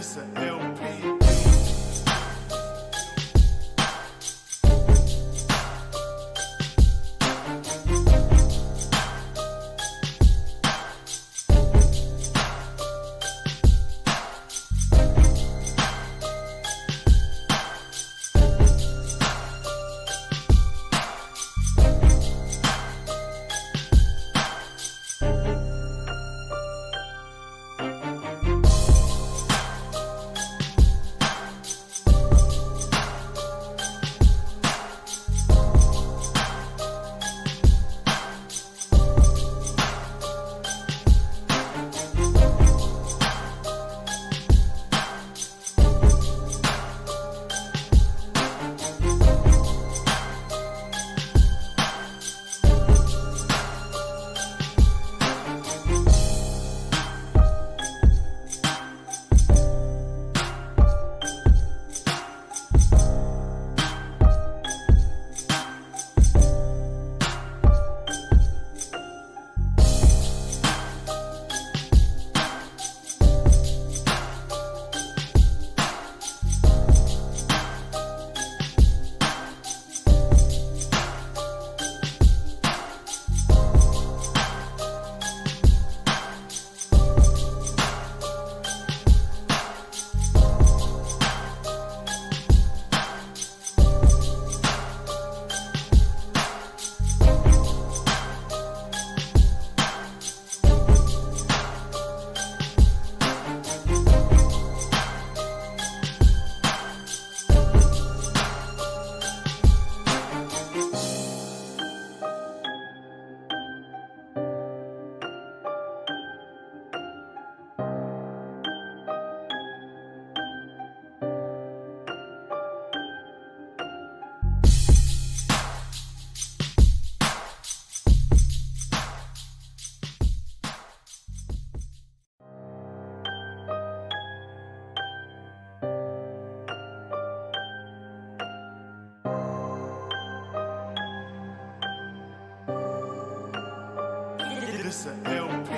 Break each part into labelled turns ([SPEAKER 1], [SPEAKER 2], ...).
[SPEAKER 1] This a LP. This a LP.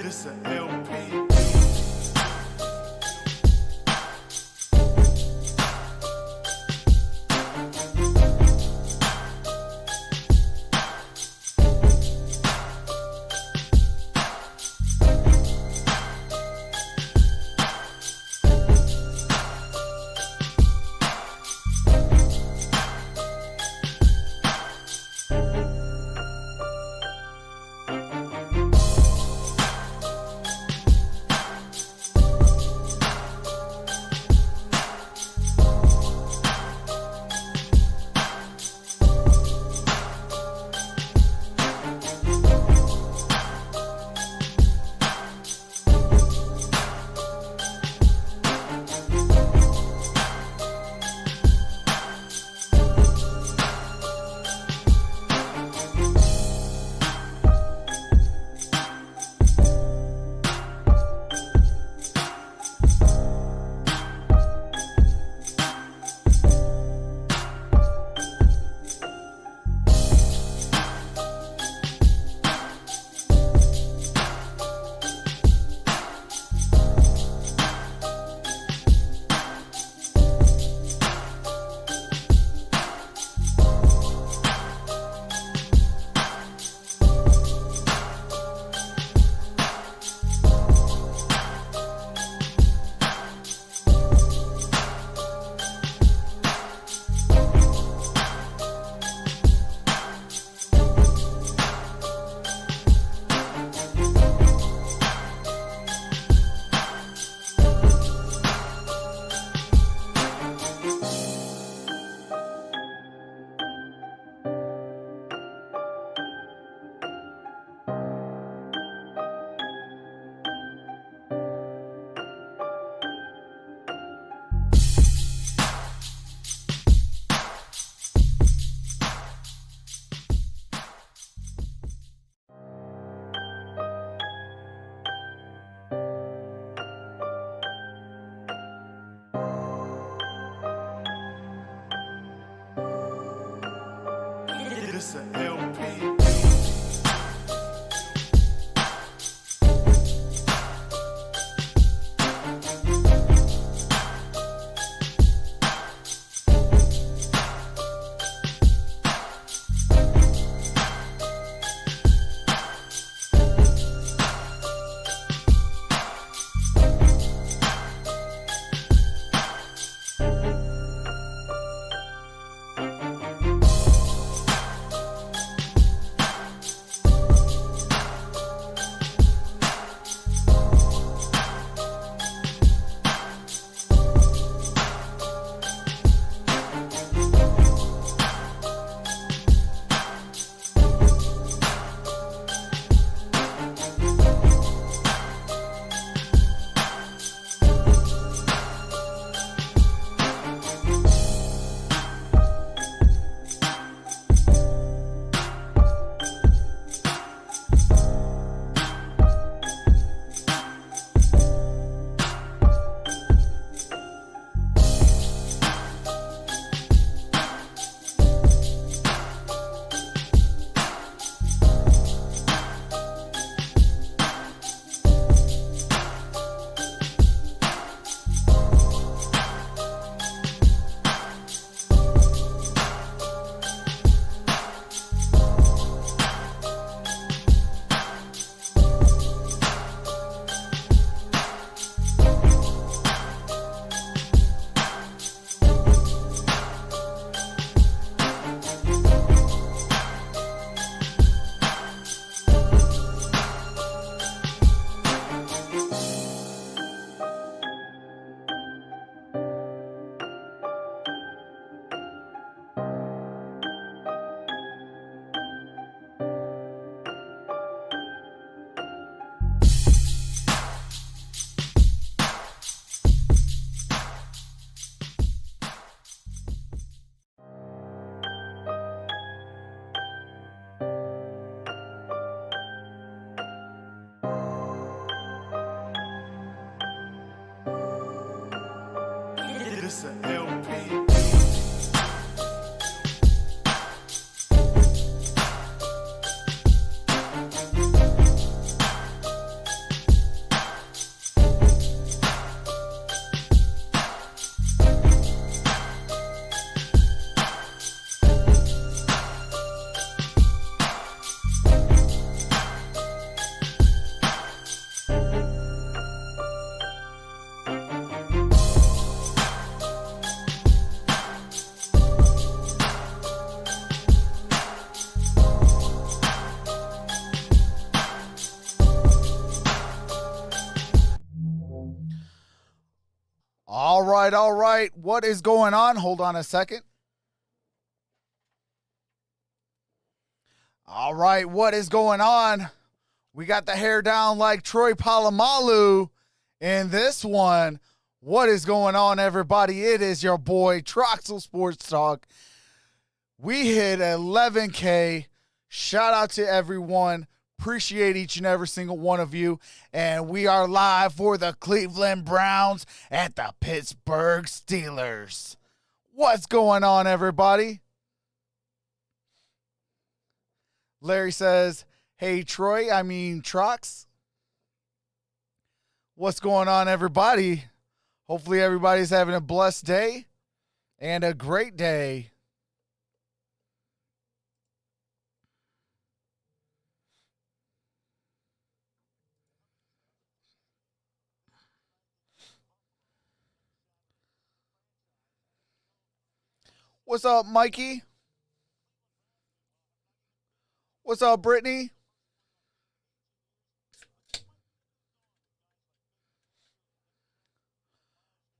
[SPEAKER 1] This a LP. This a LP.
[SPEAKER 2] All right. What is going on? Hold on a second. All right, what is going on? We got the hair down like Troy Polamalu in this one. What is going on, everybody? It is your boy, Troxel Sports Talk. We hit 11K. Shout out to everyone. Appreciate each and every single one of you. And we are live for the Cleveland Browns at the Pittsburgh Steelers. What's going on, everybody? Larry says, hey, Troy, Trox. What's going on, everybody? Hopefully everybody's having a blessed day and a great day. What's up, Mikey? What's up, Brittany?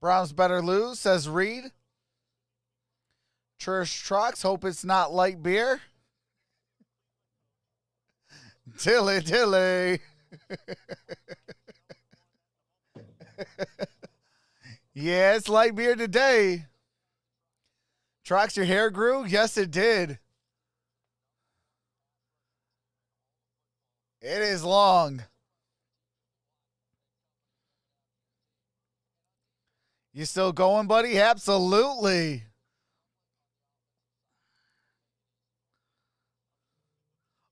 [SPEAKER 2] Browns better lose, says Reed. Church Trucks, hope it's not light beer. Tilly. Yeah, it's light beer today. Trox, your hair grew? Yes, it did. It is long. You still going, buddy? Absolutely.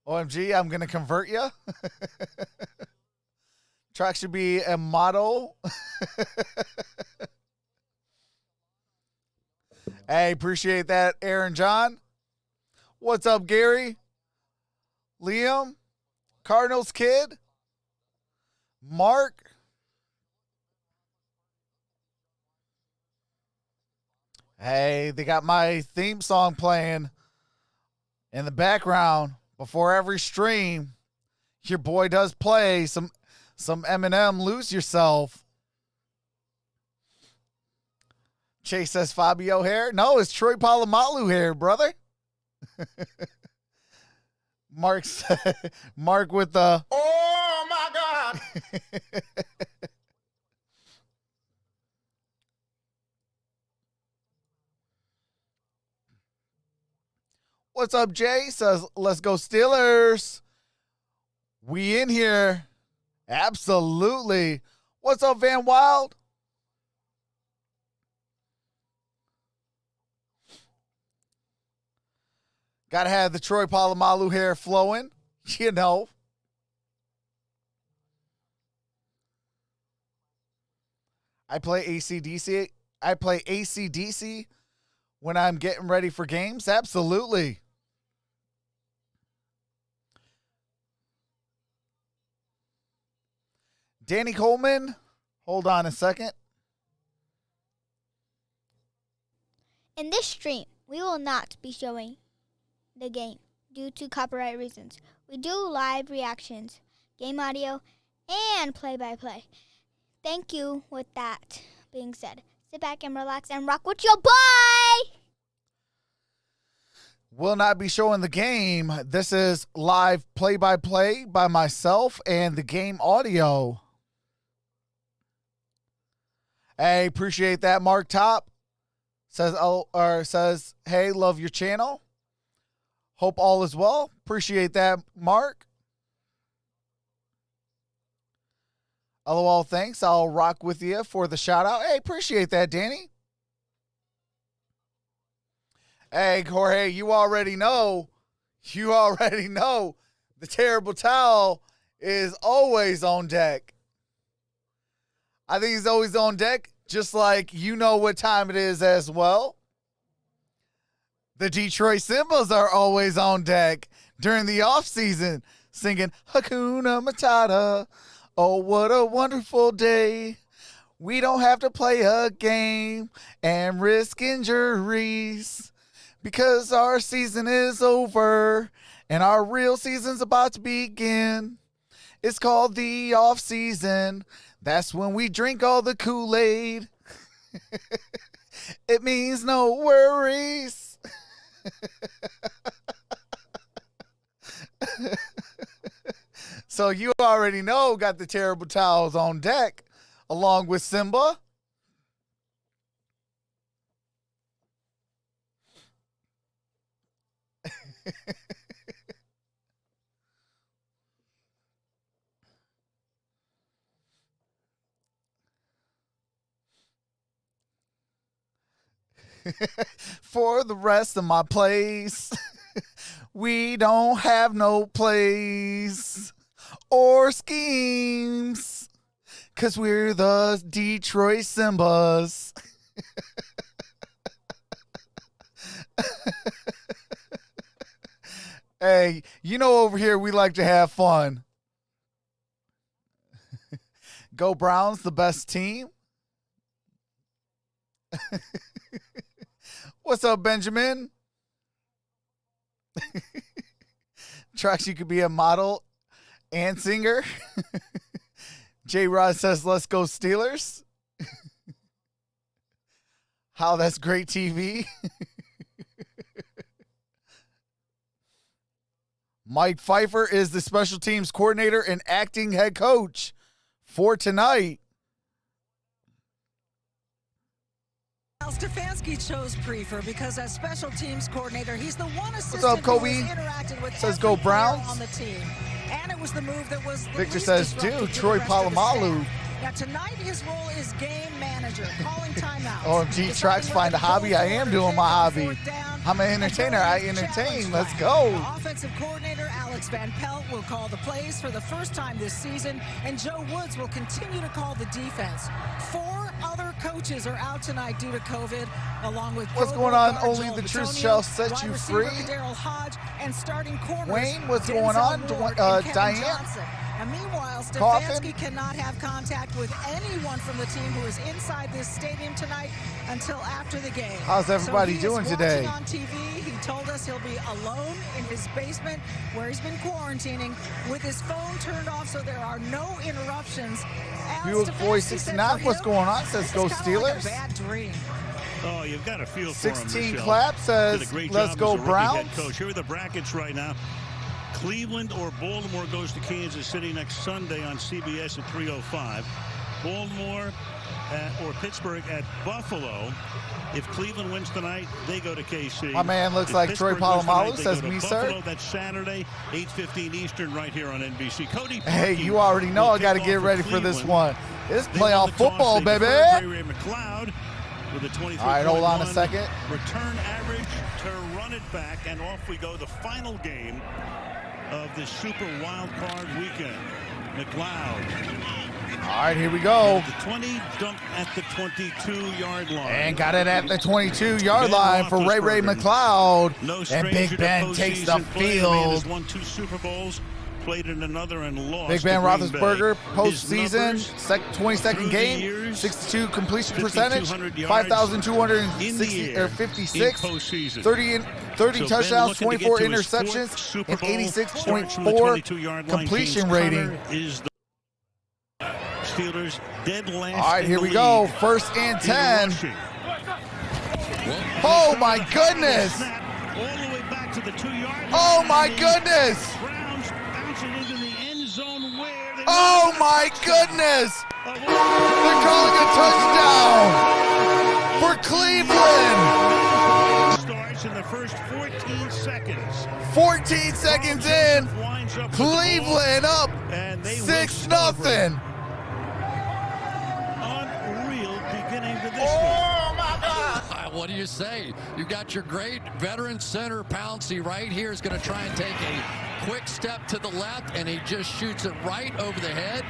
[SPEAKER 2] OMG, I'm going to convert you. Trox should be a model. Hey, appreciate that, Aaron John. What's up, Gary? Liam? Cardinals kid? Mark? Hey, they got my theme song playing in the background before every stream. Your boy does play some Eminem, Lose Yourself. Chase says Fabio hair. No, it's Troy Polamalu hair, brother. Mark with the
[SPEAKER 1] Oh my God.
[SPEAKER 2] What's up, Jay? Says, let's go Steelers. We in here. Absolutely. What's up, Van Wild? Got to have the Troy Polamalu hair flowing, you know. I play AC/DC. I play AC/DC when I'm getting ready for games. Absolutely. Danny Coleman, hold on a second.
[SPEAKER 3] In this stream, we will not be showing the game due to copyright reasons. We do live reactions, game audio, and play-by-play. Thank you. With that being said, sit back and relax and rock with your boy.
[SPEAKER 2] Will not be showing the game. This is live play-by-play by myself and the game audio. Hey, appreciate that, Mark Top. Says, hey, love your channel. Hope all is well. Appreciate that, Mark. LOL, thanks. I'll rock with you for the shout out. Hey, appreciate that, Danny. Hey, Jorge, you already know. You already know the terrible towel is always on deck. I think he's always on deck, just like you know what time it is as well. The Detroit Simbas are always on deck during the offseason, singing Hakuna Matata. Oh, what a wonderful day. We don't have to play a game and risk injuries because our season is over and our real season's about to begin. It's called the off season. That's when we drink all the Kool-Aid. It means no worries. So you already know, got the terrible towels on deck along with Simba. For the rest of my plays, we don't have no plays or schemes, 'cause we're the Detroit Simbas. Hey, you know over here we like to have fun. Go Browns, the best team. What's up, Benjamin? Trax, you could be a model and singer. J Rod says, let's go Steelers. How that's great TV. Mike Pfeiffer is the special teams coordinator and acting head coach for tonight.
[SPEAKER 4] Stefanski chose Prefer because as special teams coordinator, he's the one assistant
[SPEAKER 2] What's up, Kobe?
[SPEAKER 4] who has interacted with
[SPEAKER 2] Says
[SPEAKER 4] every
[SPEAKER 2] go
[SPEAKER 4] player
[SPEAKER 2] Browns.
[SPEAKER 4] on the team. And it was the move that was the
[SPEAKER 2] Victor
[SPEAKER 4] least
[SPEAKER 2] says,
[SPEAKER 4] disruptive
[SPEAKER 2] dude,
[SPEAKER 4] to the
[SPEAKER 2] Troy
[SPEAKER 4] rest of the
[SPEAKER 2] Polamalu.
[SPEAKER 4] staff. Now tonight his role is game manager, calling timeouts.
[SPEAKER 2] OMG, Trax, find a hobby. I am doing my hobby. I'm an entertainer. I entertain. Let's go.
[SPEAKER 4] Offensive coordinator Alex Van Pelt will call the plays for the first time this season, and Joe Woods will continue to call the defense. 4 other coaches are out tonight due to COVID, along with
[SPEAKER 2] What's
[SPEAKER 4] Pro
[SPEAKER 2] going
[SPEAKER 4] Bowl
[SPEAKER 2] on?
[SPEAKER 4] guard
[SPEAKER 2] Only
[SPEAKER 4] Joel
[SPEAKER 2] the truth
[SPEAKER 4] Bitonio,
[SPEAKER 2] shall set
[SPEAKER 4] wide
[SPEAKER 2] you
[SPEAKER 4] receiver
[SPEAKER 2] free.
[SPEAKER 4] Darryl Hodge, and starting corners
[SPEAKER 2] Wayne, what's
[SPEAKER 4] Denzel
[SPEAKER 2] going on?
[SPEAKER 4] Ward and Kevin
[SPEAKER 2] Diane?
[SPEAKER 4] Johnson. And meanwhile,
[SPEAKER 2] Coffin?
[SPEAKER 4] Stefanski cannot have contact with anyone from the team who is inside this stadium tonight until after the game.
[SPEAKER 2] How's everybody
[SPEAKER 4] so he
[SPEAKER 2] doing
[SPEAKER 4] is
[SPEAKER 2] today?
[SPEAKER 4] On TV, he told us he'll be alone in his basement where he's been quarantining with his phone turned off so there are no interruptions.
[SPEAKER 2] Buick Boy 69, what's going on? Says go Steelers.
[SPEAKER 4] Bad dream.
[SPEAKER 5] Oh, you've got to feel for him,
[SPEAKER 2] 16
[SPEAKER 5] Michelle.
[SPEAKER 2] clap says,
[SPEAKER 5] Did a great
[SPEAKER 2] let's
[SPEAKER 5] job
[SPEAKER 2] go
[SPEAKER 5] as a rookie
[SPEAKER 2] Browns.
[SPEAKER 5] head coach. Here are the brackets right now. Cleveland or Baltimore goes to Kansas City next Sunday on CBS at 3:05. Baltimore or Pittsburgh at Buffalo. If Cleveland wins tonight, they go to KC.
[SPEAKER 2] My man looks
[SPEAKER 5] If
[SPEAKER 2] like Troy
[SPEAKER 5] Pittsburgh wins
[SPEAKER 2] Polamalu,
[SPEAKER 5] tonight, they
[SPEAKER 2] says
[SPEAKER 5] go to
[SPEAKER 2] me,
[SPEAKER 5] Buffalo.
[SPEAKER 2] sir.
[SPEAKER 5] That's Saturday, 8:15 Eastern, right here on NBC. Cody
[SPEAKER 2] Hey,
[SPEAKER 5] Parkey
[SPEAKER 2] you already know
[SPEAKER 5] will
[SPEAKER 2] I got to
[SPEAKER 5] kick
[SPEAKER 2] get
[SPEAKER 5] off
[SPEAKER 2] ready for this
[SPEAKER 5] Cleveland.
[SPEAKER 2] one. It's
[SPEAKER 5] They won
[SPEAKER 2] playoff
[SPEAKER 5] the toss.
[SPEAKER 2] football,
[SPEAKER 5] They
[SPEAKER 2] baby.
[SPEAKER 5] deferred Ray McLeod with a 23.
[SPEAKER 2] All right, hold on a second.
[SPEAKER 5] Return average to run it back, and off we go. The final game of the Super Wild Card weekend. McLeod.
[SPEAKER 2] All right, here we go.
[SPEAKER 5] The 20 dumped at the 22-yard line.
[SPEAKER 2] And got it at the 22-yard
[SPEAKER 5] Ben
[SPEAKER 2] line for Ray
[SPEAKER 5] Roethlisberger.
[SPEAKER 2] McLeod.
[SPEAKER 5] No
[SPEAKER 2] And
[SPEAKER 5] stranger
[SPEAKER 2] Big
[SPEAKER 5] to
[SPEAKER 2] Ben takes the
[SPEAKER 5] postseason play. The man has
[SPEAKER 2] field.
[SPEAKER 5] won 2 Super Bowls, played in another, and lost.
[SPEAKER 2] Big Ben
[SPEAKER 5] to Green
[SPEAKER 2] Roethlisberger,
[SPEAKER 5] Bay. His numbers
[SPEAKER 2] postseason, 22nd
[SPEAKER 5] through the
[SPEAKER 2] game,
[SPEAKER 5] years,
[SPEAKER 2] 62 completion percentage,
[SPEAKER 5] 5,200 yards
[SPEAKER 2] 5,256,
[SPEAKER 5] in postseason.
[SPEAKER 2] 30
[SPEAKER 5] So Ben
[SPEAKER 2] touchdowns,
[SPEAKER 5] looking to
[SPEAKER 2] 24
[SPEAKER 5] get to his 4th
[SPEAKER 2] interceptions,
[SPEAKER 5] Super
[SPEAKER 2] and
[SPEAKER 5] Bowl.
[SPEAKER 2] 86.4
[SPEAKER 5] From the 22-yard line.
[SPEAKER 2] completion
[SPEAKER 5] James
[SPEAKER 2] rating.
[SPEAKER 5] Conner is the Steelers dead last.
[SPEAKER 2] All right,
[SPEAKER 5] in
[SPEAKER 2] here
[SPEAKER 5] the
[SPEAKER 2] we go.
[SPEAKER 5] league
[SPEAKER 2] First and
[SPEAKER 5] in
[SPEAKER 2] 10.
[SPEAKER 5] rushing.
[SPEAKER 2] Oh, my goodness.
[SPEAKER 5] Snap all the way back to the 2-yard line.
[SPEAKER 2] Oh, my
[SPEAKER 5] And the
[SPEAKER 2] goodness.
[SPEAKER 5] Browns bouncing into the end zone where they
[SPEAKER 2] Oh, my goodness. They're calling a touchdown for Cleveland.
[SPEAKER 5] starts in the first 14 seconds.
[SPEAKER 2] 14 seconds in.
[SPEAKER 5] Winds up with the ball,
[SPEAKER 2] Cleveland up
[SPEAKER 5] and they will
[SPEAKER 2] 6-0.
[SPEAKER 5] Unreal beginning to this one.
[SPEAKER 1] Oh my God!
[SPEAKER 6] What do you say? You got your great veteran center, Pouncey, right here is going to try and take a quick step to the left, and he just shoots it right over the head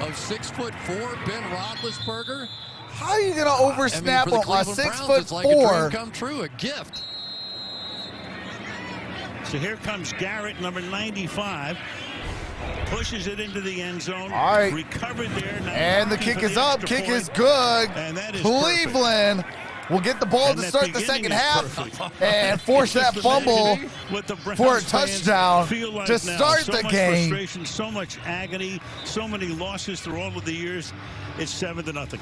[SPEAKER 6] of 6'4" Ben Roethlisberger.
[SPEAKER 2] How are you going to oversnap
[SPEAKER 6] for the
[SPEAKER 2] on a
[SPEAKER 6] Cleveland
[SPEAKER 2] 6'4"?
[SPEAKER 6] Browns, it's like a dream come true, a gift.
[SPEAKER 5] So here comes Garrett, number 95. Pushes it into the end zone.
[SPEAKER 2] All right.
[SPEAKER 5] Recovered there. Now
[SPEAKER 2] And the kick is up. Kick is good.
[SPEAKER 5] And that is
[SPEAKER 2] Cleveland will get the ball
[SPEAKER 5] And
[SPEAKER 2] to
[SPEAKER 5] that
[SPEAKER 2] start the
[SPEAKER 5] beginning
[SPEAKER 2] second
[SPEAKER 5] is
[SPEAKER 2] half
[SPEAKER 5] perfect.
[SPEAKER 2] and force that
[SPEAKER 5] Just
[SPEAKER 2] fumble
[SPEAKER 5] imagine what the Browns
[SPEAKER 2] for a
[SPEAKER 5] fans
[SPEAKER 2] touchdown
[SPEAKER 5] feel like
[SPEAKER 2] to
[SPEAKER 5] now.
[SPEAKER 2] start
[SPEAKER 5] so
[SPEAKER 2] the
[SPEAKER 5] much
[SPEAKER 2] game.
[SPEAKER 5] Frustration, so much agony, so many losses through all of the years. It's 7-0.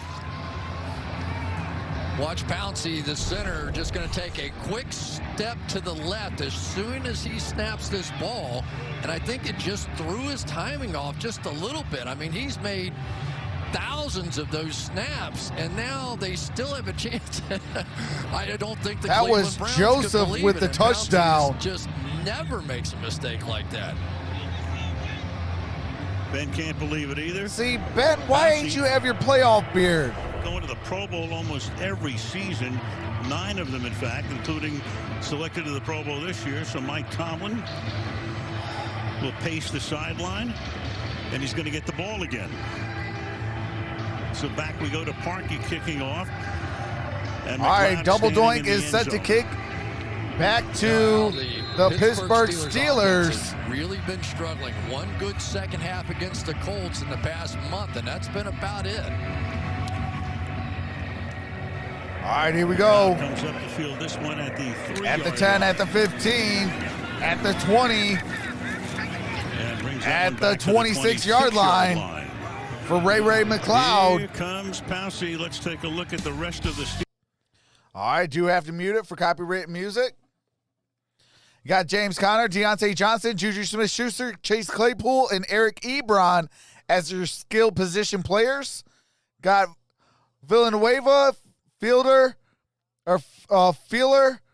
[SPEAKER 6] Watch Pouncey, the center, just going to take a quick step to the left as soon as he snaps this ball. And I think it just threw his timing off just a little bit. I mean, he's made thousands of those snaps, and now they still have a chance. I don't think the
[SPEAKER 2] That
[SPEAKER 6] Cleveland
[SPEAKER 2] was
[SPEAKER 6] Browns
[SPEAKER 2] Joseph
[SPEAKER 6] could believe
[SPEAKER 2] with
[SPEAKER 6] it,
[SPEAKER 2] the
[SPEAKER 6] and
[SPEAKER 2] touchdown.
[SPEAKER 6] Pouncey just never makes a mistake like that.
[SPEAKER 5] Ben can't believe it either.
[SPEAKER 2] See, Ben, why ain't you have your playoff beard?
[SPEAKER 5] Going to the Pro Bowl almost every season, 9 of them, in fact, including selected to the Pro Bowl this year. So Mike Tomlin will pace the sideline, and he's going to get the ball again. So back we go to Parkey kicking off. And
[SPEAKER 2] All right,
[SPEAKER 5] McLeod
[SPEAKER 2] double
[SPEAKER 5] standing
[SPEAKER 2] doink
[SPEAKER 5] in the
[SPEAKER 2] is
[SPEAKER 5] end
[SPEAKER 2] set to
[SPEAKER 5] zone.
[SPEAKER 2] kick back to the Pittsburgh
[SPEAKER 6] offense
[SPEAKER 2] Steelers.
[SPEAKER 6] has really been struggling. One good second half against the Colts in the past month, and that's been about it.
[SPEAKER 2] All right, here we go.
[SPEAKER 5] Comes up the field, this one at the 3-yard
[SPEAKER 2] At the 10,
[SPEAKER 5] line.
[SPEAKER 2] at the 15, at the 20,
[SPEAKER 5] And brings that
[SPEAKER 2] at
[SPEAKER 5] one
[SPEAKER 2] the
[SPEAKER 5] back to
[SPEAKER 2] 26-yard line. For Ray
[SPEAKER 5] Here
[SPEAKER 2] McLeod.
[SPEAKER 5] comes Pouncey. Let's take a look at the rest of the Steelers.
[SPEAKER 2] All right, do have to mute it for copyright music. You got James Conner, Deontay Johnson, Juju Smith-Schuster, Chase Claypool, and Eric Ebron as your skill position players. Got Villanueva, Fielder, Pouncey,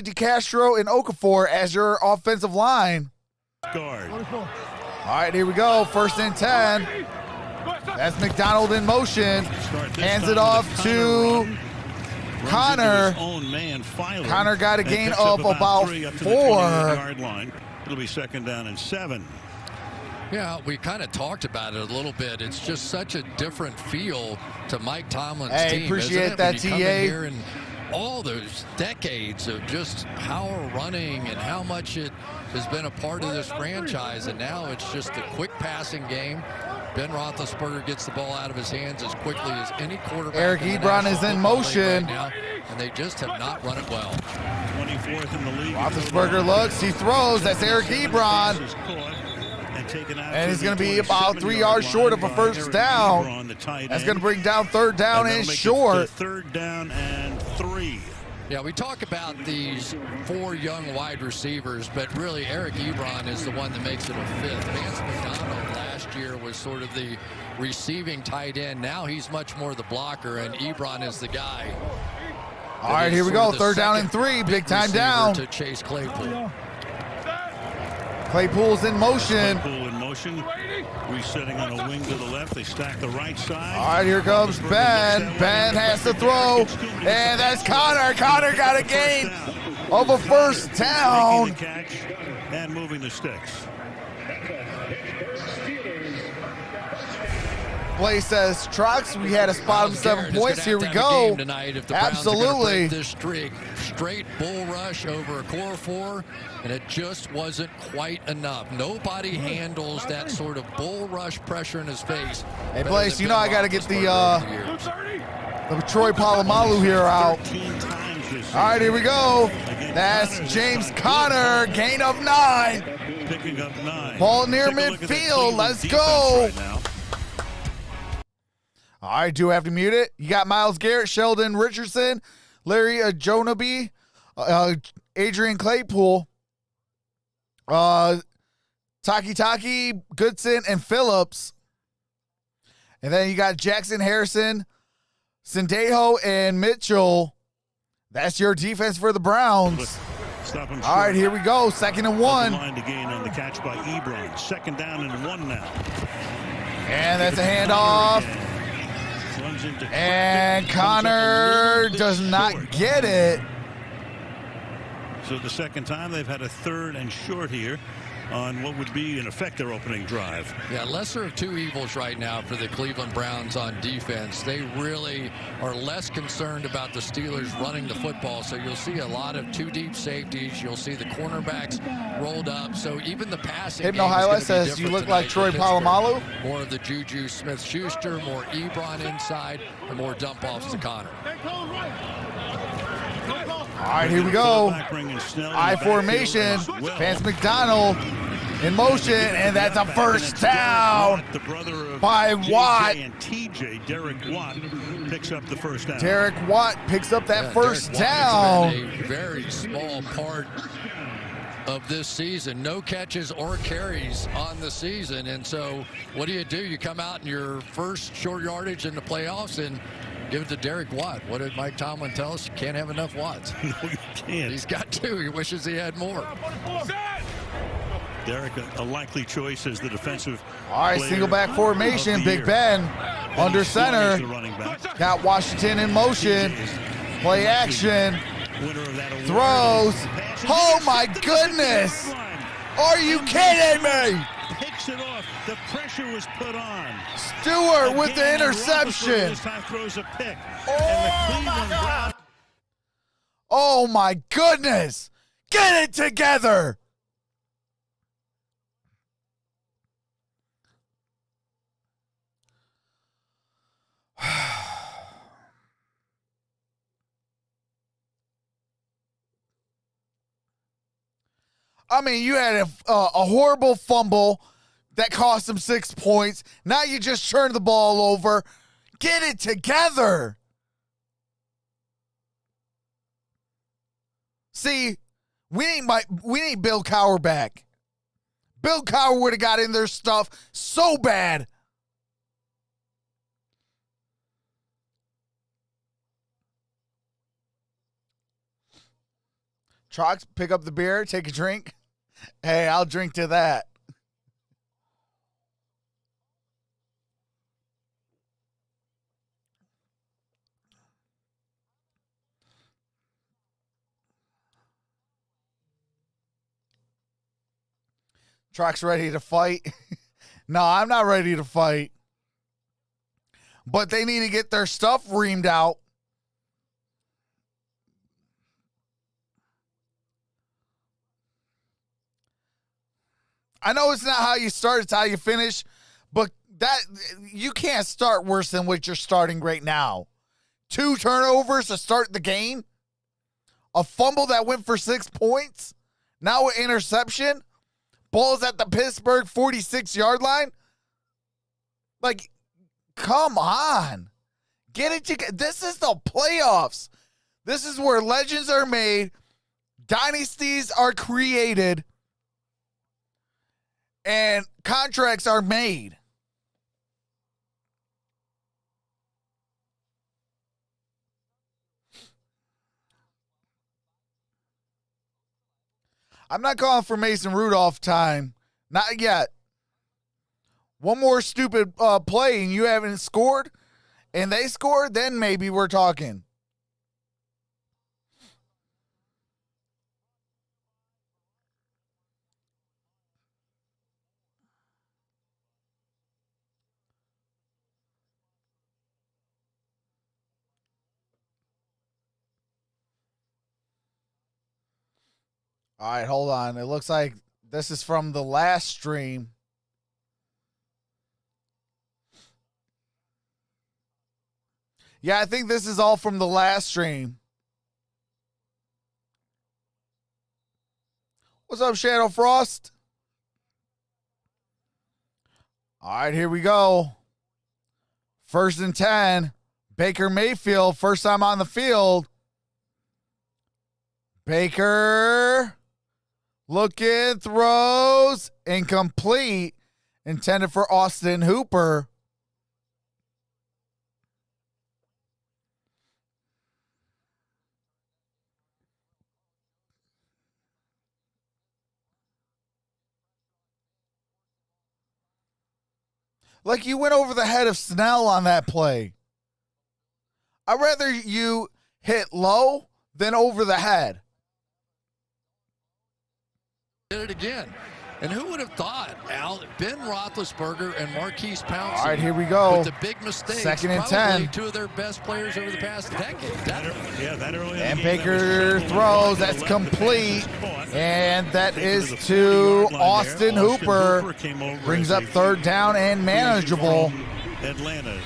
[SPEAKER 2] DeCastro, and Okafor as your offensive line.
[SPEAKER 5] Guard.
[SPEAKER 2] All right, here we go. 1st and 10. That's McDonald in motion. Hands it off to Connor.
[SPEAKER 5] Own man, Filer,
[SPEAKER 2] Connor got a
[SPEAKER 5] and
[SPEAKER 2] gain
[SPEAKER 5] picks
[SPEAKER 2] of
[SPEAKER 5] up
[SPEAKER 2] about
[SPEAKER 5] 3 up to
[SPEAKER 2] 4.
[SPEAKER 5] the 28-yard line. It'll be 2nd down and 7.
[SPEAKER 6] Yeah, we kind of talked about it a little bit. It's just such a different feel to Mike Tomlin's
[SPEAKER 2] Hey,
[SPEAKER 6] team.
[SPEAKER 2] appreciate
[SPEAKER 6] isn't it?
[SPEAKER 2] that,
[SPEAKER 6] When you come
[SPEAKER 2] TA.
[SPEAKER 6] in here and all those decades of just power running and how much it has been a part of this franchise, and now it's just a quick passing game. Ben Roethlisberger gets the ball out of his hands as quickly as any quarterback.
[SPEAKER 2] Eric
[SPEAKER 6] in the
[SPEAKER 2] Ebron
[SPEAKER 6] National
[SPEAKER 2] is in
[SPEAKER 6] Football League
[SPEAKER 2] motion.
[SPEAKER 6] right now, and they just have not run it well.
[SPEAKER 5] 24th in the league.
[SPEAKER 2] Roethlisberger looks, he throws. That's Eric Ebron.
[SPEAKER 5] Is caught and taken out
[SPEAKER 2] And
[SPEAKER 5] to
[SPEAKER 2] he's
[SPEAKER 5] the
[SPEAKER 2] going to be about 3
[SPEAKER 5] 27-yard
[SPEAKER 2] yards short of a
[SPEAKER 5] line by
[SPEAKER 2] first
[SPEAKER 5] Eric
[SPEAKER 2] down.
[SPEAKER 5] Ebron, the tight
[SPEAKER 2] That's
[SPEAKER 5] end.
[SPEAKER 2] going to bring down 3rd down
[SPEAKER 5] that'll
[SPEAKER 2] and
[SPEAKER 5] make it
[SPEAKER 2] short.
[SPEAKER 5] to 3rd down and 3.
[SPEAKER 6] Yeah, we talk about these 4 young wide receivers, but really Eric Ebron is the one that makes it a 5th. Vance McDonald last year was sort of the receiving tight end. Now he's much more the blocker, and Ebron is the guy.
[SPEAKER 2] All right, here we go. 3rd down and 3. Big time down.
[SPEAKER 6] To Chase Claypool.
[SPEAKER 2] Claypool's in motion.
[SPEAKER 5] Claypool in motion. Resetting on a wing to the left. They stack the right side.
[SPEAKER 2] All right, here comes Ben. Ben has to throw. And that's Connor. Connor got a gain of a 1st down.
[SPEAKER 5] Making the catch and moving the sticks.
[SPEAKER 2] Play says Trucks. We had a spot of 7
[SPEAKER 6] Garrett is
[SPEAKER 2] points.
[SPEAKER 6] gonna
[SPEAKER 2] Here
[SPEAKER 6] have
[SPEAKER 2] we
[SPEAKER 6] to have a
[SPEAKER 2] go.
[SPEAKER 6] game tonight if the Browns are gonna
[SPEAKER 2] Absolutely.
[SPEAKER 6] break this streak. Straight bull rush over a core 4, and it just wasn't quite enough. Nobody handles that sort of bull rush pressure in his face.
[SPEAKER 2] Hey,
[SPEAKER 6] better
[SPEAKER 2] Blaze,
[SPEAKER 6] than
[SPEAKER 2] you know
[SPEAKER 6] Ben
[SPEAKER 2] I got to get the
[SPEAKER 6] Roethlisberger over the years.
[SPEAKER 2] Troy Polamalu here out.
[SPEAKER 5] 13 times this
[SPEAKER 2] All right,
[SPEAKER 5] season.
[SPEAKER 2] here we go. That's James Conner. Gain of 9.
[SPEAKER 5] Picking up 9.
[SPEAKER 2] Ball near
[SPEAKER 5] Take a look at that
[SPEAKER 2] midfield.
[SPEAKER 5] Cleveland
[SPEAKER 2] Let's
[SPEAKER 5] defense
[SPEAKER 2] go.
[SPEAKER 5] right now.
[SPEAKER 2] All right, do have to mute it. You got Myles Garrett, Sheldon Richardson, Larry Ajonabi, Adrian Claypool, Taki, Goodson, and Phillips. And then you got Jackson, Harrison, Sendejo, and Mitchell. That's your defense for the Browns.
[SPEAKER 5] Stop him
[SPEAKER 2] All right,
[SPEAKER 5] short.
[SPEAKER 2] here we go. 2nd and 1.
[SPEAKER 5] Line to gain on the catch by Ebron. 2nd down and 1 now.
[SPEAKER 2] And that's a handoff
[SPEAKER 5] Runs into
[SPEAKER 2] And
[SPEAKER 5] traffic, comes up a
[SPEAKER 2] Connor
[SPEAKER 5] little bit
[SPEAKER 2] does not
[SPEAKER 5] short.
[SPEAKER 2] get it.
[SPEAKER 5] So the second time they've had a 3rd and short here on what would be, in effect, their opening drive.
[SPEAKER 6] Yeah, lesser of two evils right now for the Cleveland Browns on defense. They really are less concerned about the Steelers running the football, so you'll see a lot of two deep safeties. You'll see the cornerbacks rolled up, so even the passing
[SPEAKER 2] Hypno
[SPEAKER 6] game is
[SPEAKER 2] Highlight
[SPEAKER 6] gonna be
[SPEAKER 2] says,
[SPEAKER 6] different
[SPEAKER 2] you look
[SPEAKER 6] tonight
[SPEAKER 2] like
[SPEAKER 6] for
[SPEAKER 2] Troy
[SPEAKER 6] Pittsburgh.
[SPEAKER 2] Polamalu.
[SPEAKER 6] More of the Juju Smith-Schuster, more Ebron inside, and more dump-offs to Connor.
[SPEAKER 2] All right, here we go.
[SPEAKER 5] Fullback bringing Snell in
[SPEAKER 2] I
[SPEAKER 5] the
[SPEAKER 2] formation.
[SPEAKER 5] backfield as well.
[SPEAKER 2] Vance McDonald in motion, and that's a first down
[SPEAKER 5] The brother of
[SPEAKER 2] by
[SPEAKER 5] JJ
[SPEAKER 2] Watt.
[SPEAKER 5] and TJ, Derek Watt, picks up the first down.
[SPEAKER 2] Derek Watt picks up that
[SPEAKER 6] Yeah,
[SPEAKER 2] first
[SPEAKER 6] Derek Watt
[SPEAKER 2] down.
[SPEAKER 6] has been a very small part of this season. No catches or carries on the season. And so what do? You come out in your first short yardage in the playoffs and give it to Derek Watt. What did Mike Tomlin tell us? You can't have enough Watts.
[SPEAKER 5] No, you can't.
[SPEAKER 6] He's got two. He wishes he had more.
[SPEAKER 5] Derek, a likely choice as the defensive.
[SPEAKER 2] All right,
[SPEAKER 5] player
[SPEAKER 2] single back formation.
[SPEAKER 5] of the
[SPEAKER 2] Big
[SPEAKER 5] year.
[SPEAKER 2] Ben under
[SPEAKER 5] He's strong as
[SPEAKER 2] center.
[SPEAKER 5] the running back.
[SPEAKER 2] Got Washington in motion. Play action.
[SPEAKER 5] Winner of that award.
[SPEAKER 2] Throws.
[SPEAKER 5] Passes.
[SPEAKER 2] Oh my goodness. Are you kidding me?
[SPEAKER 5] Picks it off. The pressure was put on.
[SPEAKER 2] Stewart with the
[SPEAKER 5] Again,
[SPEAKER 2] interception.
[SPEAKER 5] This time throws a pick.
[SPEAKER 2] Oh,
[SPEAKER 5] And the Cleveland Browns.
[SPEAKER 2] Oh my goodness. Get it together. I mean, you had a horrible fumble that cost him 6 points. Now you just turned the ball over. Get it together. See, we need Bill Cowher back. Bill Cowher would have got in their stuff so bad. Trox, pick up the beer, take a drink. Hey, I'll drink to that. Trox ready to fight? No, I'm not ready to fight. But they need to get their stuff reamed out. I know it's not how you start, it's how you finish, but that you can't start worse than what you're starting right now. 2 turnovers to start the game, a fumble that went for 6 points, now an interception, ball's at the Pittsburgh 46-yard line. Like, come on. Get it together. This is the playoffs. This is where legends are made, dynasties are created, and contracts are made. I'm not calling for Mason Rudolph time. Not yet. One more stupid play and you haven't scored, and they scored, then maybe we're talking. All right, hold on. It looks like this is from the last stream. Yeah, I think this is all from the last stream. What's up, Shadow Frost? All right, here we go. 1st and 10. Baker Mayfield, first time on the field. Baker looking, throws, incomplete. Intended for Austin Hooper. Like, you went over the head of Snell on that play. I'd rather you hit low than over the head.
[SPEAKER 6] Did it again. And who would have thought, Al, Ben Roethlisberger and Marquise Pouncey.
[SPEAKER 2] All right, here we go.
[SPEAKER 6] With the big mistakes.
[SPEAKER 2] Second and
[SPEAKER 6] probably
[SPEAKER 2] 10.
[SPEAKER 6] Two of their best players over the past decade.
[SPEAKER 5] That early.
[SPEAKER 2] And Baker throws. That's complete. And that is to Austin Hooper. Brings up third down and manageable.
[SPEAKER 5] Atlanta.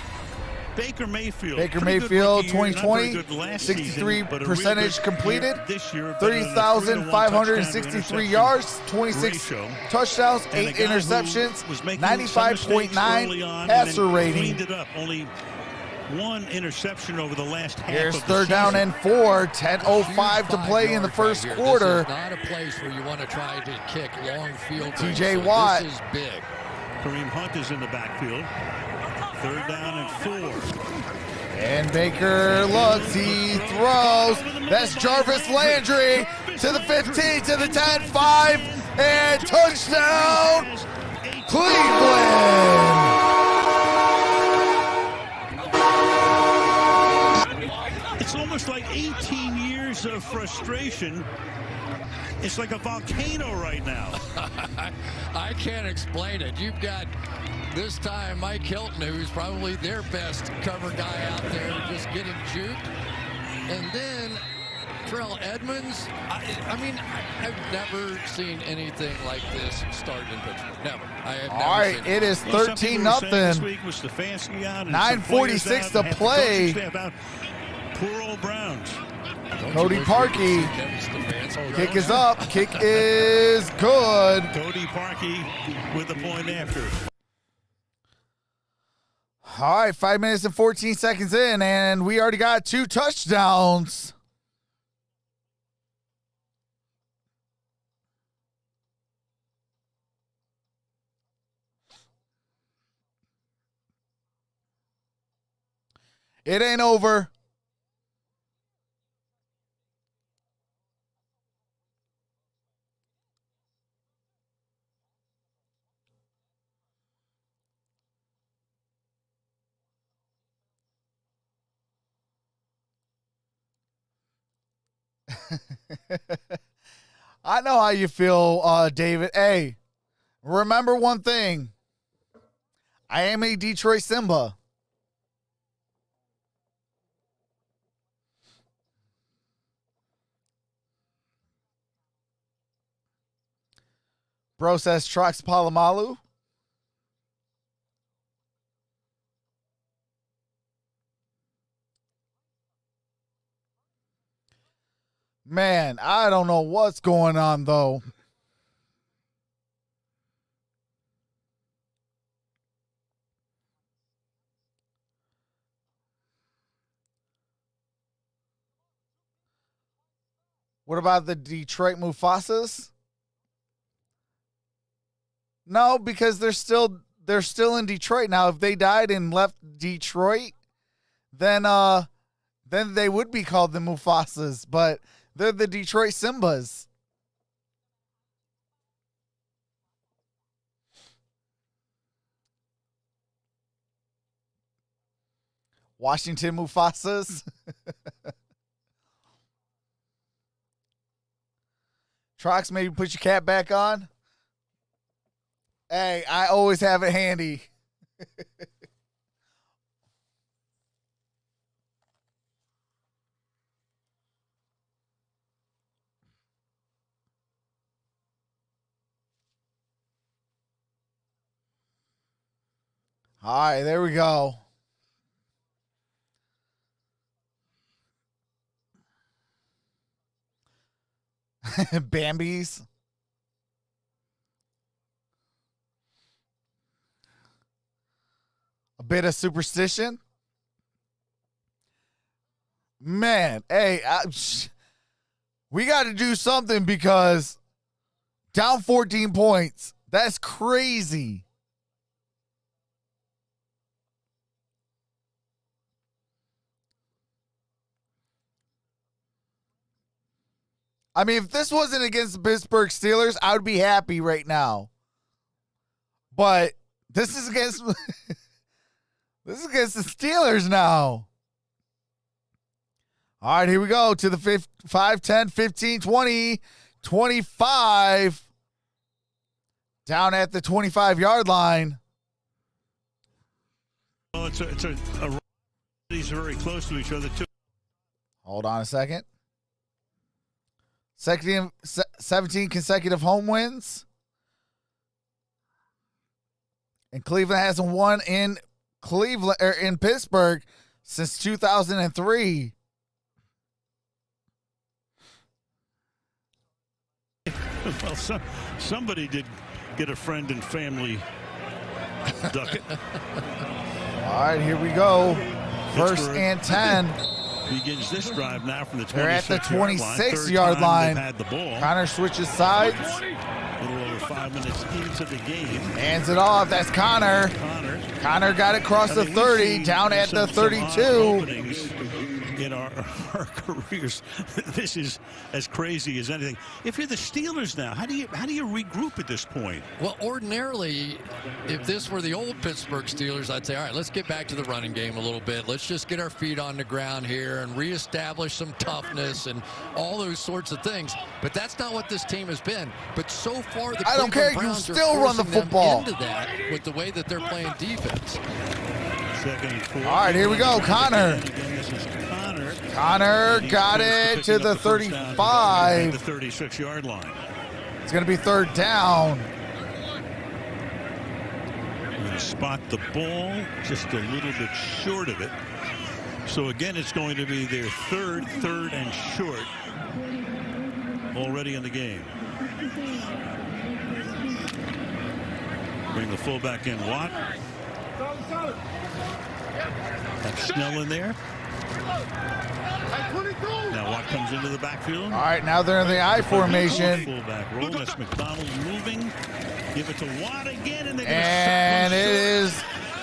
[SPEAKER 5] Baker Mayfield.
[SPEAKER 2] 2020, 63% completed, 30,563 yards, 26 touchdowns, 8 interceptions, 95.9 passer rating.
[SPEAKER 5] Only one interception over the last half.
[SPEAKER 2] Here's
[SPEAKER 5] of the
[SPEAKER 2] third down
[SPEAKER 5] season.
[SPEAKER 2] and 4, 10:05 to play in the first quarter.
[SPEAKER 6] This is not a place where you want to try to kick long field goals.
[SPEAKER 2] TJ Watt.
[SPEAKER 6] This is big.
[SPEAKER 5] Kareem Hunt is in the backfield. Third down and 4.
[SPEAKER 2] And Baker looks, he throws. That's Jarvis Landry to the 15, to the 10, 5, and touchdown, Cleveland.
[SPEAKER 5] It's almost like 18 years of frustration. It's like a volcano right now.
[SPEAKER 6] I can't explain it. You've got this time Mike Hilton, who's probably their best cover guy out there, just getting juked. And then Terrell Edmonds. I mean, I've never seen anything like this start in Pittsburgh. Never. I have never
[SPEAKER 2] All right,
[SPEAKER 6] seen
[SPEAKER 2] it is
[SPEAKER 5] Well, some people were saying this
[SPEAKER 2] 13-0.
[SPEAKER 5] week was Stefanski out and
[SPEAKER 2] 9:46
[SPEAKER 5] some
[SPEAKER 2] to
[SPEAKER 5] players out,
[SPEAKER 2] play.
[SPEAKER 5] and half the coaching staff out. Poor old Browns.
[SPEAKER 2] Cody Parkey. Kick is up. Kick is good.
[SPEAKER 5] Cody Parkey with the point after.
[SPEAKER 2] All right, 5 minutes and 14 seconds in, and we already got 2 touchdowns. It ain't over. I know how you feel, David. Hey, remember one thing. I am a Detroit Simba. Bro says Trox Palamalu. Man, I don't know what's going on, though. What about the Detroit Mufasas? No, because they're still in Detroit now. If they died and left Detroit, then they would be called the Mufasas, but they're the Detroit Simbas. Washington Mufasas. Trox, maybe put your cap back on. Hey, I always have it handy. All right, there we go. Bambi's. A bit of superstition. Man, hey, we got to do something because down 14 points. That's crazy. I mean, if this wasn't against the Pittsburgh Steelers, I would be happy right now. But this is against this is against the Steelers now. All right, here we go to the 5, 10, 15, 20, 25. Down at the 25-yard line.
[SPEAKER 5] Well, these are very close to each other, too.
[SPEAKER 2] Hold on a second. 17 consecutive home wins. And Cleveland hasn't won in Pittsburgh since 2003.
[SPEAKER 5] Well, somebody did get a friend and family ducket.
[SPEAKER 2] All right, here we go. First and 10.
[SPEAKER 5] Begins this drive now from the 26-yard line.
[SPEAKER 2] They're at the 26-yard line.
[SPEAKER 5] Had the ball.
[SPEAKER 2] Connor switches sides.
[SPEAKER 5] A little over 5 minutes into the game.
[SPEAKER 2] Hands it off. That's Connor. Connor got it across the 30, down at the 32.
[SPEAKER 5] In our careers, this is as crazy as anything. If you're the Steelers now, how do you regroup at this point?
[SPEAKER 6] Well, ordinarily, if this were the old Pittsburgh Steelers, I'd say, all right, let's get back to the running game a little bit. Let's just get our feet on the ground here and reestablish some toughness and all those sorts of things. But that's not what this team has been. But so far, the
[SPEAKER 2] I don't care.
[SPEAKER 6] Cleveland
[SPEAKER 2] You
[SPEAKER 6] Browns
[SPEAKER 2] still
[SPEAKER 6] are
[SPEAKER 2] run the
[SPEAKER 6] forcing them
[SPEAKER 2] football.
[SPEAKER 6] into that with the way that they're playing defense.
[SPEAKER 5] Second and 4.
[SPEAKER 2] All right, here we go. Connor.
[SPEAKER 5] Again, this is Connor.
[SPEAKER 2] Connor got it to the 35.
[SPEAKER 5] The 36-yard line.
[SPEAKER 2] It's going to be third down.
[SPEAKER 5] We're going to spot the ball just a little bit short of it. So again, it's going to be their third and short already in the game. Bring the fullback in, Watt. Have Snell in there. Now Watt comes into the backfield.
[SPEAKER 2] All right, now they're in the I formation.
[SPEAKER 5] Fullback roll. That's McDonald moving. Give it to Watt again, and
[SPEAKER 2] And it is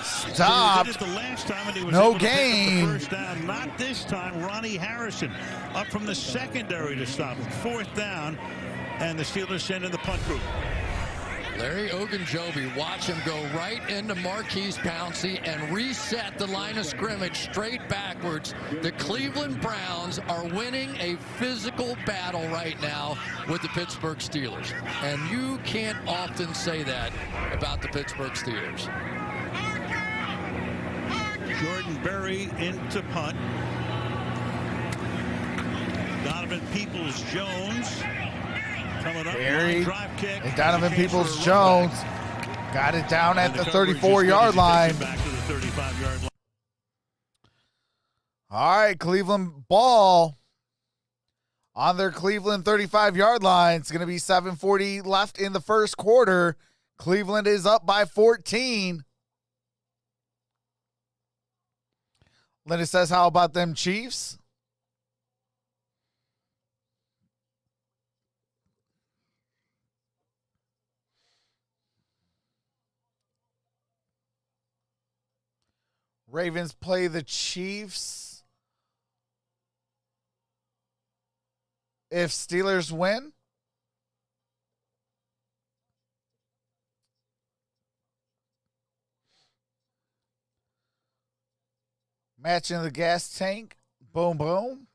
[SPEAKER 2] stopped.
[SPEAKER 5] He did it the last time, and he was
[SPEAKER 2] No
[SPEAKER 5] able to pick up the
[SPEAKER 2] gain.
[SPEAKER 5] first down. Not this time. Ronnie Harrison up from the secondary to stop him. Fourth down, and the Steelers send in the punt group.
[SPEAKER 6] Larry Ogunjobi, watch him go right into Marquise Pouncey and reset the line of scrimmage straight backwards. The Cleveland Browns are winning a physical battle right now with the Pittsburgh Steelers. And you can't often say that about the Pittsburgh Steelers.
[SPEAKER 5] Jordan Berry into punt. Donovan Peoples-Jones coming up.
[SPEAKER 2] Berry
[SPEAKER 5] Drive kick.
[SPEAKER 2] and Donovan Peoples-Jones got it down at the 34-yard line.
[SPEAKER 5] Back to the 35-yard line.
[SPEAKER 2] All right, Cleveland ball on their Cleveland 35-yard line. It's going to be 7:40 left in the first quarter. Cleveland is up by 14. Linda says, how about them Chiefs? Ravens play the Chiefs if Steelers win. Match in the gas tank. Boom, boom.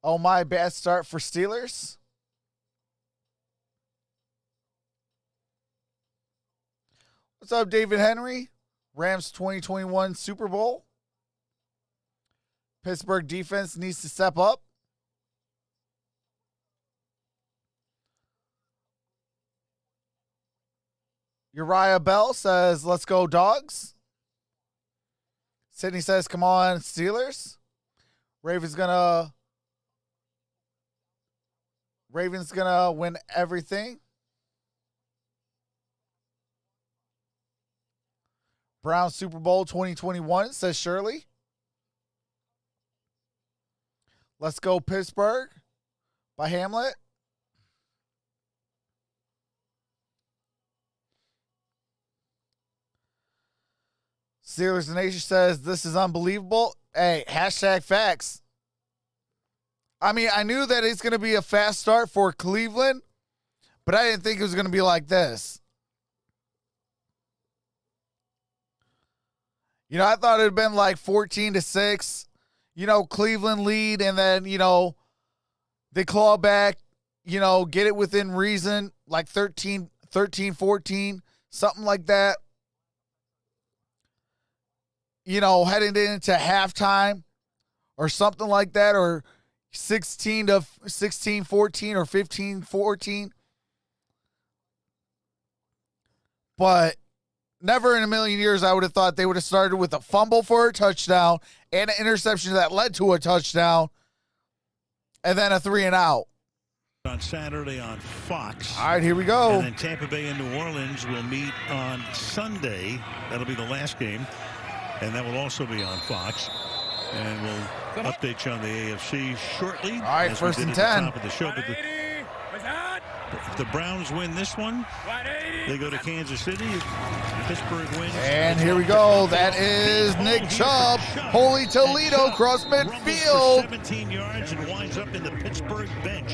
[SPEAKER 2] Oh, my bad start for Steelers. What's up, David Henry? Rams 2021 Super Bowl. Pittsburgh defense needs to step up. Uriah Bell says, let's go, Dogs. Sydney says, come on, Steelers. Ravens gonna win everything. Browns Super Bowl 2021, says Shirley. Let's go, Pittsburgh by Hamlet. Steelers Nation says, this is unbelievable. Hey, hashtag facts. I mean, I knew that it's going to be a fast start for Cleveland, but I didn't think it was going to be like this. You know, I thought it would have been like 14-6. You know, Cleveland lead, and then, you know, they claw back, you know, get it within reason, like 13-14, something like that. You know, heading into halftime or something like that, or 16-14 or 15-14. But never in a million years I would have thought they would have started with a fumble for a touchdown and an interception that led to a touchdown and then a 3-and-out.
[SPEAKER 5] On Saturday on Fox.
[SPEAKER 2] All right, here we go.
[SPEAKER 5] And then Tampa Bay and New Orleans will meet on Sunday. That'll be the last game. And that will also be on Fox. And we'll update you on the AFC shortly.
[SPEAKER 2] All right,
[SPEAKER 5] as
[SPEAKER 2] first
[SPEAKER 5] we did
[SPEAKER 2] and
[SPEAKER 5] at
[SPEAKER 2] 10.
[SPEAKER 5] the top of the show. But if the Browns win this one, they go to Kansas City. Pittsburgh wins.
[SPEAKER 2] And here we go. That is Nick Chubb. Holy Toledo cross midfield.
[SPEAKER 5] 17 yards and winds up in the Pittsburgh bench.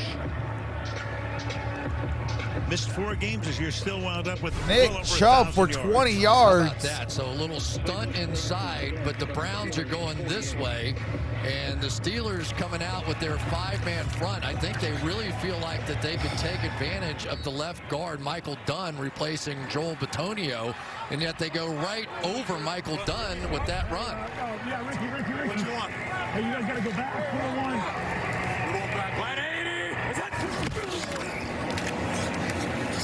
[SPEAKER 5] Missed 4 games this year, still wound up with
[SPEAKER 2] Nick
[SPEAKER 5] well over
[SPEAKER 2] Chubb for
[SPEAKER 5] 1,000
[SPEAKER 2] 20
[SPEAKER 5] yards.
[SPEAKER 2] yards.
[SPEAKER 6] How about that? So a little stunt inside, but the Browns are going this way, and the Steelers coming out with their 5-man front. I think they really feel like that they could take advantage of the left guard, Michael Dunn, replacing Joel Bitonio, and yet they go right over Michael Dunn with that run.
[SPEAKER 1] What you want?
[SPEAKER 7] Hey, you guys got to go back. 401.
[SPEAKER 1] We're going back. 180. Is that?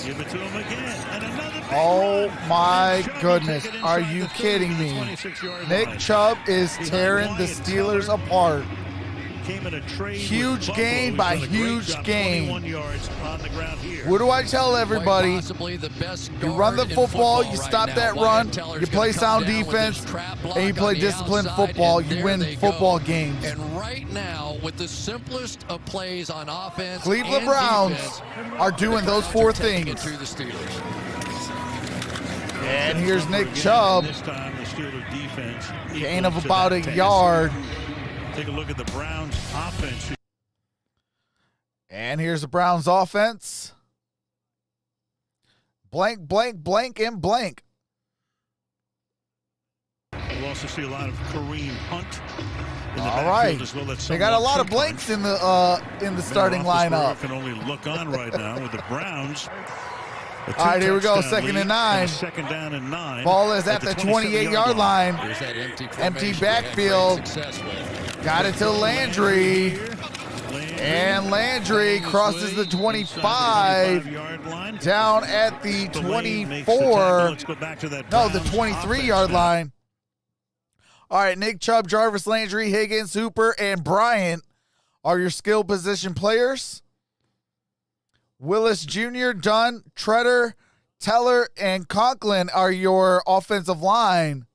[SPEAKER 5] Give it to him again. And another big
[SPEAKER 2] Oh
[SPEAKER 5] run.
[SPEAKER 2] my
[SPEAKER 5] And Chubb
[SPEAKER 2] goodness.
[SPEAKER 5] will take it
[SPEAKER 2] Are
[SPEAKER 5] inside
[SPEAKER 2] you
[SPEAKER 5] the 30
[SPEAKER 2] kidding
[SPEAKER 5] to the
[SPEAKER 2] me?
[SPEAKER 5] 26-yard
[SPEAKER 2] Nick
[SPEAKER 5] line.
[SPEAKER 2] Chubb is
[SPEAKER 5] Behind
[SPEAKER 2] tearing the
[SPEAKER 5] Wyatt
[SPEAKER 2] Steelers
[SPEAKER 5] Teller.
[SPEAKER 2] apart.
[SPEAKER 5] Came in a trade
[SPEAKER 2] Huge
[SPEAKER 5] with Buffalo.
[SPEAKER 2] gain
[SPEAKER 5] He's
[SPEAKER 2] by
[SPEAKER 5] done a great
[SPEAKER 2] huge
[SPEAKER 5] job,
[SPEAKER 2] gain.
[SPEAKER 5] 21 yards on the ground here.
[SPEAKER 2] What do I tell everybody?
[SPEAKER 6] Quite possibly the best
[SPEAKER 2] You run the
[SPEAKER 6] guard in
[SPEAKER 2] football, you
[SPEAKER 6] right
[SPEAKER 2] stop
[SPEAKER 6] now.
[SPEAKER 2] that
[SPEAKER 6] Wyatt
[SPEAKER 2] run,
[SPEAKER 6] Teller's
[SPEAKER 2] you
[SPEAKER 6] gonna
[SPEAKER 2] play
[SPEAKER 6] come
[SPEAKER 2] sound
[SPEAKER 6] down with
[SPEAKER 2] defense,
[SPEAKER 6] his trap block
[SPEAKER 2] and you play
[SPEAKER 6] on the
[SPEAKER 2] disciplined
[SPEAKER 6] outside,
[SPEAKER 2] football.
[SPEAKER 6] and
[SPEAKER 2] You
[SPEAKER 6] there
[SPEAKER 2] win
[SPEAKER 6] they
[SPEAKER 2] football
[SPEAKER 6] go.
[SPEAKER 2] games.
[SPEAKER 6] And right now, with the simplest of plays on offense,
[SPEAKER 2] Cleveland
[SPEAKER 6] and
[SPEAKER 2] Browns
[SPEAKER 6] defense,
[SPEAKER 2] are doing those
[SPEAKER 6] the
[SPEAKER 2] 4
[SPEAKER 6] Browns are taking it
[SPEAKER 2] things.
[SPEAKER 6] to the Steelers.
[SPEAKER 2] And here's Nick
[SPEAKER 5] Again,
[SPEAKER 2] Chubb.
[SPEAKER 5] This time the Steelers defense
[SPEAKER 2] Gain
[SPEAKER 5] equal
[SPEAKER 2] of
[SPEAKER 5] to
[SPEAKER 2] about
[SPEAKER 5] that
[SPEAKER 2] a
[SPEAKER 5] task.
[SPEAKER 2] yard.
[SPEAKER 5] Take a look at the Browns offense.
[SPEAKER 2] And here's the Browns offense. Blank, blank, blank, and blank.
[SPEAKER 5] We'll also see a lot of Kareem Hunt in the
[SPEAKER 2] All
[SPEAKER 5] backfield
[SPEAKER 2] right.
[SPEAKER 5] as well. That's
[SPEAKER 2] They got a lot of
[SPEAKER 5] somewhat
[SPEAKER 2] blanks in the starting
[SPEAKER 5] Ben Roethlisberger
[SPEAKER 2] lineup.
[SPEAKER 5] can only look on right now with the Browns.
[SPEAKER 2] All right, here we go.
[SPEAKER 5] 2-touchdown
[SPEAKER 2] 2nd
[SPEAKER 5] lead
[SPEAKER 2] and 9.
[SPEAKER 5] a 2nd down and 9.
[SPEAKER 2] Ball is at the 28-yard line.
[SPEAKER 6] There's that empty
[SPEAKER 2] Empty
[SPEAKER 6] formation they had great
[SPEAKER 2] backfield.
[SPEAKER 6] success with.
[SPEAKER 2] Got it to Landry. And Landry crosses the 25
[SPEAKER 5] 25-yard line.
[SPEAKER 2] down at the
[SPEAKER 5] Spillane makes the tackle.
[SPEAKER 2] 24.
[SPEAKER 5] Let's go back to that
[SPEAKER 2] No, the
[SPEAKER 5] Browns
[SPEAKER 2] 23-yard
[SPEAKER 5] offense now.
[SPEAKER 2] line. All right, Nick Chubb, Jarvis Landry, Higgins, Hooper, and Bryant are your skill position players. Willis Jr., Dunn, Treader, Teller, and Conklin are your offensive line.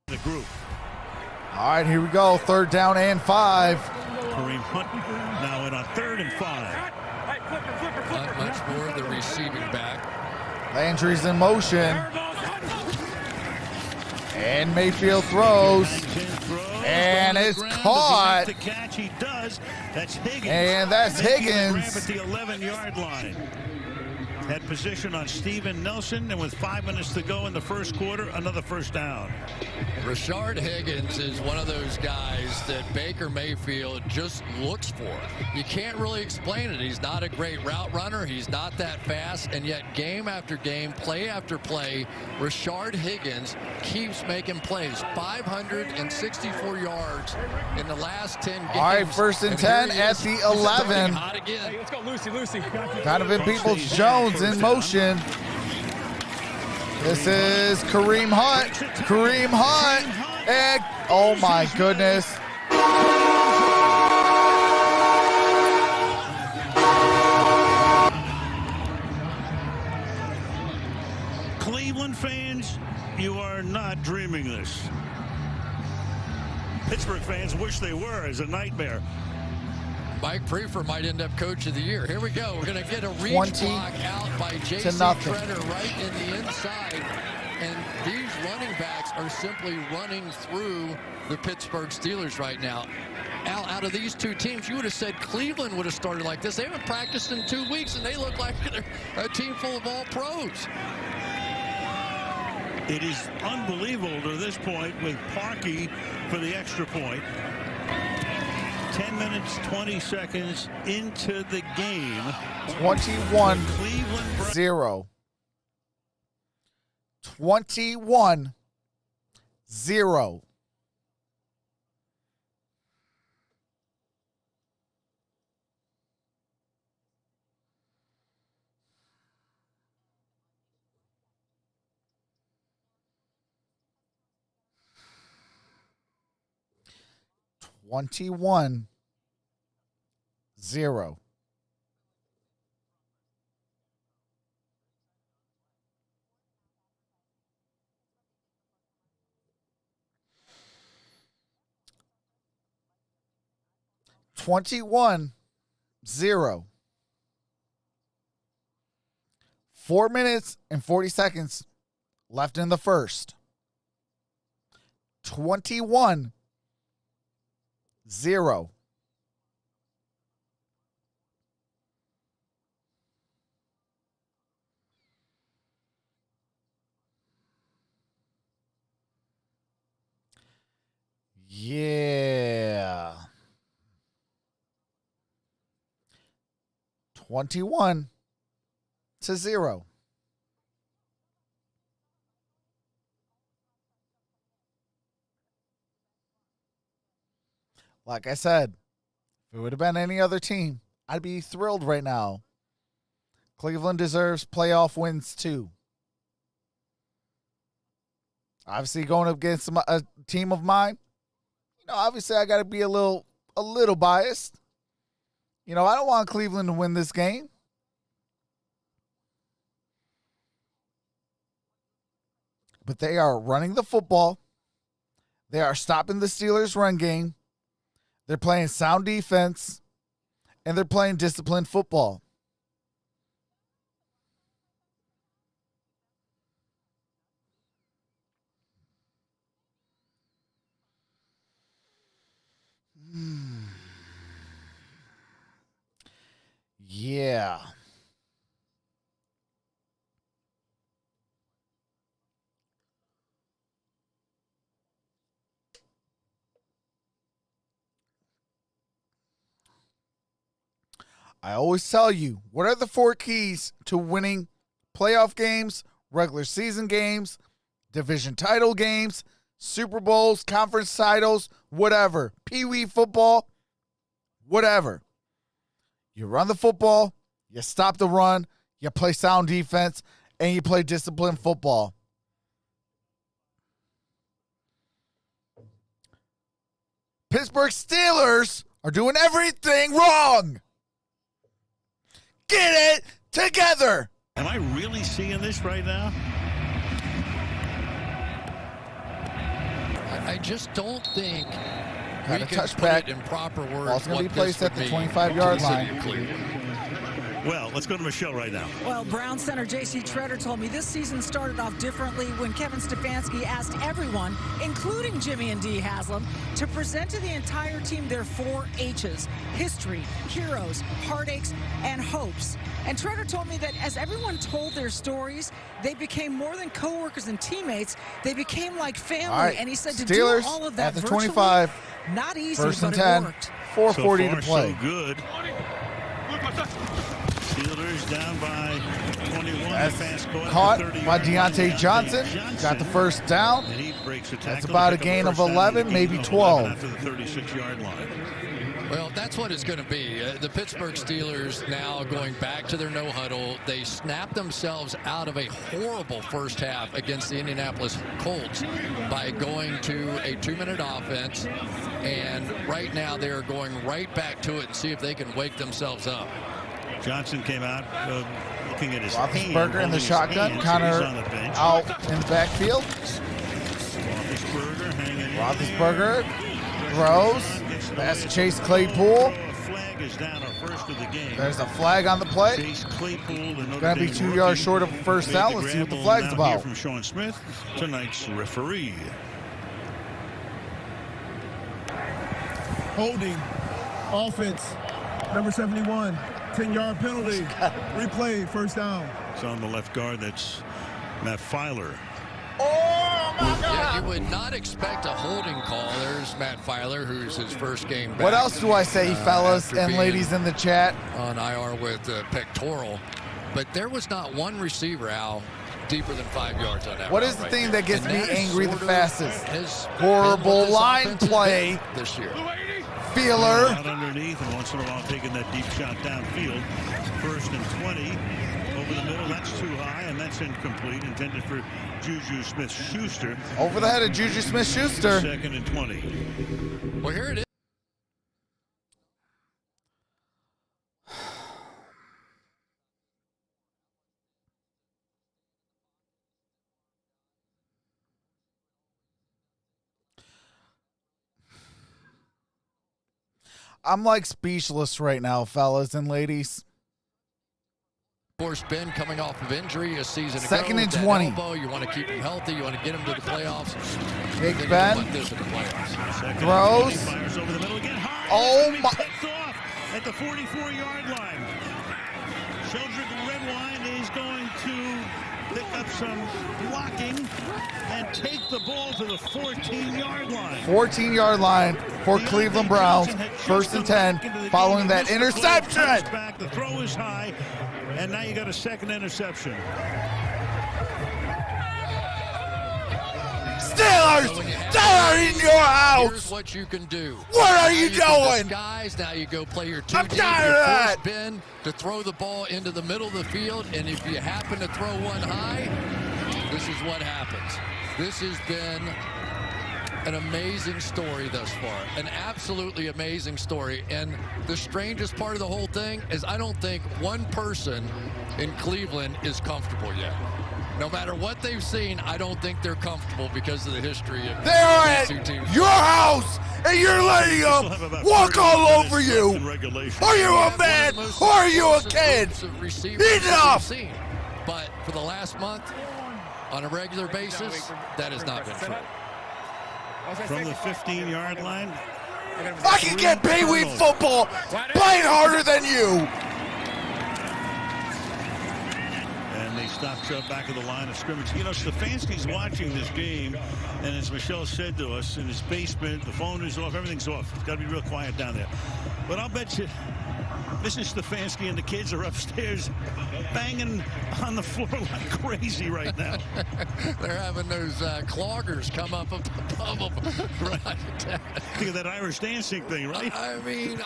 [SPEAKER 5] The group.
[SPEAKER 2] All right, here we go. 3rd down and 5.
[SPEAKER 5] Kareem Hunt now in on 3rd and 5.
[SPEAKER 6] Not much more the receiving back.
[SPEAKER 2] Landry's in motion. And Mayfield throws. And it's caught.
[SPEAKER 5] The catch he does. That's Higgins.
[SPEAKER 2] And that's
[SPEAKER 5] Making the grab
[SPEAKER 2] Higgins.
[SPEAKER 5] at the 11-yard line. Had position on Steven Nelson, and with 5 minutes to go in the first quarter, another first down.
[SPEAKER 6] Rashard Higgins is one of those guys that Baker Mayfield just looks for. You can't really explain it. He's not a great route runner. He's not that fast. And yet game after game, play after play, Rashard Higgins keeps making plays. 564 yards in the last 10 games.
[SPEAKER 2] All right, 1st and 10
[SPEAKER 6] here he
[SPEAKER 2] at
[SPEAKER 6] is.
[SPEAKER 2] the
[SPEAKER 6] He's
[SPEAKER 2] 11.
[SPEAKER 6] hot again.
[SPEAKER 7] Let's go, Lucy.
[SPEAKER 2] Donovan Peoples-Jones in motion. This is Kareem Hunt. Kareem Hunt. And, oh my goodness.
[SPEAKER 5] Cleveland fans, you are not dreaming this. Pittsburgh fans wish they were. It's a nightmare.
[SPEAKER 6] Mike Prefer might end up coach of the year. Here we go. We're going to get a reach
[SPEAKER 2] 20
[SPEAKER 6] block out by J.C.
[SPEAKER 2] to nothing.
[SPEAKER 6] Treader right in the inside. And these running backs are simply running through the Pittsburgh Steelers right now. out of these two teams, you would have said Cleveland would have started like this. They haven't practiced in 2 weeks, and they look like they're a team full of all pros.
[SPEAKER 5] It is unbelievable to this point with Parkey for the extra point. 10 minutes, 20 seconds into the game.
[SPEAKER 2] 21-0. 21-0. $21-0. 21-0. 4 minutes and 40 seconds left in the first. 21-0. Yeah. 21-0. Like I said, if it would have been any other team, I'd be thrilled right now. Cleveland deserves playoff wins too. Obviously, going up against a team of mine, obviously I got to be a little biased. I don't want Cleveland to win this game. But they are running the football. They are stopping the Steelers' run game. They're playing sound defense. And they're playing disciplined football. Yeah. I always tell you, what are the 4 keys to winning playoff games, regular season games, division title games, Super Bowls, conference titles, whatever, Pee-wee football, whatever. You run the football, you stop the run, you play sound defense, and you play disciplined football. Pittsburgh Steelers are doing everything wrong. Get it together.
[SPEAKER 5] Am I really seeing this right now?
[SPEAKER 6] I just don't think
[SPEAKER 2] Got
[SPEAKER 6] we
[SPEAKER 2] a
[SPEAKER 6] can
[SPEAKER 2] touchback.
[SPEAKER 6] put it in proper words.
[SPEAKER 2] Ball's going to be
[SPEAKER 6] what
[SPEAKER 2] placed
[SPEAKER 6] this
[SPEAKER 2] at the
[SPEAKER 6] would mean
[SPEAKER 2] 25-yard
[SPEAKER 6] to the
[SPEAKER 2] line.
[SPEAKER 6] city of Cleveland.
[SPEAKER 5] Well, let's go to Michelle right now.
[SPEAKER 4] Well, Brown center J.C. Treader told me this season started off differently when Kevin Stefanski asked everyone, including Jimmy and Dee Haslam, to present to the entire team their 4 H's: history, heroes, heartaches, and hopes. And Treader told me that as everyone told their stories, they became more than coworkers and teammates. They became like family.
[SPEAKER 2] All right.
[SPEAKER 4] And he said to
[SPEAKER 2] Steelers
[SPEAKER 4] do all of that
[SPEAKER 2] at the
[SPEAKER 4] virtually,
[SPEAKER 2] 25.
[SPEAKER 4] not easy,
[SPEAKER 2] First and
[SPEAKER 4] but
[SPEAKER 2] 10.
[SPEAKER 4] it worked.
[SPEAKER 2] 4:40
[SPEAKER 5] So far,
[SPEAKER 2] to play.
[SPEAKER 5] so good. Steelers down by 21.
[SPEAKER 2] That's
[SPEAKER 5] Fast
[SPEAKER 2] caught by Deontay Johnson. Got the first down.
[SPEAKER 5] And he breaks a tackle.
[SPEAKER 2] That's about a
[SPEAKER 5] Pick up
[SPEAKER 2] gain of
[SPEAKER 5] first down
[SPEAKER 2] 11,
[SPEAKER 5] and a
[SPEAKER 2] maybe
[SPEAKER 5] gain of
[SPEAKER 2] 12.
[SPEAKER 5] 11 after the 36-yard line.
[SPEAKER 6] Well, that's what it's going to be. The Pittsburgh Steelers now going back to their no huddle. They snapped themselves out of a horrible first half against the Indianapolis Colts by going to a 2-minute offense. And right now they are going right back to it and see if they can wake themselves up.
[SPEAKER 5] Johnson came out looking at his
[SPEAKER 2] Roethlisberger in the shotgun, Connor out in the backfield.
[SPEAKER 5] Roethlisberger hanging in.
[SPEAKER 2] Roethlisberger throws. That's Chase Claypool.
[SPEAKER 5] Flag is down our first of the game.
[SPEAKER 2] There's a flag on the play.
[SPEAKER 5] Chase Claypool, the Notre
[SPEAKER 2] Gonna be
[SPEAKER 5] Dame
[SPEAKER 2] 2
[SPEAKER 5] rookie,
[SPEAKER 2] yards short of a first
[SPEAKER 5] made
[SPEAKER 2] down.
[SPEAKER 5] the
[SPEAKER 2] Let's see what the
[SPEAKER 5] grab.
[SPEAKER 2] flag's
[SPEAKER 5] We'll now hear
[SPEAKER 2] about.
[SPEAKER 5] from Sean Smith, tonight's referee.
[SPEAKER 1] Holding. Offense. Number 71. 10-yard penalty. Replay. First down.
[SPEAKER 5] It's on the left guard. That's Matt Filer.
[SPEAKER 6] Yeah, you would not expect a holding call. There's Matt Filer, who's his first game back.
[SPEAKER 2] What else do I say, fellas
[SPEAKER 6] after
[SPEAKER 2] and
[SPEAKER 6] being
[SPEAKER 2] ladies in the chat?
[SPEAKER 6] on IR with pectoral. But there was not one receiver, Al, deeper than 5 yards on that.
[SPEAKER 2] What
[SPEAKER 6] route
[SPEAKER 2] is the
[SPEAKER 6] right
[SPEAKER 2] thing
[SPEAKER 6] there.
[SPEAKER 2] that gets
[SPEAKER 6] And
[SPEAKER 2] me
[SPEAKER 6] that
[SPEAKER 2] angry the
[SPEAKER 6] sort of
[SPEAKER 2] fastest?
[SPEAKER 6] has
[SPEAKER 2] Horrible
[SPEAKER 6] been what this
[SPEAKER 2] line
[SPEAKER 6] offense has
[SPEAKER 2] play.
[SPEAKER 6] been this year.
[SPEAKER 2] Feeler.
[SPEAKER 5] Out underneath, and once in a while taking that deep shot downfield. First and 20. Over the middle, that's too high, and that's incomplete. Intended for Juju Smith-Schuster.
[SPEAKER 2] Over the head of Juju Smith-Schuster.
[SPEAKER 5] Second and 20.
[SPEAKER 6] Well, here it is.
[SPEAKER 2] I'm like speechless right now, fellas and ladies.
[SPEAKER 6] Of course, Ben coming off of injury a season ago.
[SPEAKER 2] Second and
[SPEAKER 6] with that
[SPEAKER 2] 20.
[SPEAKER 6] Elbow. You want to keep him healthy. You want to get him to the playoffs.
[SPEAKER 2] Big
[SPEAKER 6] Then you
[SPEAKER 2] Ben.
[SPEAKER 6] want this in the playoffs.
[SPEAKER 5] Second
[SPEAKER 2] Throws.
[SPEAKER 5] and 20, fires over the middle again. High.
[SPEAKER 2] Oh,
[SPEAKER 5] It's
[SPEAKER 2] my.
[SPEAKER 5] picked off at the 44-yard line. Sheldrick Redwine is going to pick up some blocking and take the ball to the 14-yard line.
[SPEAKER 2] 14-yard line for Cleveland Browns. First and 10 following that interception.
[SPEAKER 5] Back, the throw is high, and now you got a second interception.
[SPEAKER 2] Steelers in your house.
[SPEAKER 6] Here's what you can do.
[SPEAKER 2] What are
[SPEAKER 6] Now
[SPEAKER 2] you
[SPEAKER 6] can
[SPEAKER 2] doing?
[SPEAKER 6] disguise. Now you go play your 2
[SPEAKER 2] I'm
[SPEAKER 6] deep.
[SPEAKER 2] tired
[SPEAKER 6] You
[SPEAKER 2] of
[SPEAKER 6] force
[SPEAKER 2] that.
[SPEAKER 6] Ben to throw the ball into the middle of the field, and if you happen to throw one high, this is what happens. This has been an amazing story thus far. An absolutely amazing story. And the strangest part of the whole thing is I don't think one person in Cleveland is comfortable yet. No matter what they've seen, I don't think they're comfortable because of the history of
[SPEAKER 2] They are
[SPEAKER 6] these
[SPEAKER 2] at
[SPEAKER 6] two teams.
[SPEAKER 2] your house, and you're letting
[SPEAKER 5] Still
[SPEAKER 2] them
[SPEAKER 5] have about
[SPEAKER 2] walk
[SPEAKER 5] 30
[SPEAKER 2] all
[SPEAKER 5] minutes
[SPEAKER 2] over
[SPEAKER 5] left
[SPEAKER 2] you.
[SPEAKER 5] in regulation.
[SPEAKER 2] Are you
[SPEAKER 6] We
[SPEAKER 2] a
[SPEAKER 6] have one
[SPEAKER 2] man
[SPEAKER 6] of the most
[SPEAKER 2] or are you a
[SPEAKER 6] explosive
[SPEAKER 2] kid?
[SPEAKER 6] groups of receivers that
[SPEAKER 2] Enough.
[SPEAKER 6] we've seen. But for the last month, on a regular basis, that has not been true.
[SPEAKER 5] From the 15-yard line.
[SPEAKER 2] I can get pee-wee football playing harder than you.
[SPEAKER 5] And they stop Chubb back at the line of scrimmage. You know, Stefanski's watching this game, and as Michelle said to us, in his basement, the phone is off, everything's off. It's got to be real quiet down there. But I'll bet you Mrs. Stefanski and the kids are upstairs banging on the floor like crazy right now.
[SPEAKER 6] They're having those cloggers come up above them. Right.
[SPEAKER 5] Think of that Irish dancing thing, right?
[SPEAKER 6] I mean,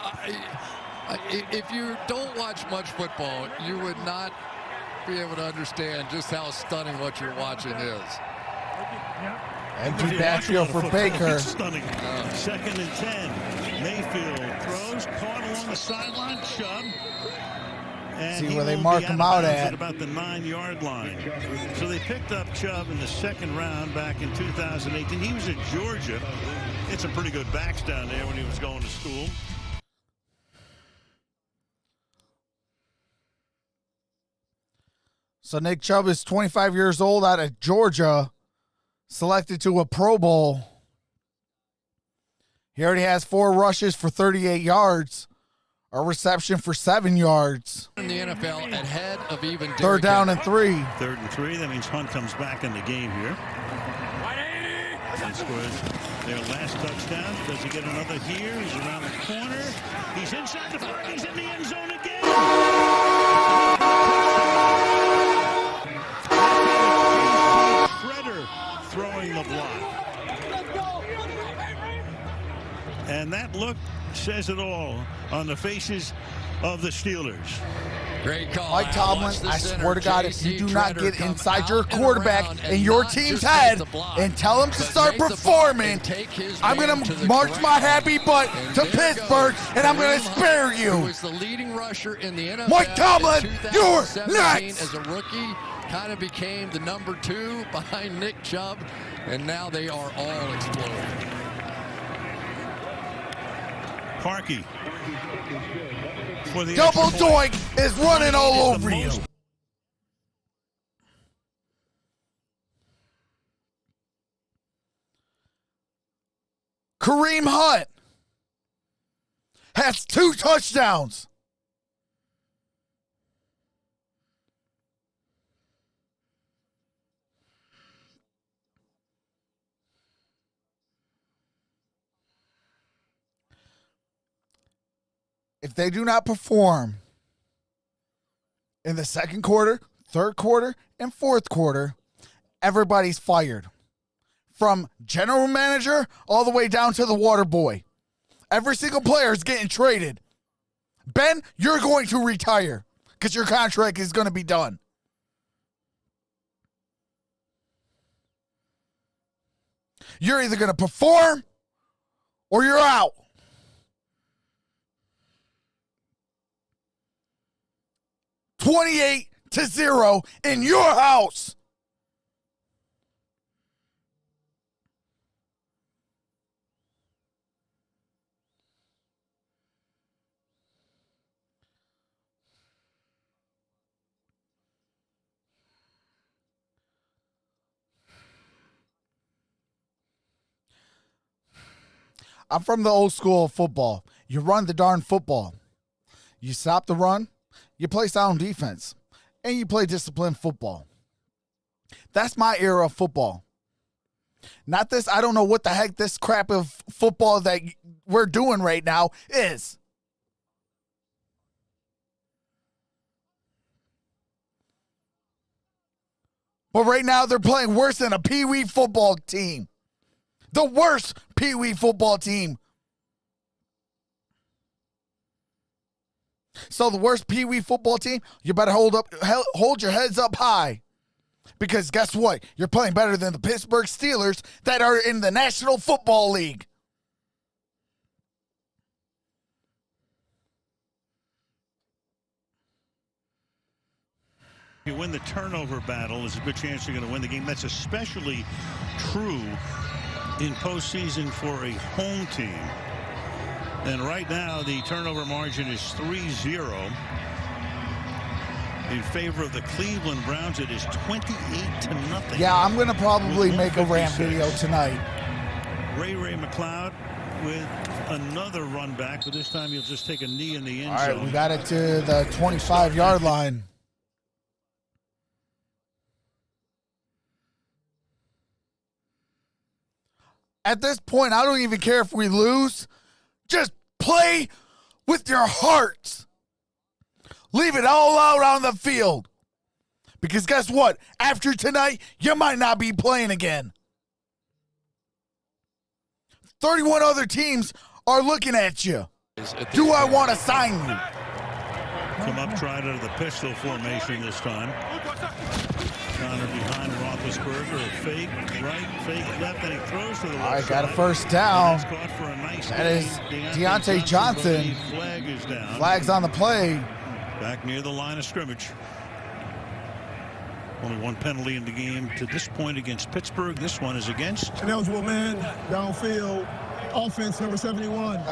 [SPEAKER 6] if you don't watch much football, you would not be able to understand just how stunning what you're watching is.
[SPEAKER 2] Empty backfield for Baker.
[SPEAKER 5] It's stunning. Second and 10. Mayfield throws, caught along the sideline. Chubb. And
[SPEAKER 2] See
[SPEAKER 5] he
[SPEAKER 2] where they
[SPEAKER 5] will
[SPEAKER 2] mark
[SPEAKER 5] be
[SPEAKER 2] him
[SPEAKER 5] out
[SPEAKER 2] out
[SPEAKER 5] of bounds
[SPEAKER 2] at.
[SPEAKER 5] about the 9-yard line. So they picked up Chubb in the second round back in 2018. He was at Georgia. Hit some pretty good backs down there when he was going to school.
[SPEAKER 2] So Nick Chubb is 25 years old out of Georgia, selected to a Pro Bowl. He already has 4 rushes for 38 yards, a reception for 7 yards.
[SPEAKER 6] In the NFL, ahead of even
[SPEAKER 2] Third down and 3.
[SPEAKER 5] 3rd and 3. That means Hunt comes back in the game here. And scores their last touchdown. Does he get another here? He's around the corner. He's inside the 40. He's in the end zone again. Shredder throwing the block. And that look says it all on the faces of the Steelers.
[SPEAKER 6] Great call.
[SPEAKER 2] Mike Tomlin, I swear to God, if you do not get inside your quarterback and
[SPEAKER 6] and
[SPEAKER 2] your
[SPEAKER 6] not
[SPEAKER 2] team's
[SPEAKER 6] just
[SPEAKER 2] head
[SPEAKER 6] make the block,
[SPEAKER 2] and tell him to
[SPEAKER 6] but
[SPEAKER 2] start
[SPEAKER 6] make the block
[SPEAKER 2] performing,
[SPEAKER 6] and take his
[SPEAKER 2] I'm
[SPEAKER 6] man
[SPEAKER 2] going
[SPEAKER 6] to
[SPEAKER 2] to
[SPEAKER 6] the
[SPEAKER 2] march my
[SPEAKER 6] ground.
[SPEAKER 2] happy butt
[SPEAKER 6] And
[SPEAKER 2] to
[SPEAKER 6] there
[SPEAKER 2] Pittsburgh,
[SPEAKER 6] goes
[SPEAKER 2] and I'm going to
[SPEAKER 6] Kareem
[SPEAKER 2] spare
[SPEAKER 6] Hunt,
[SPEAKER 2] you.
[SPEAKER 6] who was the leading rusher in the NFL
[SPEAKER 2] Mike Tomlin,
[SPEAKER 6] in
[SPEAKER 2] you're
[SPEAKER 6] 2017
[SPEAKER 2] next.
[SPEAKER 6] as a rookie. Kind of became the number 2 behind Nick Chubb, and now they are all exploding.
[SPEAKER 5] Parkey. For the
[SPEAKER 2] Double
[SPEAKER 5] extra point.
[SPEAKER 2] doink is running all over you. Kareem Hunt has 2 touchdowns. If they do not perform in the second quarter, third quarter, and fourth quarter, everybody's fired. From general manager all the way down to the water boy. Every single player is getting traded. Ben, you're going to retire because your contract is going to be done. You're either going to perform or you're out. $28-0 in your house. I'm from the old school of football. You run the darn football. You stop the run. You play sound defense, and you play disciplined football. That's my era of football. Not this, I don't know what the heck this crap of football that we're doing right now is. But right now they're playing worse than a Pee-wee football team. The worst Pee-wee football team. So the worst Pee-wee football team, you better hold your heads up high. Because guess what? You're playing better than the Pittsburgh Steelers that are in the National Football League.
[SPEAKER 5] You win the turnover battle, there's a good chance you're going to win the game. That's especially true in postseason for a home team. And right now, the turnover margin is 3-0 in favor of the Cleveland Browns. It is 28-0.
[SPEAKER 2] Yeah, I'm going to probably make a rant video tonight.
[SPEAKER 5] Ray McLeod with another run back, but this time he'll just take a knee in the end zone.
[SPEAKER 2] All right, we got it to the 25-yard line. At this point, I don't even care if we lose. Just play with your hearts. Leave it all out on the field. Because guess what? After tonight, you might not be playing again. 31 other teams are looking at you. Do I want to sign you?
[SPEAKER 5] Come up, try to the pistol formation this time. Connor behind Roethlisberger, fake right, fake left, and he throws to the left.
[SPEAKER 2] All right, got a first down.
[SPEAKER 5] Nice
[SPEAKER 2] that is Deontay Johnson.
[SPEAKER 5] Flag is down.
[SPEAKER 2] Flag's on the play.
[SPEAKER 5] Back near the line of scrimmage. Only one penalty in the game to this point against Pittsburgh. This one is against
[SPEAKER 1] an eligible man downfield. Offense number 71.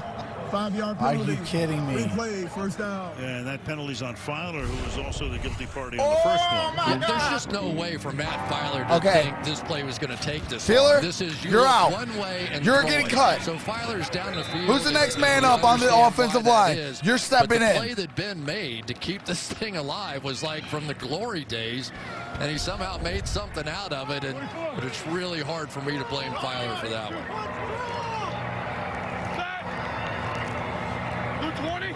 [SPEAKER 1] 5-yard penalty.
[SPEAKER 2] Are you kidding me?
[SPEAKER 1] Replay, first down.
[SPEAKER 5] Yeah, and that penalty's on Filer, who was also the guilty party on the first one.
[SPEAKER 6] Yeah, there's just no way for Matt Filer to think this play was going to take this.
[SPEAKER 2] Filer,
[SPEAKER 6] this is
[SPEAKER 2] you're out.
[SPEAKER 6] One way and
[SPEAKER 2] you're getting cut.
[SPEAKER 6] So Filer's down the field.
[SPEAKER 2] Who's the next man up on the offensive line? You're stepping in.
[SPEAKER 6] The play that Ben made to keep this thing alive was like from the glory days, and he somehow made something out of it. But it's really hard for me to blame Filer for that one.
[SPEAKER 7] 20.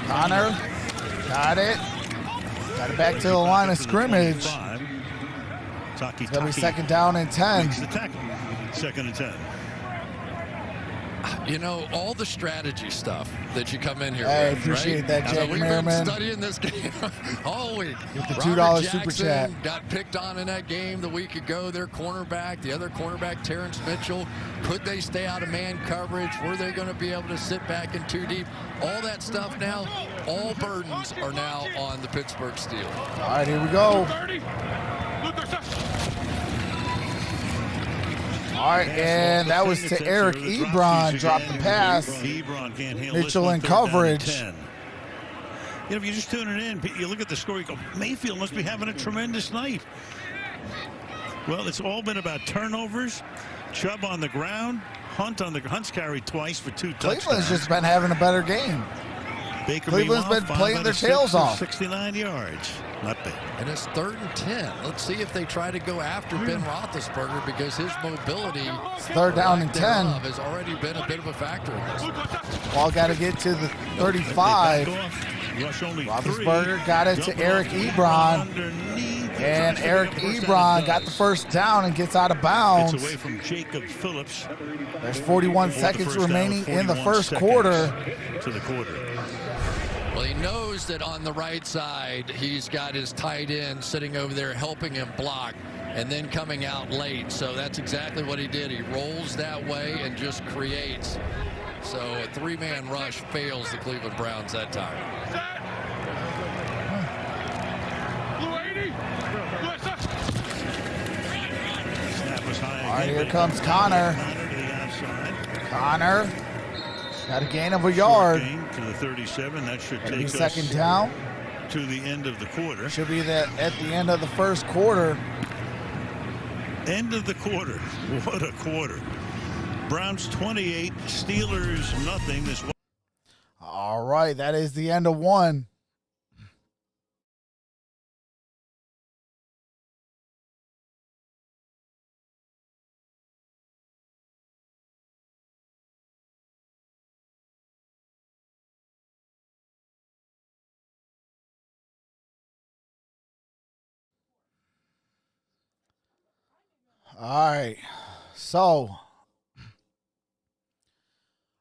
[SPEAKER 2] Connor got it. Got it back to the line of scrimmage. It's going to be second down and 10.
[SPEAKER 5] Second and 10.
[SPEAKER 6] You know, all the strategy stuff that you come in here
[SPEAKER 2] with, appreciate
[SPEAKER 6] right?
[SPEAKER 2] that, Jake
[SPEAKER 6] We've
[SPEAKER 2] Merriman.
[SPEAKER 6] been studying this game all week.
[SPEAKER 2] With the $2 super chat.
[SPEAKER 6] Got picked on in that game the week ago. Their cornerback, the other cornerback, Terrence Mitchell. Could they stay out of man coverage? Were they going to be able to sit back in too deep? All that stuff now, all burdens are now on the Pittsburgh Steelers.
[SPEAKER 2] All right, here we go. All right, and that was to Eric Ebron. Dropped the pass. Mitchell in coverage.
[SPEAKER 5] You know, if you're just tuning in, you look at the score, you go, Mayfield must be having a tremendous night. Well, it's all been about turnovers, Chubb on the ground, Hunt's carried twice for 2 touchdowns.
[SPEAKER 2] Cleveland's just been having a better game.
[SPEAKER 5] Baker
[SPEAKER 2] Cleveland's
[SPEAKER 5] meanwhile,
[SPEAKER 2] been playing their tails off.
[SPEAKER 5] 69 yards. Not bad.
[SPEAKER 6] And it's 3rd and 10. Let's see if they try to go after Ben Roethlisberger because his mobility,
[SPEAKER 2] 3rd down and 10.
[SPEAKER 6] has already been a bit of a factor in this.
[SPEAKER 2] Ball got to get to the 35.
[SPEAKER 5] Rush only
[SPEAKER 2] Roethlisberger got it to Eric Ebron. And Eric Ebron got the first down and gets out of bounds.
[SPEAKER 5] It's away from Jacob Phillips.
[SPEAKER 2] There's 41 seconds remaining in the first quarter.
[SPEAKER 5] To the quarter.
[SPEAKER 6] Well, he knows that on the right side, he's got his tight end sitting over there helping him block and then coming out late. So that's exactly what he did. He rolls that way and just creates. So a 3-man rush fails the Cleveland Browns that time.
[SPEAKER 5] Snap was high.
[SPEAKER 2] All right, here comes Connor. Connor got a gain of a yard.
[SPEAKER 5] To the 37. That should take us
[SPEAKER 2] second down
[SPEAKER 5] to the end of the quarter.
[SPEAKER 2] Should be that at the end of the first quarter.
[SPEAKER 5] End of the quarter. What a quarter. Browns 28, Steelers nothing. This.
[SPEAKER 2] All right, that is the end of one. All right, so,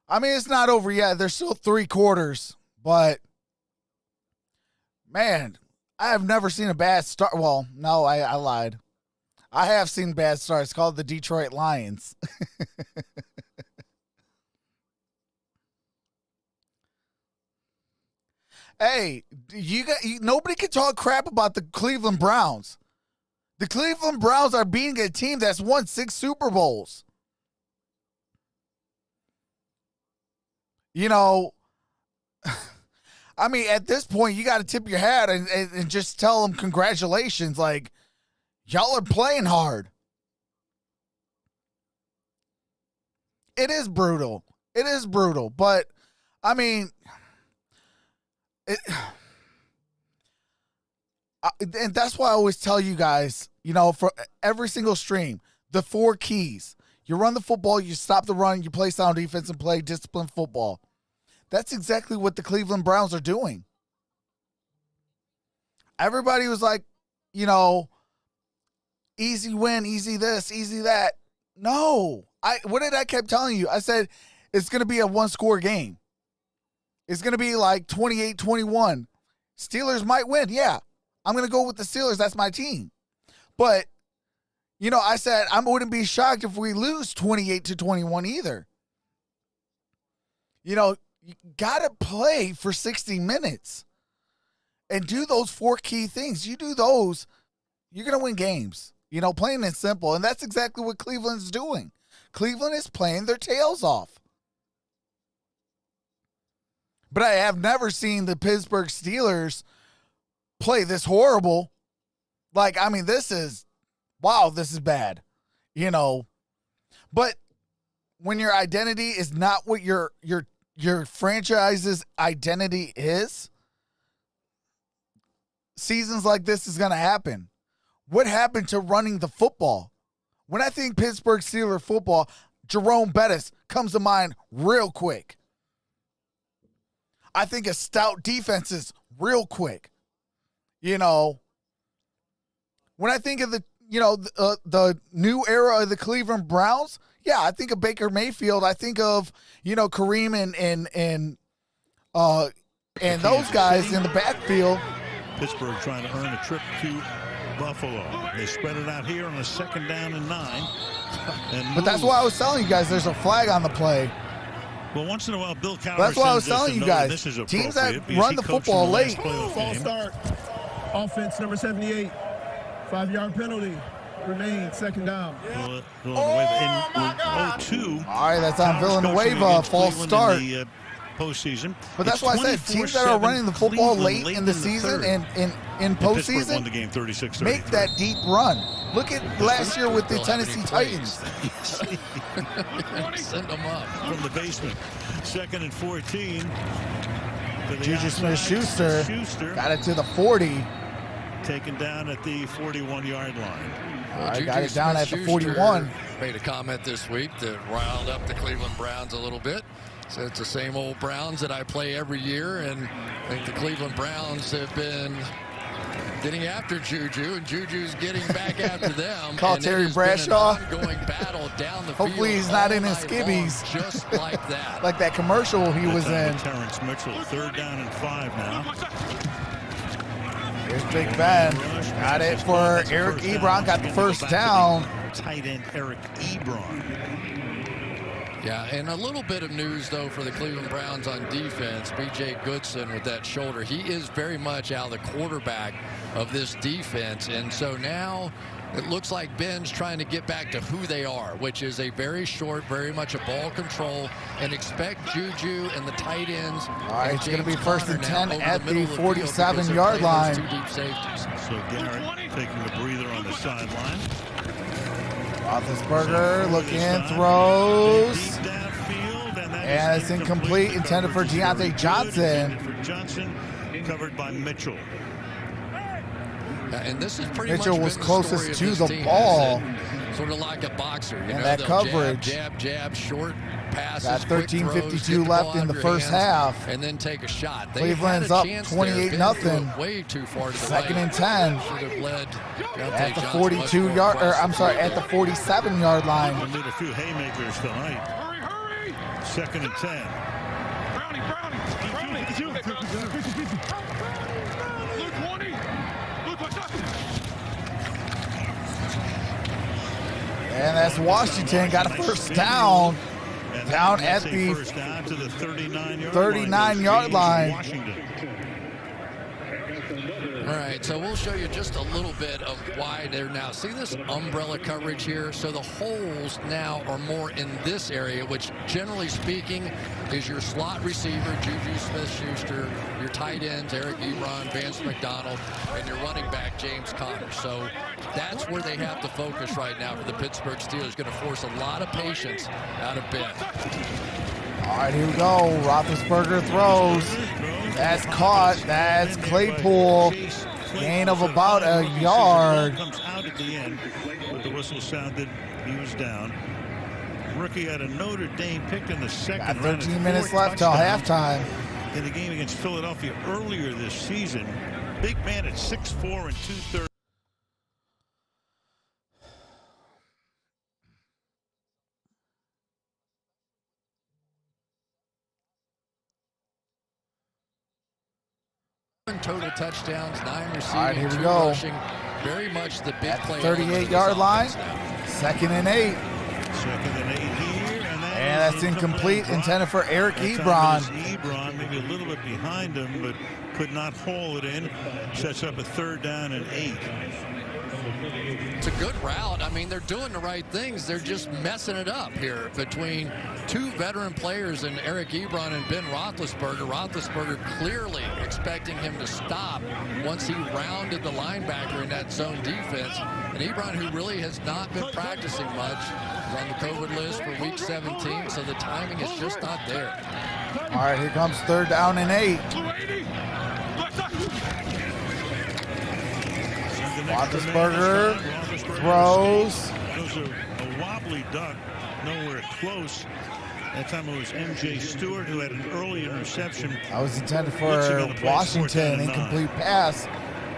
[SPEAKER 2] I mean, it's not over yet. There's still 3 quarters, but, man, I have never seen a bad start. Well, no, I lied. I have seen bad starts. It's called the Detroit Lions. Hey, nobody can talk crap about the Cleveland Browns. The Cleveland Browns are beating a team that's won 6 Super Bowls. You know, I mean, at this point, you got to tip your hat and just tell them congratulations. Like, y'all are playing hard. It is brutal. It is brutal. But, I mean, and that's why I always tell you guys, you know, for every single stream, the 4 keys. You run the football, you stop the run, you play sound defense, and play disciplined football. That's exactly what the Cleveland Browns are doing. Everybody was like, you know, easy win, easy this, easy that. No. What did I kept telling you? I said it's going to be a 1-score game. It's going to be like 28-21. Steelers might win. Yeah. I'm going to go with the Steelers. That's my team. But, you know, I said I wouldn't be shocked if we lose 28-21 either. You know, you got to play for 60 minutes and do those 4 key things. You do those, you're going to win games. You know, plain and simple. And that's exactly what Cleveland's doing. Cleveland is playing their tails off. But I have never seen the Pittsburgh Steelers play this horrible. Like, I mean, this is bad, you know. But when your identity is not what your franchise's identity is, seasons like this is going to happen. What happened to running the football? When I think Pittsburgh Steelers football, Jerome Bettis comes to mind real quick. I think of stout defenses real quick. You know, when I think of the new era of the Cleveland Browns, yeah, I think of Baker Mayfield. I think of, you know, Kareem and those guys in the backfield.
[SPEAKER 5] Pittsburgh trying to earn a trip to Buffalo. They spread it out here on a 2nd down and 9.
[SPEAKER 2] But that's why I was telling you guys there's a flag on the play.
[SPEAKER 5] Well, once in a while, Bill Cowher
[SPEAKER 2] That's why I was
[SPEAKER 5] sends us
[SPEAKER 2] telling
[SPEAKER 5] to
[SPEAKER 2] you
[SPEAKER 5] know
[SPEAKER 2] guys,
[SPEAKER 5] this is
[SPEAKER 2] teams that
[SPEAKER 5] appropriate because
[SPEAKER 2] run
[SPEAKER 5] he
[SPEAKER 2] the
[SPEAKER 5] coached
[SPEAKER 2] football
[SPEAKER 5] in the last
[SPEAKER 2] late.
[SPEAKER 5] playoff
[SPEAKER 1] False
[SPEAKER 5] game.
[SPEAKER 1] start. Offense number 78. 5-yard penalty. Remains 2nd down.
[SPEAKER 5] Villanueva in 0-2.
[SPEAKER 2] All right, that's on Villanueva. False start.
[SPEAKER 5] postseason.
[SPEAKER 2] But that's why I said teams that are running the football late in the season and in
[SPEAKER 5] Pittsburgh won
[SPEAKER 2] postseason
[SPEAKER 5] the game 36-33.
[SPEAKER 2] make that deep run. Look at last year with the Tennessee Titans.
[SPEAKER 6] Send them up.
[SPEAKER 5] From the basement. 2nd and 14.
[SPEAKER 2] Juju Smith-Schuster got it to the 40.
[SPEAKER 5] Taken down at the 41-yard line.
[SPEAKER 2] I got it down at the 41.
[SPEAKER 6] Made a comment this week that riled up the Cleveland Browns a little bit. Said it's the same old Browns that I play every year, and I think the Cleveland Browns have been getting after Juju, and Juju's getting back after them.
[SPEAKER 2] Call Terry Bradshaw.
[SPEAKER 6] Going battle down the
[SPEAKER 2] Hopefully
[SPEAKER 6] field
[SPEAKER 2] he's not
[SPEAKER 6] all
[SPEAKER 2] in his
[SPEAKER 6] night
[SPEAKER 2] skivvies.
[SPEAKER 6] long, just like that.
[SPEAKER 2] Like that commercial he was in.
[SPEAKER 5] Terrence Mitchell, 3rd down and 5 now.
[SPEAKER 2] Here's Big Ben. Got it for Eric Ebron. Got the first down.
[SPEAKER 5] Tight end Eric Ebron.
[SPEAKER 6] Yeah, and a little bit of news, though, for the Cleveland Browns on defense. B.J. Goodson with that shoulder. He is very much now the quarterback of this defense. And so now it looks like Ben's trying to get back to who they are, which is a very short, very much a ball control, and expect Juju and the tight ends.
[SPEAKER 2] All right, it's going to be 1st and 10 at the 47-yard line.
[SPEAKER 6] Two deep safeties.
[SPEAKER 5] So Garrett taking a breather on the sideline.
[SPEAKER 2] Roethlisberger looking, throws. And it's incomplete, intended for Deontay Johnson.
[SPEAKER 5] Covered by Mitchell.
[SPEAKER 6] And this is pretty
[SPEAKER 2] Mitchell
[SPEAKER 6] much
[SPEAKER 2] was
[SPEAKER 6] been
[SPEAKER 2] closest
[SPEAKER 6] the
[SPEAKER 2] to
[SPEAKER 6] story of
[SPEAKER 2] the
[SPEAKER 6] this team,
[SPEAKER 2] ball.
[SPEAKER 6] is that sort of like a boxer. You
[SPEAKER 2] And
[SPEAKER 6] know,
[SPEAKER 2] that
[SPEAKER 6] they'll
[SPEAKER 2] coverage.
[SPEAKER 6] Jab, short passes.
[SPEAKER 2] Got
[SPEAKER 6] quick throws,
[SPEAKER 2] 13:52
[SPEAKER 6] get the
[SPEAKER 2] left
[SPEAKER 6] ball
[SPEAKER 2] in
[SPEAKER 6] out
[SPEAKER 2] the
[SPEAKER 6] of your
[SPEAKER 2] first
[SPEAKER 6] hands,
[SPEAKER 2] half.
[SPEAKER 6] and then take a shot. They
[SPEAKER 2] Cleveland's
[SPEAKER 6] had a
[SPEAKER 2] up
[SPEAKER 6] chance there.
[SPEAKER 2] 28-0.
[SPEAKER 6] Ben way too far to the
[SPEAKER 2] 2nd
[SPEAKER 6] right.
[SPEAKER 2] and 10.
[SPEAKER 6] Should have led
[SPEAKER 2] At the
[SPEAKER 6] Deontay Johnson much more
[SPEAKER 2] 42-yard, or I'm sorry, at the
[SPEAKER 6] aggressively.
[SPEAKER 2] 47-yard line.
[SPEAKER 5] We'll need a few haymakers tonight.
[SPEAKER 7] Hurry!
[SPEAKER 5] 2nd and 10.
[SPEAKER 7] Brownie! Blue 20! Blue 20!
[SPEAKER 2] And that's Washington. Got a first down.
[SPEAKER 5] And
[SPEAKER 2] Down
[SPEAKER 5] that's
[SPEAKER 2] at
[SPEAKER 5] a
[SPEAKER 2] the
[SPEAKER 5] first down to the 39-yard
[SPEAKER 2] 39-yard line.
[SPEAKER 5] Washington.
[SPEAKER 6] All right, so we'll show you just a little bit of why they're now. See this umbrella coverage here? So the holes now are more in this area, which generally speaking is your slot receiver, Juju Smith-Schuster, your tight ends, Eric Ebron, Vance McDonald, and your running back, James Conner. So that's where they have to focus right now for the Pittsburgh Steelers. Going to force a lot of patience out of Ben.
[SPEAKER 2] All right, here we go. Roethlisberger throws. That's caught. That's Claypool. Gain of about a yard.
[SPEAKER 5] Comes out at the end, but the whistle sounded. He was down. Rookie out of Notre Dame, picked in the second
[SPEAKER 2] Got
[SPEAKER 5] round.
[SPEAKER 2] 13 minutes left till halftime.
[SPEAKER 5] In the game against Philadelphia earlier this season. Big man at 6'4" and 230.
[SPEAKER 6] Total touchdowns, 9 receiving,
[SPEAKER 2] All right, here we
[SPEAKER 6] 2
[SPEAKER 2] go.
[SPEAKER 6] rushing. Very much the big
[SPEAKER 2] At
[SPEAKER 6] play.
[SPEAKER 2] the 38-yard line. 2nd and 8.
[SPEAKER 5] 2nd and 8 here, and
[SPEAKER 2] that's incomplete, intended for Eric
[SPEAKER 5] That
[SPEAKER 2] Ebron.
[SPEAKER 5] time it is Ebron, maybe a little bit behind him, but could not haul it in. Sets up a 3rd down and 8.
[SPEAKER 6] It's a good route. I mean, they're doing the right things. They're just messing it up here between 2 veteran players and Eric Ebron and Ben Roethlisberger. Roethlisberger clearly expecting him to stop once he rounded the linebacker in that zone defense. And Ebron, who really has not been practicing much, is on the COVID list for week 17, so the timing is just not there.
[SPEAKER 2] All right, here comes 3rd down and 8.
[SPEAKER 7] Blue 80! Black duck!
[SPEAKER 2] Roethlisberger throws.
[SPEAKER 5] It was a wobbly duck, nowhere close. That time it was M.J. Stewart who had an early interception.
[SPEAKER 2] That was intended for
[SPEAKER 5] Blitzing on the play, 4th down
[SPEAKER 2] Washington.
[SPEAKER 5] and 9.
[SPEAKER 2] Incomplete pass.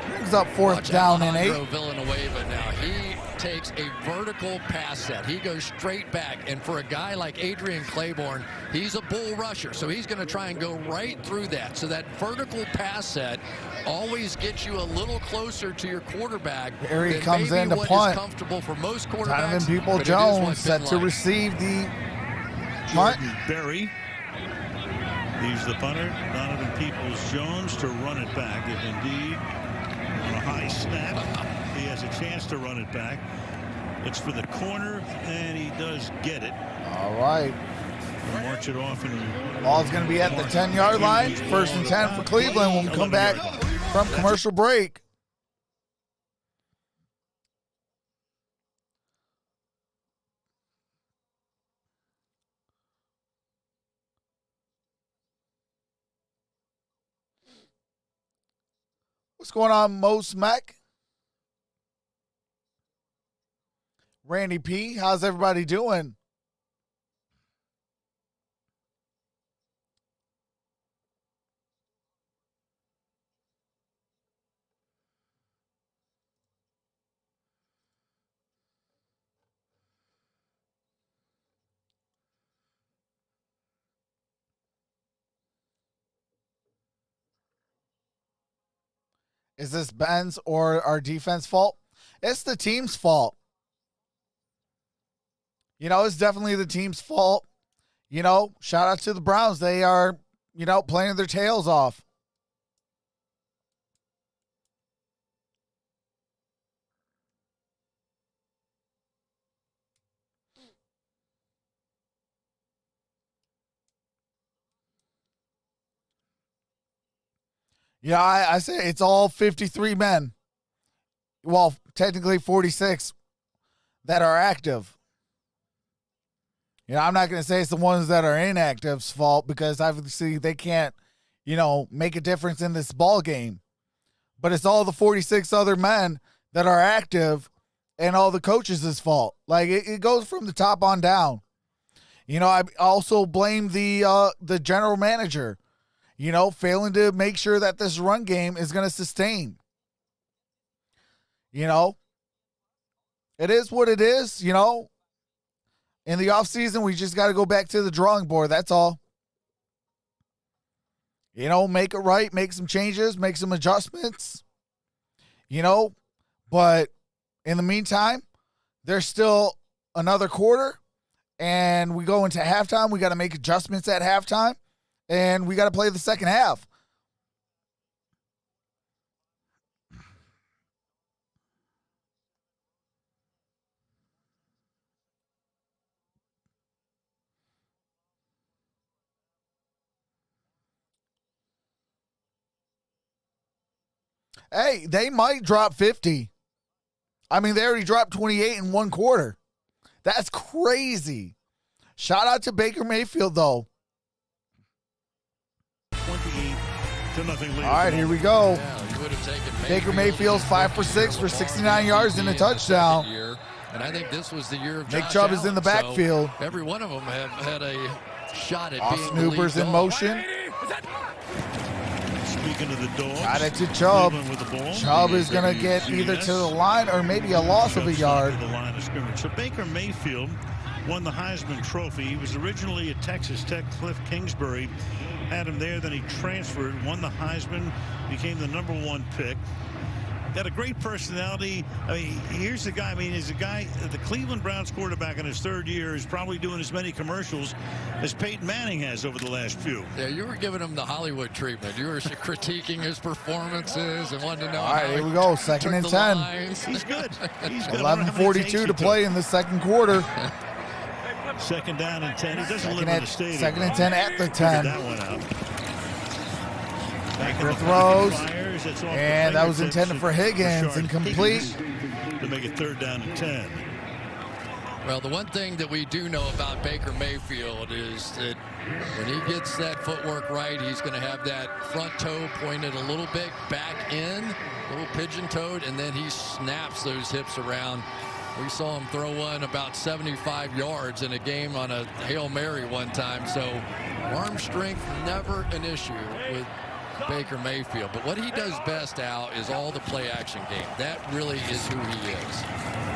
[SPEAKER 2] Brings up 4th
[SPEAKER 6] Watch
[SPEAKER 2] down and 8.
[SPEAKER 6] Alejandro Villanueva now. He takes a vertical pass set. He goes straight back. And for a guy like Adrian Claiborne, he's a bull rusher. So he's going to try and go right through that. So that vertical pass set always gets you a little closer to your quarterback.
[SPEAKER 2] Here he
[SPEAKER 6] than
[SPEAKER 2] comes
[SPEAKER 6] maybe
[SPEAKER 2] in to
[SPEAKER 6] what
[SPEAKER 2] punt.
[SPEAKER 6] is comfortable for most quarterbacks.
[SPEAKER 2] Donovan People
[SPEAKER 6] but it is what
[SPEAKER 2] Jones
[SPEAKER 6] Ben
[SPEAKER 2] set to
[SPEAKER 6] likes.
[SPEAKER 2] receive the punt.
[SPEAKER 5] Jordan Berry. He's the punter. Donovan Peoples-Jones to run it back, if indeed on a high snap he has a chance to run it back. It's for the corner, and he does get it.
[SPEAKER 2] All right.
[SPEAKER 5] March it off. And
[SPEAKER 2] Ball's going to be at the 10-yard line. 1st and 10 for Cleveland when we come back from commercial break. What's going on, Mo Smack? Randy P, how's everybody doing? Is this Ben's or our defense fault? It's the team's fault. You know, it's definitely the team's fault. You know, shout out to the Browns. They are, you know, playing their tails off. Yeah, I say it's all 53 men. Well, technically 46 that are active. You know, I'm not going to say it's the ones that are inactive's fault because obviously they can't, you know, make a difference in this ball game. But it's all the 46 other men that are active and all the coaches' fault. Like, it goes from the top on down. You know, I also blame the general manager, you know, failing to make sure that this run game is going to sustain. You know, it is what it is, you know. In the offseason, we just got to go back to the drawing board. That's all. You know, make it right, make some changes, make some adjustments. You know, but in the meantime, there's still another quarter, and we go into halftime. We got to make adjustments at halftime, and we got to play the second half. Hey, they might drop 50. I mean, they already dropped 28 in one quarter. That's crazy. Shout out to Baker Mayfield, though.
[SPEAKER 5] 28-0 lead.
[SPEAKER 2] All right, here we go.
[SPEAKER 6] Yeah, you would have taken
[SPEAKER 2] Baker Mayfield's 5 for 6 for 69 yards and a touchdown.
[SPEAKER 6] And I think this was the year of
[SPEAKER 2] Nick
[SPEAKER 6] Josh
[SPEAKER 2] Chubb is in
[SPEAKER 6] Allen,
[SPEAKER 2] the backfield.
[SPEAKER 6] so every one of them have had a shot at
[SPEAKER 2] Austin
[SPEAKER 6] being the
[SPEAKER 2] Hooper's
[SPEAKER 6] lead
[SPEAKER 2] in
[SPEAKER 6] dog.
[SPEAKER 2] motion.
[SPEAKER 5] Speaking of the dogs,
[SPEAKER 2] Got it to Chubb.
[SPEAKER 5] Cleveland with the ball.
[SPEAKER 2] Chubb is going to get either to the line or maybe a loss of a yard.
[SPEAKER 5] The line of scrimmage. So Baker Mayfield won the Heisman Trophy. He was originally at Texas Tech. Cliff Kingsbury had him there. Then he transferred, won the Heisman, became the #1 pick. Got a great personality. I mean, here's the guy. I mean, he's a guy, the Cleveland Browns quarterback in his 3rd year is probably doing as many commercials as Peyton Manning has over the last few.
[SPEAKER 6] Yeah, you were giving him the Hollywood treatment. You were critiquing his performances and wanted to know.
[SPEAKER 2] All right, here we go. 2nd and 10.
[SPEAKER 5] He's good. He's good.
[SPEAKER 2] 11:42 to play in the second quarter.
[SPEAKER 5] 2nd down and 10. He doesn't live in the stadium.
[SPEAKER 2] 2nd and 10 at the
[SPEAKER 5] Figured
[SPEAKER 2] 10.
[SPEAKER 5] that one out.
[SPEAKER 2] Baker throws, and that was intended for Higgins, incomplete.
[SPEAKER 5] To make it 3rd down and 10.
[SPEAKER 6] Well, the one thing that we do know about Baker Mayfield is that when he gets that footwork right, he's going to have that front toe pointed a little bit back in, a little pigeon-toed, and then he snaps those hips around. We saw him throw one about 75 yards in a game on a Hail Mary one time. So arm strength, never an issue with Baker Mayfield. But what he does best out is all the play action game. That really is who he is.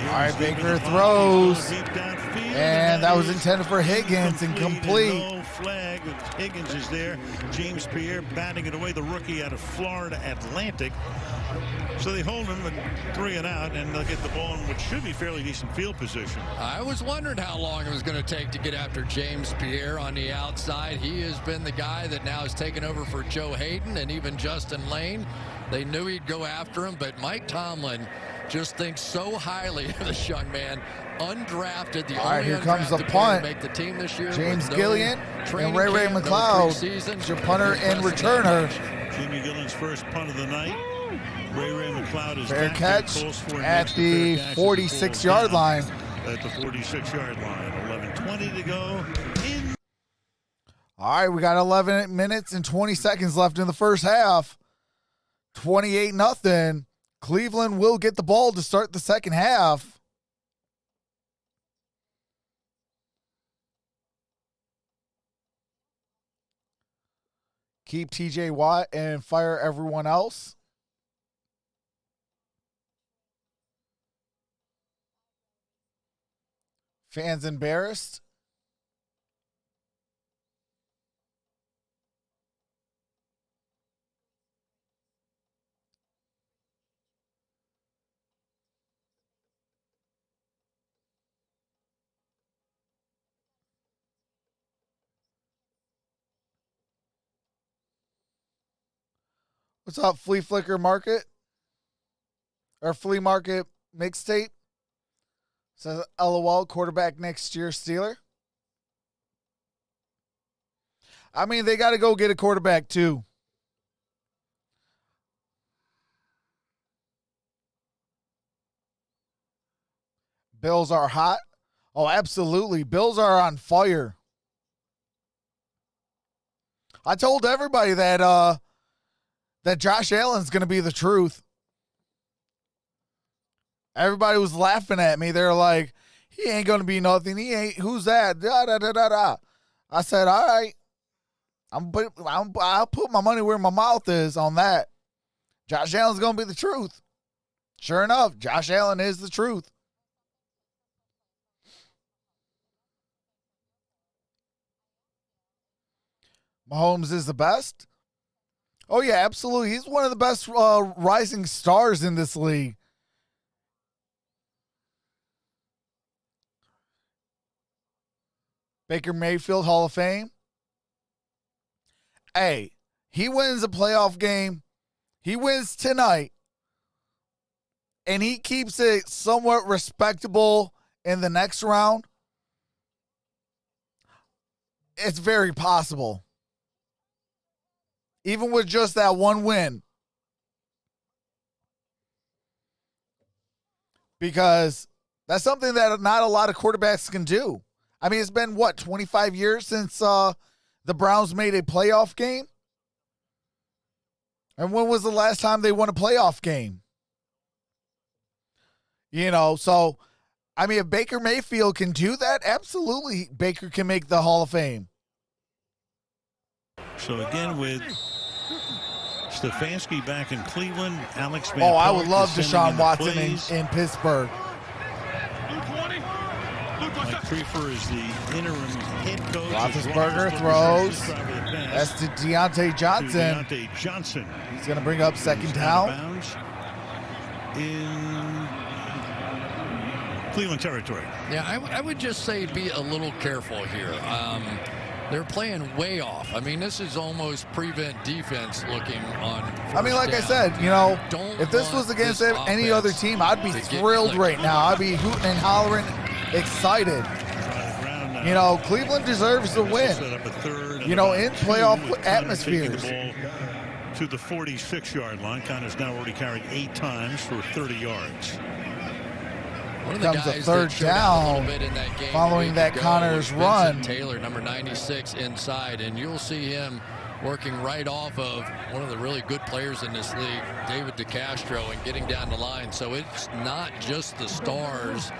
[SPEAKER 2] All right, Baker throws, and that was intended for Higgins, incomplete.
[SPEAKER 5] No flag. Higgins is there. James Pierre batting it away, the rookie out of Florida Atlantic. So they hold him at 3 and out, and they'll get the ball in what should be fairly decent field position.
[SPEAKER 6] I was wondering how long it was going to take to get after James Pierre on the outside. He has been the guy that now has taken over for Joe Hayden and even Justin Lane. They knew he'd go after him, but Mike Tomlin just thinks so highly of this young man. Undrafted, the
[SPEAKER 2] All right,
[SPEAKER 6] only
[SPEAKER 2] here comes the
[SPEAKER 6] undrafted player
[SPEAKER 2] punt.
[SPEAKER 6] to make the team this year.
[SPEAKER 2] James
[SPEAKER 6] with no
[SPEAKER 2] Gillian
[SPEAKER 6] training
[SPEAKER 2] and Ray
[SPEAKER 6] camp, no
[SPEAKER 2] McLeod,
[SPEAKER 6] preseason,
[SPEAKER 2] your punter
[SPEAKER 6] no
[SPEAKER 2] and
[SPEAKER 6] press
[SPEAKER 2] returner.
[SPEAKER 5] Jimmy Gillen's first punt of the night. Ray McLeod is
[SPEAKER 2] Fair
[SPEAKER 5] back
[SPEAKER 2] catch
[SPEAKER 5] there, calls for
[SPEAKER 2] at
[SPEAKER 5] next.
[SPEAKER 2] the
[SPEAKER 5] Fair catch
[SPEAKER 2] 46-yard line.
[SPEAKER 5] At the 46-yard line. 11:20 to go.
[SPEAKER 2] All right, we got 11 minutes and 20 seconds left in the first half. 28-0. Cleveland will get the ball to start the second half. Keep TJ Watt and fire everyone else. Fans embarrassed. What's up, Flea Flicker Market? Or Flea Market Mixtape? Says LOL, quarterback next year, Steeler. I mean, they got to go get a quarterback, too. Bills are hot. Oh, absolutely. Bills are on fire. I told everybody that that Josh Allen's going to be the truth. Everybody was laughing at me. They're like, he ain't going to be nothing. He ain't. Who's that? Da, da, da, da, da. I said, all right. I'll put my money where my mouth is on that. Josh Allen's going to be the truth. Sure enough, Josh Allen is the truth. Mahomes is the best. Oh, yeah, absolutely. He's one of the best rising stars in this league. Baker Mayfield, Hall of Fame. Hey, he wins a playoff game. He wins tonight. And he keeps it somewhat respectable in the next round. It's very possible. Even with just that one win. Because that's something that not a lot of quarterbacks can do. I mean, it's been, 25 years since the Browns made a playoff game? And when was the last time they won a playoff game? You know, so, I mean, if Baker Mayfield can do that, absolutely Baker can make the Hall of Fame.
[SPEAKER 5] So, again, with Stefanski back in Cleveland, Alex Van
[SPEAKER 2] I
[SPEAKER 5] Pelt
[SPEAKER 2] would love
[SPEAKER 5] descending
[SPEAKER 2] Deshaun
[SPEAKER 5] into
[SPEAKER 2] Watson
[SPEAKER 5] plays.
[SPEAKER 2] in Pittsburgh.
[SPEAKER 5] Mike Prefer is the interim head coach.
[SPEAKER 2] Roethlisberger throws. That's to Deontay Johnson.
[SPEAKER 5] Deontay Johnson.
[SPEAKER 2] He's going to bring up second down.
[SPEAKER 5] In Cleveland territory.
[SPEAKER 6] Yeah, I would just say be a little careful here. They're playing way off. I mean, this is almost prevent defense looking on.
[SPEAKER 2] I mean, like I said, if this was against any other team, I'd be thrilled right now. I'd be hooting and hollering, excited. Cleveland deserves the win. In playoff atmospheres.
[SPEAKER 5] To the 46-yard line. Connor's now already carried 8 times for 30 yards.
[SPEAKER 2] Comes a third down following that Connor's run.
[SPEAKER 6] Taylor, number 96, inside, and you'll see him working right off of one of the really good players in this league, David DeCastro, and getting down the line. So it's not just the stars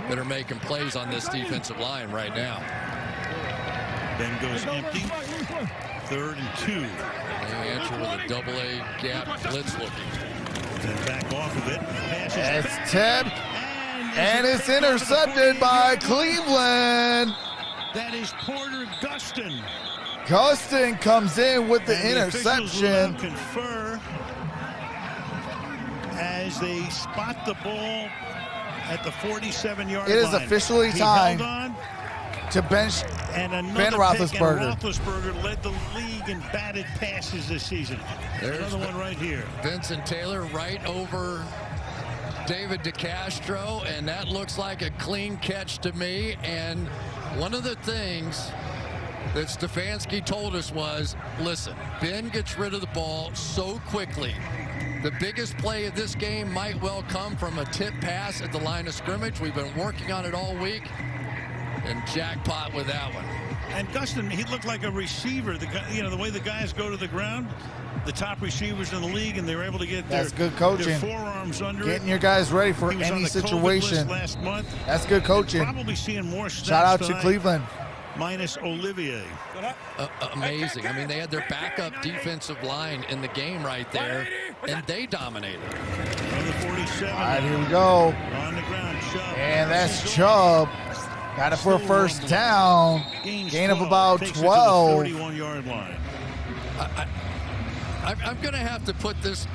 [SPEAKER 6] that are making plays on this defensive line right now.
[SPEAKER 5] Then goes empty. 3rd and 2.
[SPEAKER 6] They answer with a double-A gap blitz looking.
[SPEAKER 5] Then back off of it.
[SPEAKER 2] It's tipped. And it's intercepted by Cleveland.
[SPEAKER 5] That is Porter Gustin.
[SPEAKER 2] Gustin comes in with the interception.
[SPEAKER 5] Confer as they spot the ball at the 47-yard line.
[SPEAKER 2] It is officially time to bench
[SPEAKER 5] and
[SPEAKER 2] Ben Roethlisberger.
[SPEAKER 5] Roethlisberger led the league in batted passes this season. There's another one right here.
[SPEAKER 6] Vincent Taylor right over David DeCastro, and that looks like a clean catch to me. And one of the things that Stefanski told us was, listen, Ben gets rid of the ball so quickly. The biggest play of this game might well come from a tip pass at the line of scrimmage. We've been working on it all week, and jackpot with that one.
[SPEAKER 5] And Gustin, he looked like a receiver. The guy, you know, the way the guys go to the ground, the top receivers in the league, and they're able to get
[SPEAKER 2] That's
[SPEAKER 5] their,
[SPEAKER 2] good coaching.
[SPEAKER 5] their forearms under
[SPEAKER 2] Getting
[SPEAKER 5] it.
[SPEAKER 2] your guys ready for
[SPEAKER 5] He was on
[SPEAKER 2] any
[SPEAKER 5] the COVID
[SPEAKER 2] situation.
[SPEAKER 5] list last month.
[SPEAKER 2] That's good coaching.
[SPEAKER 5] Probably seeing more snaps
[SPEAKER 2] Shout out to
[SPEAKER 5] tonight,
[SPEAKER 2] Cleveland.
[SPEAKER 5] minus Olivier.
[SPEAKER 6] Amazing. I mean, they had their backup defensive line in the game right there, and they dominated.
[SPEAKER 5] Another 47.
[SPEAKER 2] All right, here we go.
[SPEAKER 5] On the ground, Chubb.
[SPEAKER 2] And that's Chubb. Got it for a first down. Gain of about 12.
[SPEAKER 5] 41-yard line.
[SPEAKER 6] I'm going to have to put this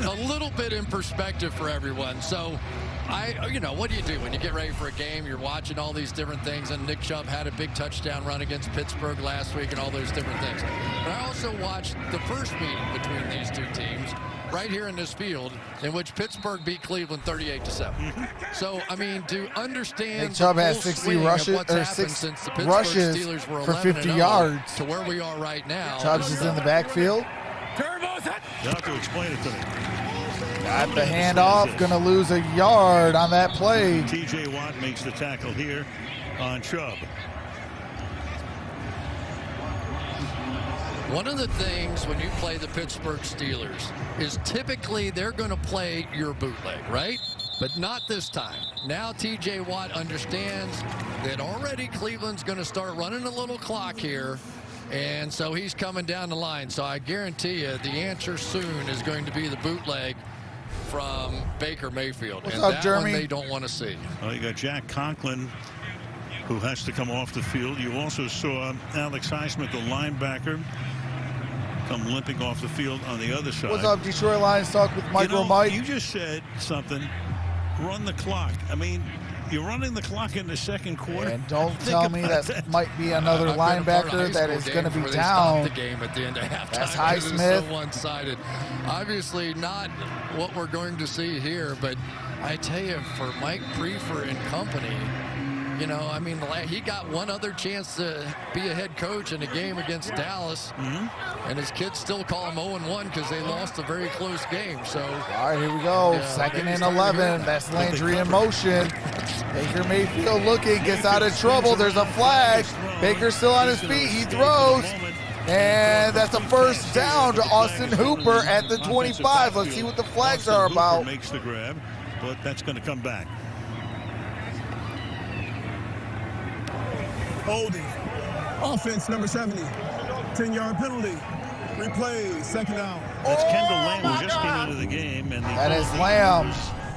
[SPEAKER 6] a little bit in perspective for everyone. So, you know, what do you do when you get ready for a game? You're watching all these different things, and Nick Chubb had a big touchdown run against Pittsburgh last week and all those different things. But I also watched the first meeting between these two teams right here in this field, in which Pittsburgh beat Cleveland 38-7. So, I mean, to understand
[SPEAKER 2] Nick Chubb
[SPEAKER 6] the
[SPEAKER 2] has
[SPEAKER 6] full
[SPEAKER 2] 60
[SPEAKER 6] swing of
[SPEAKER 2] rushes
[SPEAKER 6] what's
[SPEAKER 2] or
[SPEAKER 6] happened
[SPEAKER 2] 6
[SPEAKER 6] since the Pittsburgh
[SPEAKER 2] rushes
[SPEAKER 6] Steelers were
[SPEAKER 2] for 50
[SPEAKER 6] 11-0
[SPEAKER 2] yards.
[SPEAKER 6] to where we are right now.
[SPEAKER 2] Chubbs is in the backfield.
[SPEAKER 5] You'll have to explain it to me.
[SPEAKER 2] Got the handoff. Going to lose a yard on that play.
[SPEAKER 5] T.J. Watt makes the tackle here on Chubb.
[SPEAKER 6] One of the things when you play the Pittsburgh Steelers is typically they're going to play your bootleg, right? But not this time. Now T.J. Watt understands that already Cleveland's going to start running a little clock here, and so he's coming down the line. So I guarantee you the answer soon is going to be the bootleg from Baker Mayfield.
[SPEAKER 2] What's
[SPEAKER 6] and
[SPEAKER 2] up,
[SPEAKER 6] that
[SPEAKER 2] Jeremy?
[SPEAKER 6] one they don't want to see.
[SPEAKER 5] Well, you got Jack Conklin, who has to come off the field. You also saw Alex Highsmith, the linebacker, come limping off the field on the other side.
[SPEAKER 2] What's up, Detroit Lions Talk with MicroMike?
[SPEAKER 5] You just said something. Run the clock. I mean, you're running the clock in the second quarter.
[SPEAKER 2] And don't
[SPEAKER 5] Think
[SPEAKER 2] tell me
[SPEAKER 5] about
[SPEAKER 2] that might be another
[SPEAKER 6] I've been a part of
[SPEAKER 2] linebacker
[SPEAKER 6] high
[SPEAKER 2] that
[SPEAKER 6] school
[SPEAKER 2] is going to
[SPEAKER 6] games
[SPEAKER 2] be
[SPEAKER 6] where they stopped
[SPEAKER 2] down.
[SPEAKER 6] the game at the end of halftime.
[SPEAKER 2] That's
[SPEAKER 6] because it's
[SPEAKER 2] Highsmith.
[SPEAKER 6] so one-sided. Obviously not what we're going to see here, but I tell you, for Mike Prefer and company, you know, I mean, he got one other chance to be a head coach in a game against Dallas, and his kids still call him 0-1 because they lost a very close game. So,
[SPEAKER 2] All right, here we go.
[SPEAKER 6] Yeah,
[SPEAKER 2] Second and
[SPEAKER 6] starting
[SPEAKER 2] 11.
[SPEAKER 6] here.
[SPEAKER 2] That's Landry in motion. Baker Mayfield looking, gets out of trouble. There's a flag. Baker's still on his feet. He throws. And that's a first down to Austin Hooper at the 25. Let's see what the flags are about.
[SPEAKER 5] Hooper makes the grab, but that's going to come back.
[SPEAKER 1] Holding. Offense number 70. 10-yard penalty. Replay, second down.
[SPEAKER 5] That's Kendall Lamb, who just came into the game, and
[SPEAKER 2] That is Lamb.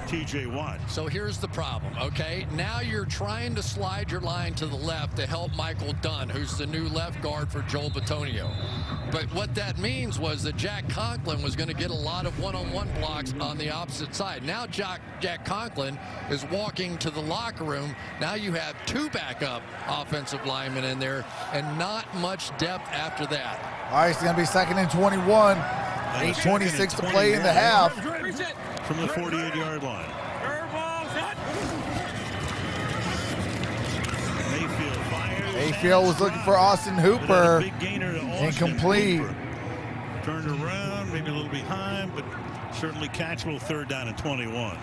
[SPEAKER 5] T.J. Watt.
[SPEAKER 6] So here's the problem, okay? Now you're trying to slide your line to the left to help Michael Dunn, who's the new left guard for Joel Bitonio. But what that means was that Jack Conklin was going to get a lot of one-on-one blocks on the opposite side. Now Jack Conklin is walking to the locker room. Now you have two backup offensive linemen in there and not much depth after that.
[SPEAKER 2] All right, it's going to be second and 21. 8:26 to play in the half.
[SPEAKER 5] From the 48-yard line. Mayfield fires.
[SPEAKER 2] Mayfield was looking for Austin Hooper.
[SPEAKER 5] Another big gainer to Austin
[SPEAKER 2] Incomplete.
[SPEAKER 5] Hooper. Turned around, maybe a little behind, but certainly catchable. Third down and 21.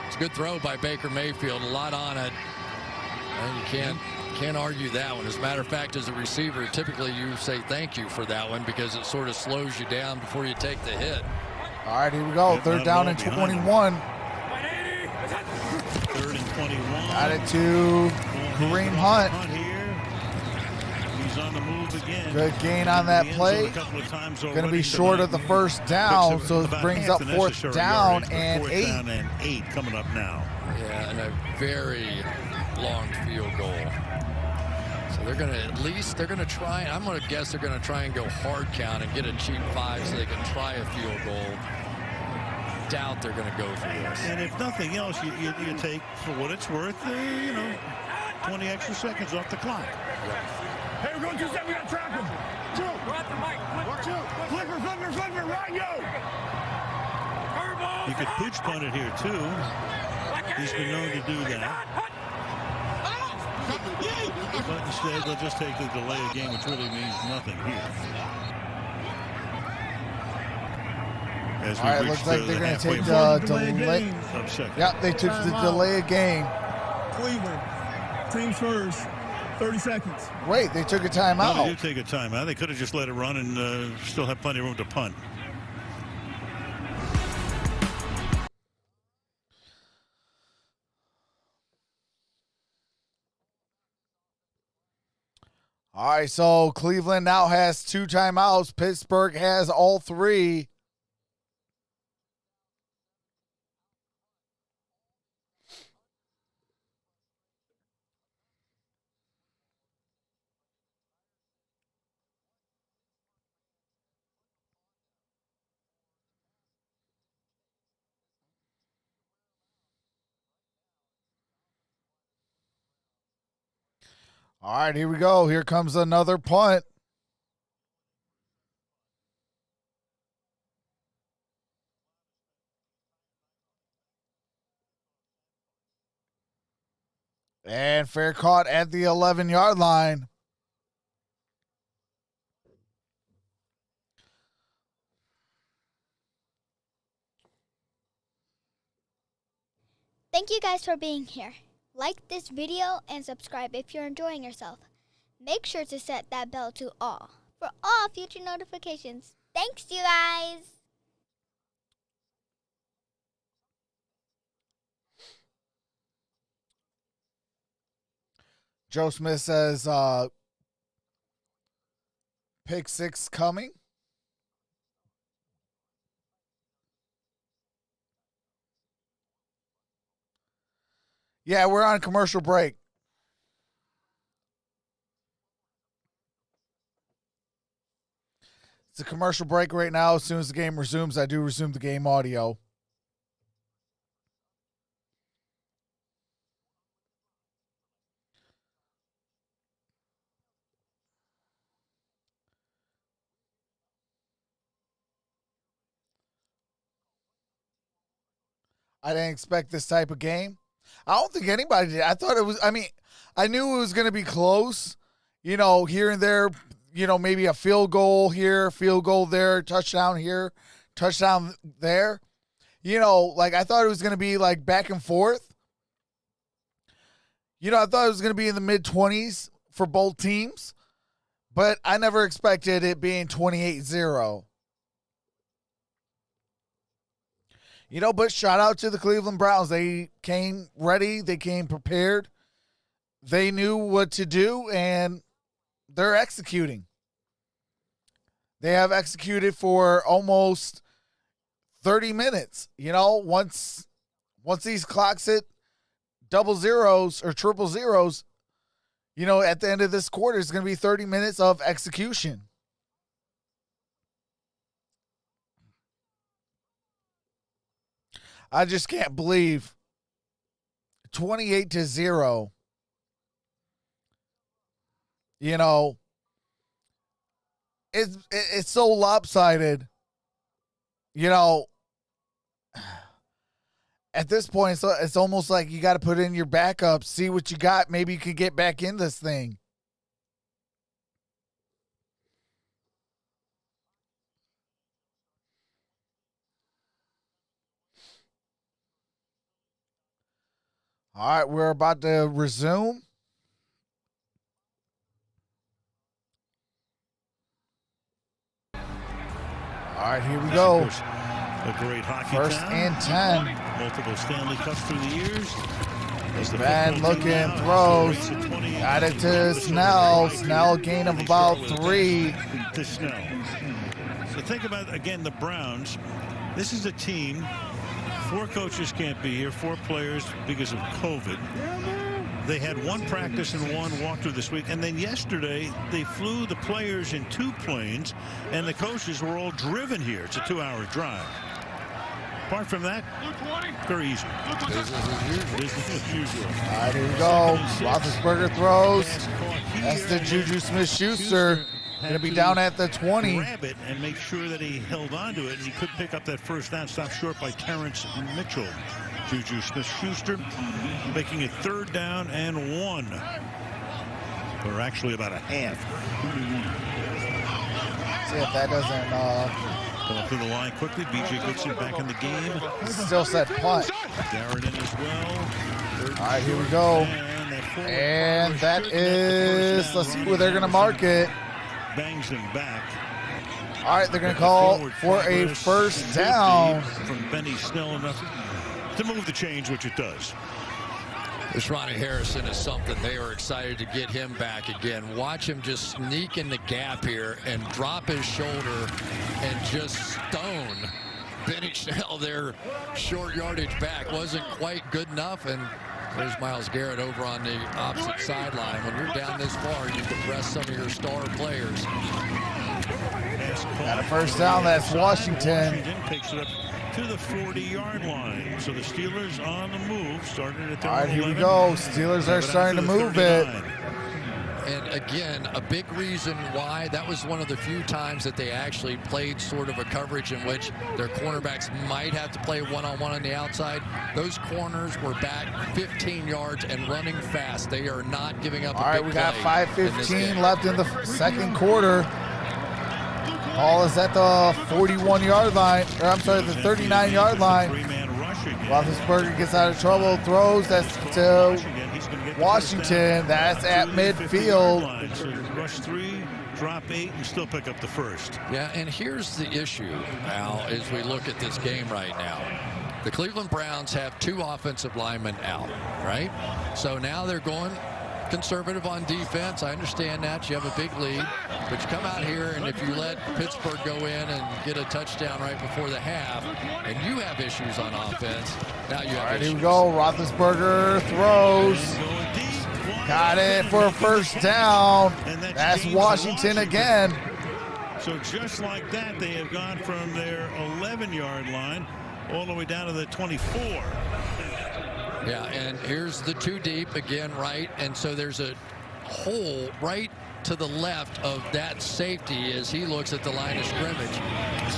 [SPEAKER 6] It's a good throw by Baker Mayfield, a lot on it. And you can't argue that one. As a matter of fact, as a receiver, typically you say thank you for that one because it sort of slows you down before you take the hit.
[SPEAKER 2] All right, here we go. Third down and 21.
[SPEAKER 5] Third and 21.
[SPEAKER 2] Got it to Kareem Hunt.
[SPEAKER 5] Here. He's on the move again.
[SPEAKER 2] Good gain on that play. Going to be short of the first down, so it brings up fourth down and 8.
[SPEAKER 5] Fourth down and 8 coming up now.
[SPEAKER 6] Yeah, and a very long field goal. So they're going to they're going to try, I'm going to guess they're going to try and go hard count and get a cheap 5 so they can try a field goal. Doubt they're going to go for this.
[SPEAKER 5] And if nothing else, you take, for what it's worth, 20 extra seconds off the clock.
[SPEAKER 1] Hey, we're going 2 seconds. We got to trap him. Joe. Go at the mic. Flipper, right, yo.
[SPEAKER 5] You could pitch punt it here, too. He's been known to do that. But instead, they'll just take the delay of game, which really means nothing here. As we
[SPEAKER 2] All right, looks like they're going to take the delay. Yep, they took the delay of game.
[SPEAKER 1] Cleveland, teams first, 30 seconds.
[SPEAKER 2] Wait, they took a timeout.
[SPEAKER 5] No, they did take a timeout. They could have just let it run and still have plenty of room to punt.
[SPEAKER 2] All right, so Cleveland now has 2 timeouts. Pittsburgh has all 3. All right, here we go. Here comes another punt. And fair caught at the 11-yard line.
[SPEAKER 3] Thank you guys for being here. Like this video and subscribe if you're enjoying yourself. Make sure to set that bell to all for all future notifications. Thanks, you guys.
[SPEAKER 2] Joe Smith says, pick 6 coming. Yeah, we're on commercial break. It's a commercial break right now. As soon as the game resumes, I do resume the game audio. I didn't expect this type of game. I don't think anybody did. I thought it was, I knew it was going to be close, here and there, maybe a field goal here, field goal there, touchdown here, touchdown there. I thought it was going to be like back and forth. I thought it was going to be in the mid-20s for both teams, but I never expected it being 28-0. But shout out to the Cleveland Browns. They came ready. They came prepared. They knew what to do, and they're executing. They have executed for almost 30 minutes. Once these clocks hit double zeros or triple zeros, at the end of this quarter, it's going to be 30 minutes of execution. I just can't believe 28-0. It's so lopsided. At this point, it's almost like you got to put in your backup, see what you got. Maybe you could get back in this thing. All right, we're about to resume. All right, here we go.
[SPEAKER 5] A great hockey
[SPEAKER 2] First
[SPEAKER 5] town.
[SPEAKER 2] and 10.
[SPEAKER 5] Multiple Stanley Cups through the years.
[SPEAKER 2] Bad looking throws. Got it to Snell. Snell gain of about 3.
[SPEAKER 5] To Snell. So think about, again, the Browns. This is a team. 4 coaches can't be here, 4 players because of COVID. They had one practice and one walkthrough this week, and then yesterday they flew the players in 2 planes, and the coaches were all driven here. It's a 2-hour drive. Apart from that, very easy. Business as usual.
[SPEAKER 2] All right, here we go. Roethlisberger throws. That's the Juju Smith-Schuster. Going to be down at the 20.
[SPEAKER 5] Grab it and make sure that he held on to it, and he could pick up that first down, stopped short by Terrence Mitchell. Juju Smith-Schuster making it 3rd down and 1. Or actually about a half.
[SPEAKER 2] See if that doesn't
[SPEAKER 5] Come up to the line quickly. B.J. Goodson back in the game.
[SPEAKER 2] still set punt.
[SPEAKER 5] Derrn in as well.
[SPEAKER 2] All right, here we go. And that is, let's see where they're going to mark it.
[SPEAKER 5] Bangs him back.
[SPEAKER 2] All right, they're going to call for a first down.
[SPEAKER 5] From Benny Snell enough to move the change, which it does.
[SPEAKER 6] This Ronnie Harrison is something. They are excited to get him back again. Watch him just sneak in the gap here and drop his shoulder and just stone Benny Snell, their short yardage back. Wasn't quite good enough, and there's Myles Garrett over on the opposite sideline. When you're down this far, you can rest some of your star players.
[SPEAKER 2] Got a first down. That's Washington.
[SPEAKER 5] Washington takes it up to the 40-yard line. So the Steelers on the move, started at their
[SPEAKER 2] All right, here we
[SPEAKER 5] 11.
[SPEAKER 2] go. Steelers are starting to move it.
[SPEAKER 6] And again, a big reason why that was one of the few times that they actually played sort of a coverage in which their cornerbacks might have to play one-on-one on the outside. Those corners were back 15 yards and running fast. They are not giving up.
[SPEAKER 2] All right, we got 5:15 left in the second quarter. Ball is at the 41-yard line, or I'm sorry, the 39-yard line. Roethlisberger gets out of trouble, throws. That's to Washington. That's at midfield.
[SPEAKER 5] Rush 3, drop 8, and still pick up the first.
[SPEAKER 6] Yeah, and here's the issue, Al, as we look at this game right now. The Cleveland Browns have 2 offensive linemen out, right? So now they're going conservative on defense. I understand that. You have a big lead. But you come out here, and if you let Pittsburgh go in and get a touchdown right before the half, and you have issues on offense, now you have
[SPEAKER 2] All right,
[SPEAKER 6] issues.
[SPEAKER 2] here we go. Roethlisberger throws. Got it for a first down. That's Washington again.
[SPEAKER 5] So just like that, they have gone from their 11-yard line all the way down to the 24.
[SPEAKER 6] Yeah, and here's the 2 deep again, right? And so there's a hole right to the left of that safety as he looks at the line of scrimmage.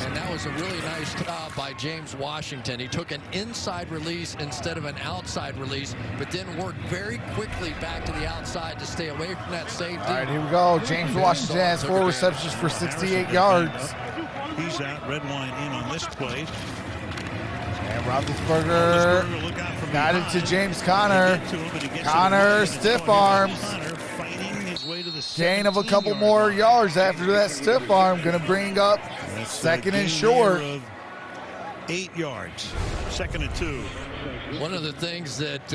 [SPEAKER 6] And that was a really nice job by James Washington. He took an inside release instead of an outside release, but then worked very quickly back to the outside to stay away from that safety.
[SPEAKER 2] All right, here we go. James Washington has 4 receptions for 68 yards.
[SPEAKER 5] He's out. Red line in on this play.
[SPEAKER 2] And Roethlisberger got it to James Conner. Conner stiff arms. Gain of a couple more yards after that stiff arm. Going to bring up second and short.
[SPEAKER 5] 8 yards. 2nd and 2.
[SPEAKER 6] One of the things that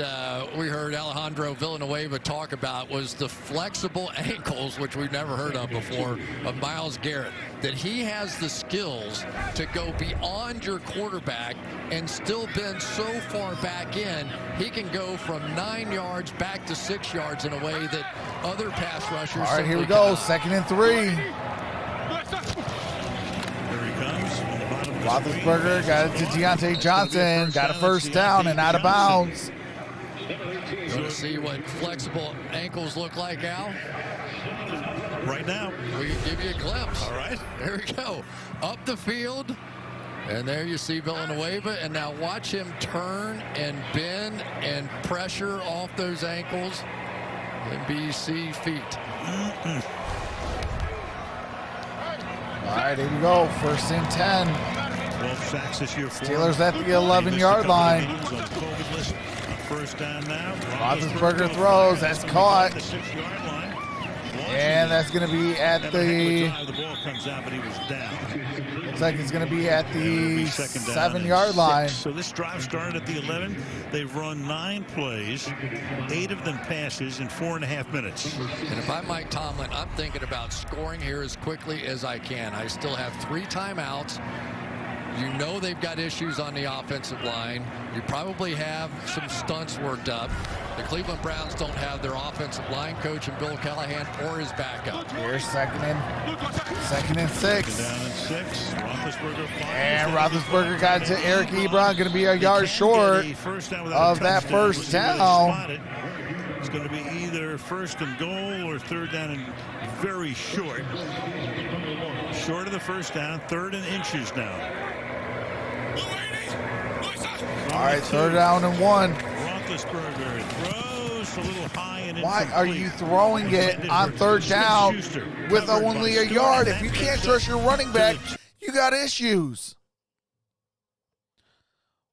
[SPEAKER 6] we heard Alejandro Villanueva talk about was the flexible ankles, which we've never heard of before, of Myles Garrett. That he has the skills to go beyond your quarterback and still bend so far back in, he can go from 9 yards back to 6 yards in a way that other pass rushers.
[SPEAKER 2] All right, here we go. 2nd and 3.
[SPEAKER 5] Here he comes.
[SPEAKER 2] Roethlisberger got it to Deontay Johnson. Got a first down and out of bounds.
[SPEAKER 6] You want to see what flexible ankles look like, Al?
[SPEAKER 5] Right now.
[SPEAKER 6] We can give you a glimpse.
[SPEAKER 5] All right.
[SPEAKER 6] There we go. Up the field. And there you see Villanueva. And now watch him turn and bend and pressure off those ankles. NBC feet.
[SPEAKER 2] All right, here we go. 1st and 10.
[SPEAKER 5] 12 sacks this year.
[SPEAKER 2] Steelers at the 11-yard line.
[SPEAKER 5] First down now.
[SPEAKER 2] Roethlisberger throws. That's caught.
[SPEAKER 5] The 6-yard line.
[SPEAKER 2] And that's going to be at the,
[SPEAKER 5] The ball comes out, but he was down.
[SPEAKER 2] looks like it's going to be at the
[SPEAKER 5] Second down and
[SPEAKER 2] 7-yard line.
[SPEAKER 5] 6. So this drive started at the 11. They've run 9 plays, 8 of them passes in 4.5 minutes.
[SPEAKER 6] And if I'm Mike Tomlin, I'm thinking about scoring here as quickly as I can. I still have 3 timeouts. You know they've got issues on the offensive line. You probably have some stunts worked up. The Cleveland Browns don't have their offensive line coach in Bill Callahan or his backup.
[SPEAKER 2] Here's second and 6.
[SPEAKER 5] Down and 6. Roethlisberger
[SPEAKER 2] And Roethlisberger got to Eric Ebron, going to be a yard short of that first down.
[SPEAKER 5] It's going to be either first and goal or third down and very short. Short of the first down, 3rd and inches now.
[SPEAKER 2] All right, 3rd down and 1.
[SPEAKER 5] Roethlisberger throws a little high and
[SPEAKER 2] Why are you throwing it on 3rd down with only a yard? If you can't trust your running back, you got issues.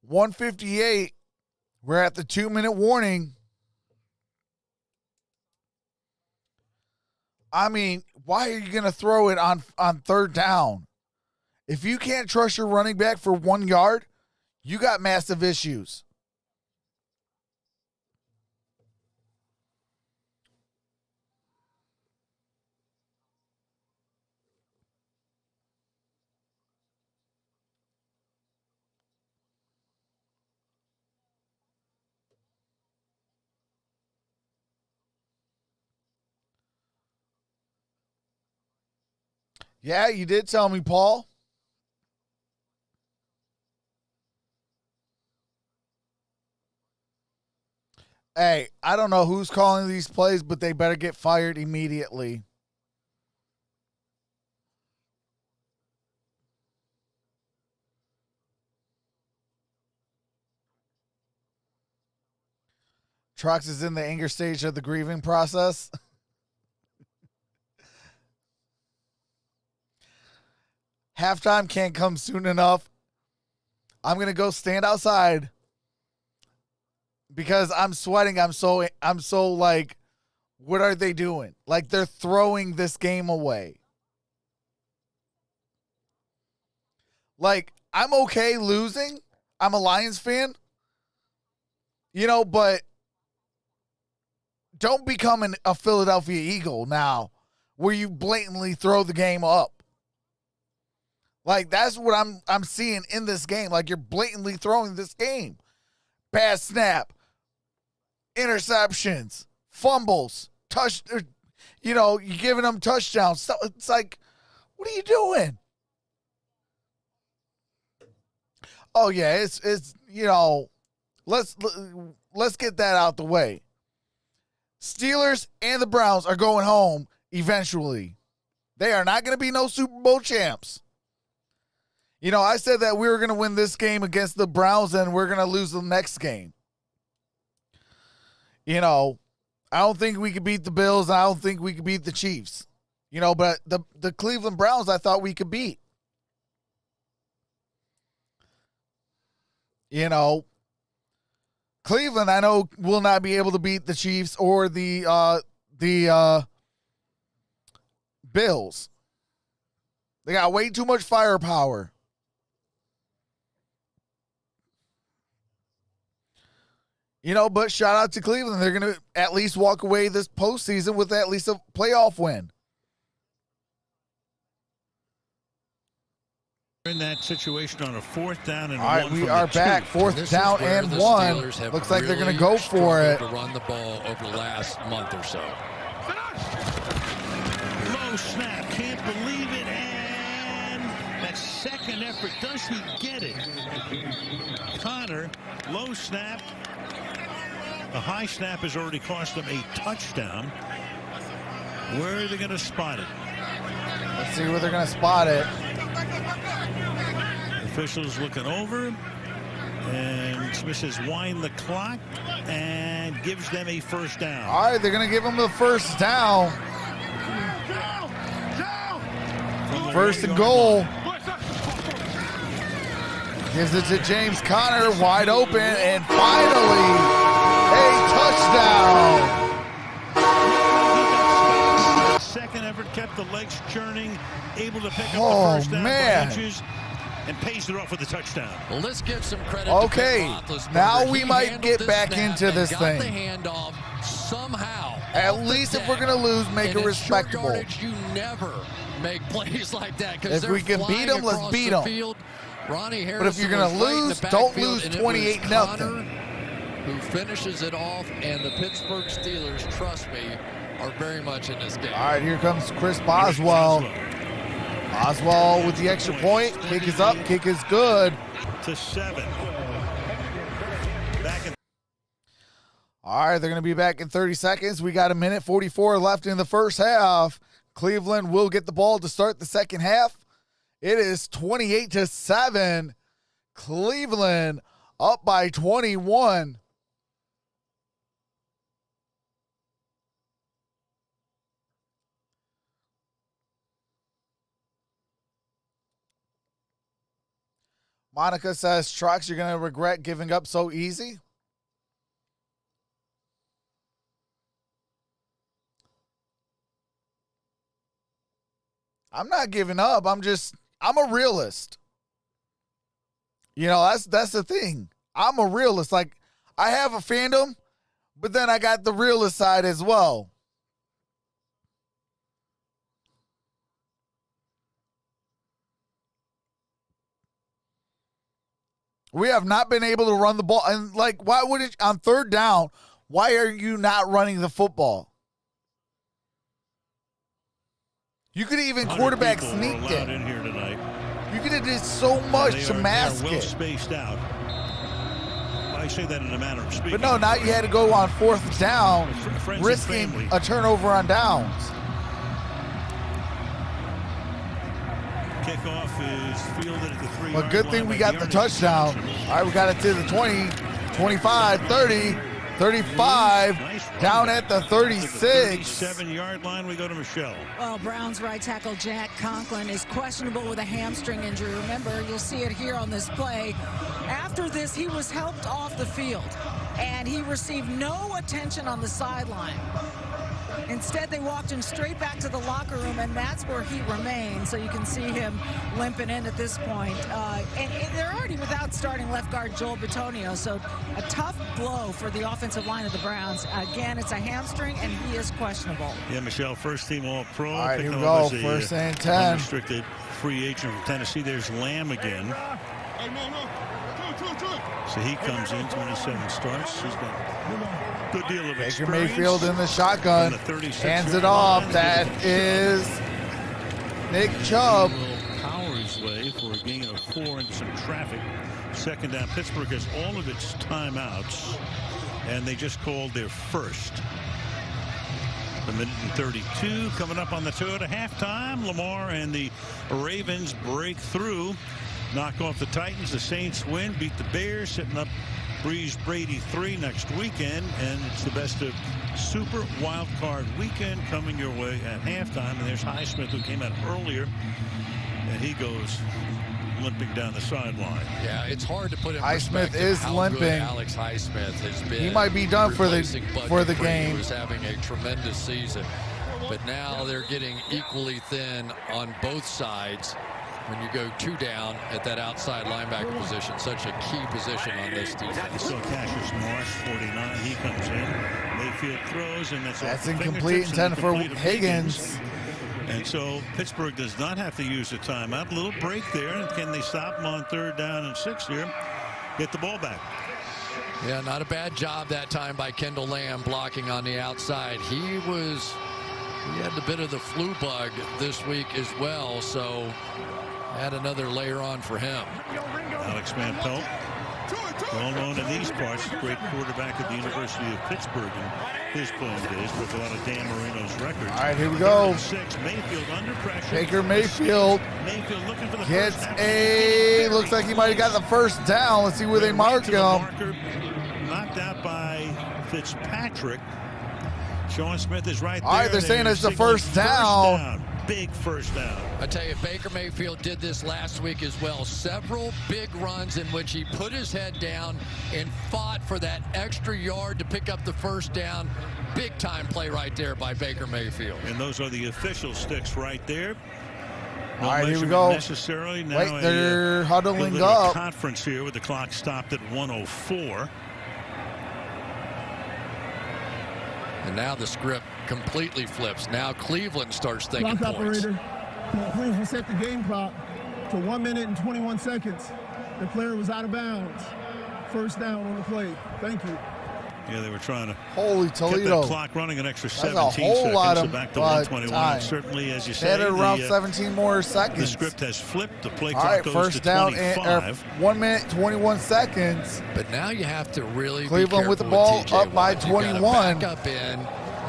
[SPEAKER 2] 1:58. We're at the 2-minute warning. I mean, why are you going to throw it on 3rd down? If you can't trust your running back for 1 yard, you got massive issues. Yeah, you did tell me, Paul. Hey, I don't know who's calling these plays, but they better get fired immediately. Trucks is in the anger stage of the grieving process. Halftime can't come soon enough. I'm going to go stand outside because I'm sweating. I'm so like, what are they doing? Like, they're throwing this game away. Like, I'm okay losing. I'm a Lions fan. You know, but don't become a Philadelphia Eagle now where you blatantly throw the game up. Like, that's what I'm seeing in this game. Like, you're blatantly throwing this game. Bad snap, interceptions, fumbles, you're giving them touchdowns. So it's like, what are you doing? Oh yeah, it's let's get that out the way. Steelers and the Browns are going home eventually. They are not going to be no Super Bowl champs. You know, I said that we were going to win this game against the Browns and we're going to lose the next game. You know, I don't think we could beat the Bills. And I don't think we could beat the Chiefs. You know, but the Cleveland Browns, I thought we could beat. You know, Cleveland, I know, will not be able to beat the Chiefs or the Bills. They got way too much firepower. You know, but shout out to Cleveland. They're going to at least walk away this postseason with at least a playoff win.
[SPEAKER 5] In that situation on a 4th down and 1.
[SPEAKER 2] All right, we are back. 4th down and 1. Looks like they're going to go for it.
[SPEAKER 6] To run the ball over the last month or so.
[SPEAKER 5] Low snap, can't believe it, and that second effort, does he get it? Connor, low snap. The high snap has already cost them a touchdown. Where are they going to spot it?
[SPEAKER 2] Let's see where they're going to spot it.
[SPEAKER 5] Officials looking over, and Smith says wind the clock and gives them a 1st down.
[SPEAKER 2] All right, they're going to give them the 1st down. 1st and goal. Gives it to James Conner, wide open, and finally a touchdown.
[SPEAKER 5] Second effort kept the legs churning, able to pick up the first down by inches, and pays it off with a touchdown.
[SPEAKER 6] Well, let's give some credit.
[SPEAKER 2] Okay,
[SPEAKER 6] to
[SPEAKER 2] now we might get back into this thing.
[SPEAKER 6] The handoff somehow.
[SPEAKER 2] At least if we're going to lose, make it respectable.
[SPEAKER 6] You never make plays like that.
[SPEAKER 2] If we can beat them, let's beat them.
[SPEAKER 6] Ronnie Harris.
[SPEAKER 2] But if you're going to lose, don't lose 28-0.
[SPEAKER 6] Who finishes it off, and the Pittsburgh Steelers, trust me, are very much in this game.
[SPEAKER 2] All right, here comes Chris Boswell. Boswell with the extra point. Kick is up. Kick is good.
[SPEAKER 5] To 7. Back in.
[SPEAKER 2] All right, they're going to be back in 30 seconds. We got 1:44 left in the first half. Cleveland will get the ball to start the second half. It is 28-7. Cleveland up by 21. Monica says, Trucks, you're going to regret giving up so easy. I'm not giving up. I'm a realist. You know, that's the thing. I'm a realist. Like, I have a fandom, but then I got the realist side as well. We have not been able to run the ball. And, like, why would it, on third down, why are you not running the football? You could even quarterback sneak it.
[SPEAKER 5] In here tonight.
[SPEAKER 2] You could have did so much to mask
[SPEAKER 5] well
[SPEAKER 2] it.
[SPEAKER 5] Spaced out. I say that in a manner of speaking.
[SPEAKER 2] But no, now you had to go on fourth down, risking a turnover on downs.
[SPEAKER 5] Kickoff is fielded at the 3-yard line.
[SPEAKER 2] But good thing we got the touchdown. All right, we got it to the 20, 25, 30, 35, down at the 36.
[SPEAKER 5] 37-yard line, we go to Michelle.
[SPEAKER 4] Well, Browns right tackle Jack Conklin is questionable with a hamstring injury. Remember, you'll see it here on this play. After this, he was helped off the field, and he received no attention on the sideline. Instead, they walked him straight back to the locker room, and that's where he remains. So you can see him limping in at this point. And they're already without starting left guard Joel Bitonio, so a tough blow for the offensive line of the Browns. Again, it's a hamstring, and he is questionable.
[SPEAKER 5] Yeah, Michelle, first team All-Pro.
[SPEAKER 2] All right, here we go, first and 10.
[SPEAKER 5] Unrestricted free agent from Tennessee. There's Lamb again.
[SPEAKER 7] Hey, man, no.
[SPEAKER 5] So he comes in, 27 starts. He's got a good deal of experience.
[SPEAKER 2] Baker Mayfield in the shotgun, hands it off. That is Nick Chubb.
[SPEAKER 5] Power his way for a gain of 4 into some traffic. Second down. Pittsburgh has all of its timeouts, and they just called their first. A minute and 32 coming up on the two at a halftime. Lamar and the Ravens break through. Knock off the Titans. The Saints win. Beat the Bears. Setting up Breeze Brady 3 next weekend. And it's the best of Super Wild Card Weekend coming your way at halftime. And there's Highsmith, who came out earlier. And he goes limping down the sideline.
[SPEAKER 6] Yeah, it's hard to put in
[SPEAKER 2] Highsmith
[SPEAKER 6] perspective
[SPEAKER 2] is
[SPEAKER 6] how
[SPEAKER 2] limping.
[SPEAKER 6] good Alex Highsmith has been.
[SPEAKER 2] He might be done for the game.
[SPEAKER 6] He was having a tremendous season. But now they're getting equally thin on both sides. When you go 2 down at that outside linebacker position, such a key position on this defense.
[SPEAKER 5] So Cassius Morris, 49, he comes in. Mayfield throws, and that's
[SPEAKER 2] incomplete, intended for Higgins.
[SPEAKER 5] And so Pittsburgh does not have to use a timeout. A little break there. Can they stop him on 3rd down and 6 here? Get the ball back.
[SPEAKER 6] Yeah, not a bad job that time by Kendall Lamb blocking on the outside. He had a bit of the flu bug this week as well, so add another layer on for him.
[SPEAKER 5] Alex Van Pelt, well known in these parts, great quarterback at the University of Pittsburgh in his playing days, with a lot of Dan Marino's records.
[SPEAKER 2] All right, here we go.
[SPEAKER 5] 6, Mayfield under pressure.
[SPEAKER 2] Baker Mayfield
[SPEAKER 5] looking for the
[SPEAKER 2] gets
[SPEAKER 5] first
[SPEAKER 2] looks like he might have got the first down. Let's see where they mark him.
[SPEAKER 5] Knocked out by Fitzpatrick. Sean Smith is right there.
[SPEAKER 2] All right, they're saying it's the first down.
[SPEAKER 5] Big first down.
[SPEAKER 6] I tell you, Baker Mayfield did this last week as well. Several big runs in which he put his head down and fought for that extra yard to pick up the first down. Big time play right there by Baker Mayfield.
[SPEAKER 5] And those are the official sticks right there. No
[SPEAKER 2] all right, here we go.
[SPEAKER 5] Necessarily. Now
[SPEAKER 2] wait, they're huddling up.
[SPEAKER 5] Conference here with the clock stopped at 1:04.
[SPEAKER 6] And now the script completely flips. Now Cleveland starts thinking
[SPEAKER 1] Clock
[SPEAKER 6] points.
[SPEAKER 1] operator, please reset the game clock.
[SPEAKER 8] to 1 minute and 21 seconds. The player was out of bounds. First down on the play. Thank you.
[SPEAKER 5] Yeah, they were trying to
[SPEAKER 2] Holy
[SPEAKER 5] get
[SPEAKER 2] Toledo.
[SPEAKER 5] that clock running an extra
[SPEAKER 2] That's
[SPEAKER 5] 17
[SPEAKER 2] a whole
[SPEAKER 5] seconds.
[SPEAKER 2] lot
[SPEAKER 5] So
[SPEAKER 2] of
[SPEAKER 5] back to 121.
[SPEAKER 2] time.
[SPEAKER 5] Certainly, as you
[SPEAKER 2] They
[SPEAKER 5] say,
[SPEAKER 2] had around
[SPEAKER 5] the
[SPEAKER 2] 17 more seconds.
[SPEAKER 5] the script has flipped. The play
[SPEAKER 2] All
[SPEAKER 5] clock
[SPEAKER 2] right,
[SPEAKER 5] goes
[SPEAKER 2] first
[SPEAKER 5] to
[SPEAKER 2] down
[SPEAKER 5] 25.
[SPEAKER 2] 1 minute, 21 seconds.
[SPEAKER 6] But now you have to really
[SPEAKER 2] Cleveland
[SPEAKER 6] be
[SPEAKER 2] with the
[SPEAKER 6] careful
[SPEAKER 2] ball
[SPEAKER 6] TJ
[SPEAKER 2] up by
[SPEAKER 6] Watt. You gotta
[SPEAKER 2] 21.
[SPEAKER 6] back up in,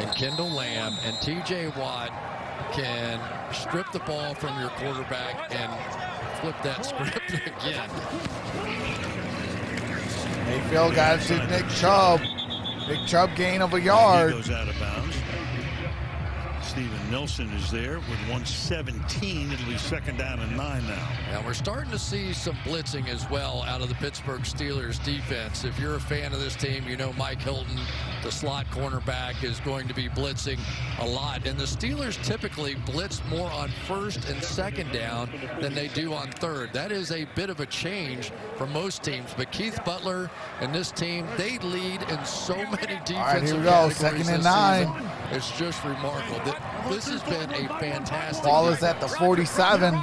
[SPEAKER 6] and Kendall Lamb and TJ Watt can strip the ball from your quarterback and flip that script again.
[SPEAKER 2] Mayfield got it to Nick Chubb. Nick Chubb gain of a
[SPEAKER 5] He
[SPEAKER 2] yard.
[SPEAKER 5] goes out of bounds. Steven Nelson is there with 117. It'll be second down and 9 now.
[SPEAKER 6] Now we're starting to see some blitzing as well out of the Pittsburgh Steelers defense. If you're a fan of this team, you know Mike Hilton, the slot cornerback, is going to be blitzing a lot. And the Steelers typically blitz more on first and second down than they do on third. That is a bit of a change for most teams. But Keith Butler and this team, they lead in so many defensive
[SPEAKER 2] All right, here we go.
[SPEAKER 6] categories
[SPEAKER 2] Second and
[SPEAKER 6] this
[SPEAKER 2] 9.
[SPEAKER 6] season. It's just remarkable. This has been a fantastic
[SPEAKER 2] Ball is at the 47.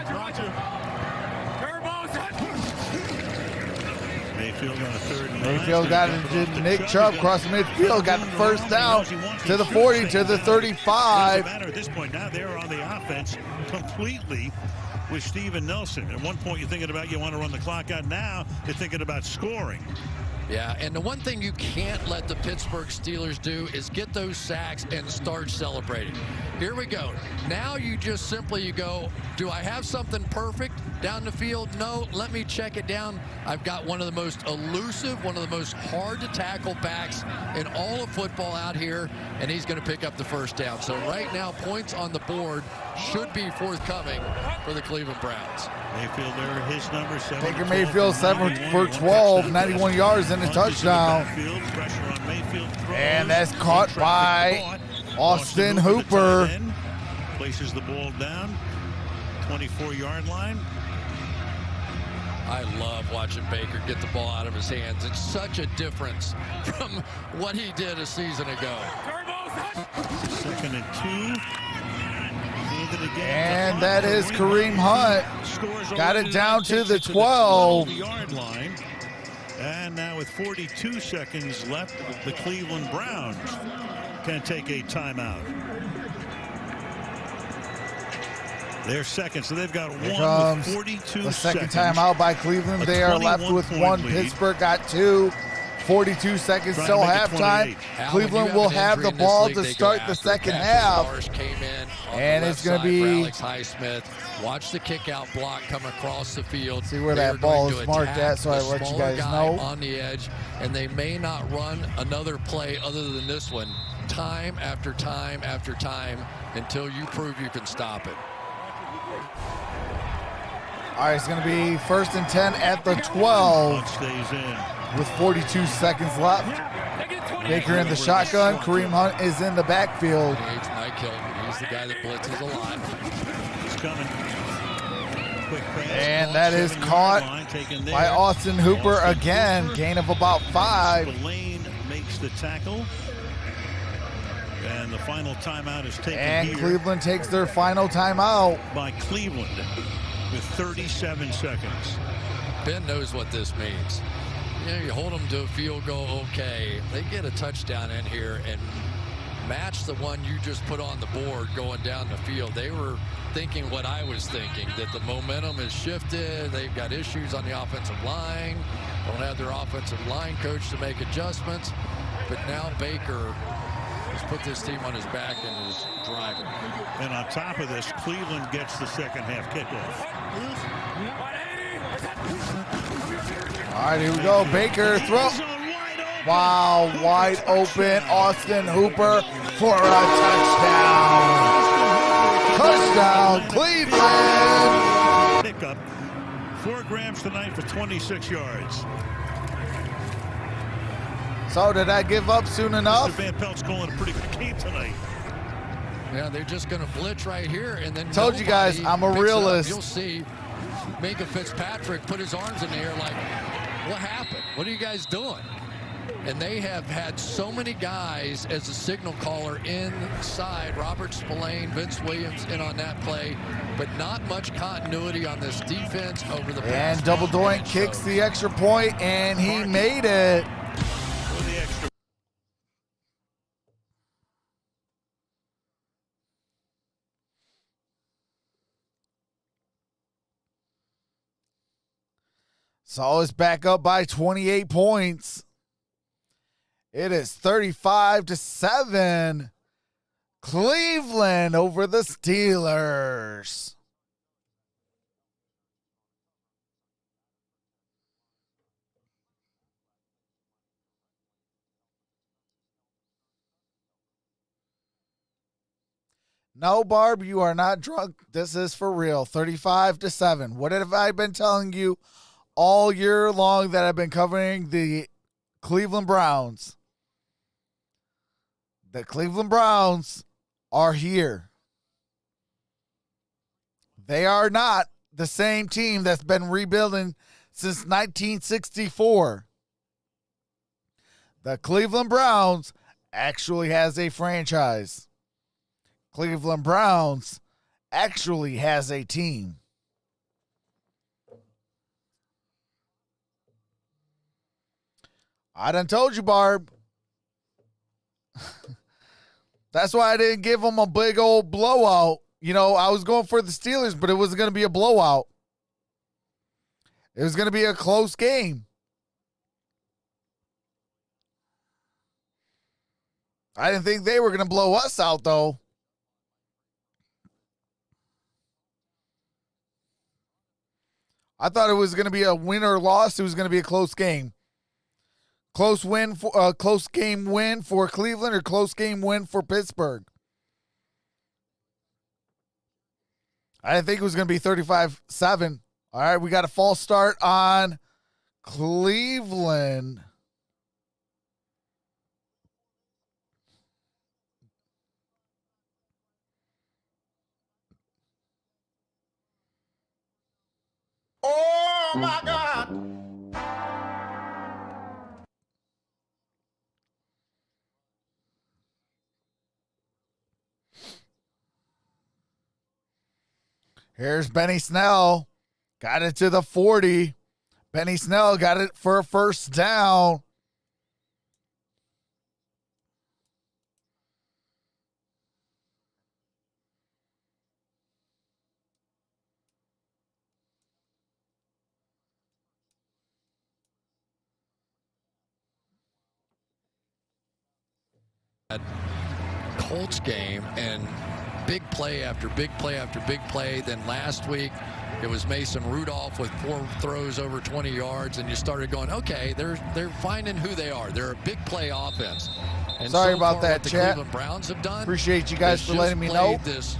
[SPEAKER 5] Mayfield on a third and 9.
[SPEAKER 2] Mayfield got it to Nick Chubb across the midfield. Got the first down to the 40, to the 35.
[SPEAKER 5] Doesn't matter at this point. Now they're on the offense completely with Steven Nelson. At one point you're thinking about you want to run the clock out. Now you're thinking about scoring.
[SPEAKER 6] Yeah, and the one thing you can't let the Pittsburgh Steelers do is get those sacks and start celebrating. Here we go. Now you just simply, you go, do I have something perfect down the field? No, let me check it down. I've got one of the most elusive, one of the most hard to tackle backs in all of football out here, and he's going to pick up the first down. So right now, points on the board should be forthcoming for the Cleveland Browns.
[SPEAKER 5] Mayfield there, his number 7.
[SPEAKER 2] Baker Mayfield 7 for 12, 91 yards and a touchdown. And that's caught by Austin Hooper.
[SPEAKER 5] Places the ball down, 24-yard line.
[SPEAKER 6] I love watching Baker get the ball out of his hands. It's such a difference from what he did a season ago.
[SPEAKER 5] Second and 2.
[SPEAKER 2] And that is Kareem Hunt. Got it down to the 12-yard
[SPEAKER 5] line. And now with 42 seconds left, the Cleveland Browns can take a timeout. They're second, so they've got one with 42 seconds.
[SPEAKER 2] The second timeout by Cleveland. They are left with 1.
[SPEAKER 5] lead.
[SPEAKER 2] Pittsburgh got 2. 42 seconds till halftime. Cleveland will have the ball to start the second half. And it's going to be
[SPEAKER 6] Alex Highsmith. Watch the kick out block come across the field.
[SPEAKER 2] See where that ball is marked at, so I let you guys know.
[SPEAKER 6] On the edge, and they may not run another play other than this one time after time after time until you prove you can stop it.
[SPEAKER 2] All right, it's going to be first and 10 at the 12.
[SPEAKER 5] Clock stays in.
[SPEAKER 2] With 42 seconds left. Baker in the shotgun. Kareem Hunt is in the backfield.
[SPEAKER 6] It's Mike Hilton. He's the guy that blitzes a lot.
[SPEAKER 5] He's coming. Quick pass.
[SPEAKER 2] And that is caught by Austin Hooper again. Gain of about 5.
[SPEAKER 5] Lane makes the tackle. And the final timeout is taken
[SPEAKER 2] And
[SPEAKER 5] here
[SPEAKER 2] Cleveland takes their final timeout.
[SPEAKER 5] by Cleveland with 37 seconds.
[SPEAKER 6] Ben knows what this means. You know, you hold them to a field goal, okay. They get a touchdown in here and match the one you just put on the board going down the field. They were thinking what I was thinking, that the momentum has shifted. They've got issues on the offensive line. Don't have their offensive line coach to make adjustments. But now Baker has put this team on his back and is driving.
[SPEAKER 5] And on top of this, Cleveland gets the second half kickoff.
[SPEAKER 2] All right, here we go. Baker throw. Wow, wide open. Austin Hooper for a touchdown. Touchdown, Cleveland.
[SPEAKER 5] Pickup. 4 grams tonight for 26 yards.
[SPEAKER 2] So did I give up soon enough?
[SPEAKER 5] Mr. Van Pelt's calling a pretty good game tonight.
[SPEAKER 6] Yeah, they're just going to blitz right here, and then
[SPEAKER 2] Told you guys, I'm a
[SPEAKER 6] picks it up.
[SPEAKER 2] realist.
[SPEAKER 6] You'll see Minka Fitzpatrick put his arms in the air like, what happened? What are you guys doing? And they have had so many guys as a signal caller inside. Robert Spillane, Vince Williams in on that play, but not much continuity on this defense over the past.
[SPEAKER 2] And Double Doink kicks the extra point, and he made it.
[SPEAKER 5] For the extra.
[SPEAKER 2] So it's back up by 28 points. It is 35-7. Cleveland over the Steelers. No, Barb, you are not drunk. This is for real. 35-7. What have I been telling you all year long that I've been covering the Cleveland Browns? The Cleveland Browns are here. They are not the same team that's been rebuilding since 1964. The Cleveland Browns actually has a franchise. Cleveland Browns actually has a team. I done told you, Barb. That's why I didn't give them a big old blowout. You know, I was going for the Steelers, but it wasn't going to be a blowout. It was going to be a close game. I didn't think they were going to blow us out, though. I thought it was going to be a win or loss. It was going to be a close game. Close game win for Cleveland or close game win for Pittsburgh. I didn't think it was going to be 35-7. All right, we got a false start on Cleveland.
[SPEAKER 1] Oh, my God.
[SPEAKER 2] Here's Benny Snell. Got it to the 40. Benny Snell got it for a first down.
[SPEAKER 6] Colts game, and big play after big play after big play. Then last week it was Mason Rudolph with 4 throws over 20 yards, and you started going, okay, they're finding who they are. They're a big play offense. And
[SPEAKER 2] sorry
[SPEAKER 6] so
[SPEAKER 2] about
[SPEAKER 6] far,
[SPEAKER 2] that,
[SPEAKER 6] what the
[SPEAKER 2] chat.
[SPEAKER 6] Cleveland Browns have done.
[SPEAKER 2] Appreciate you guys for letting me know.
[SPEAKER 6] This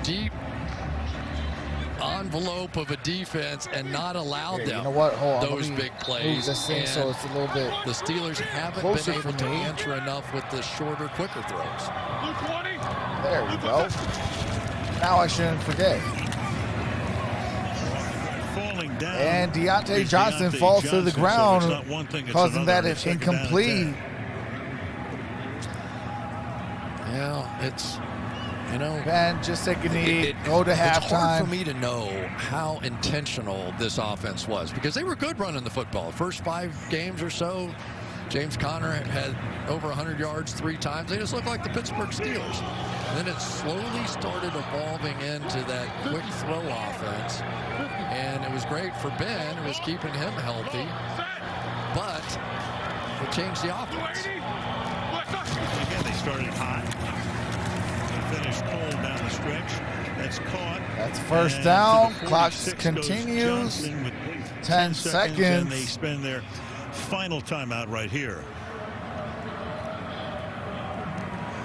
[SPEAKER 6] deep envelope of a defense and not allowed
[SPEAKER 2] Here,
[SPEAKER 6] them
[SPEAKER 2] you know what? Hold on.
[SPEAKER 6] those
[SPEAKER 2] Let me
[SPEAKER 6] big plays.
[SPEAKER 2] move this thing so it's a little bit
[SPEAKER 6] the Steelers haven't
[SPEAKER 2] closer
[SPEAKER 6] been able
[SPEAKER 2] for
[SPEAKER 6] to
[SPEAKER 2] me.
[SPEAKER 6] answer enough with the shorter, quicker throws.
[SPEAKER 7] Blue 20.
[SPEAKER 2] There we go. Now I shouldn't forget.
[SPEAKER 5] Falling down.
[SPEAKER 2] And Deontay
[SPEAKER 5] is
[SPEAKER 2] Johnson
[SPEAKER 5] Deontay
[SPEAKER 2] falls to the
[SPEAKER 5] Johnson, so
[SPEAKER 2] ground,
[SPEAKER 5] it's not one thing, it's
[SPEAKER 2] causing
[SPEAKER 5] another
[SPEAKER 2] that
[SPEAKER 5] on second down and
[SPEAKER 2] incomplete.
[SPEAKER 5] 10.
[SPEAKER 6] Yeah, it's, you know,
[SPEAKER 2] Ben, just take a knee, go to
[SPEAKER 6] it's hard for
[SPEAKER 2] halftime.
[SPEAKER 6] me to know how intentional this offense was, because they were good running the football. First 5 games or so, James Conner had over 100 yards 3 times. They just looked like the Pittsburgh Steelers. And then it slowly started evolving into that quick throw offense. And it was great for Ben. It was keeping him healthy. But it changed the offense.
[SPEAKER 5] Again, they started hot. They finished cold down the stretch. That's caught.
[SPEAKER 2] That's first
[SPEAKER 5] And
[SPEAKER 2] down.
[SPEAKER 5] to the
[SPEAKER 2] Clock
[SPEAKER 5] 46
[SPEAKER 2] continues.
[SPEAKER 5] goes Johnson with
[SPEAKER 2] 10
[SPEAKER 5] And
[SPEAKER 2] seconds.
[SPEAKER 5] they spend their final timeout right here.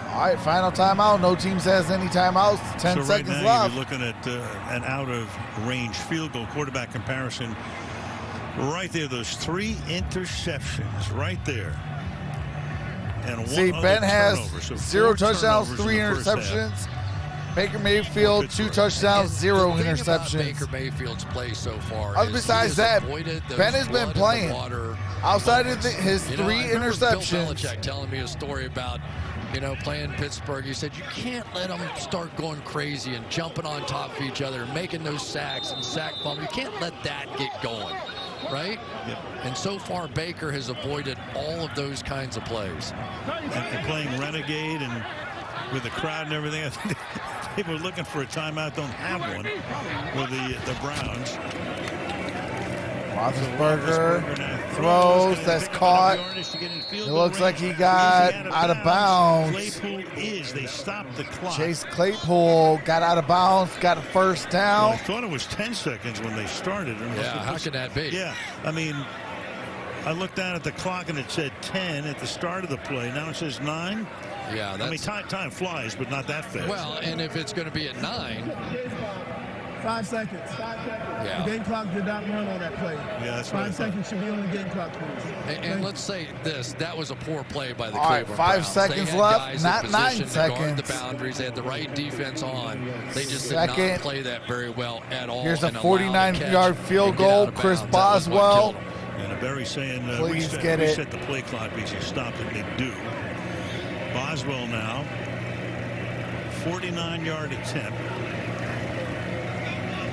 [SPEAKER 2] All right, final timeout. No teams has any timeouts. 10
[SPEAKER 5] So right
[SPEAKER 2] seconds
[SPEAKER 5] now
[SPEAKER 2] left.
[SPEAKER 5] you're looking at an out-of-range field goal quarterback comparison. Right there, those 3 interceptions right there. And
[SPEAKER 2] See,
[SPEAKER 5] one
[SPEAKER 2] Ben
[SPEAKER 5] other
[SPEAKER 2] has
[SPEAKER 5] turnover. So
[SPEAKER 2] 0
[SPEAKER 5] 4
[SPEAKER 2] touchdowns,
[SPEAKER 5] turnovers
[SPEAKER 2] 3
[SPEAKER 5] in the first half.
[SPEAKER 2] interceptions. Baker Mayfield, 2 touchdowns, 0
[SPEAKER 6] The thing about
[SPEAKER 2] interceptions.
[SPEAKER 6] Baker Mayfield's play so far.
[SPEAKER 2] Other
[SPEAKER 6] is
[SPEAKER 2] besides
[SPEAKER 6] he has
[SPEAKER 2] that,
[SPEAKER 6] avoided those
[SPEAKER 2] Ben has been
[SPEAKER 6] blood in the
[SPEAKER 2] playing.
[SPEAKER 6] water
[SPEAKER 2] Outside of
[SPEAKER 6] moments.
[SPEAKER 2] his
[SPEAKER 6] You know,
[SPEAKER 2] 3
[SPEAKER 6] I remember
[SPEAKER 2] interceptions.
[SPEAKER 6] Bill Belichick telling me a story about, playing Pittsburgh. He said you can't let them start going crazy and jumping on top of each other and making those sacks and sack bump. You can't let that get going, right?
[SPEAKER 5] Yep.
[SPEAKER 6] And so far, Baker has avoided all of those kinds of plays.
[SPEAKER 5] And playing renegade and with the crowd and everything. I think they were looking for a timeout. Don't have one with the Browns.
[SPEAKER 2] Roethlisberger throws. That's caught. It looks like he got out of bounds.
[SPEAKER 5] They stopped the clock.
[SPEAKER 2] Chase Claypool got out of bounds, got a first down.
[SPEAKER 5] Well, I thought it was 10 seconds when they started.
[SPEAKER 6] Yeah, how could that be?
[SPEAKER 5] Yeah, I mean, I looked down at the clock and it said 10 at the start of the play. Now it says 9.
[SPEAKER 6] Yeah,
[SPEAKER 5] I mean, time flies, but not that fast.
[SPEAKER 6] Well, and if it's going to be at 9.
[SPEAKER 8] 5 seconds. 5 seconds.
[SPEAKER 6] Yeah.
[SPEAKER 8] The game clock did not run on that play.
[SPEAKER 5] Yeah, that's what I
[SPEAKER 8] 5
[SPEAKER 5] thought.
[SPEAKER 8] seconds should be on the game clock, please.
[SPEAKER 6] And let's say this, that was a poor play by the
[SPEAKER 2] All right,
[SPEAKER 6] Cleveland
[SPEAKER 2] 5
[SPEAKER 6] Browns.
[SPEAKER 2] seconds
[SPEAKER 6] They had
[SPEAKER 2] left,
[SPEAKER 6] guys
[SPEAKER 2] not
[SPEAKER 6] in
[SPEAKER 2] 9
[SPEAKER 6] position to guard
[SPEAKER 2] seconds.
[SPEAKER 6] the boundaries. They had the right defense on. They just did
[SPEAKER 2] Second.
[SPEAKER 6] not play that very well at all.
[SPEAKER 2] Here's a
[SPEAKER 6] and allow the catch
[SPEAKER 2] 49-yard field
[SPEAKER 6] and get out
[SPEAKER 2] goal.
[SPEAKER 6] of
[SPEAKER 2] Chris
[SPEAKER 6] bounds. That was what
[SPEAKER 2] Boswell.
[SPEAKER 6] killed them.
[SPEAKER 5] And Barry saying,
[SPEAKER 2] Please get it.
[SPEAKER 5] reset the play clock because you stopped it. They do. Boswell now, 49-yard attempt.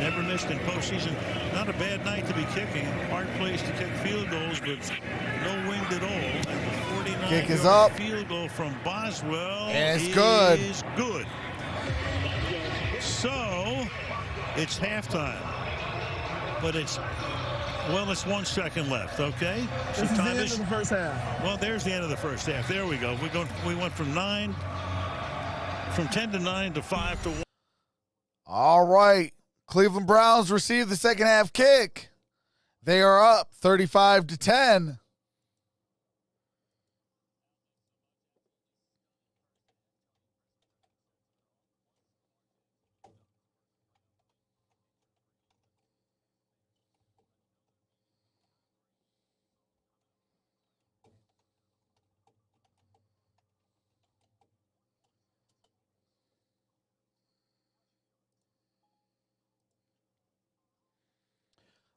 [SPEAKER 5] Never missed in postseason. Not a bad night to be kicking. Hard place to kick field goals, but no wind at all. And the 49-yard
[SPEAKER 2] Kick is up.
[SPEAKER 5] field goal from Boswell
[SPEAKER 2] And it's good.
[SPEAKER 5] is good. So it's halftime, but it's 1 second left. Okay, so
[SPEAKER 8] This is the
[SPEAKER 5] time
[SPEAKER 8] end
[SPEAKER 5] is.
[SPEAKER 8] of the first half.
[SPEAKER 5] Well, there's the end of the first half. There we go. We went from 10 to 9 to 5 to 1.
[SPEAKER 2] All right. Cleveland Browns receive the second half kick. They are up 35-10.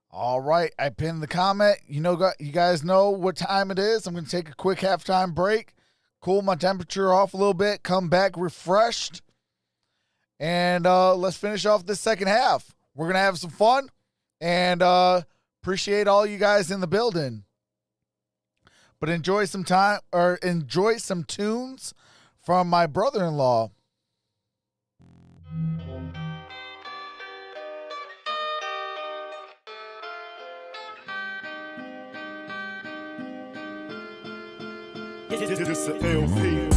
[SPEAKER 2] All right, I pinned the comment. You guys know what time it is. I'm going to take a quick halftime break, cool my temperature off a little bit, come back refreshed, and let's finish off this second half. We're going to have some fun, and appreciate all you guys in the building. But enjoy some tunes from my brother-in-law.
[SPEAKER 1] This a LP.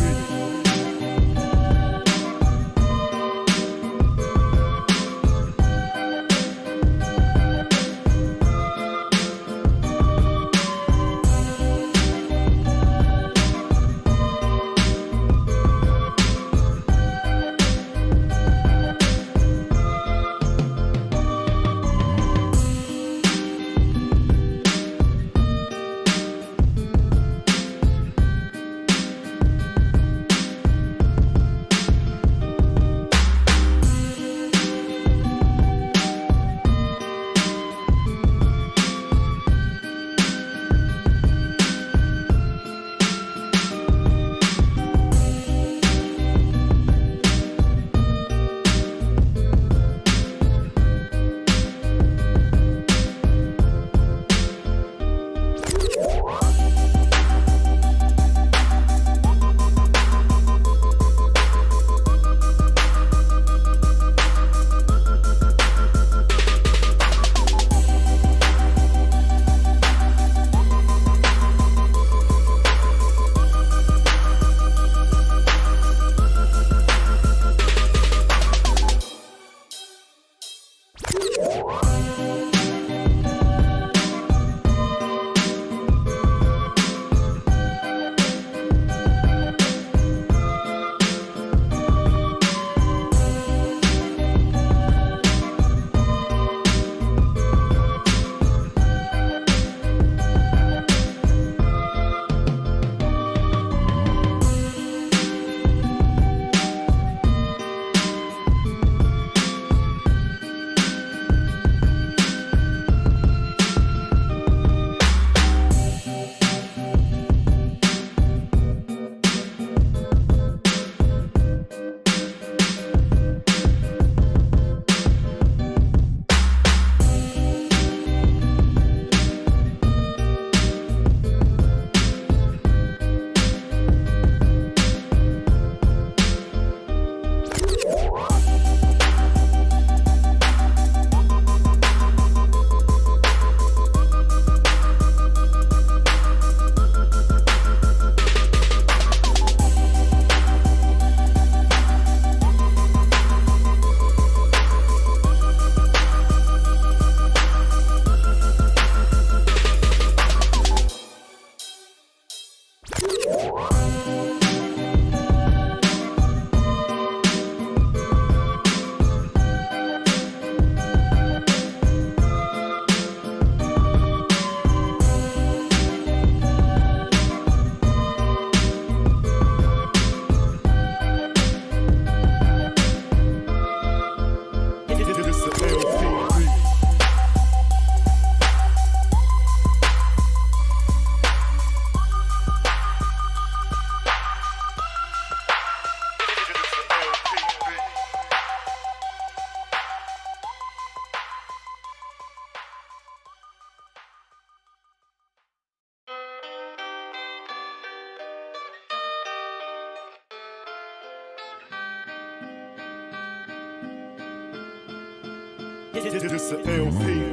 [SPEAKER 1] This a LP.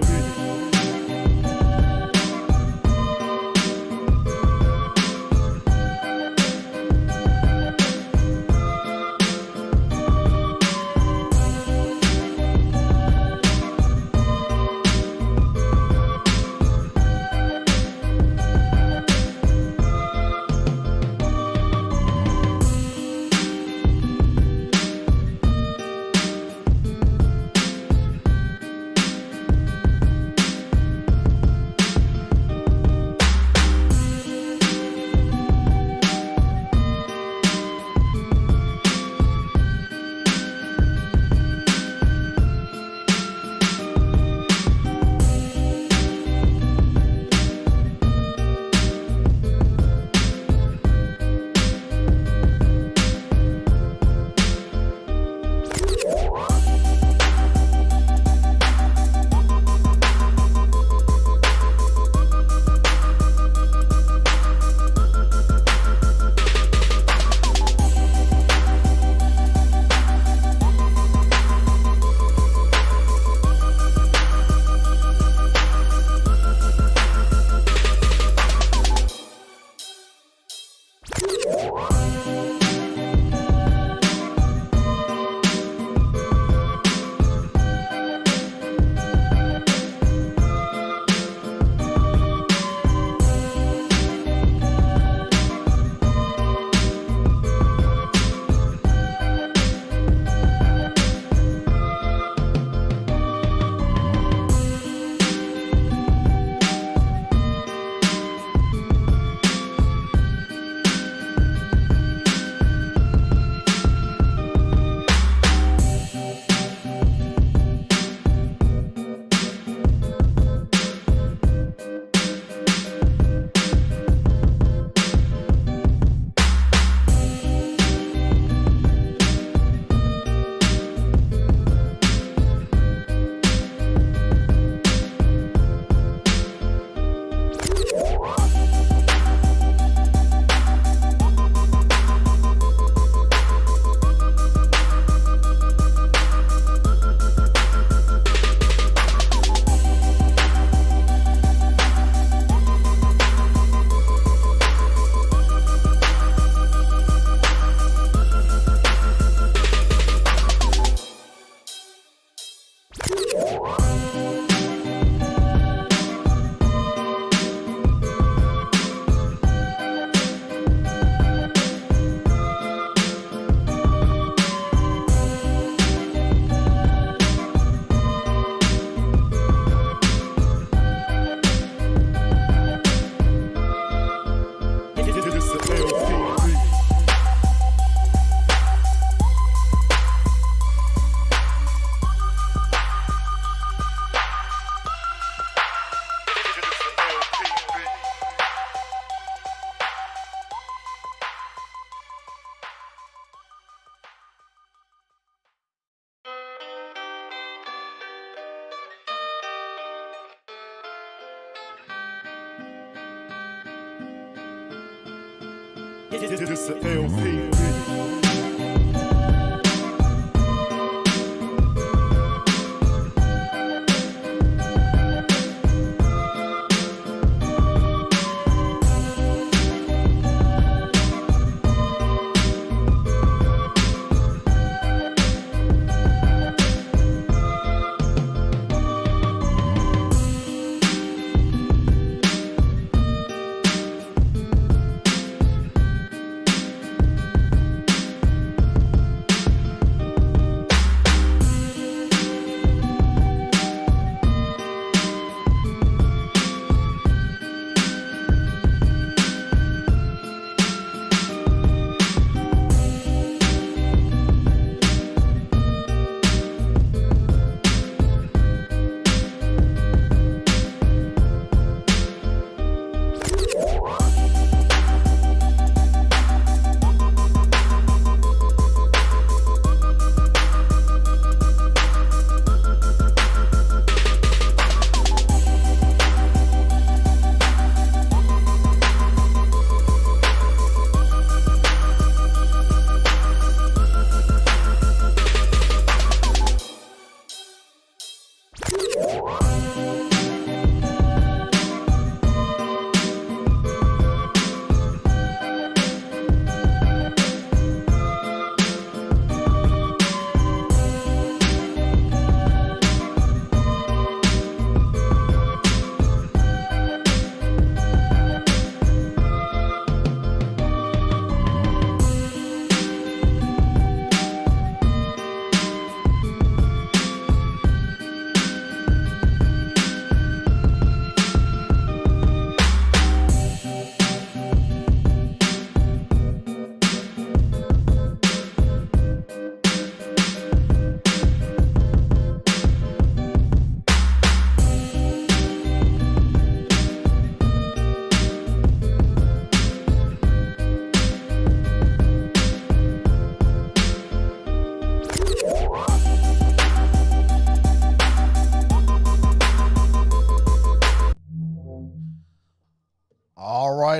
[SPEAKER 1] This a LP.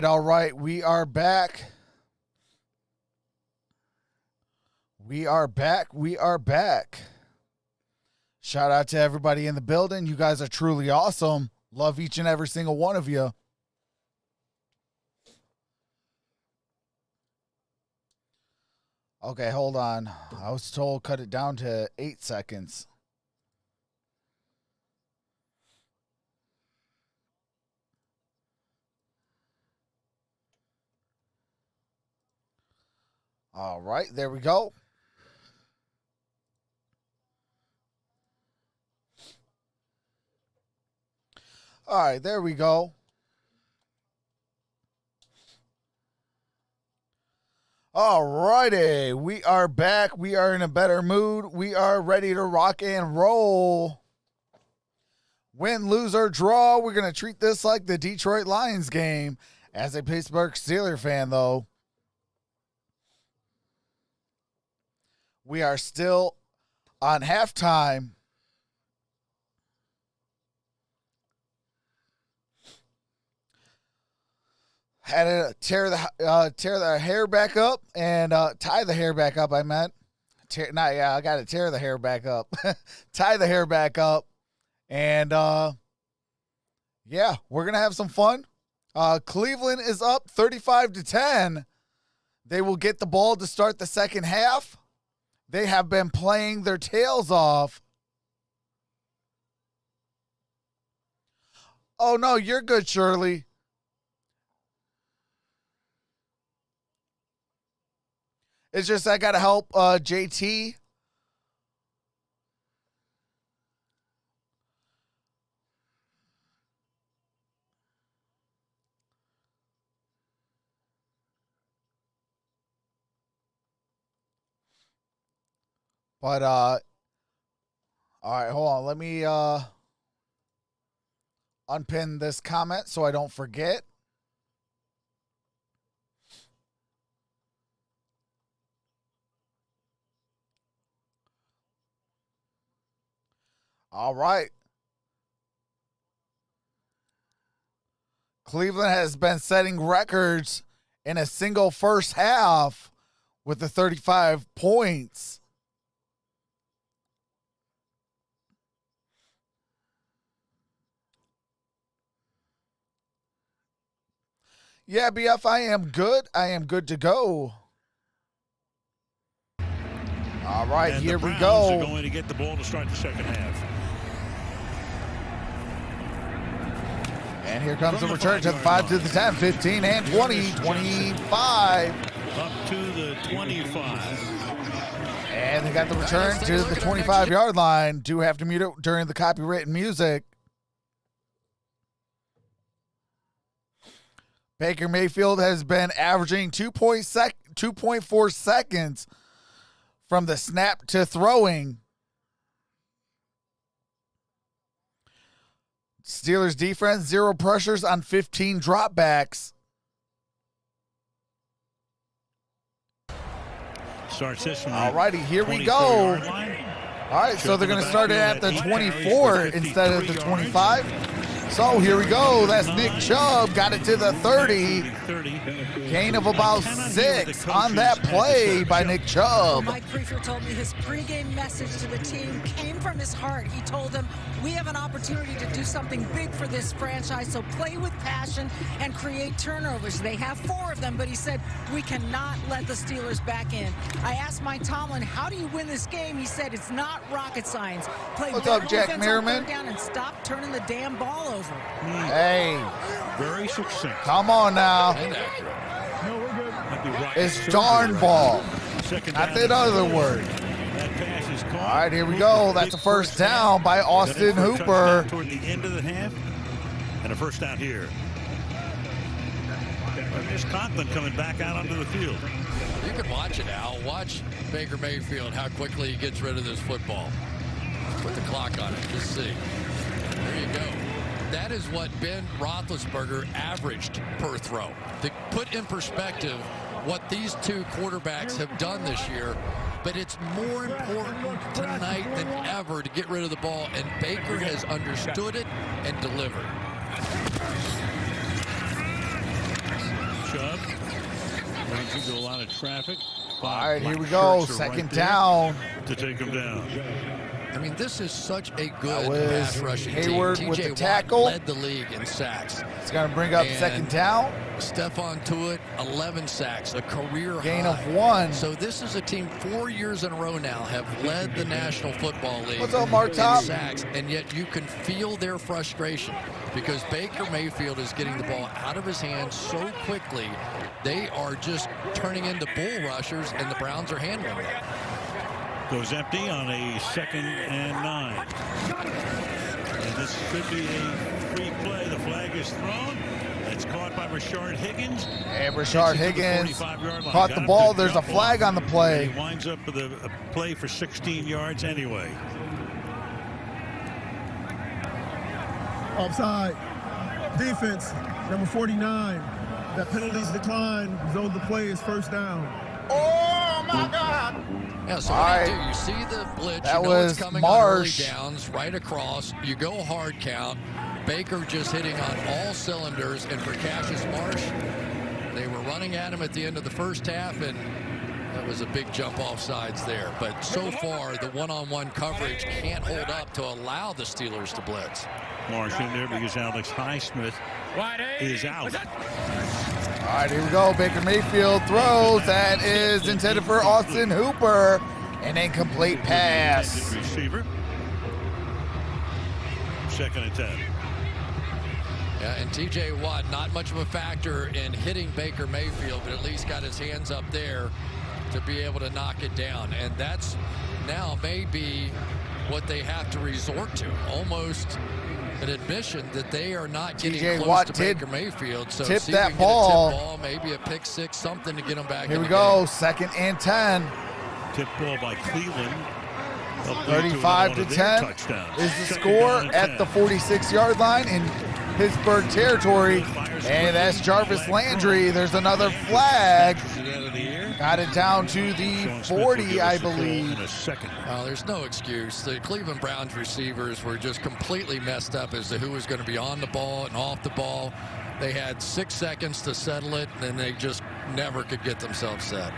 [SPEAKER 2] All right. We are back. We are back. Shout out to everybody in the building. You guys are truly awesome. Love each and every single one of you. Okay, hold on. I was told cut it down to 8 seconds. All right, there we go. All right, there we go. All righty, we are back. We are in a better mood. We are ready to rock and roll. Win, lose, or draw, we're going to treat this like the Detroit Lions game. As a Pittsburgh Steelers fan, though, we are still on halftime. Had to tear the hair back up and tie the hair back up. I meant, I got to tear the hair back up, tie the hair back up, and yeah, we're gonna have some fun. Cleveland is up 35-10. They will get the ball to start the second half. They have been playing their tails off. Oh no, you're good, Shirley. It's just I got to help JT. But, all right, hold on. Let me unpin this comment so I don't forget. All right. Cleveland has been setting records in a single first half with the 35 points. Yeah, BF, I am good. I am good to go. All right,
[SPEAKER 5] and
[SPEAKER 2] here
[SPEAKER 5] the
[SPEAKER 2] we
[SPEAKER 5] Browns
[SPEAKER 2] go.
[SPEAKER 5] Are going to get the ball to start the second half.
[SPEAKER 2] And here comes the return to the 5 to the 10, 15 and 20, 25.
[SPEAKER 5] Up to the 25.
[SPEAKER 2] And they got the return to the 25-yard line. Do have to mute it during the copywritten music. Baker Mayfield has been averaging 2.4 seconds from the snap to throwing. Steelers defense, 0 pressures on 15 dropbacks.
[SPEAKER 5] Starts this one.
[SPEAKER 2] All righty, here we go. All right, so they're going to start it at the 24 instead of the 25. So here we go. That's Nick Chubb. Got it to the 30. Gain of about 6 on that play by Nick Chubb.
[SPEAKER 4] Mike Prefer told me his pregame message to the team came from his heart. He told them, we have an opportunity to do something big for this franchise, so play with passion and create turnovers. They have 4 of them, but he said, we cannot let the Steelers back in. I asked Mike Tomlin, how do you win this game? He said, it's not rocket science. Play
[SPEAKER 2] What's up, Jack Merriman?
[SPEAKER 4] Down and stop turning the damn ball over.
[SPEAKER 2] Hey.
[SPEAKER 5] Very succinct.
[SPEAKER 2] Come on now.
[SPEAKER 8] No, we're good.
[SPEAKER 2] It's darn ball. Not that other word.
[SPEAKER 5] That pass is caught.
[SPEAKER 2] All right, here we go. That's a first down by Austin Hooper.
[SPEAKER 5] Toward the end of the half. And a first down here. There's Conklin coming back out onto the field.
[SPEAKER 6] You can watch it, Al. Watch Baker Mayfield, how quickly he gets rid of this football. Put the clock on it. Just see. There you go. That is what Ben Roethlisberger averaged per throw. To put in perspective what these two quarterbacks have done this year, but it's more important tonight than ever to get rid of the ball, and Baker has understood it and delivered.
[SPEAKER 5] Chubb runs into a lot of traffic.
[SPEAKER 2] All right, here we go. Second down.
[SPEAKER 5] To take him down.
[SPEAKER 6] I mean, this is such a good
[SPEAKER 2] was
[SPEAKER 6] pass rushing
[SPEAKER 2] Hayward
[SPEAKER 6] team.
[SPEAKER 2] with
[SPEAKER 6] TJ
[SPEAKER 2] the tackle.
[SPEAKER 6] Watt led the league in sacks.
[SPEAKER 2] It's going to bring up
[SPEAKER 6] And
[SPEAKER 2] second down.
[SPEAKER 6] Stephon Tuitt, 11 sacks, a career
[SPEAKER 2] Gain
[SPEAKER 6] high.
[SPEAKER 2] of 1.
[SPEAKER 6] So this is a team 4 years in a row now have led the National Football League
[SPEAKER 2] What's up, Mark
[SPEAKER 6] in
[SPEAKER 2] Top?
[SPEAKER 6] sacks, and yet you can feel their frustration because Baker Mayfield is getting the ball out of his hands so quickly. They are just turning into bull rushers, and the Browns are handling that.
[SPEAKER 5] Goes empty on a 2nd and 9. And this should be a free play. The flag is thrown. It's caught by Rashard Higgins.
[SPEAKER 2] And Rashard Higgins caught the
[SPEAKER 5] Got
[SPEAKER 2] ball.
[SPEAKER 5] him to
[SPEAKER 2] There's a
[SPEAKER 5] jump
[SPEAKER 2] flag
[SPEAKER 5] off.
[SPEAKER 2] on the play.
[SPEAKER 5] And he winds up with a play for 16 yards anyway.
[SPEAKER 8] Offside. Defense, number 49. That penalties decline. Result of the play is first down.
[SPEAKER 2] Oh, my God.
[SPEAKER 6] Yeah, so
[SPEAKER 2] All
[SPEAKER 6] what
[SPEAKER 2] right.
[SPEAKER 6] do you do? You see the blitz.
[SPEAKER 2] That
[SPEAKER 6] you know
[SPEAKER 2] was
[SPEAKER 6] it's coming
[SPEAKER 2] Marsh.
[SPEAKER 6] on early downs, right across. You go hard count. Baker just hitting on all cylinders. And for Cassius Marsh, they were running at him at the end of the first half, and that was a big jump off sides there. But so far, the one-on-one coverage can't hold up to allow the Steelers to blitz.
[SPEAKER 5] Marsh in there because Alex Highsmith is out.
[SPEAKER 2] All right, here we go. Baker Mayfield throws. That is intended for Austin Hooper. An incomplete pass.
[SPEAKER 5] Receiver. 2nd and 10.
[SPEAKER 6] Yeah, and T.J. Watt, not much of a factor in hitting Baker Mayfield, but at least got his hands up there to be able to knock it down. And that's now maybe what they have to resort to. Almost an admission that they are not getting
[SPEAKER 2] T.J.
[SPEAKER 6] close
[SPEAKER 2] Watt
[SPEAKER 6] to
[SPEAKER 2] did
[SPEAKER 6] Baker Mayfield. So
[SPEAKER 2] tip
[SPEAKER 6] see
[SPEAKER 2] that
[SPEAKER 6] if we can get a
[SPEAKER 2] ball.
[SPEAKER 6] tip ball, maybe a pick six, something to get them back
[SPEAKER 2] Here
[SPEAKER 6] in
[SPEAKER 2] we
[SPEAKER 6] the
[SPEAKER 2] go.
[SPEAKER 6] game.
[SPEAKER 2] 2nd and 10.
[SPEAKER 5] Tip ball by Cleveland.
[SPEAKER 2] 35 to 10 is the score at the 46-yard line in Pittsburgh territory. And that's Jarvis Landry. There's another flag. Got it down to the 40, I believe.
[SPEAKER 6] There's no excuse. The Cleveland Browns receivers were just completely messed up as to who was going to be on the ball and off the ball. They had 6 seconds to settle it, and then they just never could get themselves set.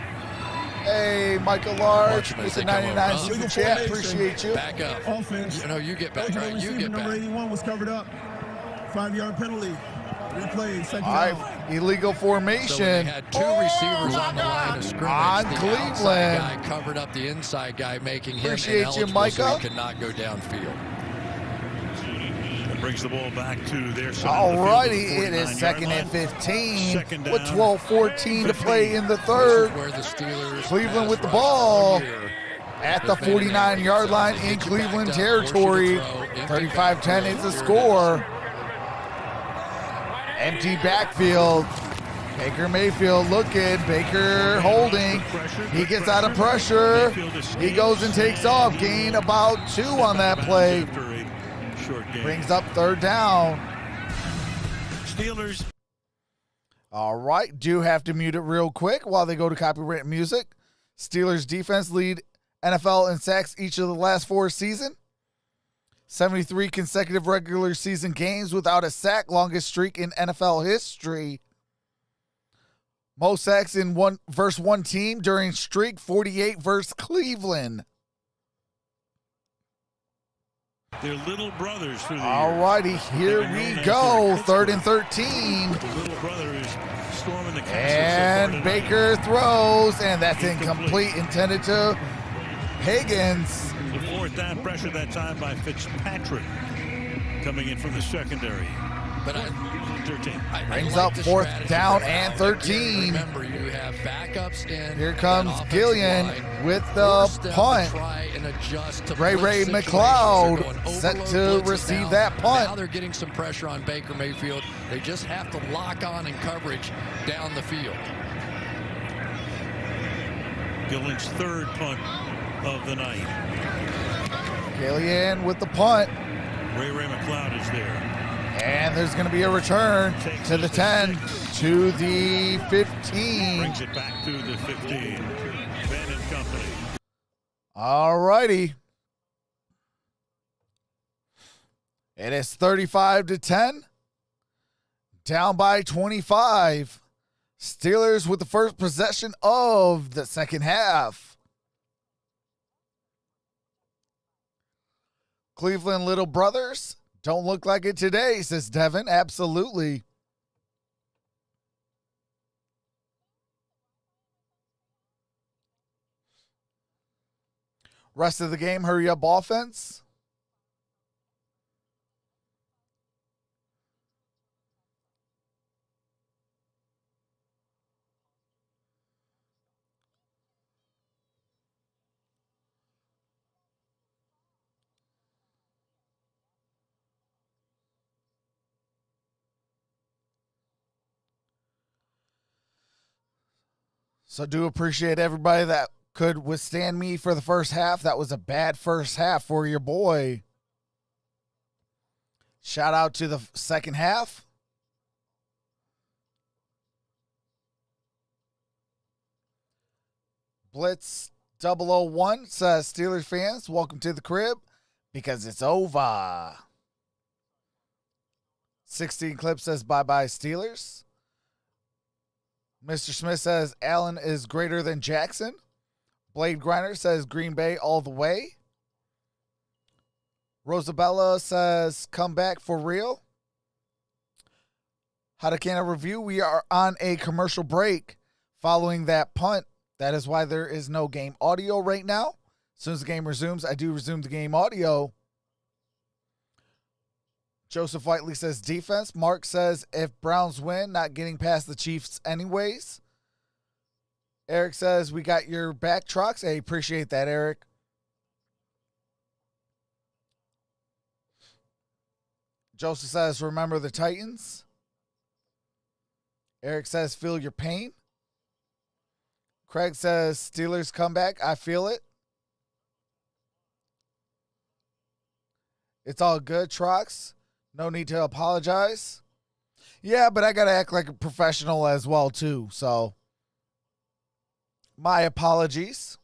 [SPEAKER 2] Hey, Michael Large
[SPEAKER 6] Watch 'em as
[SPEAKER 2] with the
[SPEAKER 6] they come
[SPEAKER 2] 99
[SPEAKER 6] over.
[SPEAKER 2] super chat. Appreciate you.
[SPEAKER 6] Back up.
[SPEAKER 8] Offense.
[SPEAKER 6] You know, you get back, right? You
[SPEAKER 8] Receiver
[SPEAKER 6] get
[SPEAKER 8] number
[SPEAKER 6] back.
[SPEAKER 8] 81 was covered up. 5-yard penalty. Replay, second
[SPEAKER 2] All right,
[SPEAKER 8] down.
[SPEAKER 2] illegal
[SPEAKER 6] So when they
[SPEAKER 2] formation
[SPEAKER 6] had two receivers on the line of scrimmage,
[SPEAKER 2] on
[SPEAKER 6] the
[SPEAKER 2] Cleveland.
[SPEAKER 6] outside guy covered up the inside guy, making him
[SPEAKER 2] Appreciate you,
[SPEAKER 6] ineligible so
[SPEAKER 2] Micah.
[SPEAKER 6] he could not go downfield.
[SPEAKER 5] That brings the ball back to their side.
[SPEAKER 2] All
[SPEAKER 5] of the
[SPEAKER 2] righty,
[SPEAKER 5] field,
[SPEAKER 2] it is 2nd and 15
[SPEAKER 5] Second
[SPEAKER 2] with
[SPEAKER 5] down,
[SPEAKER 2] 12:14 to play in the
[SPEAKER 6] This
[SPEAKER 2] third.
[SPEAKER 6] is where the Steelers
[SPEAKER 2] Cleveland
[SPEAKER 6] pass
[SPEAKER 2] with the
[SPEAKER 6] rush
[SPEAKER 2] ball
[SPEAKER 6] all year
[SPEAKER 2] At the
[SPEAKER 6] has made an error.
[SPEAKER 2] 49-yard line
[SPEAKER 6] So
[SPEAKER 2] in
[SPEAKER 6] they get you backed
[SPEAKER 2] Cleveland
[SPEAKER 6] up,
[SPEAKER 2] territory.
[SPEAKER 6] force you to throw,
[SPEAKER 2] 35-10 is the
[SPEAKER 6] Here it
[SPEAKER 2] score. Empty backfield. Baker Mayfield looking. Baker holding. He gets out of pressure. He goes and takes off. Gain about 2 on that play.
[SPEAKER 5] After a short game.
[SPEAKER 2] Brings up 3rd down.
[SPEAKER 5] Steelers.
[SPEAKER 2] All right. Do have to mute it real quick while they go to copyright music. Steelers defense lead NFL in sacks each of the last 4 seasons. 73 consecutive regular season games without a sack, longest streak in NFL history. Most sacks in one team during streak, 48 versus Cleveland.
[SPEAKER 5] They're little brothers through the
[SPEAKER 2] All
[SPEAKER 5] years.
[SPEAKER 2] righty, here we go. 3rd and 13.
[SPEAKER 5] The little brother is storming the castle.
[SPEAKER 2] And
[SPEAKER 5] so far
[SPEAKER 2] Baker throws, and that's incomplete, intended to Higgins.
[SPEAKER 5] tonight. The 4th down pressure that time by Fitzpatrick coming in from the secondary.
[SPEAKER 6] But
[SPEAKER 5] 13.
[SPEAKER 6] I
[SPEAKER 2] Brings
[SPEAKER 6] like
[SPEAKER 2] up
[SPEAKER 6] the
[SPEAKER 2] 4th
[SPEAKER 6] strategy.
[SPEAKER 2] down and 13.
[SPEAKER 6] Remember, you have backups in.
[SPEAKER 2] Here
[SPEAKER 6] that
[SPEAKER 2] comes
[SPEAKER 6] offensive
[SPEAKER 2] Gillian
[SPEAKER 6] line.
[SPEAKER 2] with the
[SPEAKER 6] Force them to
[SPEAKER 2] punt.
[SPEAKER 6] try and adjust to
[SPEAKER 2] Ray
[SPEAKER 6] blitz situations.
[SPEAKER 2] McLeod
[SPEAKER 6] They're going
[SPEAKER 2] set
[SPEAKER 6] overload
[SPEAKER 2] to
[SPEAKER 6] blitzes
[SPEAKER 2] receive
[SPEAKER 6] now.
[SPEAKER 2] that punt.
[SPEAKER 6] Now they're getting some pressure on Baker Mayfield. They just have to lock on in coverage down the field.
[SPEAKER 5] Gilling's third punt of the night.
[SPEAKER 2] Killian with the punt.
[SPEAKER 5] Ray McLeod is there.
[SPEAKER 2] And there's going to be a return to the 10, to the 15.
[SPEAKER 5] Brings it back to the 15. Ben and company.
[SPEAKER 2] All righty. It is 35-10. Down by 25. Steelers with the first possession of the second half. Cleveland Little Brothers don't look like it today, says Devin. Absolutely. Rest of the game, hurry up offense. So do appreciate everybody that could withstand me for the first half. That was a bad first half for your boy. Shout out to the second half. Blitz 001 says, Steelers fans, welcome to the crib because it's over. 16 Clip says, bye-bye Steelers. Mr. Smith says, Allen is greater than Jackson. Blade Grinder says, Green Bay all the way. Rosabella says, come back for real. How to Can I Review? We are on a commercial break following that punt. That is why there is no game audio right now. As soon as the game resumes, I do resume the game audio. Joseph Whiteley says defense. Mark says if Browns win, not getting past the Chiefs anyways. Eric says we got your back, Trucks. I appreciate that, Eric. Joseph says remember the Titans. Eric says feel your pain. Craig says Steelers comeback. I feel it. It's all good, Trucks. No need to apologize. Yeah, but I got to act like a professional as well, too. So, my apologies.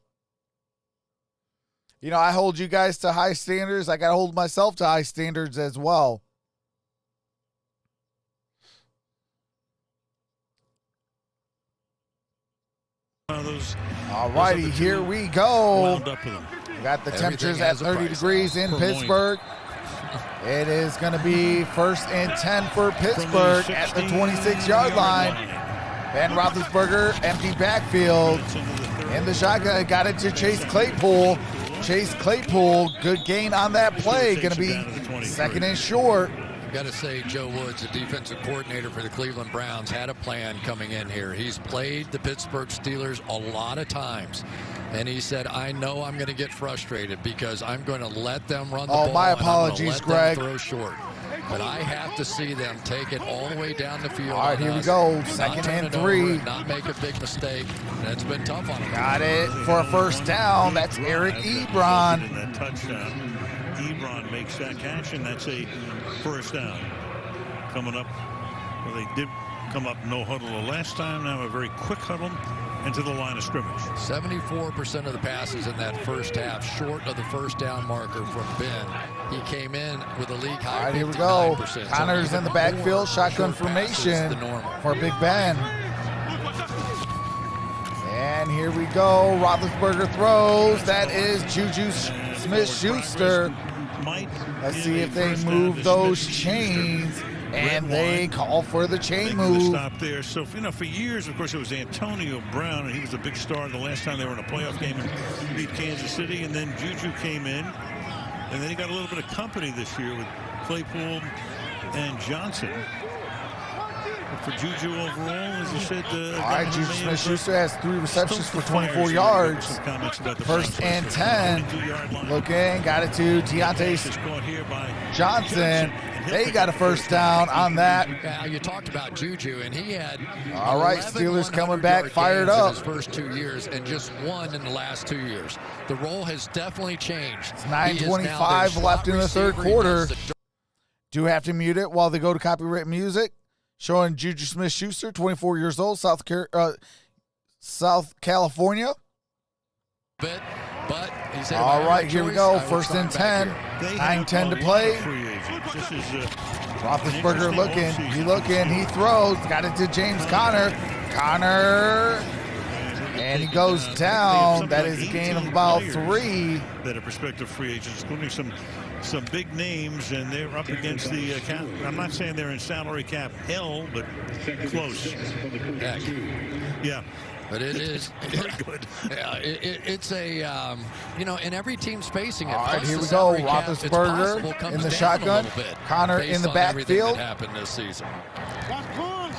[SPEAKER 2] You know, I hold you guys to high standards. I got to hold myself to high standards as well. All righty, here we go. We got the temperatures at 30 degrees in Pittsburgh. It is going to be 1st and 10 for Pittsburgh at the 26-yard line. Ben Roethlisberger, empty backfield. In the shotgun, got it to Chase Claypool. Chase Claypool, good gain on that play. Going to be 2nd and short.
[SPEAKER 6] I've got to say, Joe Woods, the defensive coordinator for the Cleveland Browns, had a plan coming in here. He's played the Pittsburgh Steelers a lot of times. And he said, I know I'm going to get frustrated because I'm going to let them run the ball.
[SPEAKER 2] Oh, my apologies, Greg.
[SPEAKER 6] Throw short. But I have to see them take it all the way down the field.
[SPEAKER 2] All right, here we go. 2nd and 3.
[SPEAKER 6] Not make a big mistake. And it's been tough on them.
[SPEAKER 2] Got it for a first down. That's Eric Ebron.
[SPEAKER 5] That touchdown. Ebron makes that catch, and that's a first down. Coming up, well, they did come up no huddle the last time. Now a very quick huddle into the line of scrimmage.
[SPEAKER 6] 74% of the passes in that first half short of the first down marker from Ben. He came in with a league high.
[SPEAKER 2] All right, here we go. Connor's in the backfield, shotgun formation for Big Ben. And here we go. Roethlisberger throws. That is Juju Smith-Schuster. Let's see if they move those chains. And they call for the chain move.
[SPEAKER 5] Stop there. So, you know, for years, of course, it was Antonio Brown, and he was a big star the last time they were in a playoff game and beat Kansas City. And then Juju came in, and then he got a little bit of company this year with Claypool and Johnson. But for Juju overall, as I said,
[SPEAKER 2] all right, Juju Smith-Schuster has 3 receptions for 24 yards. 1st and 10. Looking, got it to Deontay Johnson. They got a first down on that.
[SPEAKER 6] Yeah, you talked about Juju, and he had
[SPEAKER 2] All right,
[SPEAKER 6] 11
[SPEAKER 2] Steelers coming
[SPEAKER 6] 100-yard
[SPEAKER 2] back, fired
[SPEAKER 6] games
[SPEAKER 2] up.
[SPEAKER 6] in his first 2 years, and just one in the last 2 years. The role has definitely changed.
[SPEAKER 2] It's
[SPEAKER 6] He is now their
[SPEAKER 2] 9:25 left in the third
[SPEAKER 6] slot receiver. He
[SPEAKER 2] quarter.
[SPEAKER 6] does the
[SPEAKER 2] Do have to mute it while they go to copyright music. Showing Juju Smith-Schuster, 24 years old, South California.
[SPEAKER 6] bit, but he said,
[SPEAKER 2] All
[SPEAKER 6] if I
[SPEAKER 2] right,
[SPEAKER 6] had a
[SPEAKER 2] here we
[SPEAKER 6] choice,
[SPEAKER 2] go.
[SPEAKER 6] I would
[SPEAKER 2] First and
[SPEAKER 6] sign
[SPEAKER 2] 10.
[SPEAKER 6] back
[SPEAKER 5] They
[SPEAKER 2] 9-10 to
[SPEAKER 5] have a
[SPEAKER 2] play.
[SPEAKER 5] lot of free agents. This is
[SPEAKER 2] Roethlisberger
[SPEAKER 5] an
[SPEAKER 2] looking.
[SPEAKER 5] interesting
[SPEAKER 2] He
[SPEAKER 5] offseason.
[SPEAKER 2] looking. He throws. Got it to James Conner. Conner. And he goes down. That is a gain of about 3.
[SPEAKER 5] That are prospective free agents, including some big names, and they're up against the cap. I'm not saying they're in salary cap hell, but close.
[SPEAKER 6] Heck,
[SPEAKER 5] Yeah.
[SPEAKER 6] but it is
[SPEAKER 5] Very good.
[SPEAKER 6] Yeah, it's a and every team's facing it.
[SPEAKER 2] All right,
[SPEAKER 6] Plus
[SPEAKER 2] here
[SPEAKER 6] the
[SPEAKER 2] we go.
[SPEAKER 6] salary cap, it's
[SPEAKER 2] Roethlisberger
[SPEAKER 6] possible comes
[SPEAKER 2] in the
[SPEAKER 6] down
[SPEAKER 2] shotgun.
[SPEAKER 6] a little bit
[SPEAKER 2] Connor
[SPEAKER 6] based
[SPEAKER 2] in the
[SPEAKER 6] on everything
[SPEAKER 2] backfield.
[SPEAKER 6] that happened this season.
[SPEAKER 7] Watch Cruz.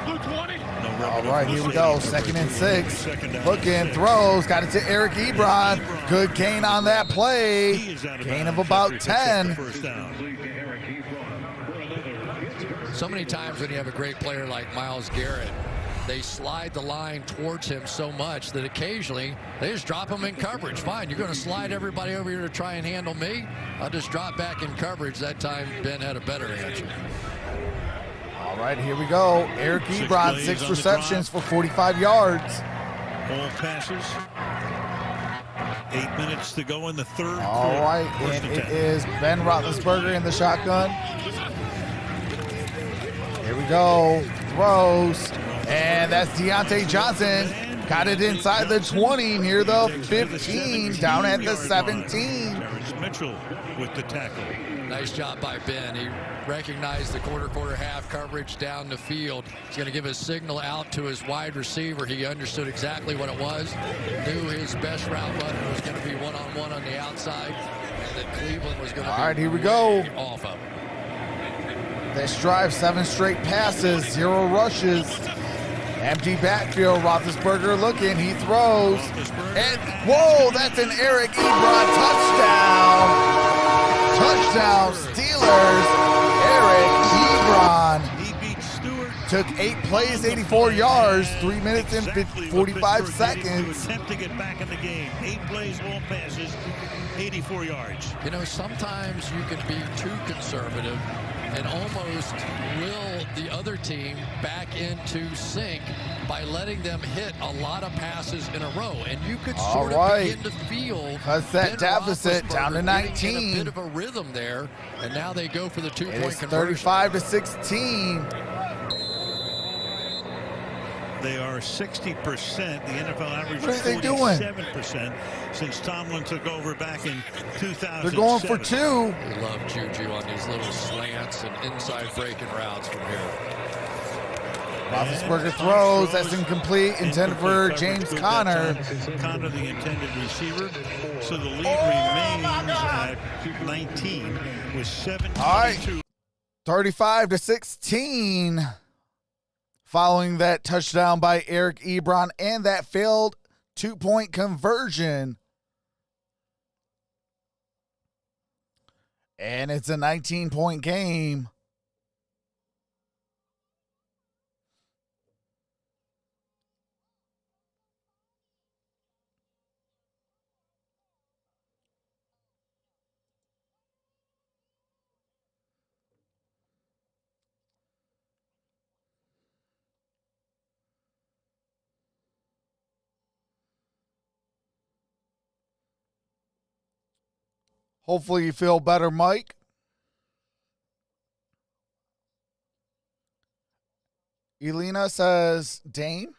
[SPEAKER 7] Blue 20.
[SPEAKER 2] All right, here we go. Second and 6.
[SPEAKER 5] Second down
[SPEAKER 2] Looking,
[SPEAKER 5] and 6.
[SPEAKER 2] throws. Got it to Eric Ebron. Good gain on that play.
[SPEAKER 5] He is out of
[SPEAKER 2] Gain of
[SPEAKER 5] bounds
[SPEAKER 2] about
[SPEAKER 5] after he picks up the
[SPEAKER 2] 10.
[SPEAKER 5] first down.
[SPEAKER 6] So many times when you have a great player like Myles Garrett, they slide the line towards him so much that occasionally they just drop him in coverage. Fine, you're going to slide everybody over here to try and handle me. I'll just drop back in coverage. That time Ben had a better answer.
[SPEAKER 2] All right, here we go. Eric Ebron,
[SPEAKER 5] plays
[SPEAKER 2] 6
[SPEAKER 5] on the
[SPEAKER 2] receptions for 45 yards.
[SPEAKER 5] All passes. 8 minutes to go in the third
[SPEAKER 2] All
[SPEAKER 5] quarter.
[SPEAKER 2] right,
[SPEAKER 5] First
[SPEAKER 2] and
[SPEAKER 5] and
[SPEAKER 2] it
[SPEAKER 5] 10.
[SPEAKER 2] is Ben Roethlisberger in the shotgun. Here we go. Throws. And that's Deontay Johnson. Got it inside the 20, near the 15, down at the 17.
[SPEAKER 5] Terrence Mitchell with the tackle.
[SPEAKER 6] Nice job by Ben. He recognized the quarter half coverage down the field. He's going to give a signal out to his wide receiver. He understood exactly what it was. Knew his best route runner was going to be one-on-one on the outside, and that Cleveland was going to
[SPEAKER 2] All
[SPEAKER 6] be
[SPEAKER 2] right, here we go.
[SPEAKER 6] way off of.
[SPEAKER 2] This drive, 7 straight passes, 0 rushes. Empty backfield, Roethlisberger looking, he throws. And, whoa, that's an Eric Ebron touchdown. Touchdown, Steelers. Eric Ebron
[SPEAKER 5] He beat Stewart.
[SPEAKER 2] took 8 plays, 84 yards, 3 minutes and
[SPEAKER 5] Exactly what
[SPEAKER 2] 45
[SPEAKER 5] Pittsburgh needed
[SPEAKER 2] seconds.
[SPEAKER 5] to attempt to get back in the game. 8 plays, all passes, 84 yards.
[SPEAKER 6] You know, sometimes you can be too conservative and almost will the other team back into sync by letting them hit a lot of passes in a row. And you could sort
[SPEAKER 2] All
[SPEAKER 6] of
[SPEAKER 2] right.
[SPEAKER 6] begin to feel
[SPEAKER 2] Cuts that
[SPEAKER 6] Ben
[SPEAKER 2] deficit down to
[SPEAKER 6] Roethlisberger getting
[SPEAKER 2] 19.
[SPEAKER 6] in a bit of a rhythm there, and now they go for the
[SPEAKER 2] It
[SPEAKER 6] two-point
[SPEAKER 2] is
[SPEAKER 6] conversion.
[SPEAKER 2] 35 to 16.
[SPEAKER 5] They are 60%. The NFL average
[SPEAKER 2] What
[SPEAKER 5] is
[SPEAKER 2] are they doing?
[SPEAKER 5] 47% since Tomlin took over back in 2007.
[SPEAKER 2] They're going for 2.
[SPEAKER 6] They love Juju on these little slants and inside breaking routes from here.
[SPEAKER 2] Roethlisberger throws. That's incomplete. Intended for James Conner.
[SPEAKER 5] Conner, the intended receiver. So the lead remains at 19 with 7:22.
[SPEAKER 2] All right. 35 to 16. Following that touchdown by Eric Ebron and that failed 2-point conversion. And it's a 19-point game. Hopefully you feel better, Mike. Elena says, Dame.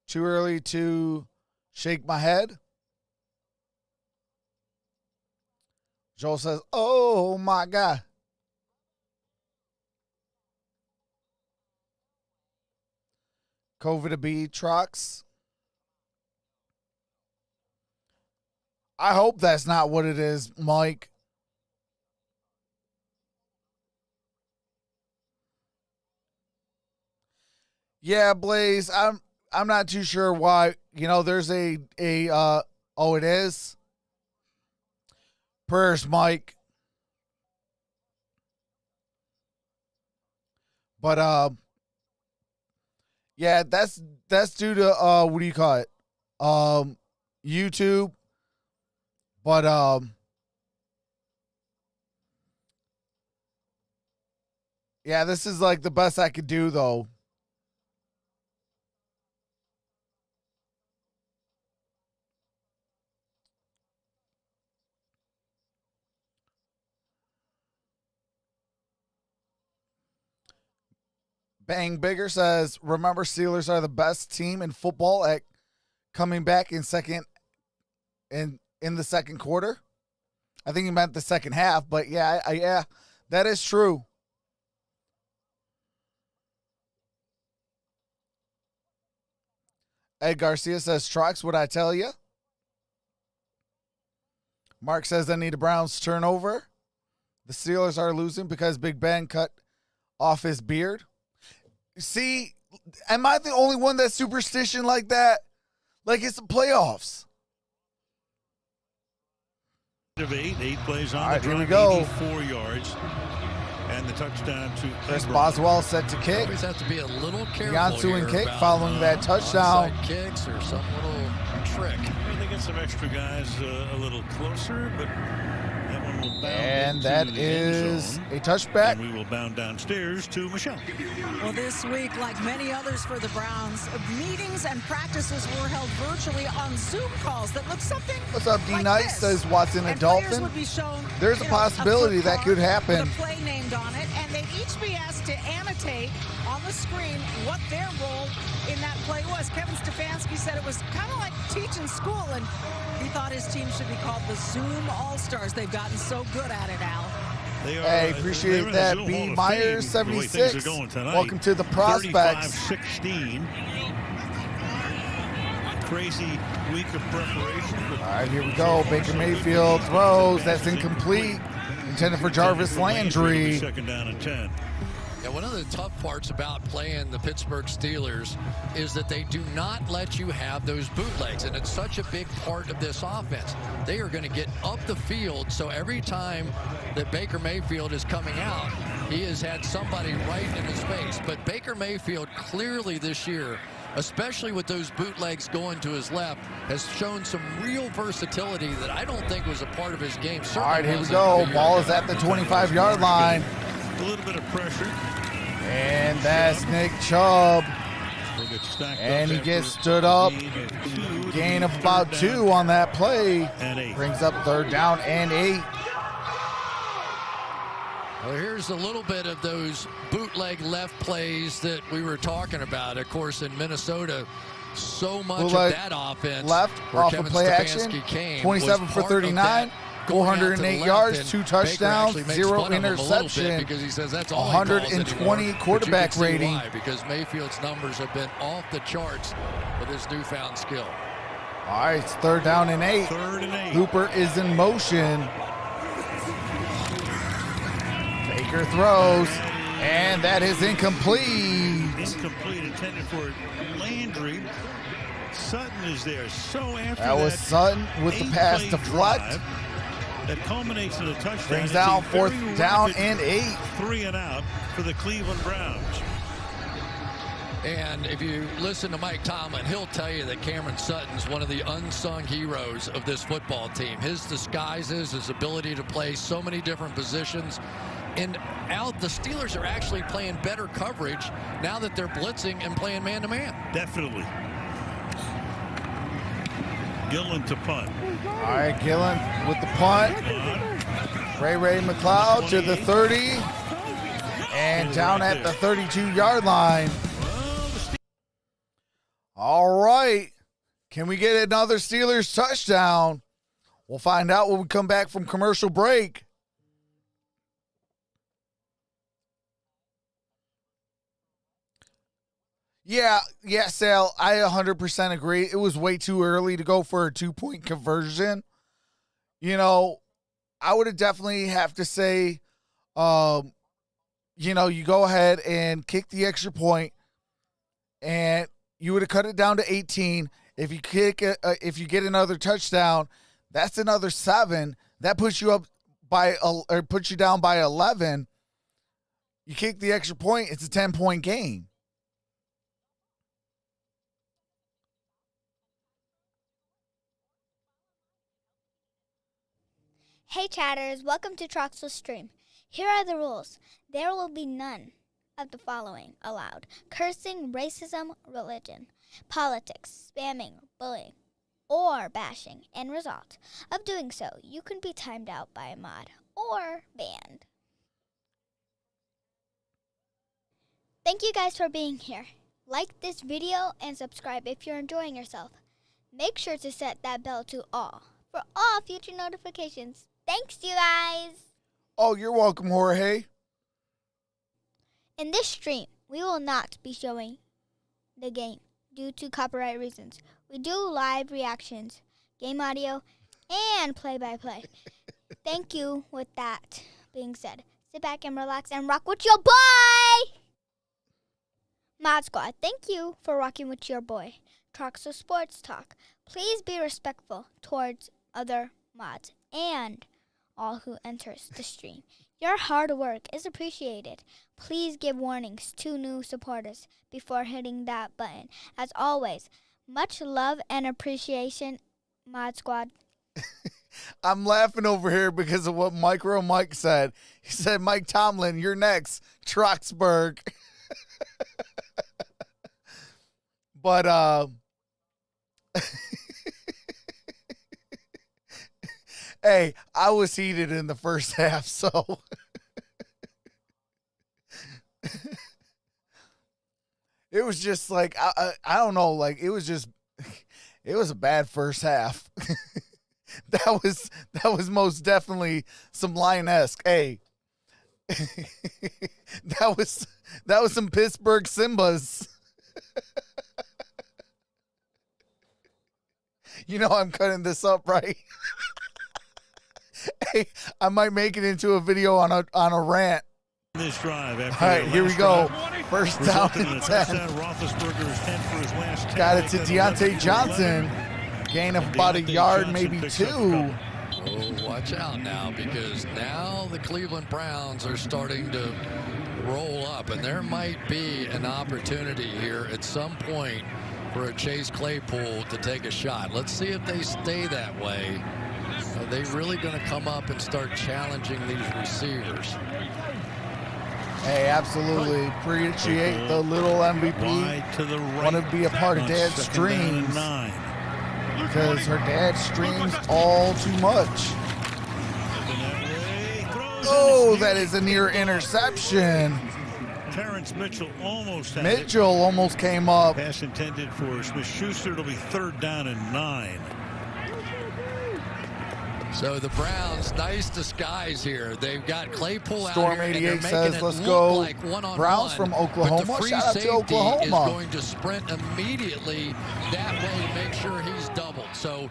[SPEAKER 2] Too early to shake my head. Joel says, oh my God. COVID to be trucks. I hope that's not what it is, Mike. Yeah, Blaze, I'm not too sure why. You know, there's oh, it is. Prayers, Mike. But yeah, that's due to what do you call it? YouTube. But yeah, this is like the best I could do though. Bang Bigger says, remember Steelers are the best team in football at coming back in the second quarter. I think he meant the second half, but yeah, yeah, that is true. Ed Garcia says, Trucks, what I tell you? Mark says, I need a Browns turnover. The Steelers are losing because Big Ben cut off his beard. See, am I the only one that's superstition like that? Like it's the playoffs.
[SPEAKER 5] Eight plays on.
[SPEAKER 2] All right,
[SPEAKER 5] the
[SPEAKER 2] here we
[SPEAKER 5] drive,
[SPEAKER 2] go.
[SPEAKER 5] 84 yards. And the touchdown to
[SPEAKER 2] Chris
[SPEAKER 5] Orum.
[SPEAKER 2] Boswell set to kick.
[SPEAKER 6] Always have to be a little careful
[SPEAKER 2] Jansu
[SPEAKER 6] here
[SPEAKER 2] and kick
[SPEAKER 6] about,
[SPEAKER 2] following that touchdown.
[SPEAKER 6] onside kicks or some little trick.
[SPEAKER 5] Well, they get some extra guys a little closer, but that one will bound
[SPEAKER 2] And
[SPEAKER 5] into
[SPEAKER 2] that
[SPEAKER 5] the end
[SPEAKER 2] is
[SPEAKER 5] zone.
[SPEAKER 2] a touchback.
[SPEAKER 5] And we will bound downstairs to Michelle.
[SPEAKER 4] Well, this week, like many others for the Browns, meetings and practices were held virtually on Zoom calls that look something
[SPEAKER 2] What's up, D
[SPEAKER 4] like
[SPEAKER 2] Nice?
[SPEAKER 4] this.
[SPEAKER 2] Says Watson and
[SPEAKER 4] Players
[SPEAKER 2] Dolphin.
[SPEAKER 4] would be shown,
[SPEAKER 2] There's a
[SPEAKER 4] you know,
[SPEAKER 2] possibility
[SPEAKER 4] flip
[SPEAKER 2] that could
[SPEAKER 4] card
[SPEAKER 2] happen.
[SPEAKER 4] with a play named on it, and they'd each be asked to annotate on the screen what their role in that play was. Kevin Stefanski said it was kind of like teaching school, and he thought his team should be called the Zoom All-Stars. They've gotten so good at it, Al.
[SPEAKER 5] They are,
[SPEAKER 2] Hey, appreciate
[SPEAKER 5] they're in the
[SPEAKER 2] that.
[SPEAKER 5] Zoom
[SPEAKER 2] B.
[SPEAKER 5] Hall of
[SPEAKER 2] Myers,
[SPEAKER 5] Fame, the way things
[SPEAKER 2] 76.
[SPEAKER 5] are going tonight.
[SPEAKER 2] Welcome to the Prospects.
[SPEAKER 5] 35-16. Crazy week of preparation.
[SPEAKER 2] All right, here we go. Baker Mayfield throws. That's incomplete. Intended for Jarvis Landry.
[SPEAKER 5] Second down and 10.
[SPEAKER 6] Yeah, one of the tough parts about playing the Pittsburgh Steelers is that they do not let you have those bootlegs, and it's such a big part of this offense. They are going to get up the field, so every time that Baker Mayfield is coming out, he has had somebody right in his face. But Baker Mayfield clearly this year, especially with those bootlegs going to his left, has shown some real versatility that I don't think was a part of his game.
[SPEAKER 2] All right, here we go. Ball is at the 25-yard line.
[SPEAKER 5] A little bit of pressure.
[SPEAKER 2] And that's Nick Chubb.
[SPEAKER 5] We'll get stacked
[SPEAKER 2] And
[SPEAKER 5] up
[SPEAKER 2] he gets
[SPEAKER 5] after
[SPEAKER 2] stood up.
[SPEAKER 5] two.
[SPEAKER 2] Gain of about
[SPEAKER 5] Third
[SPEAKER 2] 2
[SPEAKER 5] down
[SPEAKER 2] on that play.
[SPEAKER 5] and 8.
[SPEAKER 2] Brings up third down and 8.
[SPEAKER 6] Well, here's a little bit of those bootleg left plays that we were talking about. Of course, in Minnesota, so much
[SPEAKER 2] Bootleg
[SPEAKER 6] of that offense
[SPEAKER 2] left
[SPEAKER 6] where
[SPEAKER 2] off of
[SPEAKER 6] Kevin
[SPEAKER 2] play
[SPEAKER 6] Stefanski
[SPEAKER 2] action.
[SPEAKER 6] came
[SPEAKER 2] 27
[SPEAKER 6] was
[SPEAKER 2] for
[SPEAKER 6] part of
[SPEAKER 2] 39.
[SPEAKER 6] that going out to the
[SPEAKER 2] 408
[SPEAKER 6] left,
[SPEAKER 2] yards,
[SPEAKER 6] and
[SPEAKER 2] 2
[SPEAKER 6] Baker
[SPEAKER 2] touchdowns,
[SPEAKER 6] actually makes
[SPEAKER 2] 0
[SPEAKER 6] fun of him a little bit
[SPEAKER 2] interception.
[SPEAKER 6] because he says that's all he calls it
[SPEAKER 2] 120
[SPEAKER 6] anymore.
[SPEAKER 2] quarterback
[SPEAKER 6] But you can see
[SPEAKER 2] rating.
[SPEAKER 6] why, because Mayfield's numbers have been off the charts with his newfound skill.
[SPEAKER 2] All right, it's third down and 8.
[SPEAKER 5] Third and 8.
[SPEAKER 2] Hooper is in motion. Baker throws, and that is incomplete.
[SPEAKER 5] Incomplete, intended for Landry. Sutton is there. So after
[SPEAKER 2] That was Sutton with the pass
[SPEAKER 5] 8-play
[SPEAKER 2] deflect.
[SPEAKER 5] drive that culminates in a touchdown.
[SPEAKER 2] Brings
[SPEAKER 5] It's
[SPEAKER 2] down
[SPEAKER 5] a
[SPEAKER 2] fourth
[SPEAKER 5] very
[SPEAKER 2] down
[SPEAKER 5] rapid
[SPEAKER 2] and 8.
[SPEAKER 5] 3 and out for the Cleveland Browns.
[SPEAKER 6] And if you listen to Mike Tomlin, he'll tell you that Cameron Sutton's one of the unsung heroes of this football team. His disguises, his ability to play so many different positions. And out, the Steelers are actually playing better coverage now that they're blitzing and playing man-to-man.
[SPEAKER 5] Definitely. Gillen to punt.
[SPEAKER 2] All right, Gillen with the punt. Ray McLeod to the 30. And down at the 32-yard line. All right. Can we get another Steelers touchdown? We'll find out when we come back from commercial break. Yeah, Sal, I 100% agree. It was way too early to go for a 2-point conversion. You know, I would have definitely have to say, you know, you go ahead and kick the extra point, and you would have cut it down to 18. If you if you get another touchdown, that's another 7. That puts you up by or puts you down by 11. You kick the extra point, it's a 10-point game.
[SPEAKER 3] Hey chatters, welcome to Troxel's stream. Here are the rules. There will be none of the following allowed: cursing, racism, religion, politics, spamming, bullying, or bashing. End result of doing so, you can be timed out by a mod or banned. Thank you guys for being here. Like this video and subscribe if you're enjoying yourself. Make sure to set that bell to all for all future notifications. Thanks, you guys.
[SPEAKER 2] Oh, you're welcome, Jorge.
[SPEAKER 3] In this stream, we will not be showing the game due to copyright reasons. We do live reactions, game audio, and play-by-play. Thank you. With that being said, sit back and relax and rock with your boy! Mod Squad, thank you for rocking with your boy. Troxel Sports Talk. Please be respectful towards other mods and all who enters the stream. Your hard work is appreciated. Please give warnings to new supporters before hitting that button. As always, much love and appreciation, Mod Squad.
[SPEAKER 2] I'm laughing over here because of what MicroMike said. He said, Mike Tomlin, you're next. Troxburg. But, hey, I was heated in the first half, so. It was just like, I don't know, like, it was a bad first half. That was most definitely some Lion-esque. Hey, that was some Pittsburgh Simbas. You know I'm cutting this up, right? Hey, I might make it into a video on a rant.
[SPEAKER 5] This drive.
[SPEAKER 2] All right, here we go. First down and 10. Got it to Deontay Johnson. Gain of about a yard, maybe two.
[SPEAKER 6] Oh, watch out now, because now the Cleveland Browns are starting to roll up, and there might be an opportunity here at some point for a Chase Claypool to take a shot. Let's see if they stay that way. Are they really going to come up and start challenging these receivers?
[SPEAKER 2] Hey, absolutely. Appreciate the little MVP. Want to be a part of Dad's streams because her dad streams all too much. Oh, that is a near interception.
[SPEAKER 5] Terrence Mitchell
[SPEAKER 2] almost came up.
[SPEAKER 5] Pass intended for Smith-Schuster. It'll be 3rd down and 9.
[SPEAKER 6] So the Browns, nice disguise here. They've got Claypool
[SPEAKER 2] Storm
[SPEAKER 6] out here,
[SPEAKER 2] 88
[SPEAKER 6] and they're
[SPEAKER 2] says,
[SPEAKER 6] making
[SPEAKER 2] let's
[SPEAKER 6] it
[SPEAKER 2] go.
[SPEAKER 6] look like one-on-one.
[SPEAKER 2] Browns from Oklahoma.
[SPEAKER 6] But the free
[SPEAKER 2] Shout out to
[SPEAKER 6] safety
[SPEAKER 2] Oklahoma.
[SPEAKER 6] is going to sprint immediately that way to make sure he's doubled. So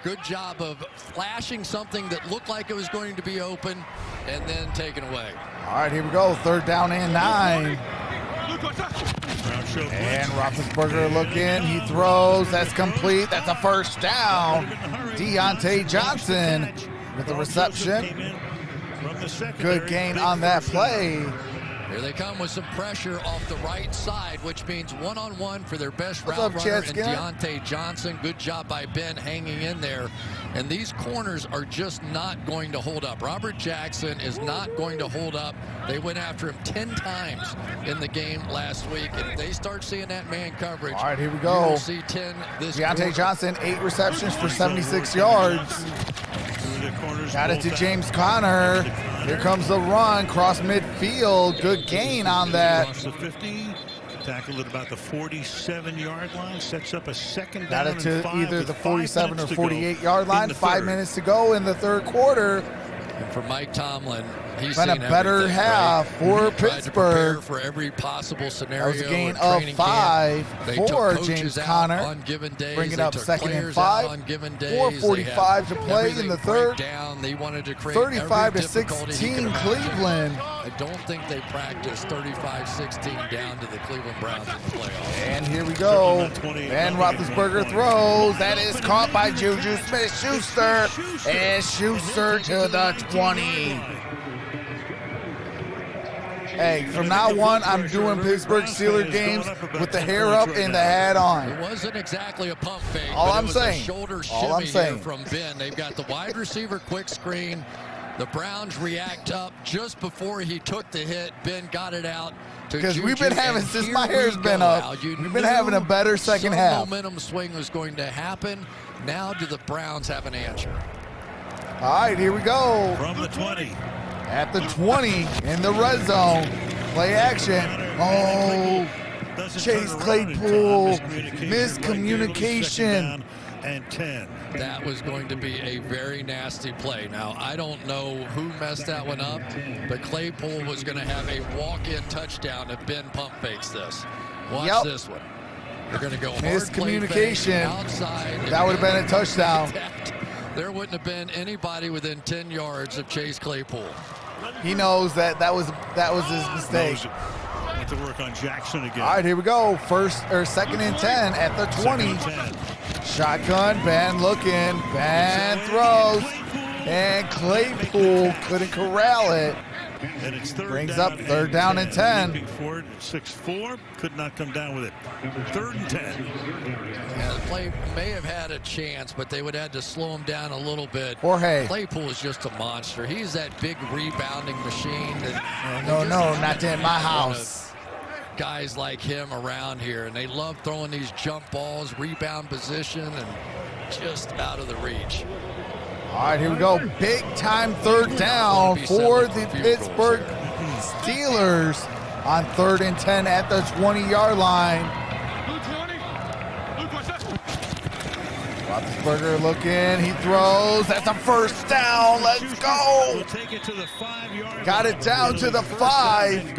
[SPEAKER 6] good job of flashing something that looked like it was going to be open and then taken away.
[SPEAKER 2] All right, here we go. 3rd down and 9. And Roethlisberger looking. He throws. That's complete. That's a first down. Deontay Johnson with the reception. Good gain on that play.
[SPEAKER 6] Here they come with some pressure off the right side, which means one-on-one for their best route runner and Deontay Johnson. Good job by Ben hanging in there. And these corners are just not going to hold up. Robert Jackson is not going to hold up. They went after him 10 times in the game last week. And if they start seeing that man coverage,
[SPEAKER 2] all right, here we go.
[SPEAKER 6] You'll see 10 this
[SPEAKER 2] Deontay
[SPEAKER 6] quarter.
[SPEAKER 2] Johnson, 8 receptions for 76 yards. Got it to James Conner. Here comes the run, cross midfield. Good gain on that.
[SPEAKER 5] Across the 50, tackled at about the 47-yard line, sets up a 2nd down.
[SPEAKER 2] Got it to either the 47 or
[SPEAKER 5] 48-yard
[SPEAKER 2] line. 5 minutes to go in the 3rd quarter.
[SPEAKER 6] And for Mike Tomlin, he's
[SPEAKER 2] been a better half for Pittsburgh.
[SPEAKER 6] For every possible scenario.
[SPEAKER 2] That was a gain of 5 for James Conner.
[SPEAKER 6] On given days.
[SPEAKER 2] Bring it up 2nd and 5.
[SPEAKER 6] On given days.
[SPEAKER 2] 4:45 to play in the 3rd.
[SPEAKER 6] Down. They wanted to create
[SPEAKER 2] 35-16 Cleveland.
[SPEAKER 6] I don't think they practiced 35-16 down to the Cleveland Browns in the playoffs.
[SPEAKER 2] And here we go. And Roethlisberger throws. That is caught by Juju Smith-Schuster. And Schuster to the 20. Hey, from now on, I'm doing Pittsburgh Steelers games with the hair up and the hat on.
[SPEAKER 6] It wasn't exactly a pump fake.
[SPEAKER 2] All
[SPEAKER 6] but
[SPEAKER 2] I'm
[SPEAKER 6] it was
[SPEAKER 2] saying.
[SPEAKER 6] A shoulder
[SPEAKER 2] All
[SPEAKER 6] shimmy
[SPEAKER 2] I'm saying.
[SPEAKER 6] here from Ben. They've got the wide receiver quick screen. The Browns react up just before he took the hit. Ben got it out.
[SPEAKER 2] Because we've been having, since my hair's been up, we've been having a better second half.
[SPEAKER 6] Momentum swing was going to happen. Now do the Browns have an answer?
[SPEAKER 2] All right, here we go.
[SPEAKER 5] From the 20.
[SPEAKER 2] At the 20 in the red zone. Play action. Oh, Chase Claypool. Miscommunication.
[SPEAKER 5] And 10.
[SPEAKER 6] That was going to be a very nasty play. Now, I don't know who messed that one up, but Claypool was going to have a walk-in touchdown if Ben pump fakes this. Watch this one. They're going to go
[SPEAKER 2] miscommunication
[SPEAKER 6] outside.
[SPEAKER 2] That would have been a touchdown.
[SPEAKER 6] There wouldn't have been anybody within 10 yards of Chase Claypool.
[SPEAKER 2] He knows that was his mistake.
[SPEAKER 5] Went to work on Jackson again.
[SPEAKER 2] All right, here we go. Second and 10 at the 20. Shotgun, Ben looking, Ben throws, and Claypool couldn't corral it.
[SPEAKER 5] And it's
[SPEAKER 2] Brings up third down and 10.
[SPEAKER 5] 6-4, could not come down with it. 3rd and 10.
[SPEAKER 6] Yeah, the play may have had a chance, but they would have had to slow him down a little bit.
[SPEAKER 2] Jorge.
[SPEAKER 6] Claypool is just a monster. He's that big rebounding machine.
[SPEAKER 2] No, not in my house.
[SPEAKER 6] Guys like him around here, and they love throwing these jump balls, rebound position, and just out of the reach.
[SPEAKER 2] All right, here we go. Big time third down for the Pittsburgh Steelers on 3rd and 10 at the 20-yard line. Roethlisberger looking, he throws. That's a first down. Let's go. Got it down to the 5.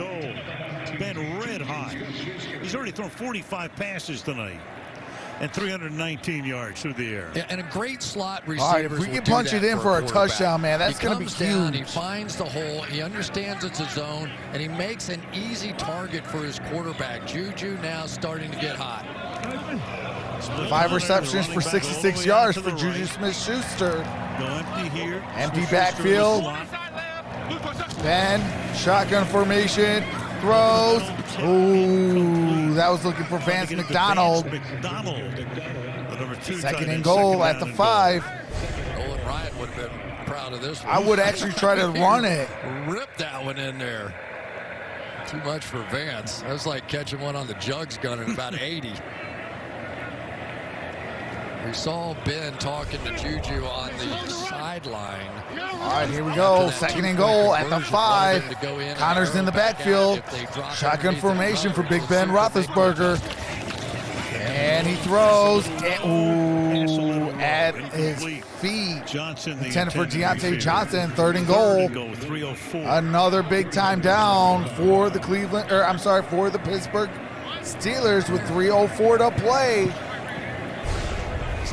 [SPEAKER 5] Been red hot. He's already thrown 45 passes tonight and 319 yards through the air.
[SPEAKER 6] Yeah, and a great slot receiver.
[SPEAKER 2] All right, if we can punch it in for a touchdown, man, that's going to be huge.
[SPEAKER 6] He finds the hole, he understands it's a zone, and he makes an easy target for his quarterback. Juju now starting to get hot.
[SPEAKER 2] 5 receptions for 66 yards for Juju Smith-Schuster.
[SPEAKER 5] Go empty here.
[SPEAKER 2] Empty backfield. Ben, shotgun formation, throws. Ooh, that was looking for Vance McDonald. Second and goal at the 5.
[SPEAKER 6] Owen Ryan would have been proud of this one.
[SPEAKER 2] I would actually try to run it.
[SPEAKER 6] Rip that one in there. Too much for Vance. That was like catching one on the jugs gun at about 80. We saw Ben talking to Juju on the sideline.
[SPEAKER 2] All right, here we go. Second and goal at the 5. Connor's in the backfield. Shotgun formation for Big Ben Roethlisberger. And he throws at his feet. Intended for Deontay Johnson. 3rd and goal. Another big time down for the for the Pittsburgh Steelers with 3:04 to play.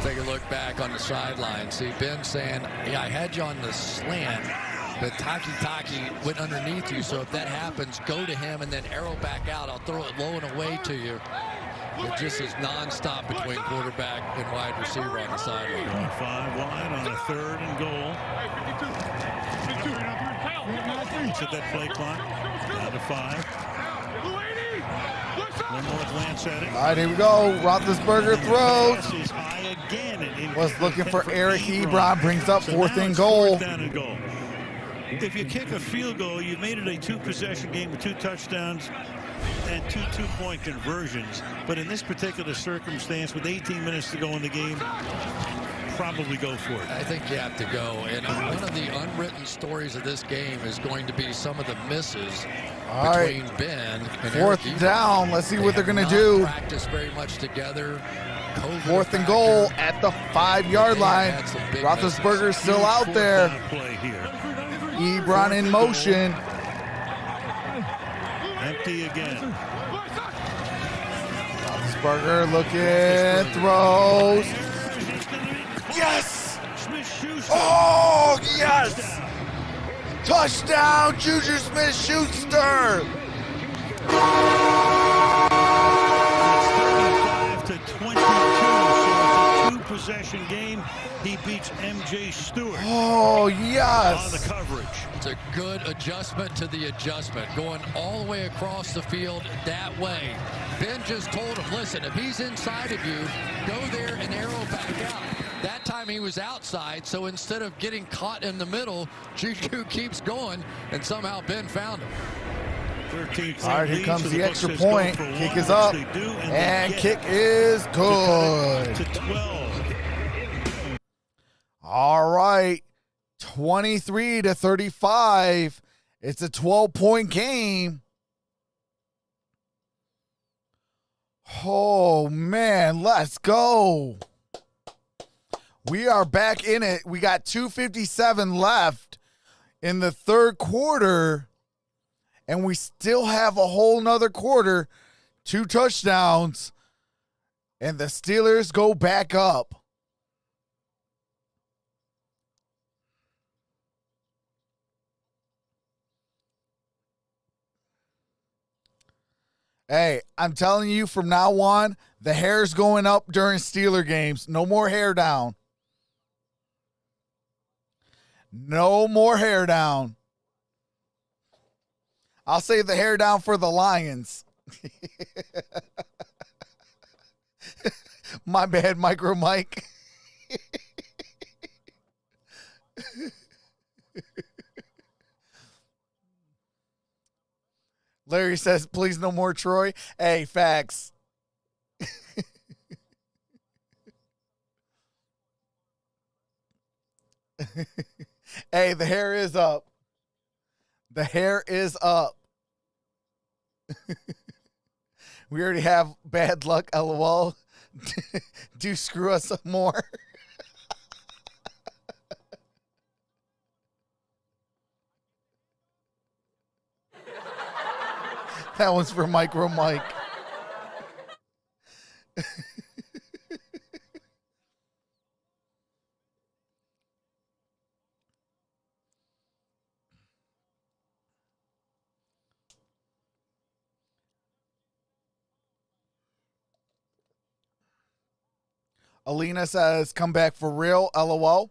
[SPEAKER 6] Take a look back on the sideline. See Ben saying, yeah, I had you on the slant, but Taki went underneath you, so if that happens, go to him and then arrow back out. I'll throw it low and away to you. It just is nonstop between quarterback and wide receiver on the sideline.
[SPEAKER 5] 5 wide on a 3rd and goal. Set that play clock. Down to 5. One more glance at it.
[SPEAKER 2] All right, here we go. Roethlisberger throws. Was looking for Eric Ebron. Brings up 4th and goal.
[SPEAKER 5] If you kick a field goal, you've made it a 2-possession game with 2 touchdowns and 2 two-point conversions. But in this particular circumstance, with 18 minutes to go in the game, probably go for it.
[SPEAKER 6] I think you have to go. And one of the unwritten stories of this game is going to be some of the misses between Ben and
[SPEAKER 2] 4th down. Let's see what they're going to do.
[SPEAKER 6] Practice very much together.
[SPEAKER 2] 4th and goal at the 5-yard line. Roethlisberger still out there. Ebron in motion.
[SPEAKER 5] Empty again.
[SPEAKER 2] Roethlisberger looking, throws. Yes! Oh, yes! Touchdown, Juju Smith-Schuster.
[SPEAKER 5] It's 35-22, so it's a two-possession game. He beats MJ Stewart.
[SPEAKER 2] Oh,
[SPEAKER 5] On the
[SPEAKER 2] yes.
[SPEAKER 5] coverage.
[SPEAKER 6] It's a good adjustment to the adjustment, going all the way across the field that way. Ben just told him, listen, if he's inside of you, go there and arrow back out. That time he was outside, so instead of getting caught in the middle, Juju keeps going, and somehow Ben found him.
[SPEAKER 5] 13th
[SPEAKER 2] All right, here
[SPEAKER 5] lead,
[SPEAKER 2] comes
[SPEAKER 5] so
[SPEAKER 2] the
[SPEAKER 5] Bucs
[SPEAKER 2] extra
[SPEAKER 5] says go
[SPEAKER 2] point.
[SPEAKER 5] for one,
[SPEAKER 2] Kick is
[SPEAKER 5] which
[SPEAKER 2] up,
[SPEAKER 5] they do, and
[SPEAKER 2] and
[SPEAKER 5] they
[SPEAKER 2] kick
[SPEAKER 5] get
[SPEAKER 2] is
[SPEAKER 5] to cut
[SPEAKER 2] good.
[SPEAKER 5] it to 12.
[SPEAKER 2] All right, 23-35. It's a 12-point game. Oh, man, let's go. We are back in it. We got 2:57 left in the third quarter, and we still have a whole nother quarter, 2 touchdowns, and the Steelers go back up. Hey, I'm telling you from now on, the hair's going up during Steeler games. No more hair down. No more hair down. I'll save the hair down for the Lions. My bad, MicroMike. Larry says, please no more Troy. Hey, facts. Hey, the hair is up. The hair is up. We already have bad luck, LOL. Do screw us some more. That one's for MicroMike. Alina says, come back for real, LOL.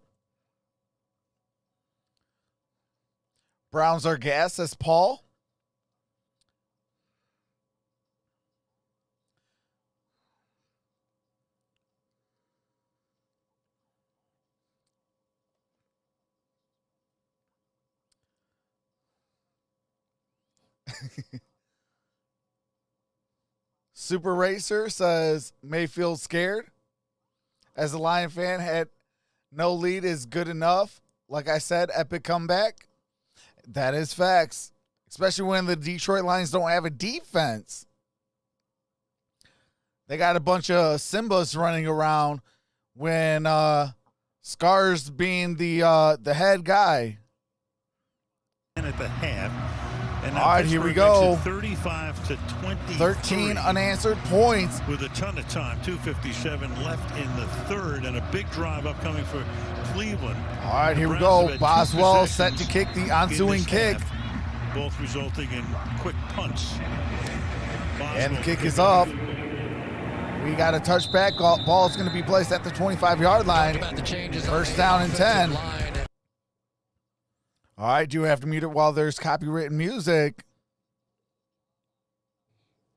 [SPEAKER 2] Browns are gas, says Paul. Super Racer says Mayfield scared. As a Lion fan, had no lead is good enough. Like I said, epic comeback. That is facts. Especially when the Detroit Lions don't have a defense. They got a bunch of Simbas running around when Scars being the head guy.
[SPEAKER 5] And at the half. And
[SPEAKER 2] all right, here we go.
[SPEAKER 5] 35-23.
[SPEAKER 2] 13 unanswered points.
[SPEAKER 5] With a ton of time. 2:57 left in the third. And a big drive upcoming for Cleveland.
[SPEAKER 2] All right, here we go. Boswell set to kick the ensuing kick.
[SPEAKER 5] Half, both resulting in quick punts.
[SPEAKER 2] And the kick is up. We got a touchback. Ball's going to be placed at the 25-yard line. First down and 10. All right, do have to mute it while there's copywritten music.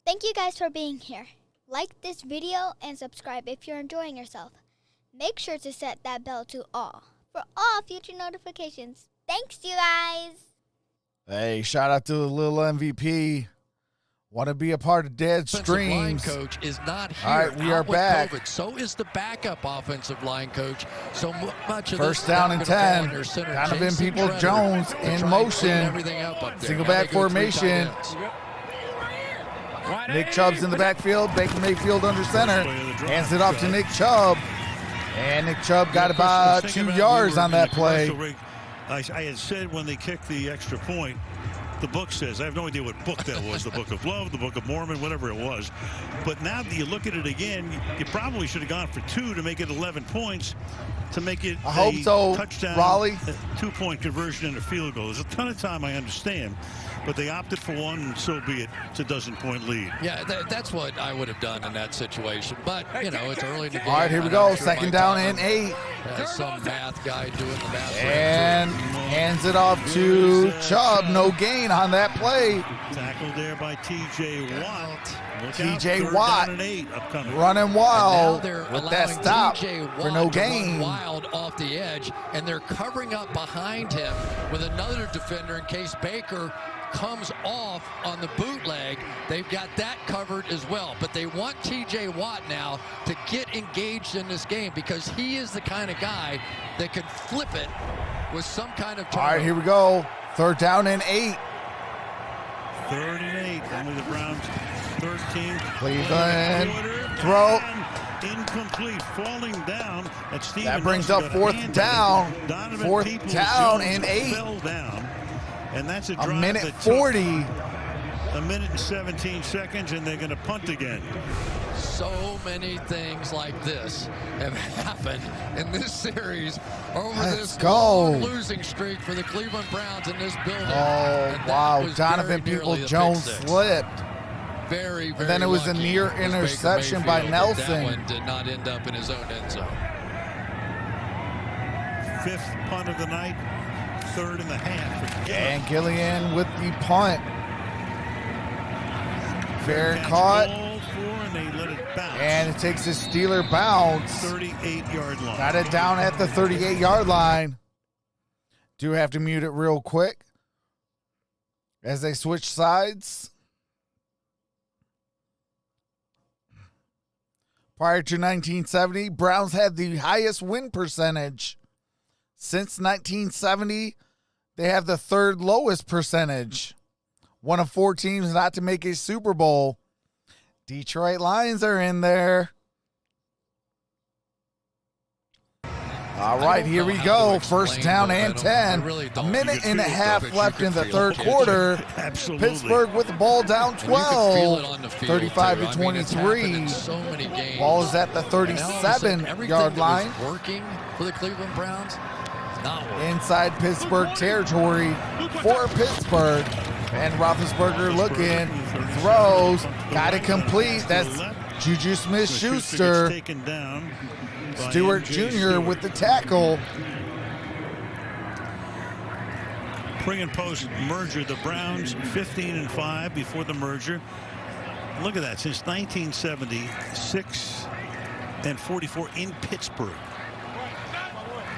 [SPEAKER 3] Thank you guys for being here. Like this video and subscribe if you're enjoying yourself. Make sure to set that bell to all for all future notifications. Thanks, you guys.
[SPEAKER 2] Hey, shout out to the little MVP. Want to be a part of Dad's streams.
[SPEAKER 6] Line coach is not here.
[SPEAKER 2] All right, we are back.
[SPEAKER 6] COVID. So is the backup offensive line coach. So much of
[SPEAKER 2] first
[SPEAKER 6] this
[SPEAKER 2] down and 10. Donovan Peoples-Jones in motion. Single back formation. Nick Chubb's in the backfield. Baker Mayfield under center. Hands it off to Nick Chubb. And Nick Chubb got about 2 yards on that play.
[SPEAKER 5] I had said when they kicked the extra point the book says. I have no idea what book that was, the Book of Love, the Book of Mormon, whatever it was. But now that you look at it again, you probably should have gone for 2 to make it 11 points, to make it
[SPEAKER 2] I hope so,
[SPEAKER 5] touchdown,
[SPEAKER 2] Raleigh.
[SPEAKER 5] 2-point conversion and a field goal. There's a ton of time, I understand. But they opted for 1, and so be it. It's a dozen-point lead.
[SPEAKER 6] Yeah, that's what I would have done in that situation. But, you know, it's early in the game.
[SPEAKER 2] All right, here we go. Second down and 8.
[SPEAKER 6] Some math guy doing the math.
[SPEAKER 2] And hands it off to Chubb. No gain on that play.
[SPEAKER 5] Tackled there by T.J. Watt.
[SPEAKER 2] T.J. Watt running
[SPEAKER 6] Now
[SPEAKER 2] wild
[SPEAKER 6] they're
[SPEAKER 2] with that
[SPEAKER 6] allowing
[SPEAKER 2] stop
[SPEAKER 6] TJ Watt
[SPEAKER 2] for no
[SPEAKER 6] to run
[SPEAKER 2] gain.
[SPEAKER 6] wild off the edge, and they're covering up behind him with another defender in case Baker comes off on the bootleg. They've got that covered as well, but they want TJ Watt now to get engaged in this game because he is the kind of guy that can flip it with some kind of turnover.
[SPEAKER 2] All right, here we go. Third down and 8.
[SPEAKER 5] 3rd and 8. Only the Browns 13.
[SPEAKER 2] Cleveland throw.
[SPEAKER 5] Incomplete. Falling down.
[SPEAKER 2] That brings up 4th down. 4th down and 8.
[SPEAKER 5] Fell down. And that's a
[SPEAKER 2] A
[SPEAKER 5] drive
[SPEAKER 2] minute
[SPEAKER 5] that
[SPEAKER 2] 40.
[SPEAKER 5] took a minute and 17 seconds, and they're going to punt again.
[SPEAKER 6] So many things like this have happened in this series over this long losing streak for the Cleveland Browns in this building.
[SPEAKER 2] Oh, wow. Donovan People-Jones slipped.
[SPEAKER 6] Very, very
[SPEAKER 2] And then it was a
[SPEAKER 6] lucky
[SPEAKER 2] near
[SPEAKER 6] was
[SPEAKER 2] interception
[SPEAKER 6] Baker
[SPEAKER 2] by
[SPEAKER 6] Mayfield.
[SPEAKER 2] Nelson.
[SPEAKER 6] That one did not end up in his own end zone.
[SPEAKER 5] 5th punt of the night. 3rd and a half.
[SPEAKER 2] And Gillian with the punt. Fair caught.
[SPEAKER 5] And they let it bounce.
[SPEAKER 2] And it takes a Steeler bounce.
[SPEAKER 5] 38-yard line.
[SPEAKER 2] Got it down at the 38-yard line. Do have to mute it real quick as they switch sides. Prior to 1970, Browns had the highest win percentage. Since 1970, they have the 3rd lowest percentage. One of 4 teams not to make a Super Bowl. Detroit Lions are in there. All right, here we go. First down and 10. A minute and a half left in the 3rd quarter.
[SPEAKER 5] Absolutely.
[SPEAKER 2] Pittsburgh with the ball down 12. 35 to 23. Ball is at the 37-yard line.
[SPEAKER 6] Working for the Cleveland Browns. Not working.
[SPEAKER 2] Inside Pittsburgh territory for Pittsburgh. And Roethlisberger looking, throws, got it complete. That's Juju Smith-Schuster.
[SPEAKER 5] Taken down.
[SPEAKER 2] Stewart Jr. with the tackle.
[SPEAKER 5] Pre and post merger, the Browns 15-5 before the merger. Look at that, since 1970, 6-44 in Pittsburgh.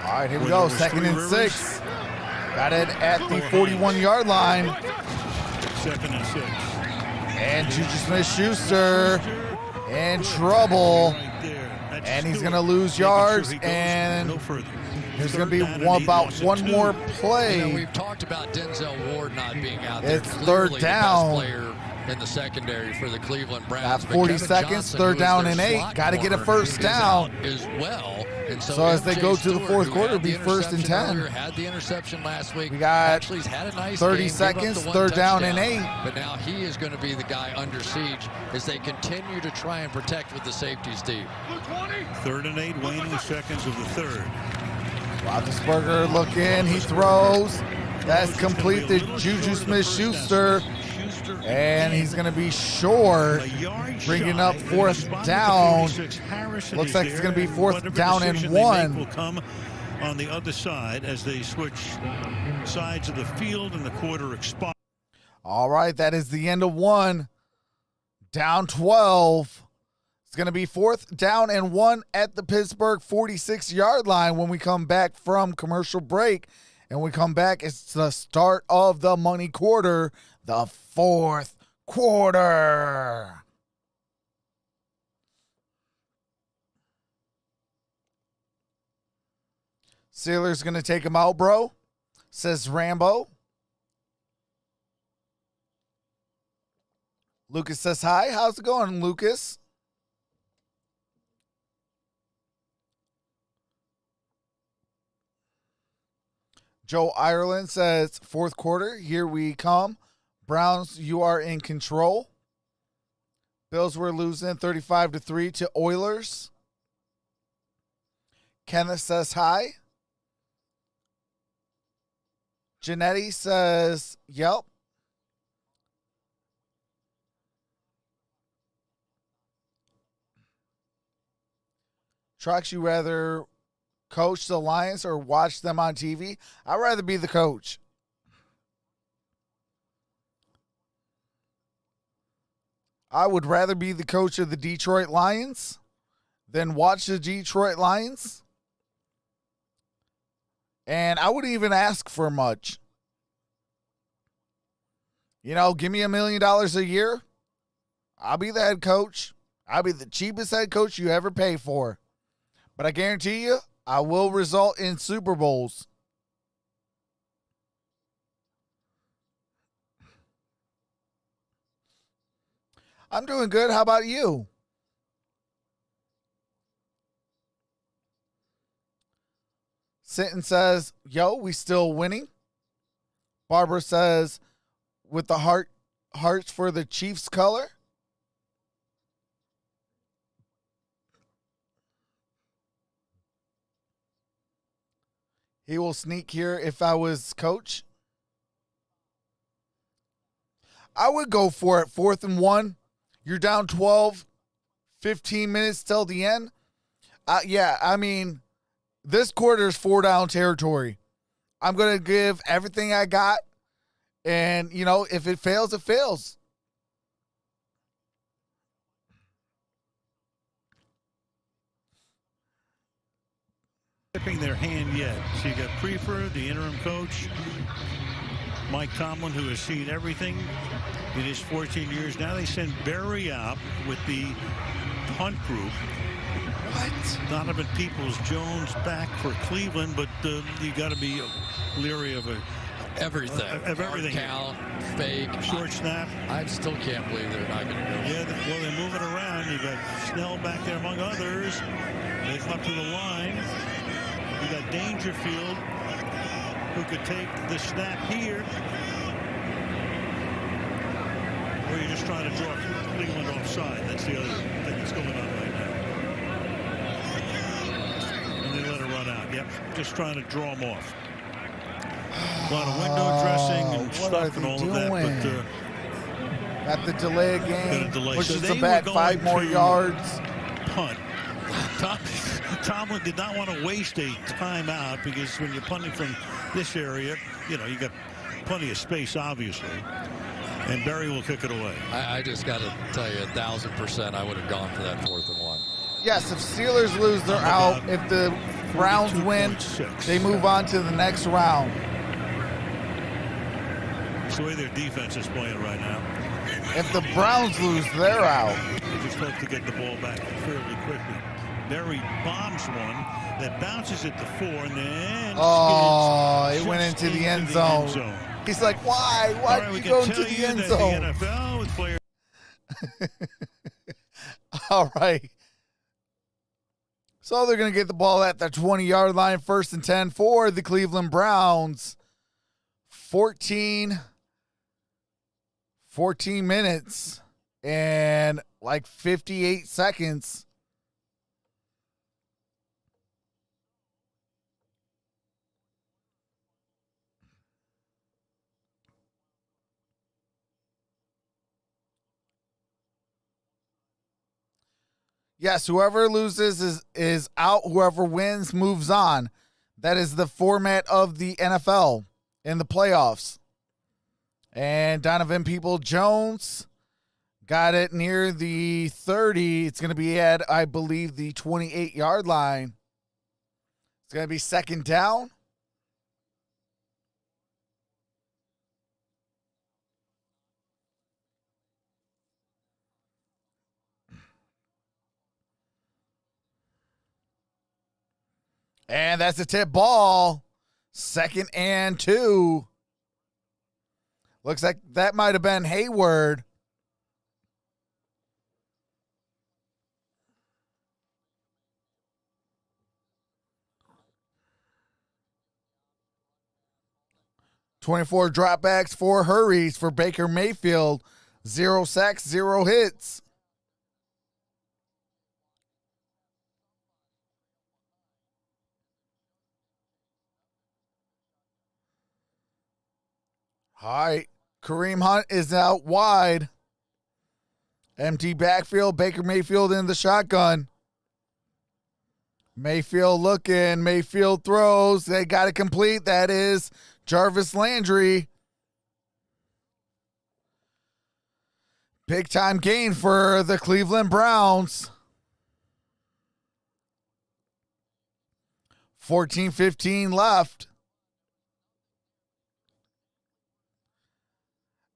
[SPEAKER 2] All right, here we go. 2nd and 6. Got it at the 41-yard line.
[SPEAKER 5] 2nd and 6.
[SPEAKER 2] And Juju Smith-Schuster in trouble. And he's going to lose yards. And there's going to be about one more play.
[SPEAKER 6] You know, we've talked about Denzel Ward not being out there.
[SPEAKER 2] It's
[SPEAKER 6] Clearly
[SPEAKER 2] 3rd down.
[SPEAKER 6] The best player in the secondary for the Cleveland Browns.
[SPEAKER 2] Got 40 seconds, 3rd down and 8. Got to get a first down.
[SPEAKER 6] As well. And
[SPEAKER 2] so as they go to the 4th quarter, it'll be 1st and 10.
[SPEAKER 6] Had the interception last week.
[SPEAKER 2] We got
[SPEAKER 6] Actually, he's had a nice
[SPEAKER 2] 30
[SPEAKER 6] game,
[SPEAKER 2] seconds,
[SPEAKER 6] gave up the
[SPEAKER 2] 3rd down and 8.
[SPEAKER 6] But now he is going to be the guy under siege as they continue to try and protect with the safety, Steve.
[SPEAKER 5] 3rd and 8, waning seconds of the 3rd.
[SPEAKER 2] Roethlisberger looking, he throws. That's complete to Juju Smith-Schuster. And he's going to be short, bringing up 4th down. Looks like it's going to be 4th down and 1.
[SPEAKER 5] Will come on the other side as they switch sides of the field and the quarter expires.
[SPEAKER 2] All right, that is the end of 1. Down 12. It's going to be 4th down and 1 at the Pittsburgh 46-yard line when we come back from commercial break. And we come back, it's the start of the money quarter, the 4th quarter. Steelers going to take him out, bro, says Rambo. Lucas says hi. How's it going, Lucas? Joe Ireland says, 4th quarter, here we come. Browns, you are in control. Bills were losing 35-3 to Oilers. Kenneth says hi. Janetti says, yep. Trucks, you rather coach the Lions or watch them on TV? I'd rather be the coach. I would rather be the coach of the Detroit Lions than watch the Detroit Lions. And I wouldn't even ask for much. You know, give me $1 million a year. I'll be the head coach. I'll be the cheapest head coach you ever pay for. But I guarantee you, I will result in Super Bowls. I'm doing good. How about you? Sinton says, yo, we still winning. Barbara says, with the hearts for the Chiefs color. He will sneak here if I was coach. I would go for it. 4th and 1. You're down 12, 15 minutes till the end. Yeah, I mean, this quarter is 4-down territory. I'm going to give everything I got. And, you know, if it fails, it fails.
[SPEAKER 5] Tipping their hand yet. So you got Prefer, the interim coach, Mike Tomlin, who has seen everything in his 14 years. Now they send Barry out with the punt group. What? Donovan Peoples-Jones back for Cleveland, but you got to be leery of
[SPEAKER 6] everything.
[SPEAKER 5] Of everything.
[SPEAKER 6] Count, fake,
[SPEAKER 5] short snap.
[SPEAKER 6] I still can't believe they're not going to go.
[SPEAKER 5] Yeah, well, they move it around. You got Snell back there among others. They come up to the line. You got Dangerfield, who could take the snap here. Or you're just trying to draw Cleveland offside. That's the other thing that's going on right now. And they let it run out. Yep, just trying to draw them off. A lot of window dressing and stuff and all of that, but
[SPEAKER 2] got the delay game, which
[SPEAKER 5] so
[SPEAKER 2] is about 5 more yards.
[SPEAKER 5] Punt. Tomlin did not want to waste a timeout because when you're punting from this area, you know, you got plenty of space, obviously. And Barry will kick it away.
[SPEAKER 6] I just got to tell you, 1,000% I would have gone for that 4th and 1.
[SPEAKER 2] Yes, if Steelers lose, they're out. If the Browns win, they move on to the next round.
[SPEAKER 5] That's the way their defense is playing right now.
[SPEAKER 2] If the Browns lose, they're out.
[SPEAKER 5] They just hope to get the ball back fairly quickly. Barry bombs one that bounces at the 4 and then
[SPEAKER 2] it went into the end zone. He's like, why? Why did you go into the end zone?
[SPEAKER 5] The NFL with players.
[SPEAKER 2] All right. So they're going to get the ball at the 20-yard line, 1st and 10 for the Cleveland Browns. 14 minutes and like 58 seconds. Yes, whoever loses is out. Whoever wins moves on. That is the format of the NFL in the playoffs. And Donovan Peoples-Jones got it near the 30. It's going to be at, I believe, the 28-yard line. It's going to be 2nd down. And that's a tip ball. 2nd and 2. Looks like that might have been Hayward. 24 dropbacks, 4 hurries for Baker Mayfield. 0 sacks, 0 hits. All right. Kareem Hunt is out wide. Empty backfield. Baker Mayfield in the shotgun. Mayfield looking. Mayfield throws. They got it complete. That is Jarvis Landry. Big time gain for the Cleveland Browns. 14-15 left.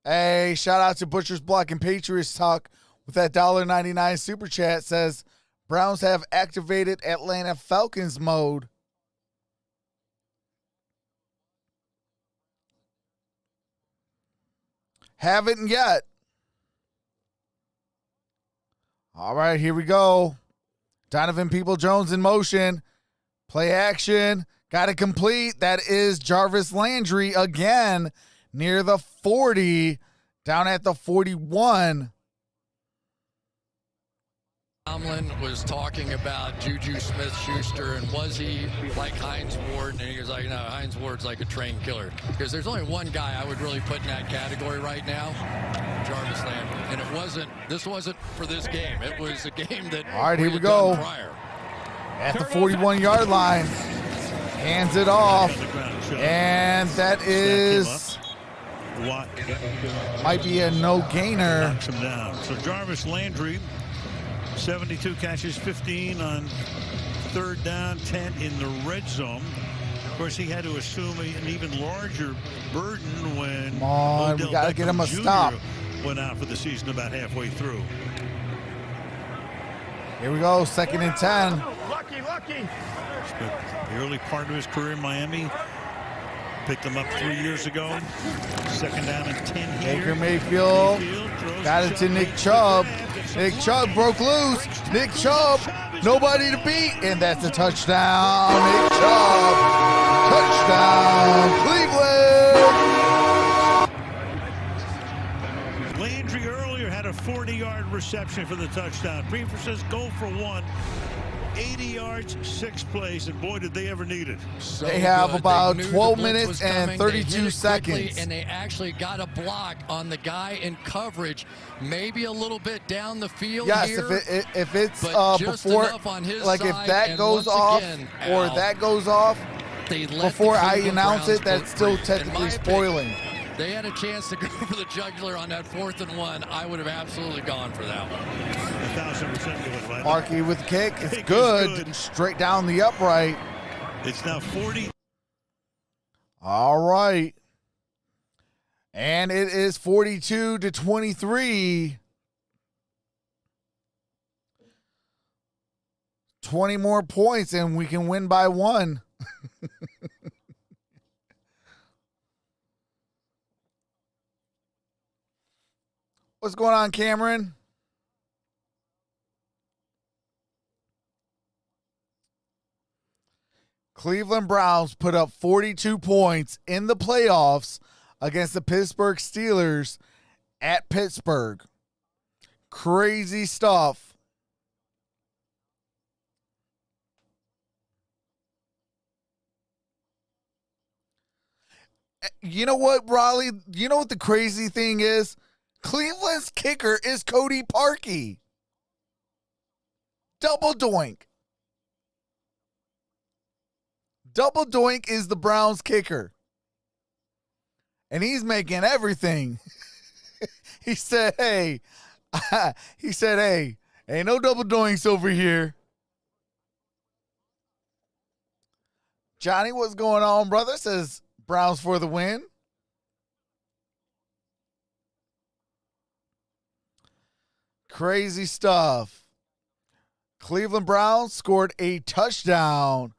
[SPEAKER 2] Hey, shout out to Butcher's Block and Patriots Talk with that $1.99 super chat. Says Browns have activated Atlanta Falcons mode. Haven't yet. All right, here we go. Donovan Peoples-Jones in motion. Play action. Got it complete. That is Jarvis Landry again. Near the 40, down at the 41.
[SPEAKER 6] Tomlin was talking about Juju Smith-Schuster, and was he like Hines Ward? And he was like, no, Hines Ward's like a trained killer. Because there's only one guy I would really put in that category right now, Jarvis Landry. And this wasn't for this game. It was a game that
[SPEAKER 2] all right, here we go.
[SPEAKER 6] Prior.
[SPEAKER 2] At the 41-yard line. Hands it off. And that is... might be a no-gainer.
[SPEAKER 5] Knocks him down. So Jarvis Landry, 72 catches, 15 on third down, 10 in the red zone. Of course, he had to assume an even larger burden when
[SPEAKER 2] Come on, we got to get him a
[SPEAKER 5] Jr.
[SPEAKER 2] stop.
[SPEAKER 5] Went out for the season about halfway through.
[SPEAKER 2] Here we go, 2nd and 10.
[SPEAKER 1] Lucky.
[SPEAKER 5] The early part of his career in Miami. Picked him up 3 years ago. 2nd down and 10 here.
[SPEAKER 2] Baker Mayfield got it to Nick Chubb. Nick Chubb broke loose. Nick Chubb, nobody to beat. And that's a touchdown. Nick Chubb. Touchdown, Cleveland.
[SPEAKER 5] Landry earlier had a 40-yard reception for the touchdown. Prefer says go for one. 80 yards, 6 plays, and boy, did they ever need it.
[SPEAKER 6] So
[SPEAKER 2] they have
[SPEAKER 6] good.
[SPEAKER 2] about
[SPEAKER 6] They
[SPEAKER 2] 12 minutes and 32 seconds.
[SPEAKER 6] And they actually got a block on the guy in coverage, maybe a little bit down the field
[SPEAKER 2] yes,
[SPEAKER 6] here.
[SPEAKER 2] if it's
[SPEAKER 6] just
[SPEAKER 2] before,
[SPEAKER 6] enough on his
[SPEAKER 2] like if
[SPEAKER 6] side,
[SPEAKER 2] that
[SPEAKER 6] and
[SPEAKER 2] goes
[SPEAKER 6] once
[SPEAKER 2] off
[SPEAKER 6] again,
[SPEAKER 2] or
[SPEAKER 6] Al,
[SPEAKER 2] that goes off
[SPEAKER 6] they let
[SPEAKER 2] before
[SPEAKER 6] the
[SPEAKER 2] I
[SPEAKER 6] Cleveland
[SPEAKER 2] announce
[SPEAKER 6] Browns
[SPEAKER 2] it, that's still
[SPEAKER 6] breathe. In my
[SPEAKER 2] technically
[SPEAKER 6] opinion,
[SPEAKER 2] spoiling.
[SPEAKER 6] They had a chance to go for the jugular on that 4th and 1. I would have absolutely gone for that one.
[SPEAKER 5] 1,000% good.
[SPEAKER 2] Markey with the kick. It's
[SPEAKER 5] Kick is
[SPEAKER 2] good.
[SPEAKER 5] good.
[SPEAKER 2] Straight down the upright.
[SPEAKER 5] It's now 40.
[SPEAKER 2] All right. And it is 42-23. 20 more points and we can win by 1. What's going on, Cameron? Cleveland Browns put up 42 points in the playoffs against the Pittsburgh Steelers at Pittsburgh. Crazy stuff. You know what, Raleigh? You know what the crazy thing is? Cleveland's kicker is Cody Parkey. Double doink. Double doink is the Browns kicker. And he's making everything. He said, hey, ain't no double doinks over here. Johnny, what's going on, brother? Says Browns for the win. Crazy stuff. Cleveland Browns scored a touchdown.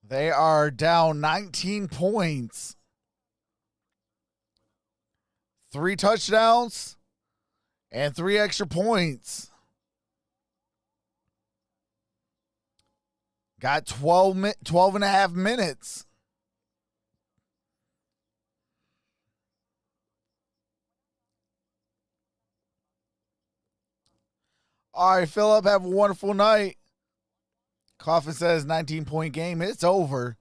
[SPEAKER 2] They are down 19 points. 3 touchdowns And 3 extra points. Got 12 and a half minutes. All right, Philip, have a wonderful night. Coffin says 19-point game. It's over.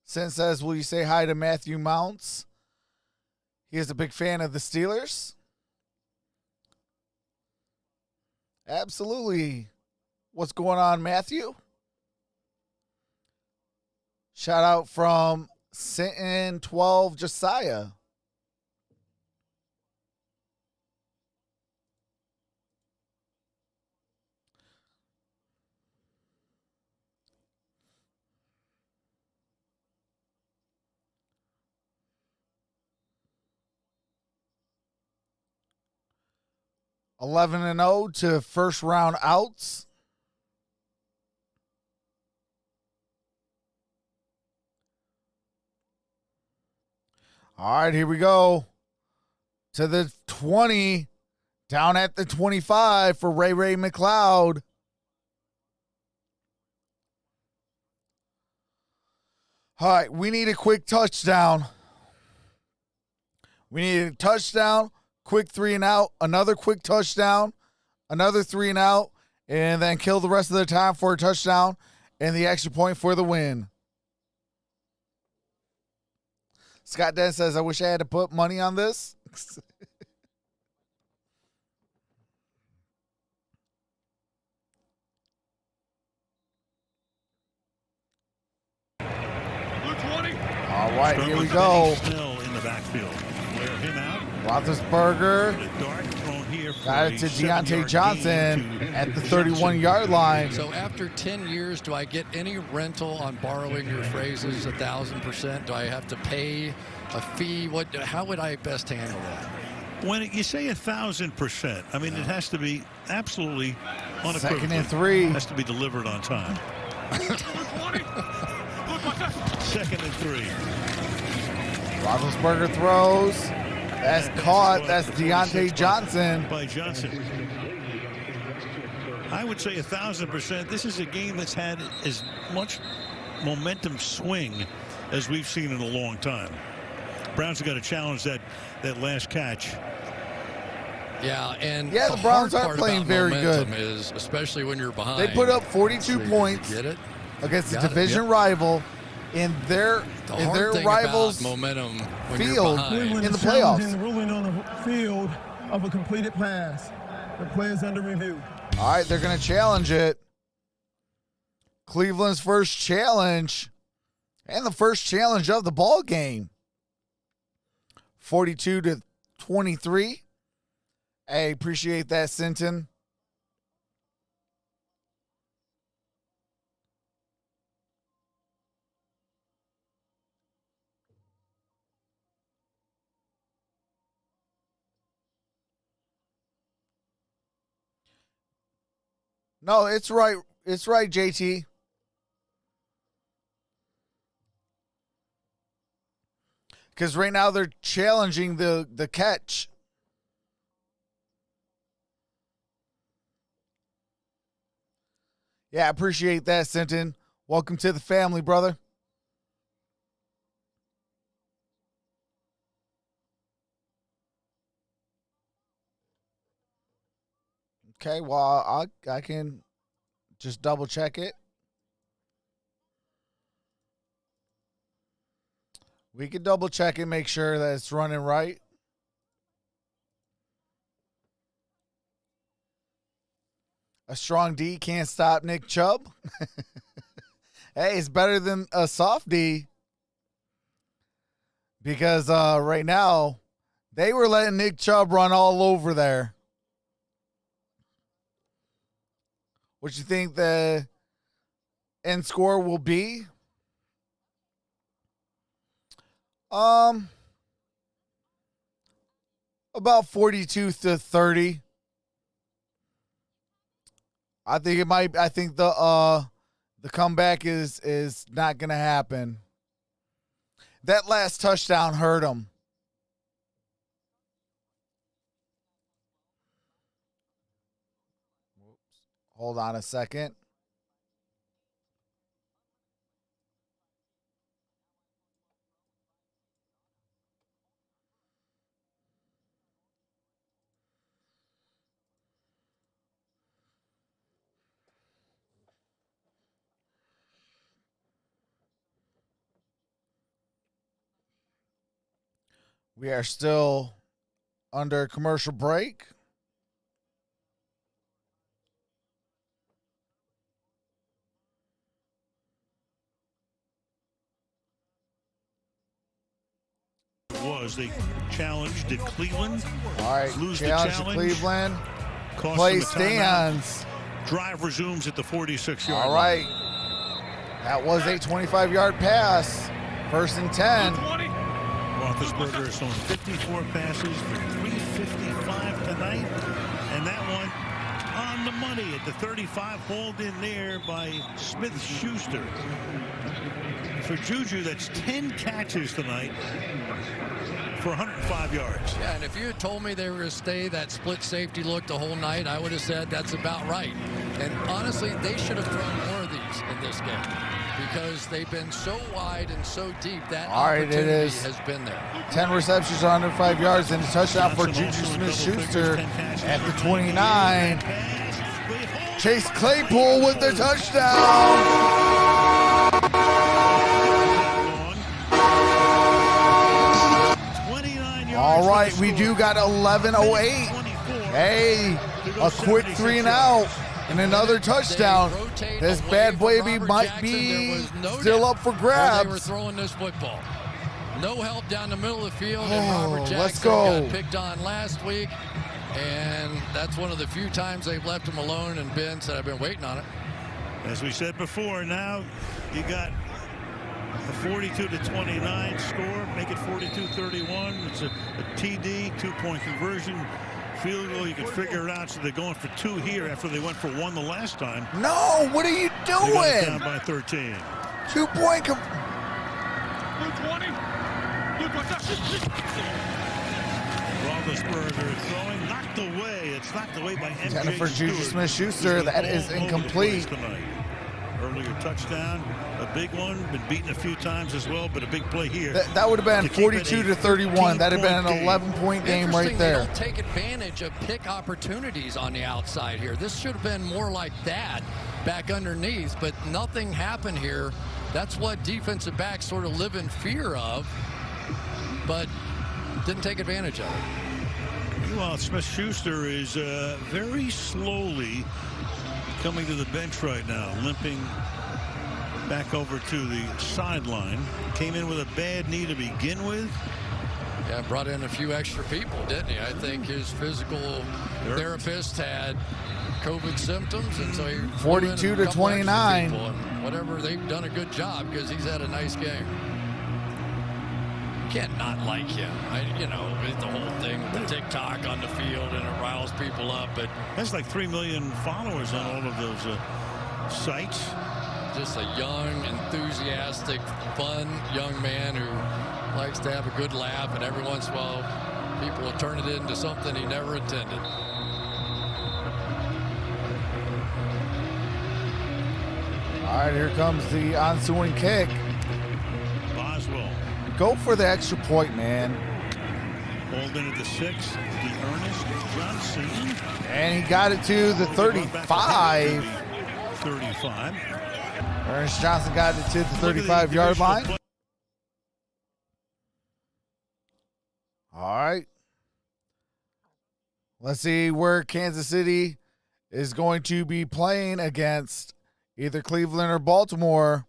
[SPEAKER 2] Sin says, will you say hi to Matthew Mounts? He is a big fan of the Steelers. Absolutely. What's going on, Matthew? Shout out from Sinton 12 Josiah. $11 and 0 to first round outs. All right, here we go. To the 20, down at the 25 for Ray McLeod. All right, we need a quick touchdown. We need a touchdown, quick 3 and out, another quick touchdown, another 3 and out, and then kill the rest of the time for a touchdown and the extra point for the win. Scott Den says, I wish I had to put money on this. All right, here we go.
[SPEAKER 5] Still in the backfield. Wear him out.
[SPEAKER 2] Roethlisberger got it to Deontay Johnson at the 31-yard line.
[SPEAKER 6] So after 10 years, do I get any rental on borrowing your phrases 1,000%? Do I have to pay a fee? How would I best handle that?
[SPEAKER 5] When you say 1,000%, I mean, it has to be absolutely unequivocal.
[SPEAKER 2] 2nd and 3.
[SPEAKER 5] It has to be delivered on time. 2nd and 3.
[SPEAKER 2] Roethlisberger throws. That's caught. That's Deontay Johnson.
[SPEAKER 5] By Johnson. I would say 1,000%. This is a game that's had as much momentum swing as we've seen in a long time. Browns have got to challenge that last catch.
[SPEAKER 6] Yeah, and
[SPEAKER 2] the Browns aren't playing very good.
[SPEAKER 6] Is, especially when you're behind.
[SPEAKER 2] They put up 42 points against the division rival in their rivals'
[SPEAKER 6] momentum
[SPEAKER 2] field in the playoffs.
[SPEAKER 8] Ruling on the field of a completed pass. The play is under review.
[SPEAKER 2] All right, they're going to challenge it. Cleveland's first challenge and the first challenge of the ball game. 42-23. I appreciate that, Sinton. No, it's right. It's right, JT. Because right now they're challenging the catch. Yeah, I appreciate that, Sinton. Welcome to the family, brother. Okay, well, I can just double check it. We can double check and make sure that it's running right. A strong D can't stop Nick Chubb. Hey, it's better than a soft D. Because right now, they were letting Nick Chubb run all over there. What you think the end score will be? About 42-30. I think the The comeback is not going to happen. That last touchdown hurt him. Hold on a second. We are still under commercial break.
[SPEAKER 5] Was they challenged at Cleveland?
[SPEAKER 2] All right,
[SPEAKER 5] lose
[SPEAKER 2] challenge
[SPEAKER 5] the
[SPEAKER 2] to
[SPEAKER 5] challenge.
[SPEAKER 2] Cleveland.
[SPEAKER 5] Cost
[SPEAKER 2] Play
[SPEAKER 5] them a timeout.
[SPEAKER 2] stands.
[SPEAKER 5] Drive resumes at the 46-yard
[SPEAKER 2] All
[SPEAKER 5] line.
[SPEAKER 2] right. That was a 25-yard pass. 1st and 10.
[SPEAKER 5] Roethlisberger has thrown 54 passes for 355 tonight. And that one on the money at the 35, hauled in there by Smith-Schuster. For Juju, that's 10 catches tonight for 105 yards.
[SPEAKER 6] Yeah, and if you had told me they were going to stay that split safety look the whole night, I would have said that's about right. And honestly, they should have thrown more of these in this game because they've been so wide and so deep that
[SPEAKER 2] All right,
[SPEAKER 6] opportunity
[SPEAKER 2] it is
[SPEAKER 6] has been there.
[SPEAKER 2] 10 receptions, 105 yards, and a touchdown for Juju Smith-Schuster at the 29. Chase Claypool with the touchdown. All right, we do got 11:08. Hey, a quick 3 and out and another touchdown. This bad baby might be still up for
[SPEAKER 6] They were
[SPEAKER 2] grabs.
[SPEAKER 6] throwing this football. No help down the middle of the field, and Robert Jackson
[SPEAKER 2] let's go.
[SPEAKER 6] got picked on last week, and that's one of the few times they've left him alone, and Ben said, I've been waiting on it.
[SPEAKER 5] As we said before, now you got a 42-29 score, make it 42-31. It's a TD, 2-point conversion. Field goal, you can figure it out. So they're going for 2 here after they went for 1 the last time.
[SPEAKER 2] No, what are you
[SPEAKER 5] They got it down
[SPEAKER 2] doing?
[SPEAKER 5] by 13.
[SPEAKER 2] 2-point.
[SPEAKER 5] Roethlisberger throwing, knocked away. It's knocked away by MJ
[SPEAKER 2] Jennifer Juju
[SPEAKER 5] Stewart.
[SPEAKER 2] Smith-Schuster, that is
[SPEAKER 5] All over the
[SPEAKER 2] incomplete.
[SPEAKER 5] place tonight. Earlier touchdown, a big one, been beaten a few times as well, but a big play here.
[SPEAKER 2] That would have been
[SPEAKER 5] to keep it a
[SPEAKER 2] 42-31. That would have been an 11-point game right
[SPEAKER 6] Interesting
[SPEAKER 2] there.
[SPEAKER 6] They don't take advantage of pick opportunities on the outside here. This should have been more like that back underneath, but nothing happened here. That's what defensive backs sort of live in fear of, but didn't take advantage of it.
[SPEAKER 5] Meanwhile, Smith-Schuster is very slowly coming to the bench right now, limping back over to the sideline. Came in with a bad knee to begin with.
[SPEAKER 6] Yeah, brought in a few extra people, didn't he? I think his physical therapist had COVID symptoms, and so he
[SPEAKER 2] 42 to 29.
[SPEAKER 6] Whatever, they've done a good job because he's had a nice game. You can't not like him. You know, with the whole thing with the TikTok on the field, and it riles people up, but
[SPEAKER 5] That's like 3 million followers on all of those sites.
[SPEAKER 6] just a young, enthusiastic, fun young man who likes to have a good laugh, and every once in a while people will turn it into something he never intended.
[SPEAKER 2] All right, here comes the ensuing kick.
[SPEAKER 5] Boswell
[SPEAKER 2] Go for the extra point, man.
[SPEAKER 5] hauled in at the 6. Ernest Johnson.
[SPEAKER 2] And he got it to the 35.
[SPEAKER 5] 35.
[SPEAKER 2] Ernest Johnson got it to the
[SPEAKER 5] Look at the
[SPEAKER 2] 35-yard
[SPEAKER 5] divisional
[SPEAKER 2] line.
[SPEAKER 5] play.
[SPEAKER 2] All right. Let's see where Kansas City is going to be playing against either Cleveland or Baltimore.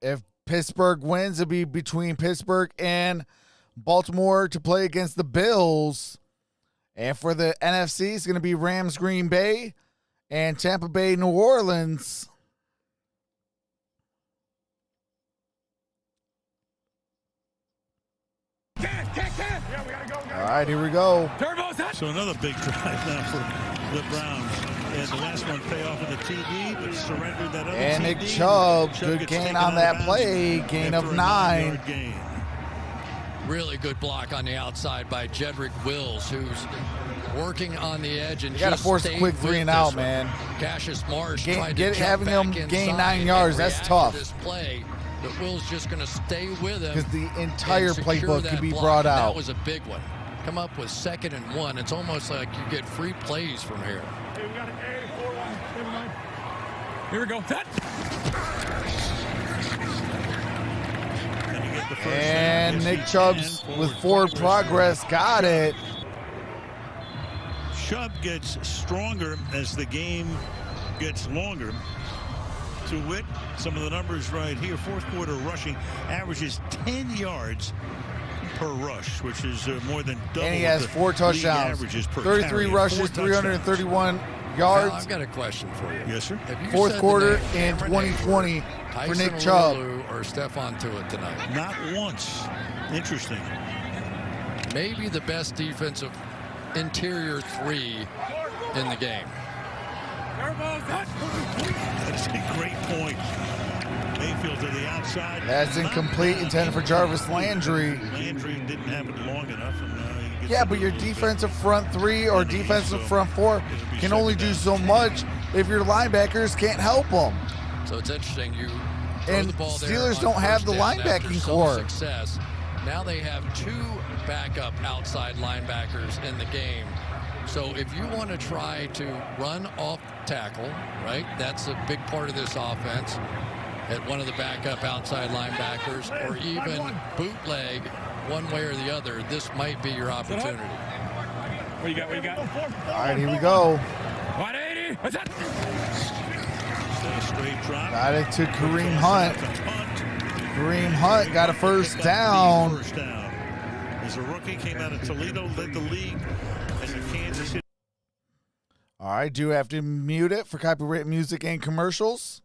[SPEAKER 2] If Pittsburgh wins, it'll be between Pittsburgh and Baltimore to play against the Bills. And for the NFC, it's going to be Rams, Green Bay, and Tampa Bay, New Orleans. All right, here we go.
[SPEAKER 5] So another big drive now for the Browns. And the last one pay off of the TD, but surrendered that other
[SPEAKER 2] And
[SPEAKER 5] TD.
[SPEAKER 2] Nick Chubb,
[SPEAKER 5] Chubb
[SPEAKER 2] good
[SPEAKER 5] gets
[SPEAKER 2] gain
[SPEAKER 5] taken
[SPEAKER 2] on
[SPEAKER 5] out of
[SPEAKER 2] that
[SPEAKER 5] bounds
[SPEAKER 2] play, gain
[SPEAKER 5] after
[SPEAKER 2] of
[SPEAKER 5] a
[SPEAKER 2] 9.
[SPEAKER 5] 9-yard gain.
[SPEAKER 6] Really good block on the outside by Jedrick Wills, who's working on the edge and
[SPEAKER 2] You got to
[SPEAKER 6] just
[SPEAKER 2] force a
[SPEAKER 6] stayed
[SPEAKER 2] quick
[SPEAKER 6] with
[SPEAKER 2] 3 and
[SPEAKER 6] this
[SPEAKER 2] out,
[SPEAKER 6] one.
[SPEAKER 2] man.
[SPEAKER 6] Cassius Marsh
[SPEAKER 2] Gain-
[SPEAKER 6] tried
[SPEAKER 2] get-
[SPEAKER 6] to jump
[SPEAKER 2] having
[SPEAKER 6] back
[SPEAKER 2] him gain
[SPEAKER 6] inside
[SPEAKER 2] 9
[SPEAKER 6] and
[SPEAKER 2] yards, that's
[SPEAKER 6] react to
[SPEAKER 2] tough.
[SPEAKER 6] This play, but Will's just going to stay with him.
[SPEAKER 2] Because the entire
[SPEAKER 6] and secure
[SPEAKER 2] playbook
[SPEAKER 6] that
[SPEAKER 2] can be
[SPEAKER 6] block,
[SPEAKER 2] brought
[SPEAKER 6] and
[SPEAKER 2] out.
[SPEAKER 6] That was a big one. Come up with 2nd and 1. It's almost like you get free plays from here.
[SPEAKER 1] Hey, we got an 8-4-1. Never mind. Here we go. Set.
[SPEAKER 2] And Nick Chubb's with forward progress got it.
[SPEAKER 5] Chubb gets stronger as the game gets longer. To wit, some of the numbers right here. Fourth quarter rushing averages 10 yards per rush, which is more than double.
[SPEAKER 2] And he has
[SPEAKER 5] the
[SPEAKER 2] 4
[SPEAKER 5] league
[SPEAKER 2] touchdowns,
[SPEAKER 5] averages per
[SPEAKER 2] 33
[SPEAKER 5] carry.
[SPEAKER 2] rushes,
[SPEAKER 5] 4 touchdowns.
[SPEAKER 2] 331
[SPEAKER 6] Now,
[SPEAKER 2] yards.
[SPEAKER 6] I've got a question for you.
[SPEAKER 5] Yes, sir.
[SPEAKER 6] Have you
[SPEAKER 2] Fourth
[SPEAKER 6] said the
[SPEAKER 2] quarter
[SPEAKER 6] name
[SPEAKER 2] in
[SPEAKER 6] Cameron
[SPEAKER 2] 2020
[SPEAKER 6] Hayward,
[SPEAKER 2] for
[SPEAKER 6] Tyson
[SPEAKER 2] Nick Chubb.
[SPEAKER 6] Alualu, or Stephon Tuitt tonight?
[SPEAKER 5] Not once. Interesting.
[SPEAKER 6] Maybe the best defensive interior 3 in the game.
[SPEAKER 5] That's a great point. Mayfield to the outside.
[SPEAKER 2] That's incomplete, intended for Jarvis Landry.
[SPEAKER 5] Landry didn't have it long enough. And he gets
[SPEAKER 2] Yeah,
[SPEAKER 5] it
[SPEAKER 2] but your
[SPEAKER 5] to the
[SPEAKER 2] defensive front 3 or defensive front 4 can only do so much if your linebackers can't help them.
[SPEAKER 6] So it's interesting. You throw
[SPEAKER 2] And
[SPEAKER 6] the ball there
[SPEAKER 2] Steelers
[SPEAKER 6] on
[SPEAKER 2] don't have
[SPEAKER 6] first
[SPEAKER 2] the
[SPEAKER 6] down after
[SPEAKER 2] linebacking
[SPEAKER 6] some
[SPEAKER 2] core.
[SPEAKER 6] Success. Now they have 2 backup outside linebackers in the game. So if you want to try to run off tackle, right, that's a big part of this offense, at one of the backup outside linebackers, or even bootleg one way or the other, this might be your opportunity.
[SPEAKER 1] What you got? What you got?
[SPEAKER 2] All right, here we go.
[SPEAKER 1] 180. What's that?
[SPEAKER 5] straight drop.
[SPEAKER 2] Got it to Kareem Hunt. Kareem Hunt got a first down.
[SPEAKER 5] First down. As a rookie, came out of Toledo, led the league as a Kansas City.
[SPEAKER 2] All right, do have to mute it for copyright music and commercials.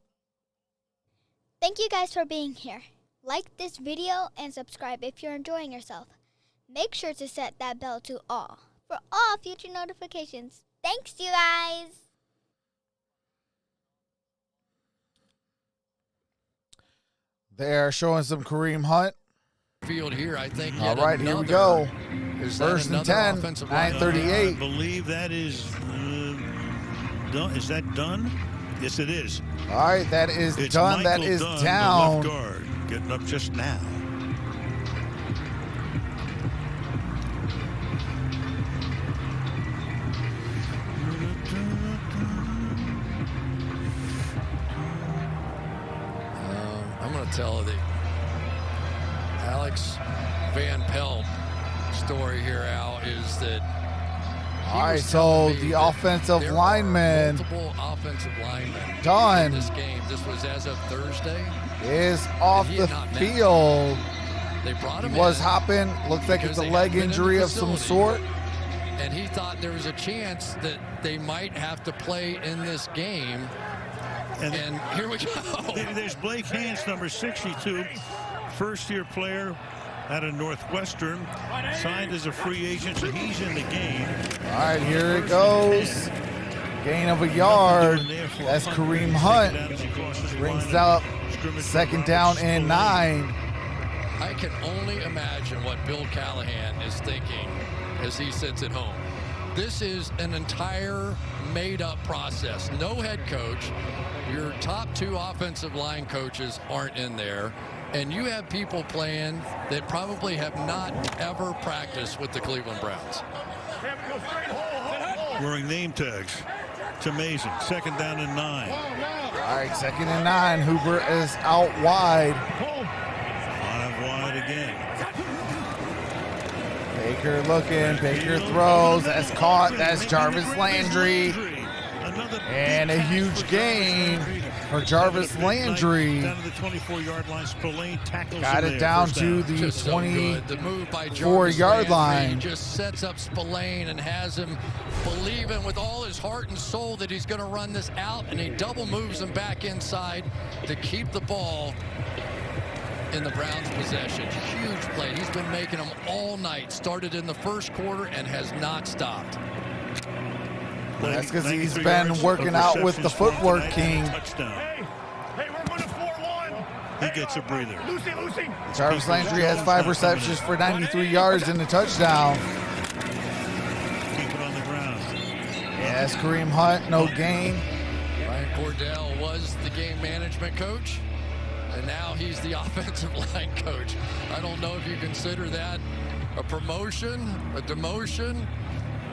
[SPEAKER 3] Thank you guys for being here. Like this video and subscribe if you're enjoying yourself. Make sure to set that bell to all for all future notifications. Thanks, you guys.
[SPEAKER 2] They're showing some Kareem Hunt.
[SPEAKER 6] Field here, I think.
[SPEAKER 2] All right, here we go.
[SPEAKER 6] Is that
[SPEAKER 2] First and
[SPEAKER 6] another
[SPEAKER 2] 10,
[SPEAKER 6] offensive line?
[SPEAKER 2] 9:38.
[SPEAKER 5] I believe that is done. Is that done? Yes, it is.
[SPEAKER 2] All right, that is
[SPEAKER 5] It's
[SPEAKER 2] done. That
[SPEAKER 5] Michael
[SPEAKER 2] is
[SPEAKER 5] Dunn,
[SPEAKER 2] down.
[SPEAKER 5] the left guard, getting up just now.
[SPEAKER 6] I'm going to tell the Alex Van Pelt story here, Al, is that
[SPEAKER 2] All right, so the offensive lineman
[SPEAKER 6] multiple offensive linemen
[SPEAKER 2] Dunn
[SPEAKER 6] in this game. This was as of Thursday.
[SPEAKER 2] is off
[SPEAKER 6] he
[SPEAKER 2] the
[SPEAKER 6] had not met.
[SPEAKER 2] field.
[SPEAKER 6] They brought him
[SPEAKER 2] He was
[SPEAKER 6] in
[SPEAKER 2] hopping. Looks like
[SPEAKER 6] because
[SPEAKER 2] it's a
[SPEAKER 6] they
[SPEAKER 2] leg
[SPEAKER 6] hadn't been in the
[SPEAKER 2] injury of some
[SPEAKER 6] facility.
[SPEAKER 2] sort.
[SPEAKER 6] And he thought there was a chance that they might have to play in this game. And here we go.
[SPEAKER 5] There's Blake Hance, number 62, first-year player out of Northwestern, signed as a free agent, so he's in the game.
[SPEAKER 2] All right, here it goes. Gain of a yard. That's Kareem Hunt. Brings up second down and 9.
[SPEAKER 6] I can only imagine what Bill Callahan is thinking as he sits at home. This is an entire made-up process. No head coach. Your top 2 offensive line coaches aren't in there. And you have people playing that probably have not ever practiced with the Cleveland Browns.
[SPEAKER 5] Wearing name tags. It's amazing. Second down and 9.
[SPEAKER 2] All right, second and 9. Hoover is out wide.
[SPEAKER 5] 5 wide again.
[SPEAKER 2] Baker looking. Baker throws. That's caught. That's Jarvis Landry. And a huge gain for Jarvis Landry.
[SPEAKER 5] Down to the 24-yard line. Spillane tackles
[SPEAKER 2] Got
[SPEAKER 5] him
[SPEAKER 2] it
[SPEAKER 5] there.
[SPEAKER 2] down
[SPEAKER 5] First
[SPEAKER 2] to
[SPEAKER 5] down.
[SPEAKER 2] the
[SPEAKER 6] Just so good. The move by Jarvis
[SPEAKER 2] 24-yard
[SPEAKER 6] Landry
[SPEAKER 2] line.
[SPEAKER 6] just sets up Spillane and has him believing with all his heart and soul that he's going to run this out, and he double moves him back inside to keep the ball in the Browns' possession. Huge play. He's been making them all night. Started in the first quarter and has not stopped.
[SPEAKER 2] That's because he's
[SPEAKER 5] 93
[SPEAKER 2] been
[SPEAKER 5] yards
[SPEAKER 2] working
[SPEAKER 5] of
[SPEAKER 2] out with the
[SPEAKER 5] receptions for
[SPEAKER 2] footwork
[SPEAKER 5] tonight,
[SPEAKER 2] king.
[SPEAKER 5] Touchdown.
[SPEAKER 1] Hey, we're going to 4-1.
[SPEAKER 5] He gets a breather.
[SPEAKER 1] Lucy.
[SPEAKER 2] Jarvis Landry has 5 receptions for 93 yards and a touchdown.
[SPEAKER 5] Keep it on the ground.
[SPEAKER 2] Yeah, it's Kareem Hunt, no gain.
[SPEAKER 6] Ryan Cordell was the game management coach, and now he's the offensive line coach. I don't know if you consider that a promotion, a demotion,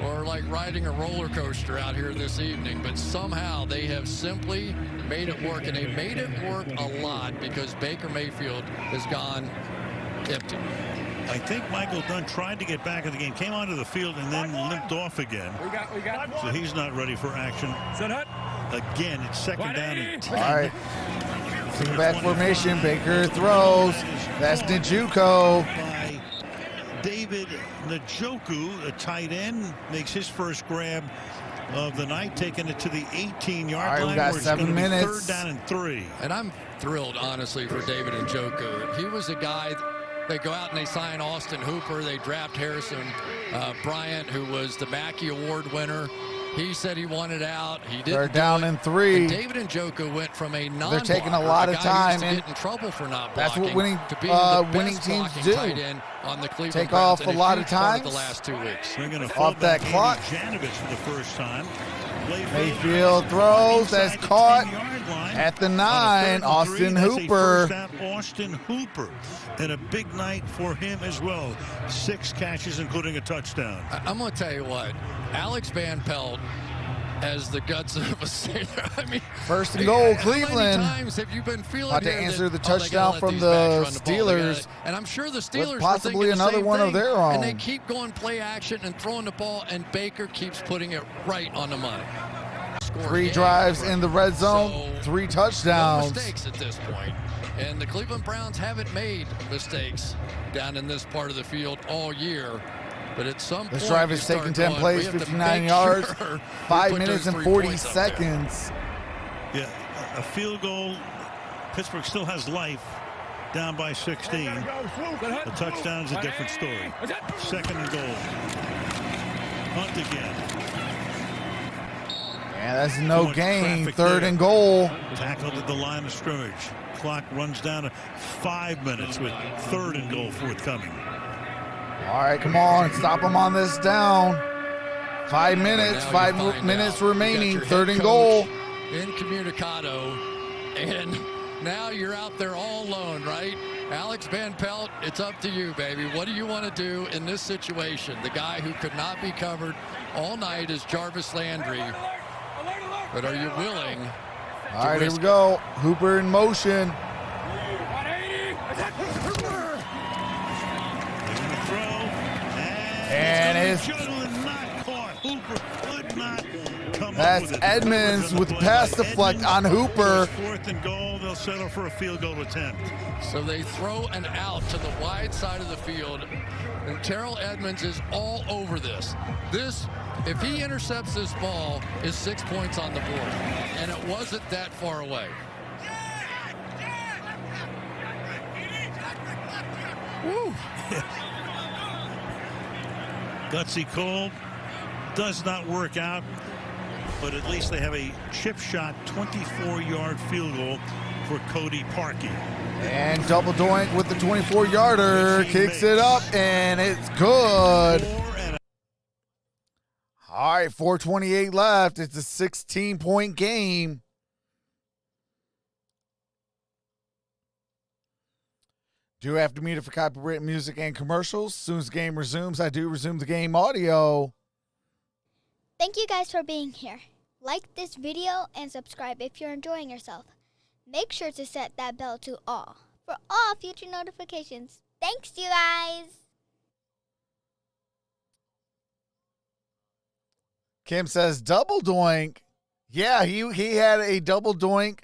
[SPEAKER 6] or like riding a roller coaster out here this evening, but somehow they have simply made it work, and they made it work a lot because Baker Mayfield has gone empty.
[SPEAKER 5] I think Michael Dunn tried to get back in the game, came onto the field, and then limped off again.
[SPEAKER 1] We got.
[SPEAKER 5] So he's not ready for action. Again, it's second down and 10.
[SPEAKER 2] All right. Single back formation. Baker throws. That's Njoku.
[SPEAKER 5] By David Njoku, a tight end, makes his first grab of the night, taking it to the 18-yard
[SPEAKER 2] All right,
[SPEAKER 5] line.
[SPEAKER 2] we got
[SPEAKER 5] where it's
[SPEAKER 2] 7
[SPEAKER 5] gonna be
[SPEAKER 2] minutes.
[SPEAKER 5] 3rd down and 3.
[SPEAKER 6] And I'm thrilled, honestly, for David Njoku. He was a guy, they go out and they sign Austin Hooper. They draft Harrison Bryant, who was the Mackey Award winner. He said he wanted out. He didn't.
[SPEAKER 2] They're down in 3.
[SPEAKER 6] And David Njoku went from a non-blocker,
[SPEAKER 2] They're taking a lot of time,
[SPEAKER 6] and
[SPEAKER 2] and
[SPEAKER 6] get in trouble for not
[SPEAKER 2] that's
[SPEAKER 6] blocking,
[SPEAKER 2] what winning
[SPEAKER 6] to being the
[SPEAKER 2] winning
[SPEAKER 6] best
[SPEAKER 2] teams
[SPEAKER 6] blocking
[SPEAKER 2] do.
[SPEAKER 6] tight end on the Cleveland
[SPEAKER 2] Take
[SPEAKER 6] Browns,
[SPEAKER 2] off
[SPEAKER 6] and
[SPEAKER 2] a lot
[SPEAKER 6] huge
[SPEAKER 2] of
[SPEAKER 6] part
[SPEAKER 2] times.
[SPEAKER 6] the last 2 weeks.
[SPEAKER 5] They're going to
[SPEAKER 2] Off that clock.
[SPEAKER 5] Janovich for the first time.
[SPEAKER 2] Mayfield throws. That's
[SPEAKER 5] Inside the
[SPEAKER 2] caught
[SPEAKER 5] 10-yard line.
[SPEAKER 2] at the
[SPEAKER 5] On
[SPEAKER 2] 9.
[SPEAKER 5] a 3rd and 3,
[SPEAKER 2] Austin
[SPEAKER 5] that's a
[SPEAKER 2] Hooper.
[SPEAKER 5] first down, Austin Hooper. And a big night for him as well. 6 catches, including a touchdown.
[SPEAKER 6] I'm going to tell you what, Alex Van Pelt has the guts of a sailor. I mean,
[SPEAKER 2] 1st and goal,
[SPEAKER 6] how many
[SPEAKER 2] Cleveland.
[SPEAKER 6] times have you been feeling
[SPEAKER 2] About to
[SPEAKER 6] here
[SPEAKER 2] answer the
[SPEAKER 6] that, they gotta
[SPEAKER 2] touchdown
[SPEAKER 6] let
[SPEAKER 2] from
[SPEAKER 6] these
[SPEAKER 2] the
[SPEAKER 6] backs run the ball. They
[SPEAKER 2] Steelers.
[SPEAKER 6] gotta- and I'm sure the Steelers were
[SPEAKER 2] possibly
[SPEAKER 6] thinking the
[SPEAKER 2] another
[SPEAKER 6] same
[SPEAKER 2] one of
[SPEAKER 6] thing.
[SPEAKER 2] their own.
[SPEAKER 6] And they keep going play action and throwing the ball, and Baker keeps putting it right on the money.
[SPEAKER 2] 3 drives in the red zone, 3
[SPEAKER 6] No
[SPEAKER 2] touchdowns.
[SPEAKER 6] mistakes at this point. And the Cleveland Browns haven't made mistakes down in this part of the field all year. But at some point,
[SPEAKER 2] This drive
[SPEAKER 6] you
[SPEAKER 2] is
[SPEAKER 6] start
[SPEAKER 2] taking 10
[SPEAKER 6] going,
[SPEAKER 2] plays,
[SPEAKER 6] we have to
[SPEAKER 2] 59
[SPEAKER 6] make
[SPEAKER 2] yards,
[SPEAKER 6] sure we
[SPEAKER 2] 5
[SPEAKER 6] put
[SPEAKER 2] minutes
[SPEAKER 6] those
[SPEAKER 2] and
[SPEAKER 6] 3
[SPEAKER 2] 40
[SPEAKER 6] points up there.
[SPEAKER 2] seconds.
[SPEAKER 5] Yeah, a field goal. Pittsburgh still has life, down by 16. The touchdown is a different story. 2nd and goal. Hunt again.
[SPEAKER 2] Yeah, that's no
[SPEAKER 5] much
[SPEAKER 2] gain.
[SPEAKER 5] traffic
[SPEAKER 2] 3rd
[SPEAKER 5] there.
[SPEAKER 2] and goal.
[SPEAKER 5] Tackled at the line of scrimmage. Clock runs down to 5 minutes with 3rd and goal forthcoming.
[SPEAKER 2] All right, come on. Stop them on this down. 5 minutes.
[SPEAKER 6] Now
[SPEAKER 2] 5
[SPEAKER 6] you find
[SPEAKER 2] minutes
[SPEAKER 6] out. You got
[SPEAKER 2] remaining.
[SPEAKER 6] your
[SPEAKER 2] 3rd
[SPEAKER 6] head
[SPEAKER 2] and goal.
[SPEAKER 6] coach Incommunicado, and now you're out there all alone, right? Alex Van Pelt, it's up to you, baby. What do you want to do in this situation? The guy who could not be covered all night is Jarvis Landry, but are you willing?
[SPEAKER 2] All right, here we go. Hooper in motion. And it's
[SPEAKER 5] not caught. Hooper could not come
[SPEAKER 2] That's
[SPEAKER 5] up with it.
[SPEAKER 2] Edmonds with pass deflect on Hooper.
[SPEAKER 5] 4th and goal. They'll settle for a field goal attempt.
[SPEAKER 6] So they throw an out to the wide side of the field, and Terrell Edmonds is all over this. If he intercepts this ball, is 6 points on the board, and it wasn't that far away. Woo.
[SPEAKER 5] Gutsy Cole does not work out, but at least they have a chip shot 24-yard field goal for Cody Parkey.
[SPEAKER 2] And double doink with the 24-yarder. Kicks it up, and it's good. All right, 4:28 left. It's a 16-point game. Do have to mute it for copyright music and commercials. As soon as the game resumes, I do resume the game audio.
[SPEAKER 3] Thank you guys for being here. Like this video and subscribe if you're enjoying yourself. Make sure to set that bell to all for all future notifications. Thanks, you guys.
[SPEAKER 2] Kim says double doink. Yeah, he had a double doink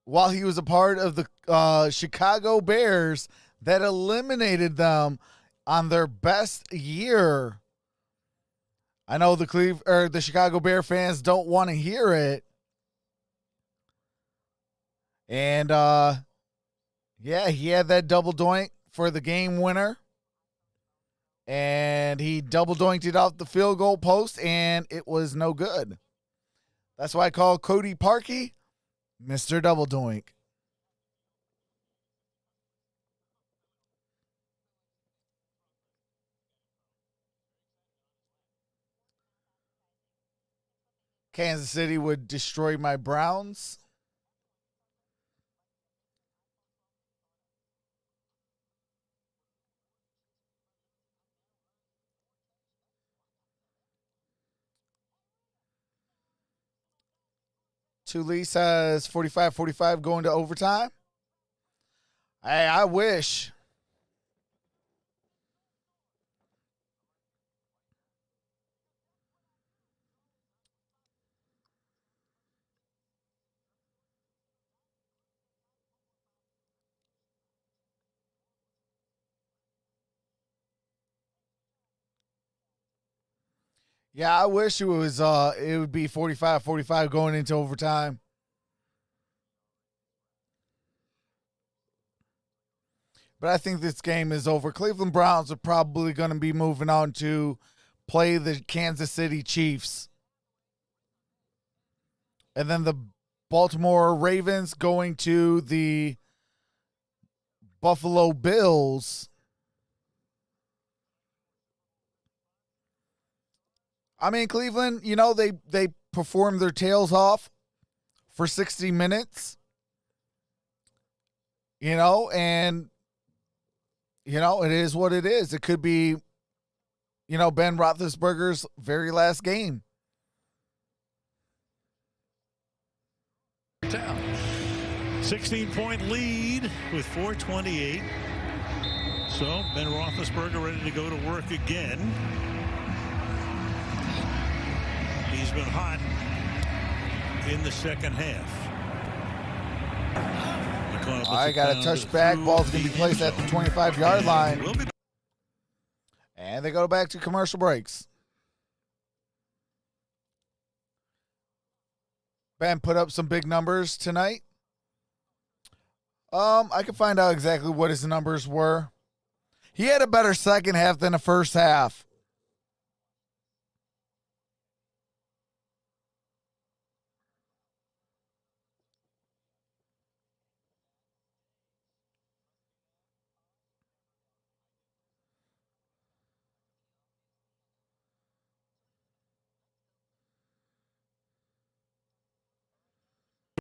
[SPEAKER 2] while he was a part of the Chicago Bears that eliminated them on their best year. I know the Chicago Bear fans don't want to hear it. And yeah, he had that double doink for the game winner. And he double doinked it off the field goal post, and it was no good. That's why I call Cody Parkey Mr. Double Doink. Kansas City would destroy my Browns. Tulise has 45-45 going to overtime. Hey, I wish. Yeah, I wish it was it would be 45-45 going into overtime. But I think this game is over. Cleveland Browns are probably going to be moving on to play the Kansas City Chiefs. And then the Baltimore Ravens going to the Buffalo Bills. I mean, Cleveland, you know, they performed their tails off for 60 minutes. You know, and, you know, it is what it is. It could be, you know, Ben Roethlisberger's very last game.
[SPEAKER 5] 16-point lead with 4:28. So Ben Roethlisberger ready to go to work again. He's been hot in the second half.
[SPEAKER 2] I got a touchback. Ball's going to be placed at the 25-yard line. And they go back to commercial breaks. Ben put up some big numbers tonight. I can find out exactly what his numbers were. He had a better second half than the first half.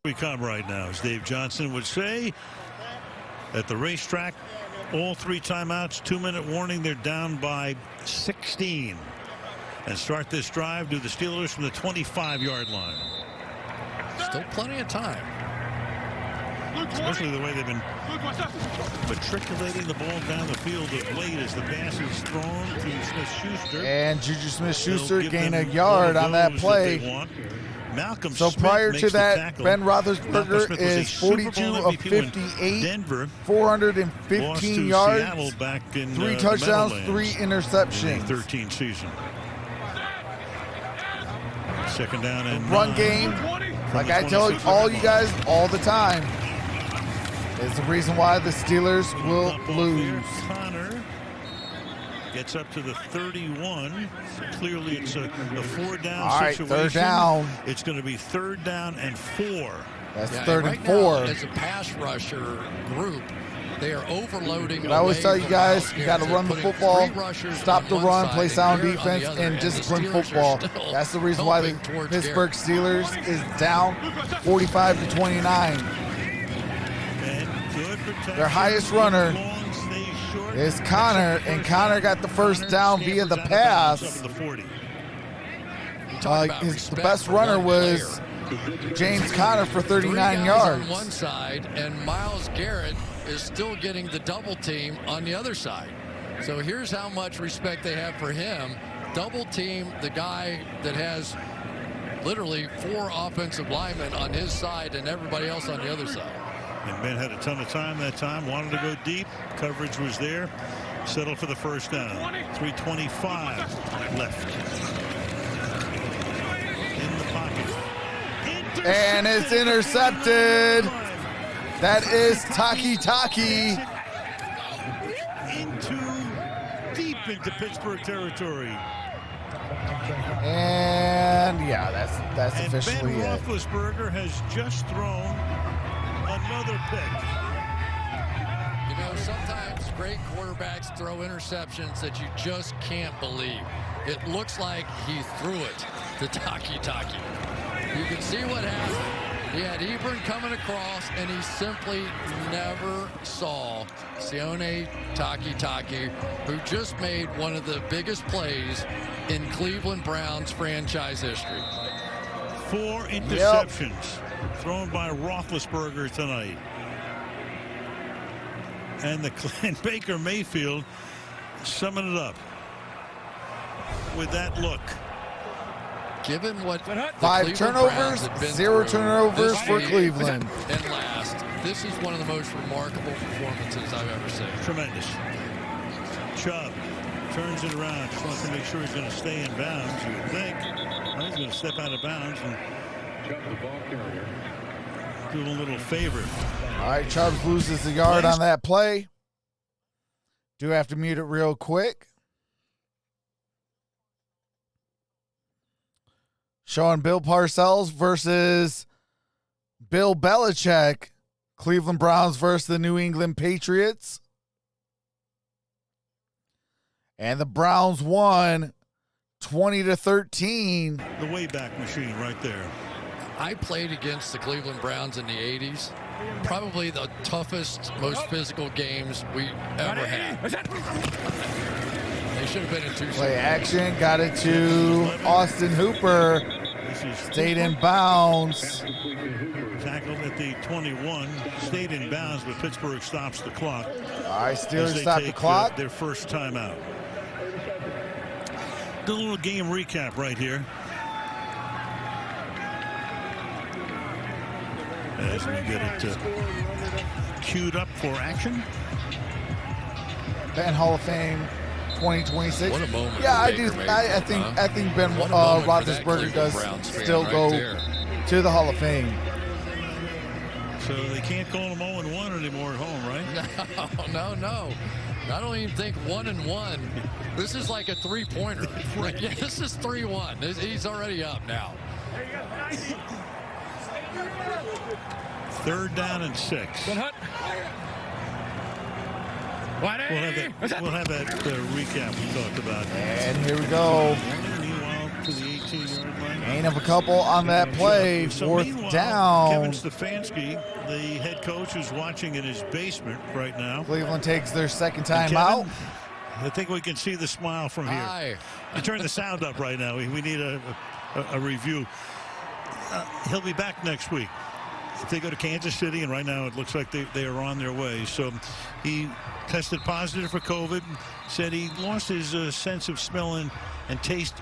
[SPEAKER 5] We come right now, as Dave Johnson would say, at the racetrack. All three timeouts, 2-minute warning. They're down by 16. And start this drive to the Steelers from the 25-yard line.
[SPEAKER 6] Still plenty of time.
[SPEAKER 5] Especially the way they've been matriculating the ball down the field of late as the pass is thrown to Smith-Schuster.
[SPEAKER 2] And Juju Smith-Schuster gained a yard on that play.
[SPEAKER 5] Malcolm
[SPEAKER 2] so
[SPEAKER 5] Smith
[SPEAKER 2] prior to that,
[SPEAKER 5] tackle.
[SPEAKER 2] Ben Roethlisberger is 42 of 58,
[SPEAKER 5] Denver,
[SPEAKER 2] 415 yards,
[SPEAKER 5] back in,
[SPEAKER 2] 3 touchdowns, 3 interceptions.
[SPEAKER 5] 13 season. Second down and
[SPEAKER 2] run game, like I tell all you guys all the time, is the reason why the Steelers will lose.
[SPEAKER 5] Connor gets up to the 31. So clearly it's a 4-down
[SPEAKER 2] all right,
[SPEAKER 5] situation.
[SPEAKER 2] Third down.
[SPEAKER 5] It's going to be 3rd down and 4.
[SPEAKER 2] That's
[SPEAKER 6] yeah,
[SPEAKER 2] 3rd
[SPEAKER 6] and
[SPEAKER 2] and 4.
[SPEAKER 6] Now, as a pass rusher group, they are overloading.
[SPEAKER 2] But I always tell you guys, you got to run the football, stop the run, play sound defense, and discipline football. That's the reason why the Pittsburgh Steelers is down 45-29. Their highest runner is Connor, and Connor got the first down via the pass. The best runner was James Conner for 39 yards.
[SPEAKER 6] On one side, and Myles Garrett is still getting the double team on the other side. So here's how much respect they have for him. Double team the guy that has literally 4 offensive linemen on his side and everybody else on the other side.
[SPEAKER 5] And Ben had a ton of time that time, wanted to go deep. Coverage was there. Settled for the first down. 3:25 left. In the pocket.
[SPEAKER 2] And it's intercepted. That is Taki.
[SPEAKER 5] Into deep deep into Pittsburgh territory.
[SPEAKER 2] And yeah, that's
[SPEAKER 5] And
[SPEAKER 2] officially
[SPEAKER 5] Ben
[SPEAKER 2] it.
[SPEAKER 5] Roethlisberger has just thrown another pick.
[SPEAKER 6] You know, sometimes great quarterbacks throw interceptions that you just can't believe. It looks like he threw it to Taki. You can see what happened. He had Ebron coming across, and he simply never saw Sione Taki, who just made one of the biggest plays in Cleveland Browns franchise history.
[SPEAKER 5] 4 interceptions thrown by Roethlisberger tonight. And Baker Mayfield summing it up with that look.
[SPEAKER 6] Given what
[SPEAKER 2] 5 turnovers, 0 turnovers for Cleveland.
[SPEAKER 6] And last, this is one of the most remarkable performances I've ever seen.
[SPEAKER 5] Tremendous. Chubb turns it around. Just wants to make sure he's going to stay in bounds, you would think. Well, he's going to step out of bounds and do a little favor.
[SPEAKER 2] All right, Chubbs loses the yard on that play. Do have to mute it real quick. Showing Bill Parcells versus Bill Belichick. Cleveland Browns versus the New England Patriots. And the Browns won 20-13.
[SPEAKER 5] The Wayback Machine right there.
[SPEAKER 6] I played against the Cleveland Browns in the 80s. Probably the toughest, most physical games we ever had. They should have been in 2
[SPEAKER 2] Play
[SPEAKER 6] seconds.
[SPEAKER 2] action, got it to Austin Hooper. Stayed in bounds.
[SPEAKER 5] Tackled at the 21. Stayed in bounds, but Pittsburgh stops the clock.
[SPEAKER 2] All right,
[SPEAKER 5] as
[SPEAKER 2] Steelers
[SPEAKER 5] they
[SPEAKER 2] stop the
[SPEAKER 5] take,
[SPEAKER 2] clock.
[SPEAKER 5] Their first timeout. Do a little game recap right here. As we get it queued up for action.
[SPEAKER 2] Ben Hall of Fame 2026.
[SPEAKER 6] What a moment
[SPEAKER 2] Yeah,
[SPEAKER 6] for
[SPEAKER 2] I do.
[SPEAKER 6] Baker
[SPEAKER 2] I
[SPEAKER 6] Mayfield,
[SPEAKER 2] I think Ben
[SPEAKER 6] What a moment for that
[SPEAKER 2] Roethlisberger
[SPEAKER 6] Cleveland
[SPEAKER 2] does
[SPEAKER 6] Browns fan
[SPEAKER 2] still
[SPEAKER 6] right
[SPEAKER 2] go
[SPEAKER 6] there.
[SPEAKER 2] to the Hall of Fame.
[SPEAKER 5] So they can't call them 0-1 anymore at home, right?
[SPEAKER 6] No. I don't even think 1-1. This is like a 3-pointer. Yeah, this is 3-1. He's already up now.
[SPEAKER 5] 3rd down and 6. We'll have that recap we talked about.
[SPEAKER 2] And here we go.
[SPEAKER 5] Meanwhile, to the 18-yard line.
[SPEAKER 2] Gain of a couple on that play.
[SPEAKER 5] So
[SPEAKER 2] 4th
[SPEAKER 5] meanwhile,
[SPEAKER 2] down.
[SPEAKER 5] Kevin Stefanski, the head coach, is watching in his basement right now.
[SPEAKER 2] Cleveland takes their second
[SPEAKER 5] And
[SPEAKER 2] time
[SPEAKER 5] Kevin,
[SPEAKER 2] out.
[SPEAKER 5] I think we can see the smile from here.
[SPEAKER 6] Hi.
[SPEAKER 5] You turn the sound up right now. We need a review. He'll be back next week. If they go to Kansas City, and right now it looks like they are on their way. So he tested positive for COVID, said he lost his sense of smell and taste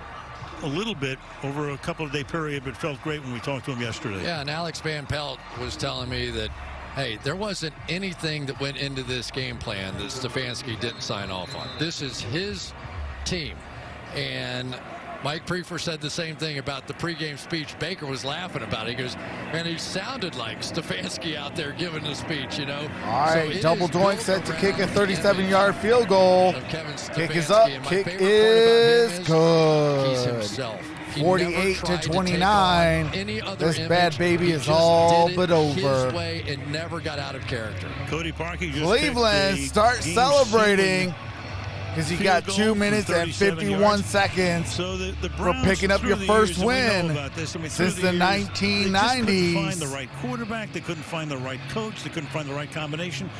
[SPEAKER 5] a little bit over a couple of day period, but felt great when we talked to him yesterday.
[SPEAKER 6] Yeah, and Alex Van Pelt was telling me that, hey, there wasn't anything that went into this game plan that Stefanski didn't sign off on. This is his team. And Mike Prefer said the same thing about the pregame speech. Baker was laughing about it. He goes, and he sounded like Stefanski out there giving the speech, you know.
[SPEAKER 2] All right,
[SPEAKER 6] So
[SPEAKER 2] double doink set to kick a 37-yard field goal. Kick is up. Kick
[SPEAKER 6] Kick
[SPEAKER 2] is
[SPEAKER 6] He's
[SPEAKER 2] good.
[SPEAKER 6] himself. He never
[SPEAKER 2] 48
[SPEAKER 6] tried
[SPEAKER 2] to
[SPEAKER 6] take
[SPEAKER 2] 29.
[SPEAKER 6] on any other
[SPEAKER 2] This
[SPEAKER 6] image.
[SPEAKER 2] bad baby
[SPEAKER 6] He
[SPEAKER 2] is
[SPEAKER 6] just
[SPEAKER 2] all
[SPEAKER 6] did it
[SPEAKER 2] but over.
[SPEAKER 6] his way and never got out of character.
[SPEAKER 5] Cody Parkey just
[SPEAKER 2] Cleveland
[SPEAKER 5] kicked the
[SPEAKER 2] start
[SPEAKER 5] game-sealing
[SPEAKER 2] celebrating because you
[SPEAKER 5] field
[SPEAKER 2] got
[SPEAKER 5] goal
[SPEAKER 2] 2
[SPEAKER 5] from
[SPEAKER 2] minutes and
[SPEAKER 5] 37
[SPEAKER 2] 51
[SPEAKER 5] yards.
[SPEAKER 2] seconds
[SPEAKER 5] So the
[SPEAKER 2] for
[SPEAKER 5] Browns,
[SPEAKER 2] picking up
[SPEAKER 5] through
[SPEAKER 2] your
[SPEAKER 5] the
[SPEAKER 2] first
[SPEAKER 5] years, and we know
[SPEAKER 2] win
[SPEAKER 5] about this, through
[SPEAKER 2] since the
[SPEAKER 5] years, They just couldn't
[SPEAKER 2] 1990s.
[SPEAKER 5] find the right quarterback. They couldn't find the right coach. They couldn't find the right combination.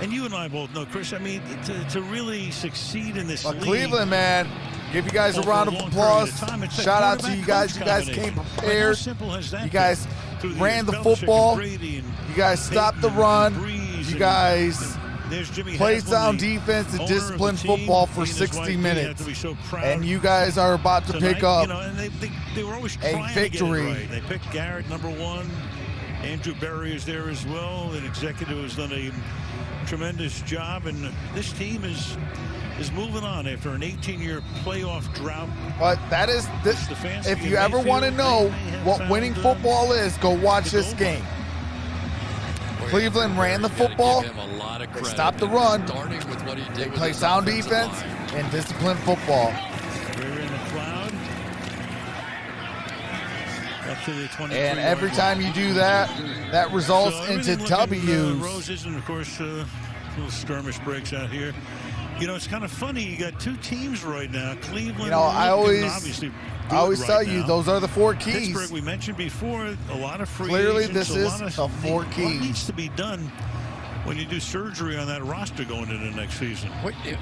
[SPEAKER 5] And you and I both know, Chris, I mean, to really succeed in this
[SPEAKER 2] But
[SPEAKER 5] league,
[SPEAKER 2] Cleveland, man, give you guys a
[SPEAKER 5] over
[SPEAKER 2] round
[SPEAKER 5] a
[SPEAKER 2] of
[SPEAKER 5] long
[SPEAKER 2] applause.
[SPEAKER 5] period of time, it's that
[SPEAKER 2] Shout out to
[SPEAKER 5] quarterback
[SPEAKER 2] you guys.
[SPEAKER 5] coach
[SPEAKER 2] You guys came
[SPEAKER 5] combination.
[SPEAKER 2] prepared.
[SPEAKER 5] How simple has that
[SPEAKER 2] You guys
[SPEAKER 5] been? Through
[SPEAKER 2] ran the
[SPEAKER 5] years, Belichick
[SPEAKER 2] football.
[SPEAKER 5] and Brady and
[SPEAKER 2] You guys stopped the
[SPEAKER 5] Peyton
[SPEAKER 2] run.
[SPEAKER 5] and Breeze
[SPEAKER 2] You
[SPEAKER 5] and-
[SPEAKER 2] guys
[SPEAKER 5] There's Jimmy
[SPEAKER 2] played
[SPEAKER 5] Haslam,
[SPEAKER 2] sound
[SPEAKER 5] the
[SPEAKER 2] defense and
[SPEAKER 5] owner of the
[SPEAKER 2] disciplined
[SPEAKER 5] team.
[SPEAKER 2] football
[SPEAKER 5] He
[SPEAKER 2] for
[SPEAKER 5] and his
[SPEAKER 2] 60
[SPEAKER 5] wife, Dee, have
[SPEAKER 2] minutes.
[SPEAKER 5] to be so proud.
[SPEAKER 2] And you guys are about to pick
[SPEAKER 5] Tonight,
[SPEAKER 2] up
[SPEAKER 5] you know, and they were always trying to
[SPEAKER 2] victory.
[SPEAKER 5] get it right. They picked Garrett #1. Andrew Berry is there as well. An executive who's done a tremendous job, and this team is moving on after an 18-year playoff drought.
[SPEAKER 2] But that is,
[SPEAKER 5] Stefanski
[SPEAKER 2] if you
[SPEAKER 5] and
[SPEAKER 2] ever want to
[SPEAKER 5] Mayfield,
[SPEAKER 2] know
[SPEAKER 5] they have
[SPEAKER 2] what
[SPEAKER 5] found,
[SPEAKER 2] winning football is, go watch
[SPEAKER 5] the
[SPEAKER 2] this
[SPEAKER 5] goal
[SPEAKER 2] game. Cleveland ran the
[SPEAKER 6] You gotta
[SPEAKER 2] football.
[SPEAKER 6] give him a lot of
[SPEAKER 2] They
[SPEAKER 6] credit.
[SPEAKER 2] stopped the run.
[SPEAKER 6] Starting with what he did with
[SPEAKER 2] Play
[SPEAKER 6] his
[SPEAKER 2] sound
[SPEAKER 6] offensive
[SPEAKER 2] defense.
[SPEAKER 6] line.
[SPEAKER 2] and disciplined football.
[SPEAKER 5] We're in the cloud. Up to the 23.
[SPEAKER 2] And every time you do that, that results into W's.
[SPEAKER 5] Roses, and of course, little skirmish breaks out here. You know, it's kind of funny. You got two teams right now. Cleveland.
[SPEAKER 2] You know, I always tell you, those are the 4 keys.
[SPEAKER 5] Pittsburgh, we mentioned before, a lot of free
[SPEAKER 2] Clearly,
[SPEAKER 5] agents,
[SPEAKER 2] this is the 4 keys.
[SPEAKER 5] What needs to be done when you do surgery on that roster going into next season?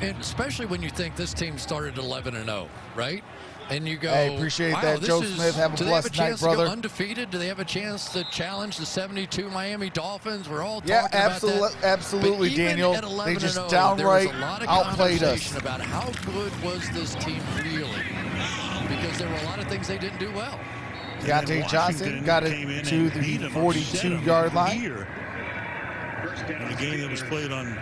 [SPEAKER 6] And especially when you think this team started 11-0, right? And you go,
[SPEAKER 2] hey, appreciate
[SPEAKER 6] wow,
[SPEAKER 2] that, Joe Smith. Have a blessed night, brother.
[SPEAKER 6] Do they have a chance to go undefeated? Do they have a chance to challenge the 72 Miami Dolphins? We're all talking about that.
[SPEAKER 2] Absolutely, Daniel. They just downright outplayed us.
[SPEAKER 6] About how good was this team really? Because there were a lot of things they didn't do well.
[SPEAKER 2] Deontay Johnson got it to the 42-yard line.
[SPEAKER 5] In a game that was played on,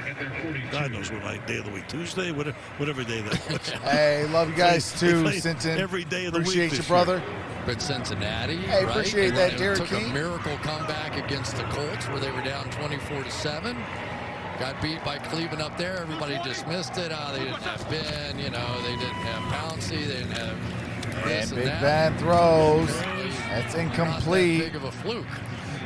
[SPEAKER 5] God knows what day of the week, Tuesday, whatever day that was.
[SPEAKER 2] Hey, love you guys too, Sinton.
[SPEAKER 5] Every day of the
[SPEAKER 2] appreciate
[SPEAKER 5] week
[SPEAKER 2] you, brother.
[SPEAKER 6] But Cincinnati,
[SPEAKER 2] hey,
[SPEAKER 6] right?
[SPEAKER 2] Appreciate that, Derrn
[SPEAKER 6] took
[SPEAKER 2] King.
[SPEAKER 6] A miracle comeback against the Colts where they were down 24-7. Got beat by Cleveland up there. Everybody dismissed it. They didn't have Ben. You know, they didn't have Pouncey. They didn't have this and
[SPEAKER 2] Big
[SPEAKER 6] that.
[SPEAKER 2] Ben throws. That's incomplete.
[SPEAKER 6] Not that big of a fluke.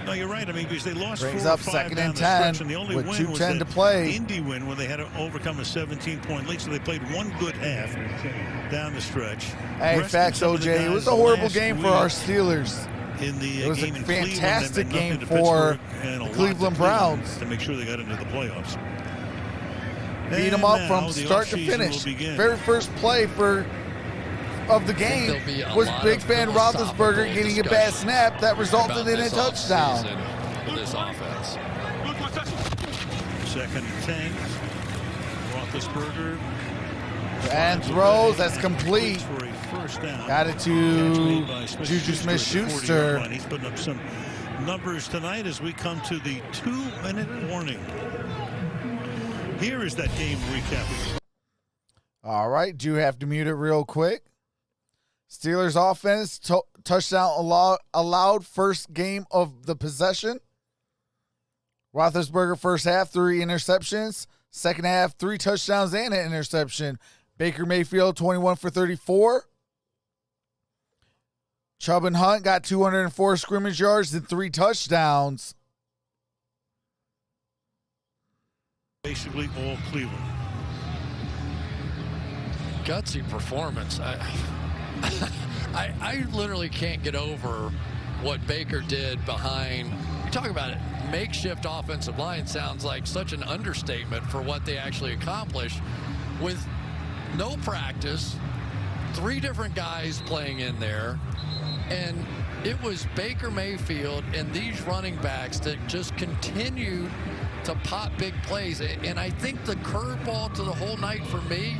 [SPEAKER 5] No, you're right. I mean, because they lost
[SPEAKER 2] Brings
[SPEAKER 5] 4 or
[SPEAKER 2] up
[SPEAKER 5] 5
[SPEAKER 2] second
[SPEAKER 5] down
[SPEAKER 2] and
[SPEAKER 5] the
[SPEAKER 2] 10
[SPEAKER 5] stretch, and the only
[SPEAKER 2] with
[SPEAKER 5] win was
[SPEAKER 2] 2:10
[SPEAKER 5] the
[SPEAKER 2] to play.
[SPEAKER 5] Indy win when they had to overcome a 17-point lead, so they played one good half down the stretch.
[SPEAKER 2] Hey, facts, OJ. It was a horrible game for our Steelers.
[SPEAKER 5] In the
[SPEAKER 2] it was
[SPEAKER 5] game
[SPEAKER 2] a
[SPEAKER 5] in
[SPEAKER 2] fantastic
[SPEAKER 5] Cleveland,
[SPEAKER 2] game for the Cleveland Browns
[SPEAKER 5] to make sure they got into the playoffs.
[SPEAKER 2] Beat them up from start to finish. Very first play of the game was Big Ben Roethlisberger getting a bad snap that resulted in a touchdown.
[SPEAKER 6] For this offense.
[SPEAKER 5] Second and 10. Roethlisberger.
[SPEAKER 2] And throws. That's complete.
[SPEAKER 5] For a first down.
[SPEAKER 2] Got it to Juju Smith-Schuster.
[SPEAKER 5] He's putting up some numbers tonight as we come to the 2-minute warning. Here is that game recap.
[SPEAKER 2] All right. Do you have to mute it real quick? Steelers offense, touchdown allowed first game of the possession. Roethlisberger first half, 3 interceptions. Second half, 3 touchdowns and an interception. Baker Mayfield, 21 for 34. Chubb and Hunt got 204 scrimmage yards and 3 touchdowns.
[SPEAKER 5] Basically all Cleveland.
[SPEAKER 6] Gutsy performance. I literally can't get over what Baker did behind. You talk about it. Makeshift offensive line sounds like such an understatement for what they actually accomplished with no practice, 3 different guys playing in there, and it was Baker Mayfield and these running backs that just continued to pop big plays. And I think the curveball to the whole night for me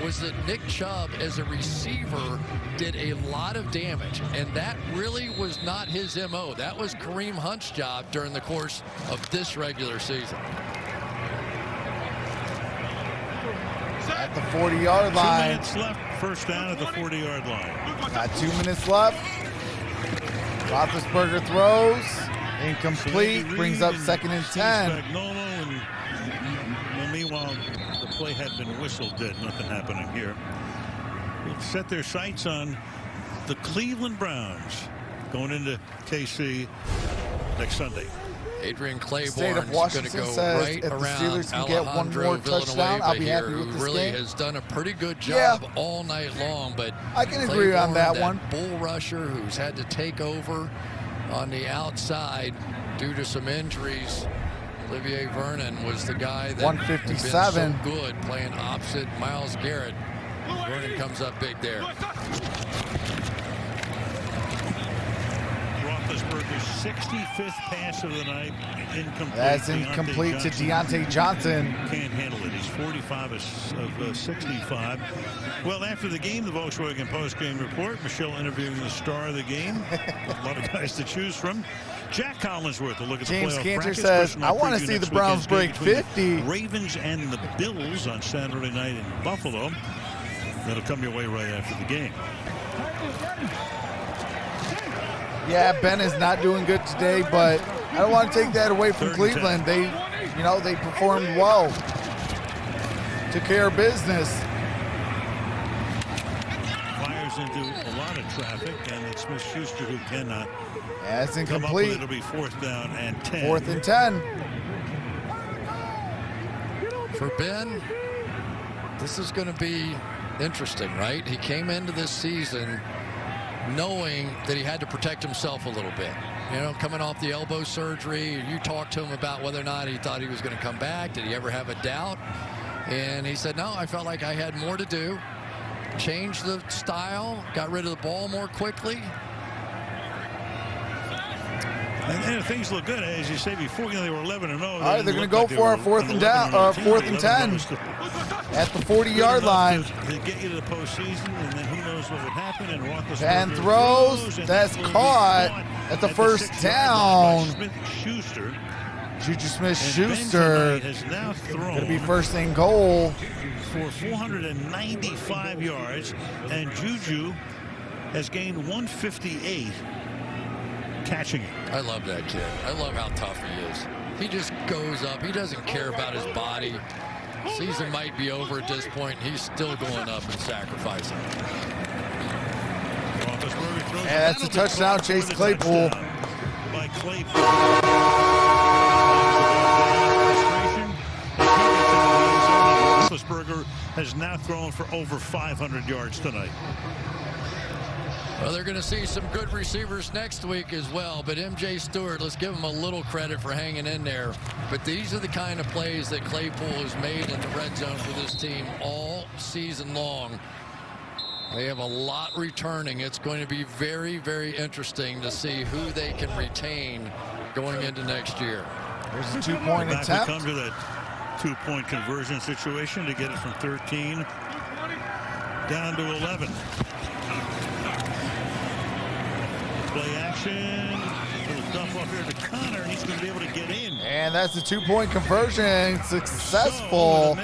[SPEAKER 6] was that Nick Chubb as a receiver did a lot of damage, and that really was not his MO. That was Kareem Hunt's job during the course of this regular season.
[SPEAKER 2] At the 40-yard line.
[SPEAKER 5] 2 minutes left, first down at the 40-yard line.
[SPEAKER 2] Got 2 minutes left. Roethlisberger throws. Incomplete. Brings up second and 10.
[SPEAKER 5] Meanwhile, the play had been whistled dead. Nothing happening here. They'll set their sights on the Cleveland Browns going into KC next Sunday.
[SPEAKER 6] Adrian Claiborne's
[SPEAKER 2] State of
[SPEAKER 6] going to go
[SPEAKER 2] says
[SPEAKER 6] right
[SPEAKER 2] if the
[SPEAKER 6] around
[SPEAKER 2] Steelers can get one more touchdown, I'll be happy with this
[SPEAKER 6] really
[SPEAKER 2] game.
[SPEAKER 6] has done a pretty good job all night long. But
[SPEAKER 2] I can agree on that one.
[SPEAKER 6] Bull rusher who's had to take over on the outside due to some injuries. Olivier Vernon was the guy that
[SPEAKER 2] 157.
[SPEAKER 6] Been so good playing opposite Myles Garrett. Vernon comes up big there.
[SPEAKER 5] Roethlisberger's 65th pass of the night, incomplete.
[SPEAKER 2] That's incomplete to Deontay Johnson.
[SPEAKER 5] Can't handle it. He's 45 of 65. Well, after the game, the Volkswagen post-game report, Michelle interviewing the star of the game. A lot of guys to choose from. Jack Collinsworth will look at
[SPEAKER 2] James
[SPEAKER 5] the playoff
[SPEAKER 2] Cantor
[SPEAKER 5] brackets.
[SPEAKER 2] says, I want to see the Browns break 50.
[SPEAKER 5] Ravens and the Bills on Saturday night in Buffalo. That'll come your way right after the game.
[SPEAKER 2] Yeah, Ben is not doing good today, but I don't want to take that away from Cleveland. They performed well. Took care of business.
[SPEAKER 5] runners into a lot of traffic, and it's Smith-Schuster who cannot.
[SPEAKER 2] That's
[SPEAKER 5] Come up with
[SPEAKER 2] incomplete.
[SPEAKER 5] it. It'll be 4th down and 10.
[SPEAKER 2] 4th and 10.
[SPEAKER 6] For Ben, this is going to be interesting, right? He came into this season knowing that he had to protect himself a little bit. You know, coming off the elbow surgery, you talked to him about whether or not he thought he was going to come back. Did he ever have a doubt? And he said, no, I felt like I had more to do. Changed the style, got rid of the ball more quickly.
[SPEAKER 5] And things look good, as you say before. You know, they were 11-0.
[SPEAKER 2] All right, they're going to go for it. 4th and down, 4th and 10 at the 40-yard line.
[SPEAKER 5] To get you to the postseason, and then who knows what would happen. And
[SPEAKER 2] And throws. That's caught at the first down.
[SPEAKER 5] Smith-Schuster.
[SPEAKER 2] Juju Smith-Schuster
[SPEAKER 5] has now thrown
[SPEAKER 2] going to be 1st and goal
[SPEAKER 5] for 495 yards, and Juju has gained 158 catching it.
[SPEAKER 6] I love that kid. I love how tough he is. He just goes up. He doesn't care about his body. Season might be over at this point. He's still going up and sacrificing.
[SPEAKER 2] And that's a touchdown, Chase Claypool.
[SPEAKER 5] By Claypool. Roethlisberger has now thrown for over 500 yards tonight.
[SPEAKER 6] Well, they're going to see some good receivers next week as well. But M.J. Stewart, let's give him a little credit for hanging in there. But these are the kind of plays that Claypool has made in the red zone for this team all season long. They have a lot returning. It's going to be very, very interesting to see who they can retain going into next year.
[SPEAKER 2] There's a 2-point attempt.
[SPEAKER 5] We come to that 2-point conversion situation to get it from 13 down to 11. Play action. Little dump off here to Connor, and he's going to be able to get in.
[SPEAKER 2] And that's a 2-point conversion. Successful.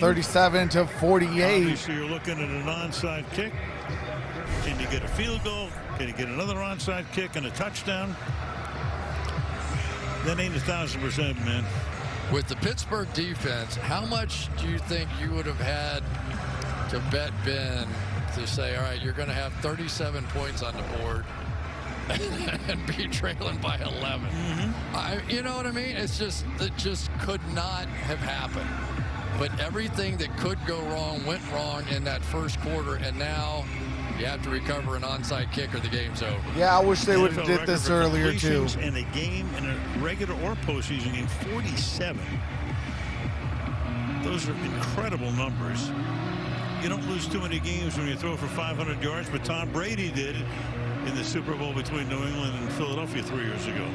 [SPEAKER 2] 37 to 48.
[SPEAKER 5] Obviously, you're looking at an onside kick. Can you get a field goal? Can you get another onside kick and a touchdown? That ain't 1,000%, man.
[SPEAKER 6] With the Pittsburgh defense, how much do you think you would have had to bet Ben to say, all right, you're going to have 37 points on the board and be trailing by 11? You know what I mean? It's just, it just could not have happened. But everything that could go wrong went wrong in that first quarter, and now you have to recover an onside kick or the game's over.
[SPEAKER 2] Yeah, I wish they would have did this earlier too.
[SPEAKER 5] In a game, in a regular or postseason game, 47. Those are incredible numbers. You don't lose too many games when you throw for 500 yards, but Tom Brady did in the Super Bowl between New England and Philadelphia 3 years ago.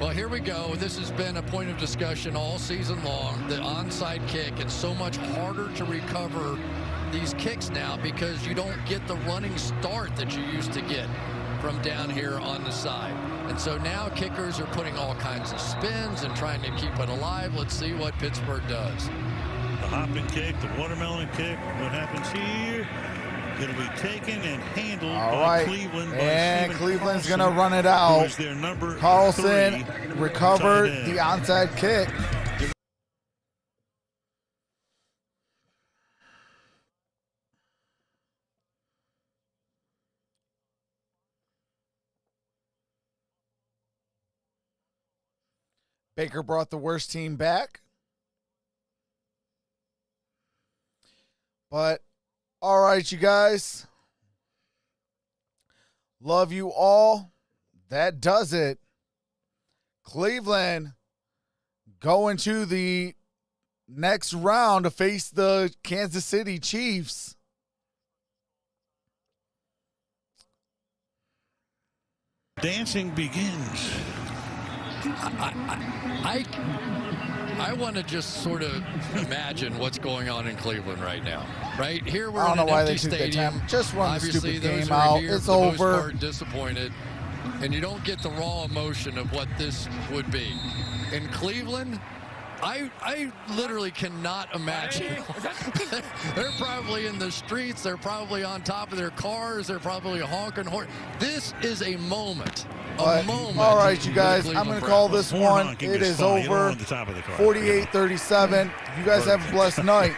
[SPEAKER 6] Well, here we go. This has been a point of discussion all season long. The onside kick, it's so much harder to recover these kicks now because you don't get the running start that you used to get from down here on the side. And so now kickers are putting all kinds of spins and trying to keep it alive. Let's see what Pittsburgh does.
[SPEAKER 5] The hopping kick, the watermelon kick. What happens here? It'll be taken and handled by Cleveland.
[SPEAKER 2] And Cleveland's going to run it out. Carlson recovered the onside kick. Baker brought the worst team back. But, all right, you guys. Love you all. That does it. Cleveland going to the next round to face the Kansas City Chiefs.
[SPEAKER 5] Dancing begins.
[SPEAKER 6] I want to just sort of imagine what's going on in Cleveland right now. Right here, we're
[SPEAKER 2] I don't
[SPEAKER 6] in
[SPEAKER 2] know
[SPEAKER 6] an
[SPEAKER 2] why
[SPEAKER 6] empty
[SPEAKER 2] they took the
[SPEAKER 6] stadium.
[SPEAKER 2] time. Just run
[SPEAKER 6] Obviously,
[SPEAKER 2] the stupid
[SPEAKER 6] those
[SPEAKER 2] game
[SPEAKER 6] who are
[SPEAKER 2] out.
[SPEAKER 6] here,
[SPEAKER 2] It's
[SPEAKER 6] for the most
[SPEAKER 2] over.
[SPEAKER 6] part, disappointed, and you don't get the raw emotion of what this would be. In Cleveland, I literally cannot imagine. They're probably in the streets. They're probably on top of their cars. They're probably honking horn. This is a moment.
[SPEAKER 2] All right, you guys, I'm going to call this one. It is over. 48-37. You guys have a blessed night.